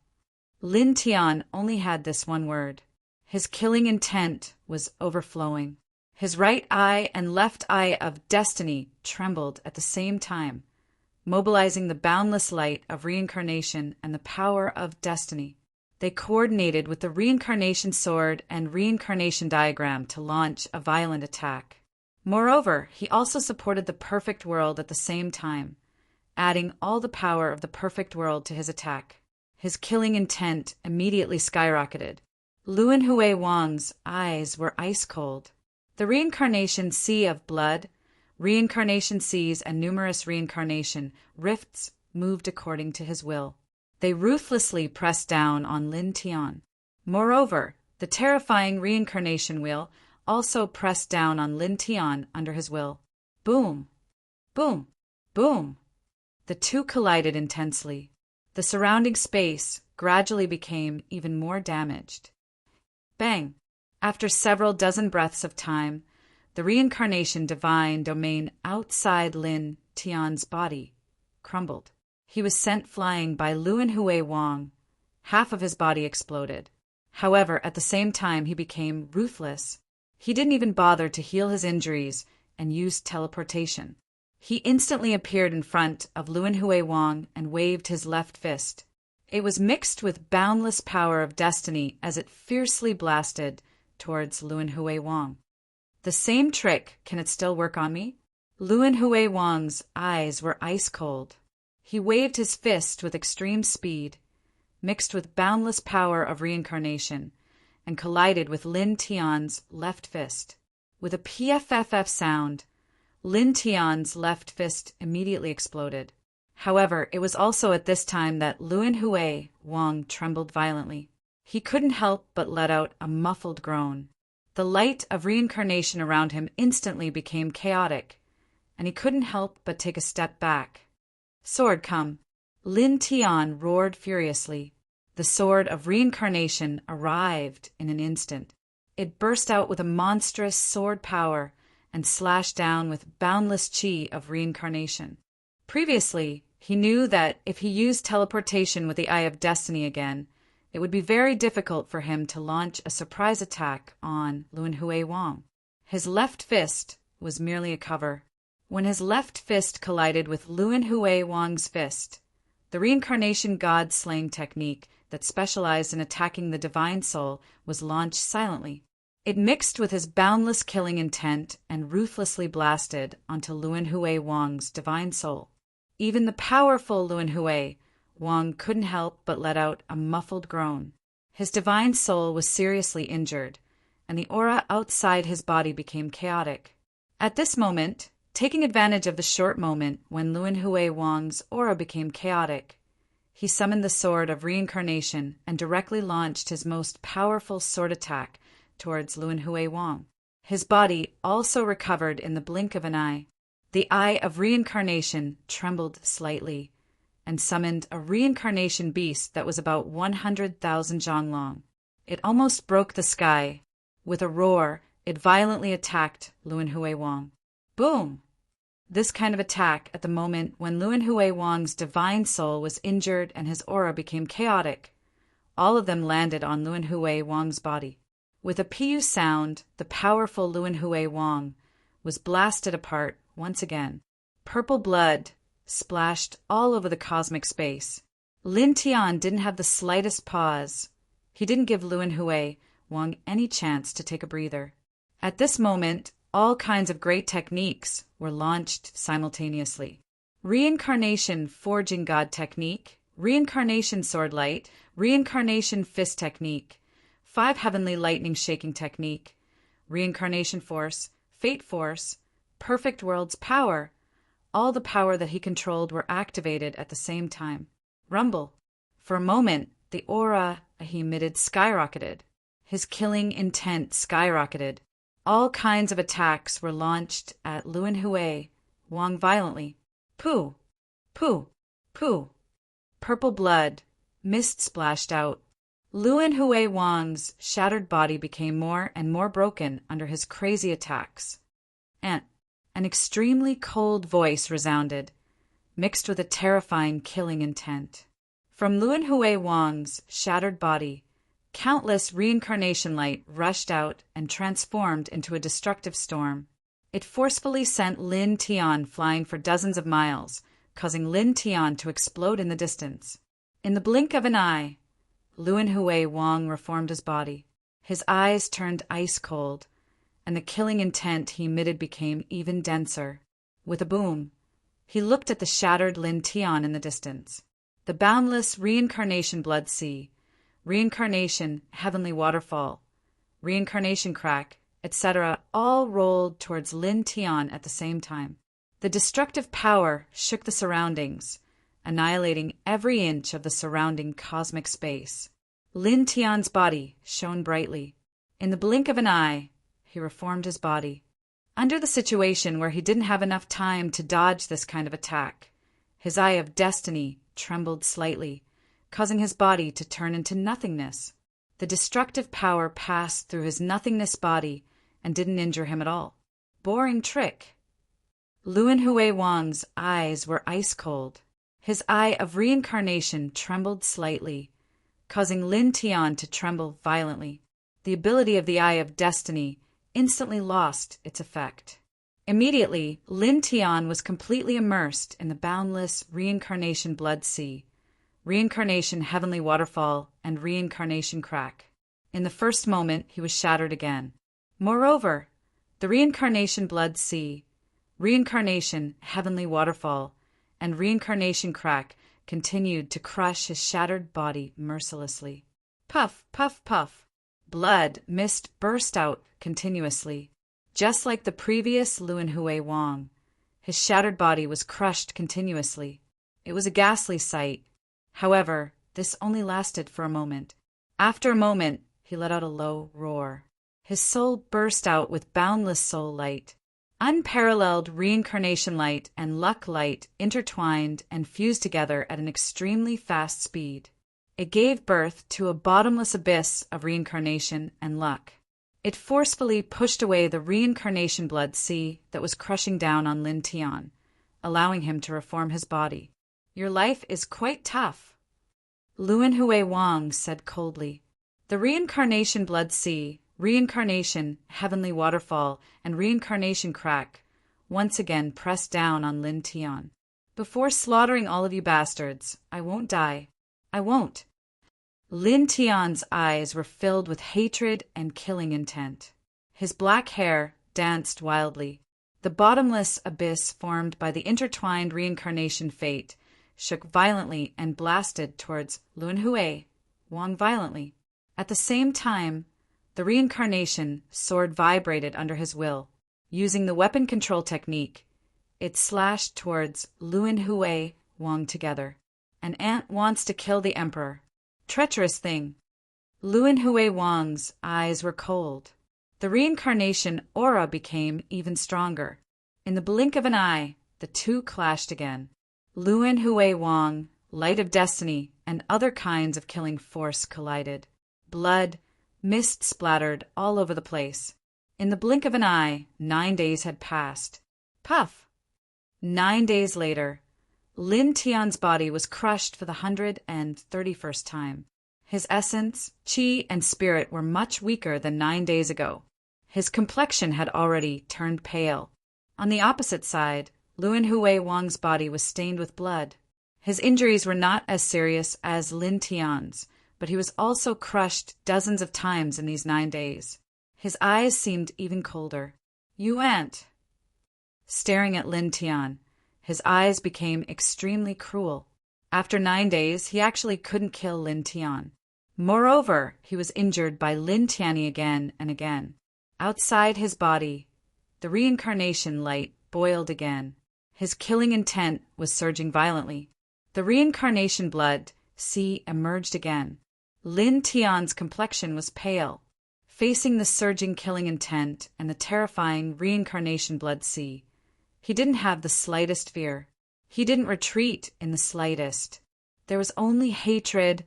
Speaker 1: Lin Tian only had this one word. His killing intent was overflowing. His right eye and left eye of destiny trembled at the same time, mobilizing the boundless light of reincarnation and the power of destiny. They coordinated with the reincarnation sword and reincarnation diagram to launch a violent attack. Moreover, he also supported the perfect world at the same time, adding all the power of the perfect world to his attack. His killing intent immediately skyrocketed. Luan Hui Wang's eyes were ice cold. The reincarnation sea of blood, reincarnation seas, and numerous reincarnation rifts moved according to his will. They ruthlessly pressed down on Lin Tian. Moreover, the terrifying reincarnation wheel also pressed down on Lin Tian under his will. Boom! Boom! Boom! The two collided intensely. The surrounding space gradually became even more damaged. Bang! After several dozen breaths of time, the reincarnation divine domain outside Lin Tian's body crumbled. He was sent flying by Luan Hui Wang. Half of his body exploded. However, at the same time, he became ruthless. He didn't even bother to heal his injuries and used teleportation. He instantly appeared in front of Luan Hui Wang and waved his left fist. It was mixed with boundless power of destiny as it fiercely blasted towards Luan Hui Wang. The same trick, can it still work on me? Luan Hui Wang's eyes were ice cold. He waved his fist with extreme speed, mixed with boundless power of reincarnation, and collided with Lin Tian's left fist. With a PFFF sound, Lin Tian's left fist immediately exploded. However, it was also at this time that Luan Hui Wang trembled violently. He couldn't help but let out a muffled groan. The light of reincarnation around him instantly became chaotic, and he couldn't help but take a step back. Sword, come! Lin Tian roared furiously. The sword of reincarnation arrived in an instant. It burst out with a monstrous sword power and slashed down with boundless chi of reincarnation. Previously, he knew that if he used teleportation with the Eye of Destiny again, it would be very difficult for him to launch a surprise attack on Luan Hui Wang. His left fist was merely a cover. When his left fist collided with Luan Hui Wang's fist, the reincarnation god slaying technique that specialized in attacking the divine soul was launched silently. It mixed with his boundless killing intent and ruthlessly blasted onto Luan Hui Wang's divine soul. Even the powerful Luan Hui Wang couldn't help but let out a muffled groan. His divine soul was seriously injured, and the aura outside his body became chaotic. At this moment, taking advantage of the short moment when Luan Hui Wang's aura became chaotic, he summoned the sword of reincarnation and directly launched his most powerful sword attack towards Luan Hui Wang. His body also recovered in the blink of an eye. The eye of reincarnation trembled slightly and summoned a reincarnation beast that was about 100,000 zhang long. It almost broke the sky. With a roar, it violently attacked Luan Hui Wang. Boom! this kind of attack at the moment when Luan Hui Wang's divine soul was injured and his aura became chaotic. All of them landed on Luan Hui Wang's body. With a PU sound, the powerful Luan Hui Wang was blasted apart once again. Purple blood splashed all over the cosmic space. Lin Tian didn't have the slightest pause. He didn't give Luan Hui Wang any chance to take a breather. At this moment, all kinds of great techniques were launched simultaneously. Reincarnation Forging God Technique, Reincarnation Sword Light, Reincarnation Fist Technique, 5 Heavenly Lightning Shaking Technique, Reincarnation Force, Fate Force, Perfect World's Power. All the power that he controlled were activated at the same time. Rumble. For a moment, the aura he emitted skyrocketed. His killing intent skyrocketed. All kinds of attacks were launched at Luan Hui Wang violently. Pooh! Pooh! Pooh! Purple blood. Mist splashed out. Luan Hui Wang's shattered body became more and more broken under his crazy attacks. And an extremely cold voice resounded, mixed with a terrifying killing intent. From Luan Hui Wang's shattered body, countless reincarnation light rushed out and transformed into a destructive storm. It forcefully sent Lin Tian flying for dozens of miles, causing Lin Tian to explode in the distance. In the blink of an eye, Luan Hui Wang reformed his body. His eyes turned ice cold, and the killing intent he emitted became even denser. With a boom, he looked at the shattered Lin Tian in the distance. The boundless reincarnation blood sea, reincarnation heavenly waterfall, reincarnation crack, etc., all rolled towards Lin Tian at the same time. The destructive power shook the surroundings, annihilating every inch of the surrounding cosmic space. Lin Tian's body shone brightly. In the blink of an eye, he reformed his body. Under the situation where he didn't have enough time to dodge this kind of attack, his eye of destiny trembled slightly, causing his body to turn into nothingness. The destructive power passed through his nothingness body and didn't injure him at all. Boring trick. Luan Hui Wang's eyes were ice cold. His eye of reincarnation trembled slightly, causing Lin Tian to tremble violently. The ability of the eye of destiny instantly lost its effect. Immediately, Lin Tian was completely immersed in the boundless reincarnation blood sea, reincarnation heavenly waterfall, and reincarnation crack. In the first moment, he was shattered again. Moreover, the reincarnation blood sea, reincarnation heavenly waterfall, and reincarnation crack continued to crush his shattered body mercilessly. Puff, puff, puff. Blood, mist burst out continuously. Just like the previous Luan Hui Wang, his shattered body was crushed continuously. It was a ghastly sight. However, this only lasted for a moment. After a moment, he let out a low roar. His soul burst out with boundless soul light. Unparalleled reincarnation light and luck light intertwined and fused together at an extremely fast speed. It gave birth to a bottomless abyss of reincarnation and luck. It forcefully pushed away the reincarnation blood sea that was crushing down on Lin Tian, allowing him to reform his body. Your life is quite tough, Luan Hui Wang said coldly. The reincarnation blood sea, reincarnation heavenly waterfall, and reincarnation crack once again pressed down on Lin Tian. Before slaughtering all of you bastards, I won't die. I won't. Lin Tian's eyes were filled with hatred and killing intent. His black hair danced wildly. The bottomless abyss formed by the intertwined reincarnation fate shook violently and blasted towards Luan Hui Wang violently. At the same time, the reincarnation sword vibrated under his will. Using the weapon control technique, it slashed towards Luan Hui Wang together. An ant wants to kill the emperor. Treacherous thing. Luan Hui Wang's eyes were cold. The reincarnation aura became even stronger. In the blink of an eye, the two clashed again. Luan Hui Wang, light of destiny, and other kinds of killing force collided. Blood, mist splattered all over the place. In the blink of an eye, 9 days had passed. Puff! 9 days later, Lin Tian's body was crushed for the 131st time. His essence, qi, and spirit were much weaker than 9 days ago. His complexion had already turned pale. On the opposite side, Luan Hui Wang's body was stained with blood. His injuries were not as serious as Lin Tian's, but he was also crushed dozens of times in these 9 days. His eyes seemed even colder. Yuan! Staring at Lin Tian, his eyes became extremely cruel. After 9 days, he actually couldn't kill Lin Tian. Moreover, he was injured by Lin Tianyi again and again. Outside his body, the reincarnation light boiled again. His killing intent was surging violently. The reincarnation blood, Qi, emerged again. Lin Tian's complexion was pale. Facing the surging killing intent and the terrifying reincarnation blood Qi, he didn't have the slightest fear. He didn't retreat in the slightest. There was only hatred,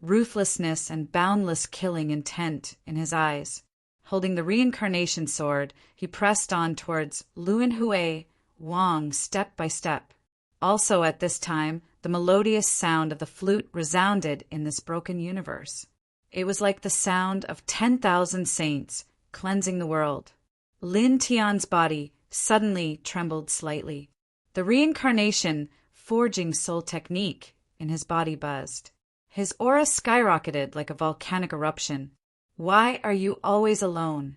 Speaker 1: ruthlessness, and boundless killing intent in his eyes. Holding the reincarnation sword, he pressed on towards Luan Hui Wang step by step. Also at this time, the melodious sound of the flute resounded in this broken universe. It was like the sound of 10,000 saints cleansing the world. Lin Tian's body suddenly trembled slightly. The reincarnation forging soul technique in his body buzzed. His aura skyrocketed like a volcanic eruption. Why are you always alone?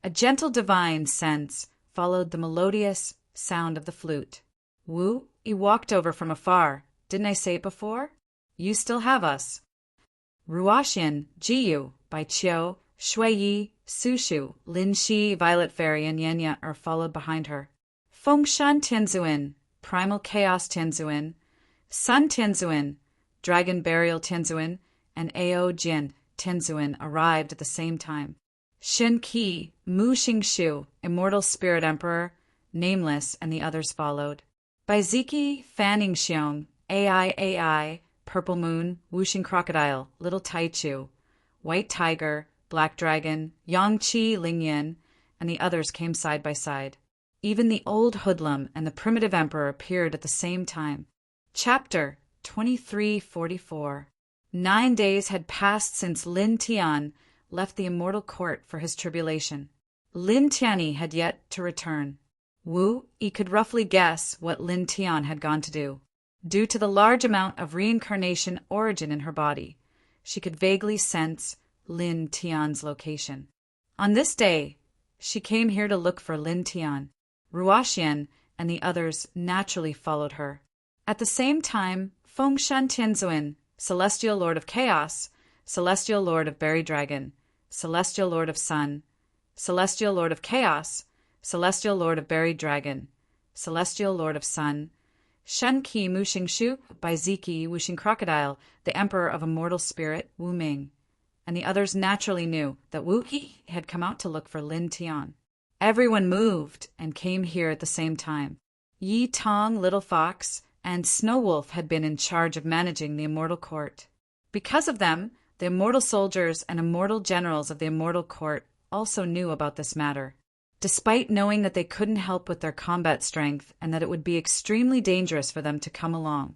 Speaker 1: A gentle divine sense followed the melodious sound of the flute. Wu, he walked over from afar. Didn't I say it before? You still have us. Ruoxian, Jiyu, Bai Qiu, Shui Yi, Su Shu, Lin Shi, Violet Fairy, and Yenya are followed behind her. Fengshan Tianzuin, Primal Chaos Tianzuin, Sun Tianzuin, Dragon Burial Tianzuin, and Ao Jin Tianzuin arrived at the same time. Shin Qi, Mu Xingshu, Immortal Spirit Emperor, Nameless, and the others followed. Baiziki, Fanning Xiong, AI, Purple Moon, Wuxing Crocodile, Little Taichu, White Tiger, Black Dragon, Yangqi, Lingyan, and the others came side by side. Even the old hoodlum and the primitive emperor appeared at the same time. Chapter 2344. 9 days had passed since Lin Tian left the immortal court for his tribulation. Lin Tianyi had yet to return. Wu Yi could roughly guess what Lin Tian had gone to do. Due to the large amount of reincarnation origin in her body, she could vaguely sense Lin Tian's location. On this day, she came here to look for Lin Tian. Ruoxian and the others naturally followed her. At the same time, Fengshan Tianzuin, Celestial Lord of Chaos, Celestial Lord of Berry Dragon, Celestial Lord of Sun, Celestial Lord of Chaos, Celestial Lord of Berry Dragon, Celestial Lord of Sun, Shenqi Muxingshu, Baiziki Wuxing Crocodile, the Emperor of Immortal Spirit, Wu Ming, and the others naturally knew that Wu Yi had come out to look for Lin Tian. Everyone moved and came here at the same time. Yi Tong, Little Fox, and Snow Wolf had been in charge of managing the Immortal Court. Because of them, the Immortal Soldiers and Immortal Generals of the Immortal Court also knew about this matter. Despite knowing that they couldn't help with their combat strength and that it would be extremely dangerous for them to come along,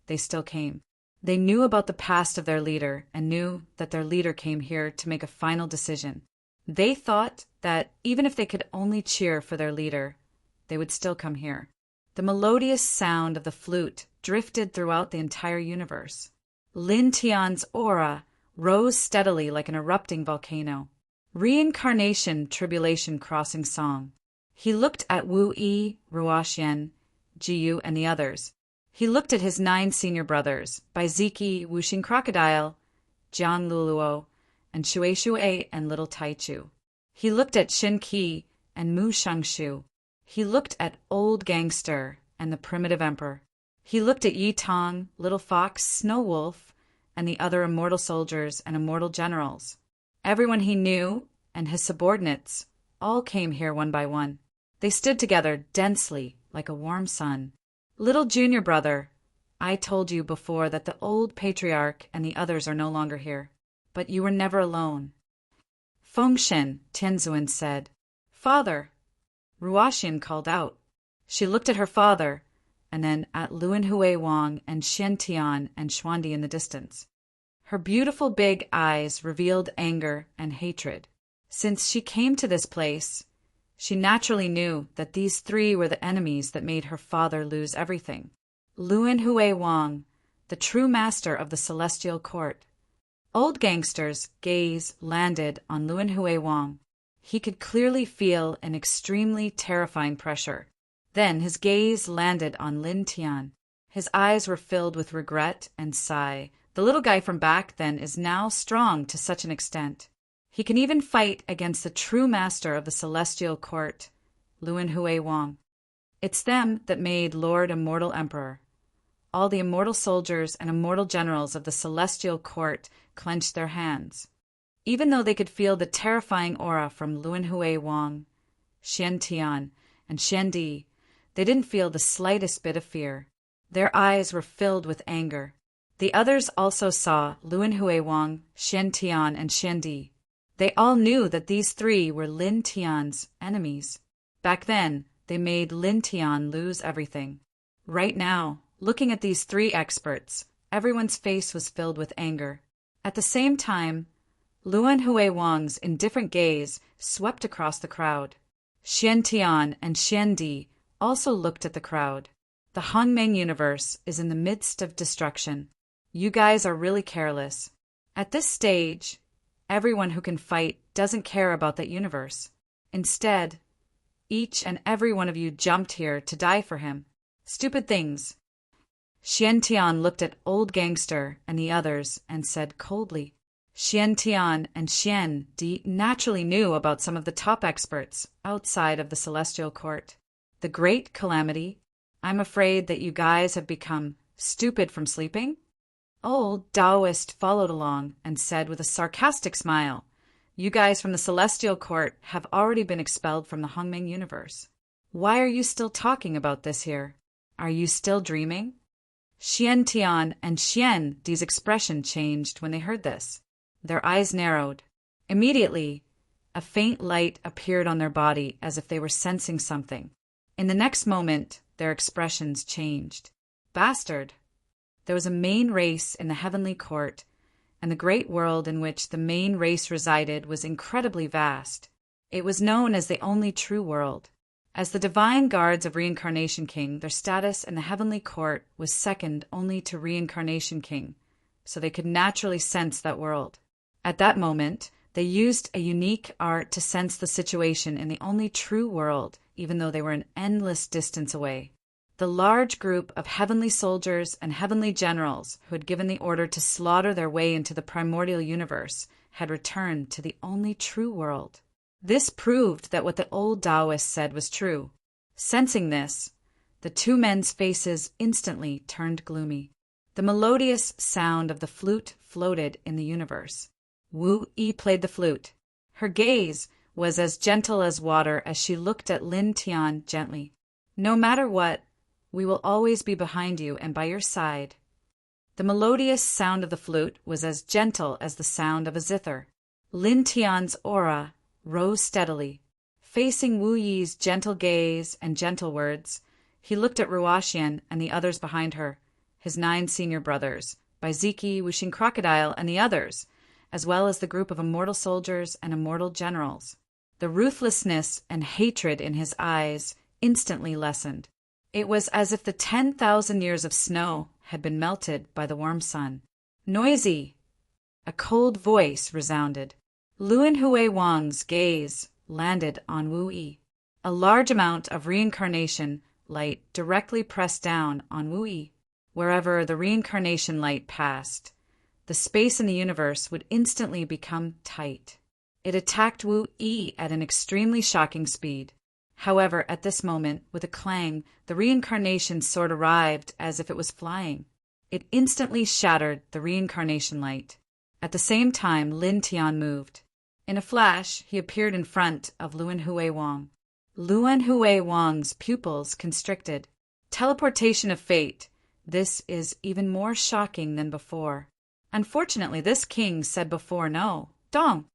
Speaker 1: they still came. They knew about the past of their leader and knew that their leader came here to make a final decision. They thought that even if they could only cheer for their leader, they would still come here. The melodious sound of the flute drifted throughout the entire universe. Lin Tian's aura rose steadily like an erupting volcano. Reincarnation Tribulation Crossing Song. He looked at Wu Yi, Ruoxian, Jiyu, and the others. He looked at his 9 senior brothers, Baiziki, Wuxing Crocodile, Jiang Luluo, and Shui Shui and Little Taichu. He looked at Shin Qi and Mu Shangshu. He looked at Old Gangster and the Primitive Emperor. He looked at Yi Tong, Little Fox, Snow Wolf, and the other immortal soldiers and immortal generals. Everyone he knew and his subordinates all came here one by one. They stood together densely like a warm sun. Little junior brother, I told you before that the old patriarch and the others are no longer here, but you were never alone. Fengshan, Tianzuin said. Father. Ruoxian called out. She looked at her father, and then at Lun Hui Wang and Xian Tian and Xuandi in the distance. Her beautiful big eyes revealed anger and hatred. Since she came to this place, she naturally knew that these three were the enemies that made her father lose everything. Lun Hui Wang, the true master of the celestial court. Old Gangster's gaze landed on Lun Hui Wang. He could clearly feel an extremely terrifying pressure. Then his gaze landed on Lin Tian. His eyes were filled with regret and sigh. The little guy from back then is now strong to such an extent. He can even fight against the true master of the celestial court, Lun Hui Wang. It's them that made Lord Immortal Emperor. All the immortal soldiers and immortal generals of the celestial court clenched their hands. Even though they could feel the terrifying aura from Lun Hui Wang, Xian Tian, and Xian Di, they didn't feel the slightest bit of fear. Their eyes were filled with anger. The others also saw Lun Hui Wang, Xian Tian, and Xian Di. They all knew that these three were Lin Tian's enemies. Back then, they made Lin Tian lose everything. Right now, looking at these three experts, everyone's face was filled with anger. At the same time, Lun Hui Wang's indifferent gaze swept across the crowd. Xian Tian and Xian Di also looked at the crowd. The Hongmeng universe is in the midst of destruction. You guys are really careless. At this stage, everyone who can fight doesn't care about that universe. Instead, each and every one of you jumped here to die for him. Stupid things. Xian Tian looked at Old Gangster and the others and said coldly. Xian Tian and Xian Di naturally knew about some of the top experts outside of the Celestial Court. The Great Calamity. I'm afraid that you guys have become stupid from sleeping? Old Taoist followed along and said with a sarcastic smile, You guys from the Celestial Court have already been expelled from the Hongmeng universe. Why are you still talking about this here? Are you still dreaming? Xian Tian and Xian Di's expression changed when they heard this. Their eyes narrowed. Immediately, a faint light appeared on their body as if they were sensing something. In the next moment, their expressions changed. Bastard! There was a main race in the heavenly court, and the great world in which the main race resided was incredibly vast. It was known as the only true world. As the divine guards of Reincarnation King, their status in the heavenly court was second only to Reincarnation King, so they could naturally sense that world. At that moment, they used a unique art to sense the situation in the only true world, even though they were an endless distance away. The large group of heavenly soldiers and heavenly generals who had given the order to slaughter their way into the primordial universe had returned to the only true world. This proved that what the old Taoist said was true. Sensing this, the two men's faces instantly turned gloomy. The melodious sound of the flute floated in the universe. Wu Yi played the flute. Her gaze was as gentle as water as she looked at Lin Tian gently. No matter what, we will always be behind you and by your side. The melodious sound of the flute was as gentle as the sound of a zither. Lin Tian's aura rose steadily. Facing Wu Yi's gentle gaze and gentle words, he looked at Ruoxian and the others behind her, his 9 senior brothers, Baiziki, Wuxing Crocodile, and the others, as well as the group of immortal soldiers and immortal generals. The ruthlessness and hatred in his eyes instantly lessened. It was as if the 10,000 years of snow had been melted by the warm sun. Noisy! A cold voice resounded. Lun Hui Wang's gaze landed on Wu Yi. A large amount of reincarnation light directly pressed down on Wu Yi. Wherever the reincarnation light passed, the space in the universe would instantly become tight. It attacked Wu Yi at an extremely shocking speed. However, at this moment, with a clang, the reincarnation sword arrived as if it was flying. It instantly shattered the reincarnation light. At the same time, Lin Tian moved. In a flash, he appeared in front of Lun Hui Wang. Lun Hui Wang's pupils constricted. Teleportation of fate. This is even more shocking than before. Unfortunately, this king said before no. Dong!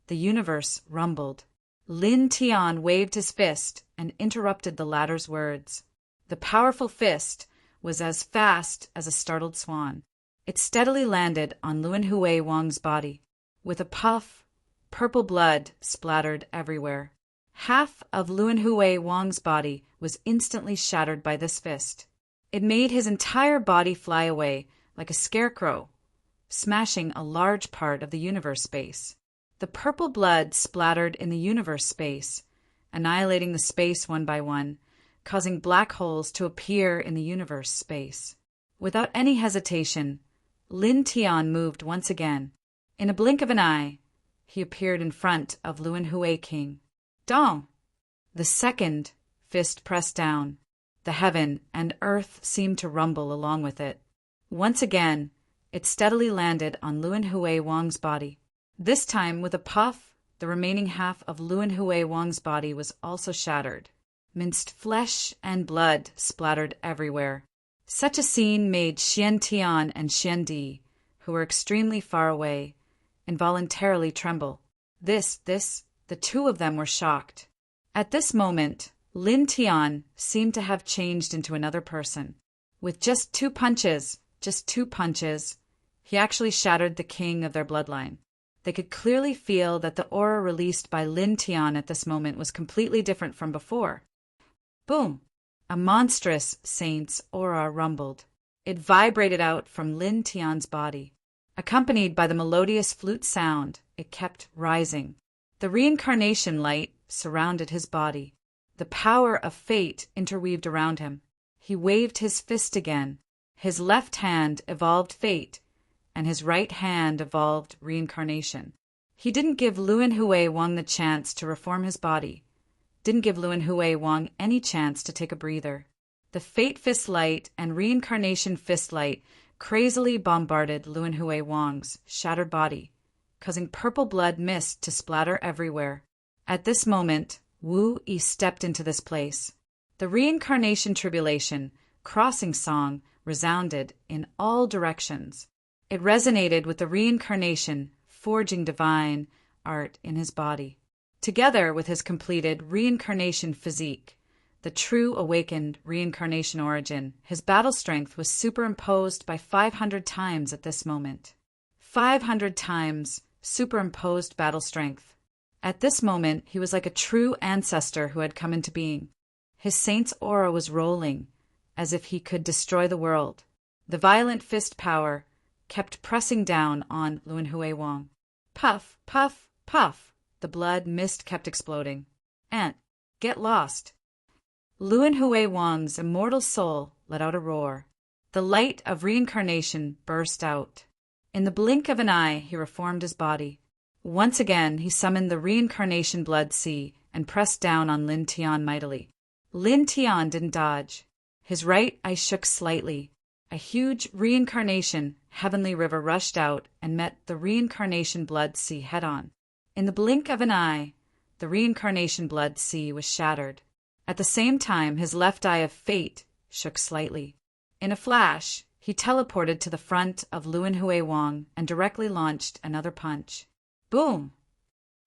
Speaker 1: The universe rumbled. Lin Tian waved his fist, and interrupted the latter's words. The powerful fist was as fast as a startled swan. It steadily landed on Luan Hui Wang's body. With a puff, purple blood splattered everywhere. Half of Luan Hui Wang's body was instantly shattered by this fist. It made his entire body fly away like a scarecrow, smashing a large part of the universe space. The purple blood splattered in the universe space, annihilating the space one by one, causing black holes to appear in the universe space. Without any hesitation, Lin Tian moved once again. In a blink of an eye, he appeared in front of Luan Hui King. Dong! The second fist pressed down. The heaven and earth seemed to rumble along with it. Once again, it steadily landed on Luan Hui Wang's body. This time, with a puff, the remaining half of Luan Hui Wang's body was also shattered. Minced flesh and blood splattered everywhere. Such a scene made Xian Tian and Xian Di, who were extremely far away, involuntarily tremble. The two of them were shocked. At this moment, Lin Tian seemed to have changed into another person. With just two punches, he actually shattered the king of their bloodline. They could clearly feel that the aura released by Lin Tian at this moment was completely different from before. Boom! A monstrous saint's aura rumbled. It vibrated out from Lin Tian's body. Accompanied by the melodious flute sound, it kept rising. The reincarnation light surrounded his body. The power of fate interweaved around him. He waved his fist again. His left hand evolved fate, and his right hand evolved reincarnation. He didn't give Luan Hui Wang the chance to reform his body. Didn't give Luan Hui Wang any chance to take a breather. The fate fist light and reincarnation fist light crazily bombarded Luan Hui Wang's shattered body, causing purple blood mist to splatter everywhere. At this moment, Wu Yi stepped into this place. The reincarnation tribulation crossing song resounded in all directions. It resonated with the reincarnation forging divine art in his body. Together with his completed reincarnation physique, the true awakened reincarnation origin, his battle strength was superimposed by 500 times at this moment. 500 times superimposed battle strength. At this moment, he was like a true ancestor who had come into being. His saint's aura was rolling, as if he could destroy the world. The violent fist power kept pressing down on Luan Hui Wang. Puff, puff, puff. The blood mist kept exploding. Ant, get lost. Luan Hui Wang's immortal soul let out a roar. The light of reincarnation burst out. In the blink of an eye, he reformed his body. Once again, he summoned the reincarnation blood sea and pressed down on Lin Tian mightily. Lin Tian didn't dodge. His right eye shook slightly. A huge reincarnation heavenly river rushed out and met the reincarnation blood sea head-on. In the blink of an eye, the reincarnation blood sea was shattered. At the same time, his left eye of fate shook slightly. In a flash, he teleported to the front of Luan Hui Wang and directly launched another punch. Boom!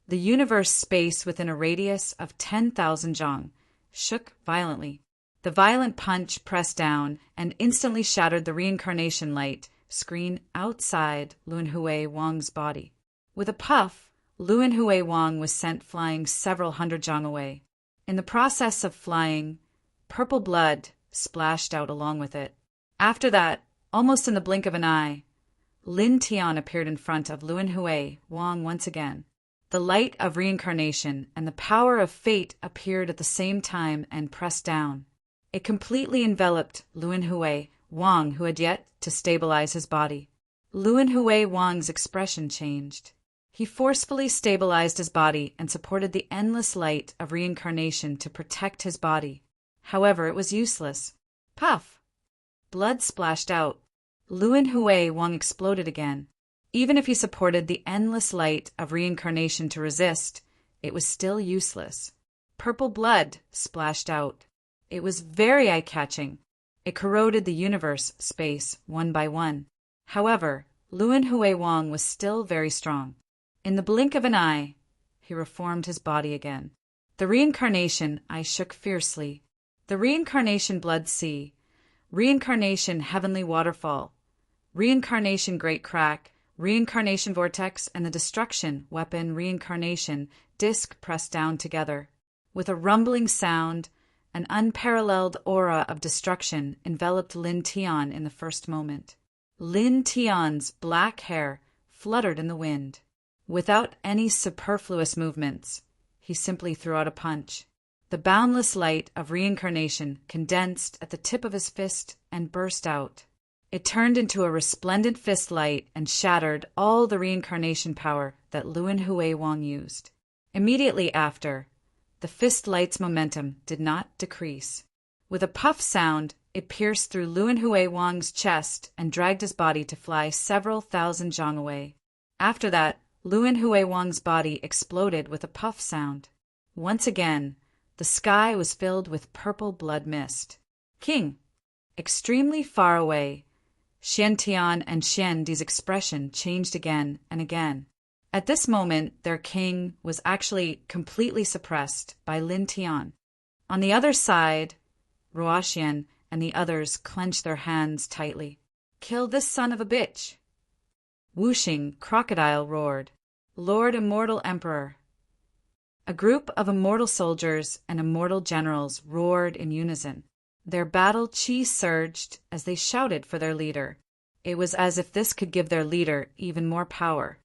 Speaker 1: The universe space within a radius of 10,000 zhang shook violently. The violent punch pressed down and instantly shattered the reincarnation light screen outside Luan Hui Wang's body. With a puff, Luan Hui Wang was sent flying several hundred zhang away. In the process of flying, purple blood splashed out along with it. After that, almost in the blink of an eye, Lin Tian appeared in front of Luan Hui Wang once again. The light of reincarnation and the power of fate appeared at the same time and pressed down. It completely enveloped Luan Hui Wang, who had yet to stabilize his body. Luan Hui Wang's expression changed. He forcefully stabilized his body and supported the endless light of reincarnation to protect his body. However, it was useless. Puff! Blood splashed out. Luan Hui Wang exploded again. Even if he supported the endless light of reincarnation to resist, it was still useless. Purple blood splashed out. It was very eye-catching. It corroded the universe space one by one. However, Luan Hui Wang was still very strong. In the blink of an eye, he reformed his body again. The reincarnation, I shook fiercely. The reincarnation blood sea. Reincarnation heavenly waterfall. Reincarnation great crack. Reincarnation vortex and the destruction weapon reincarnation disc pressed down together. With a rumbling sound, an unparalleled aura of destruction enveloped Lin Tian in the first moment. Lin Tian's black hair fluttered in the wind. Without any superfluous movements, he simply threw out a punch. The boundless light of reincarnation condensed at the tip of his fist and burst out. It turned into a resplendent fist light and shattered all the reincarnation power that Luan Hui Wang used. Immediately after, the fist light's momentum did not decrease. With a puff sound, it pierced through Luan Hui Wang's chest and dragged his body to fly several thousand zhang away. After that, Luan Hui Wang's body exploded with a puff sound. Once again, the sky was filled with purple blood mist. King! Extremely far away, Xian Tian and Xian Di's expression changed again and again. At this moment, their king was actually completely suppressed by Lin Tian. On the other side, Ruoxian and the others clenched their hands tightly. "Kill this son of a bitch!" Wuxing, Crocodile, roared, "Lord Immortal Emperor!" A group of immortal soldiers and immortal generals roared in unison. Their battle chi surged as they shouted for their leader. It was as if this could give their leader even more power.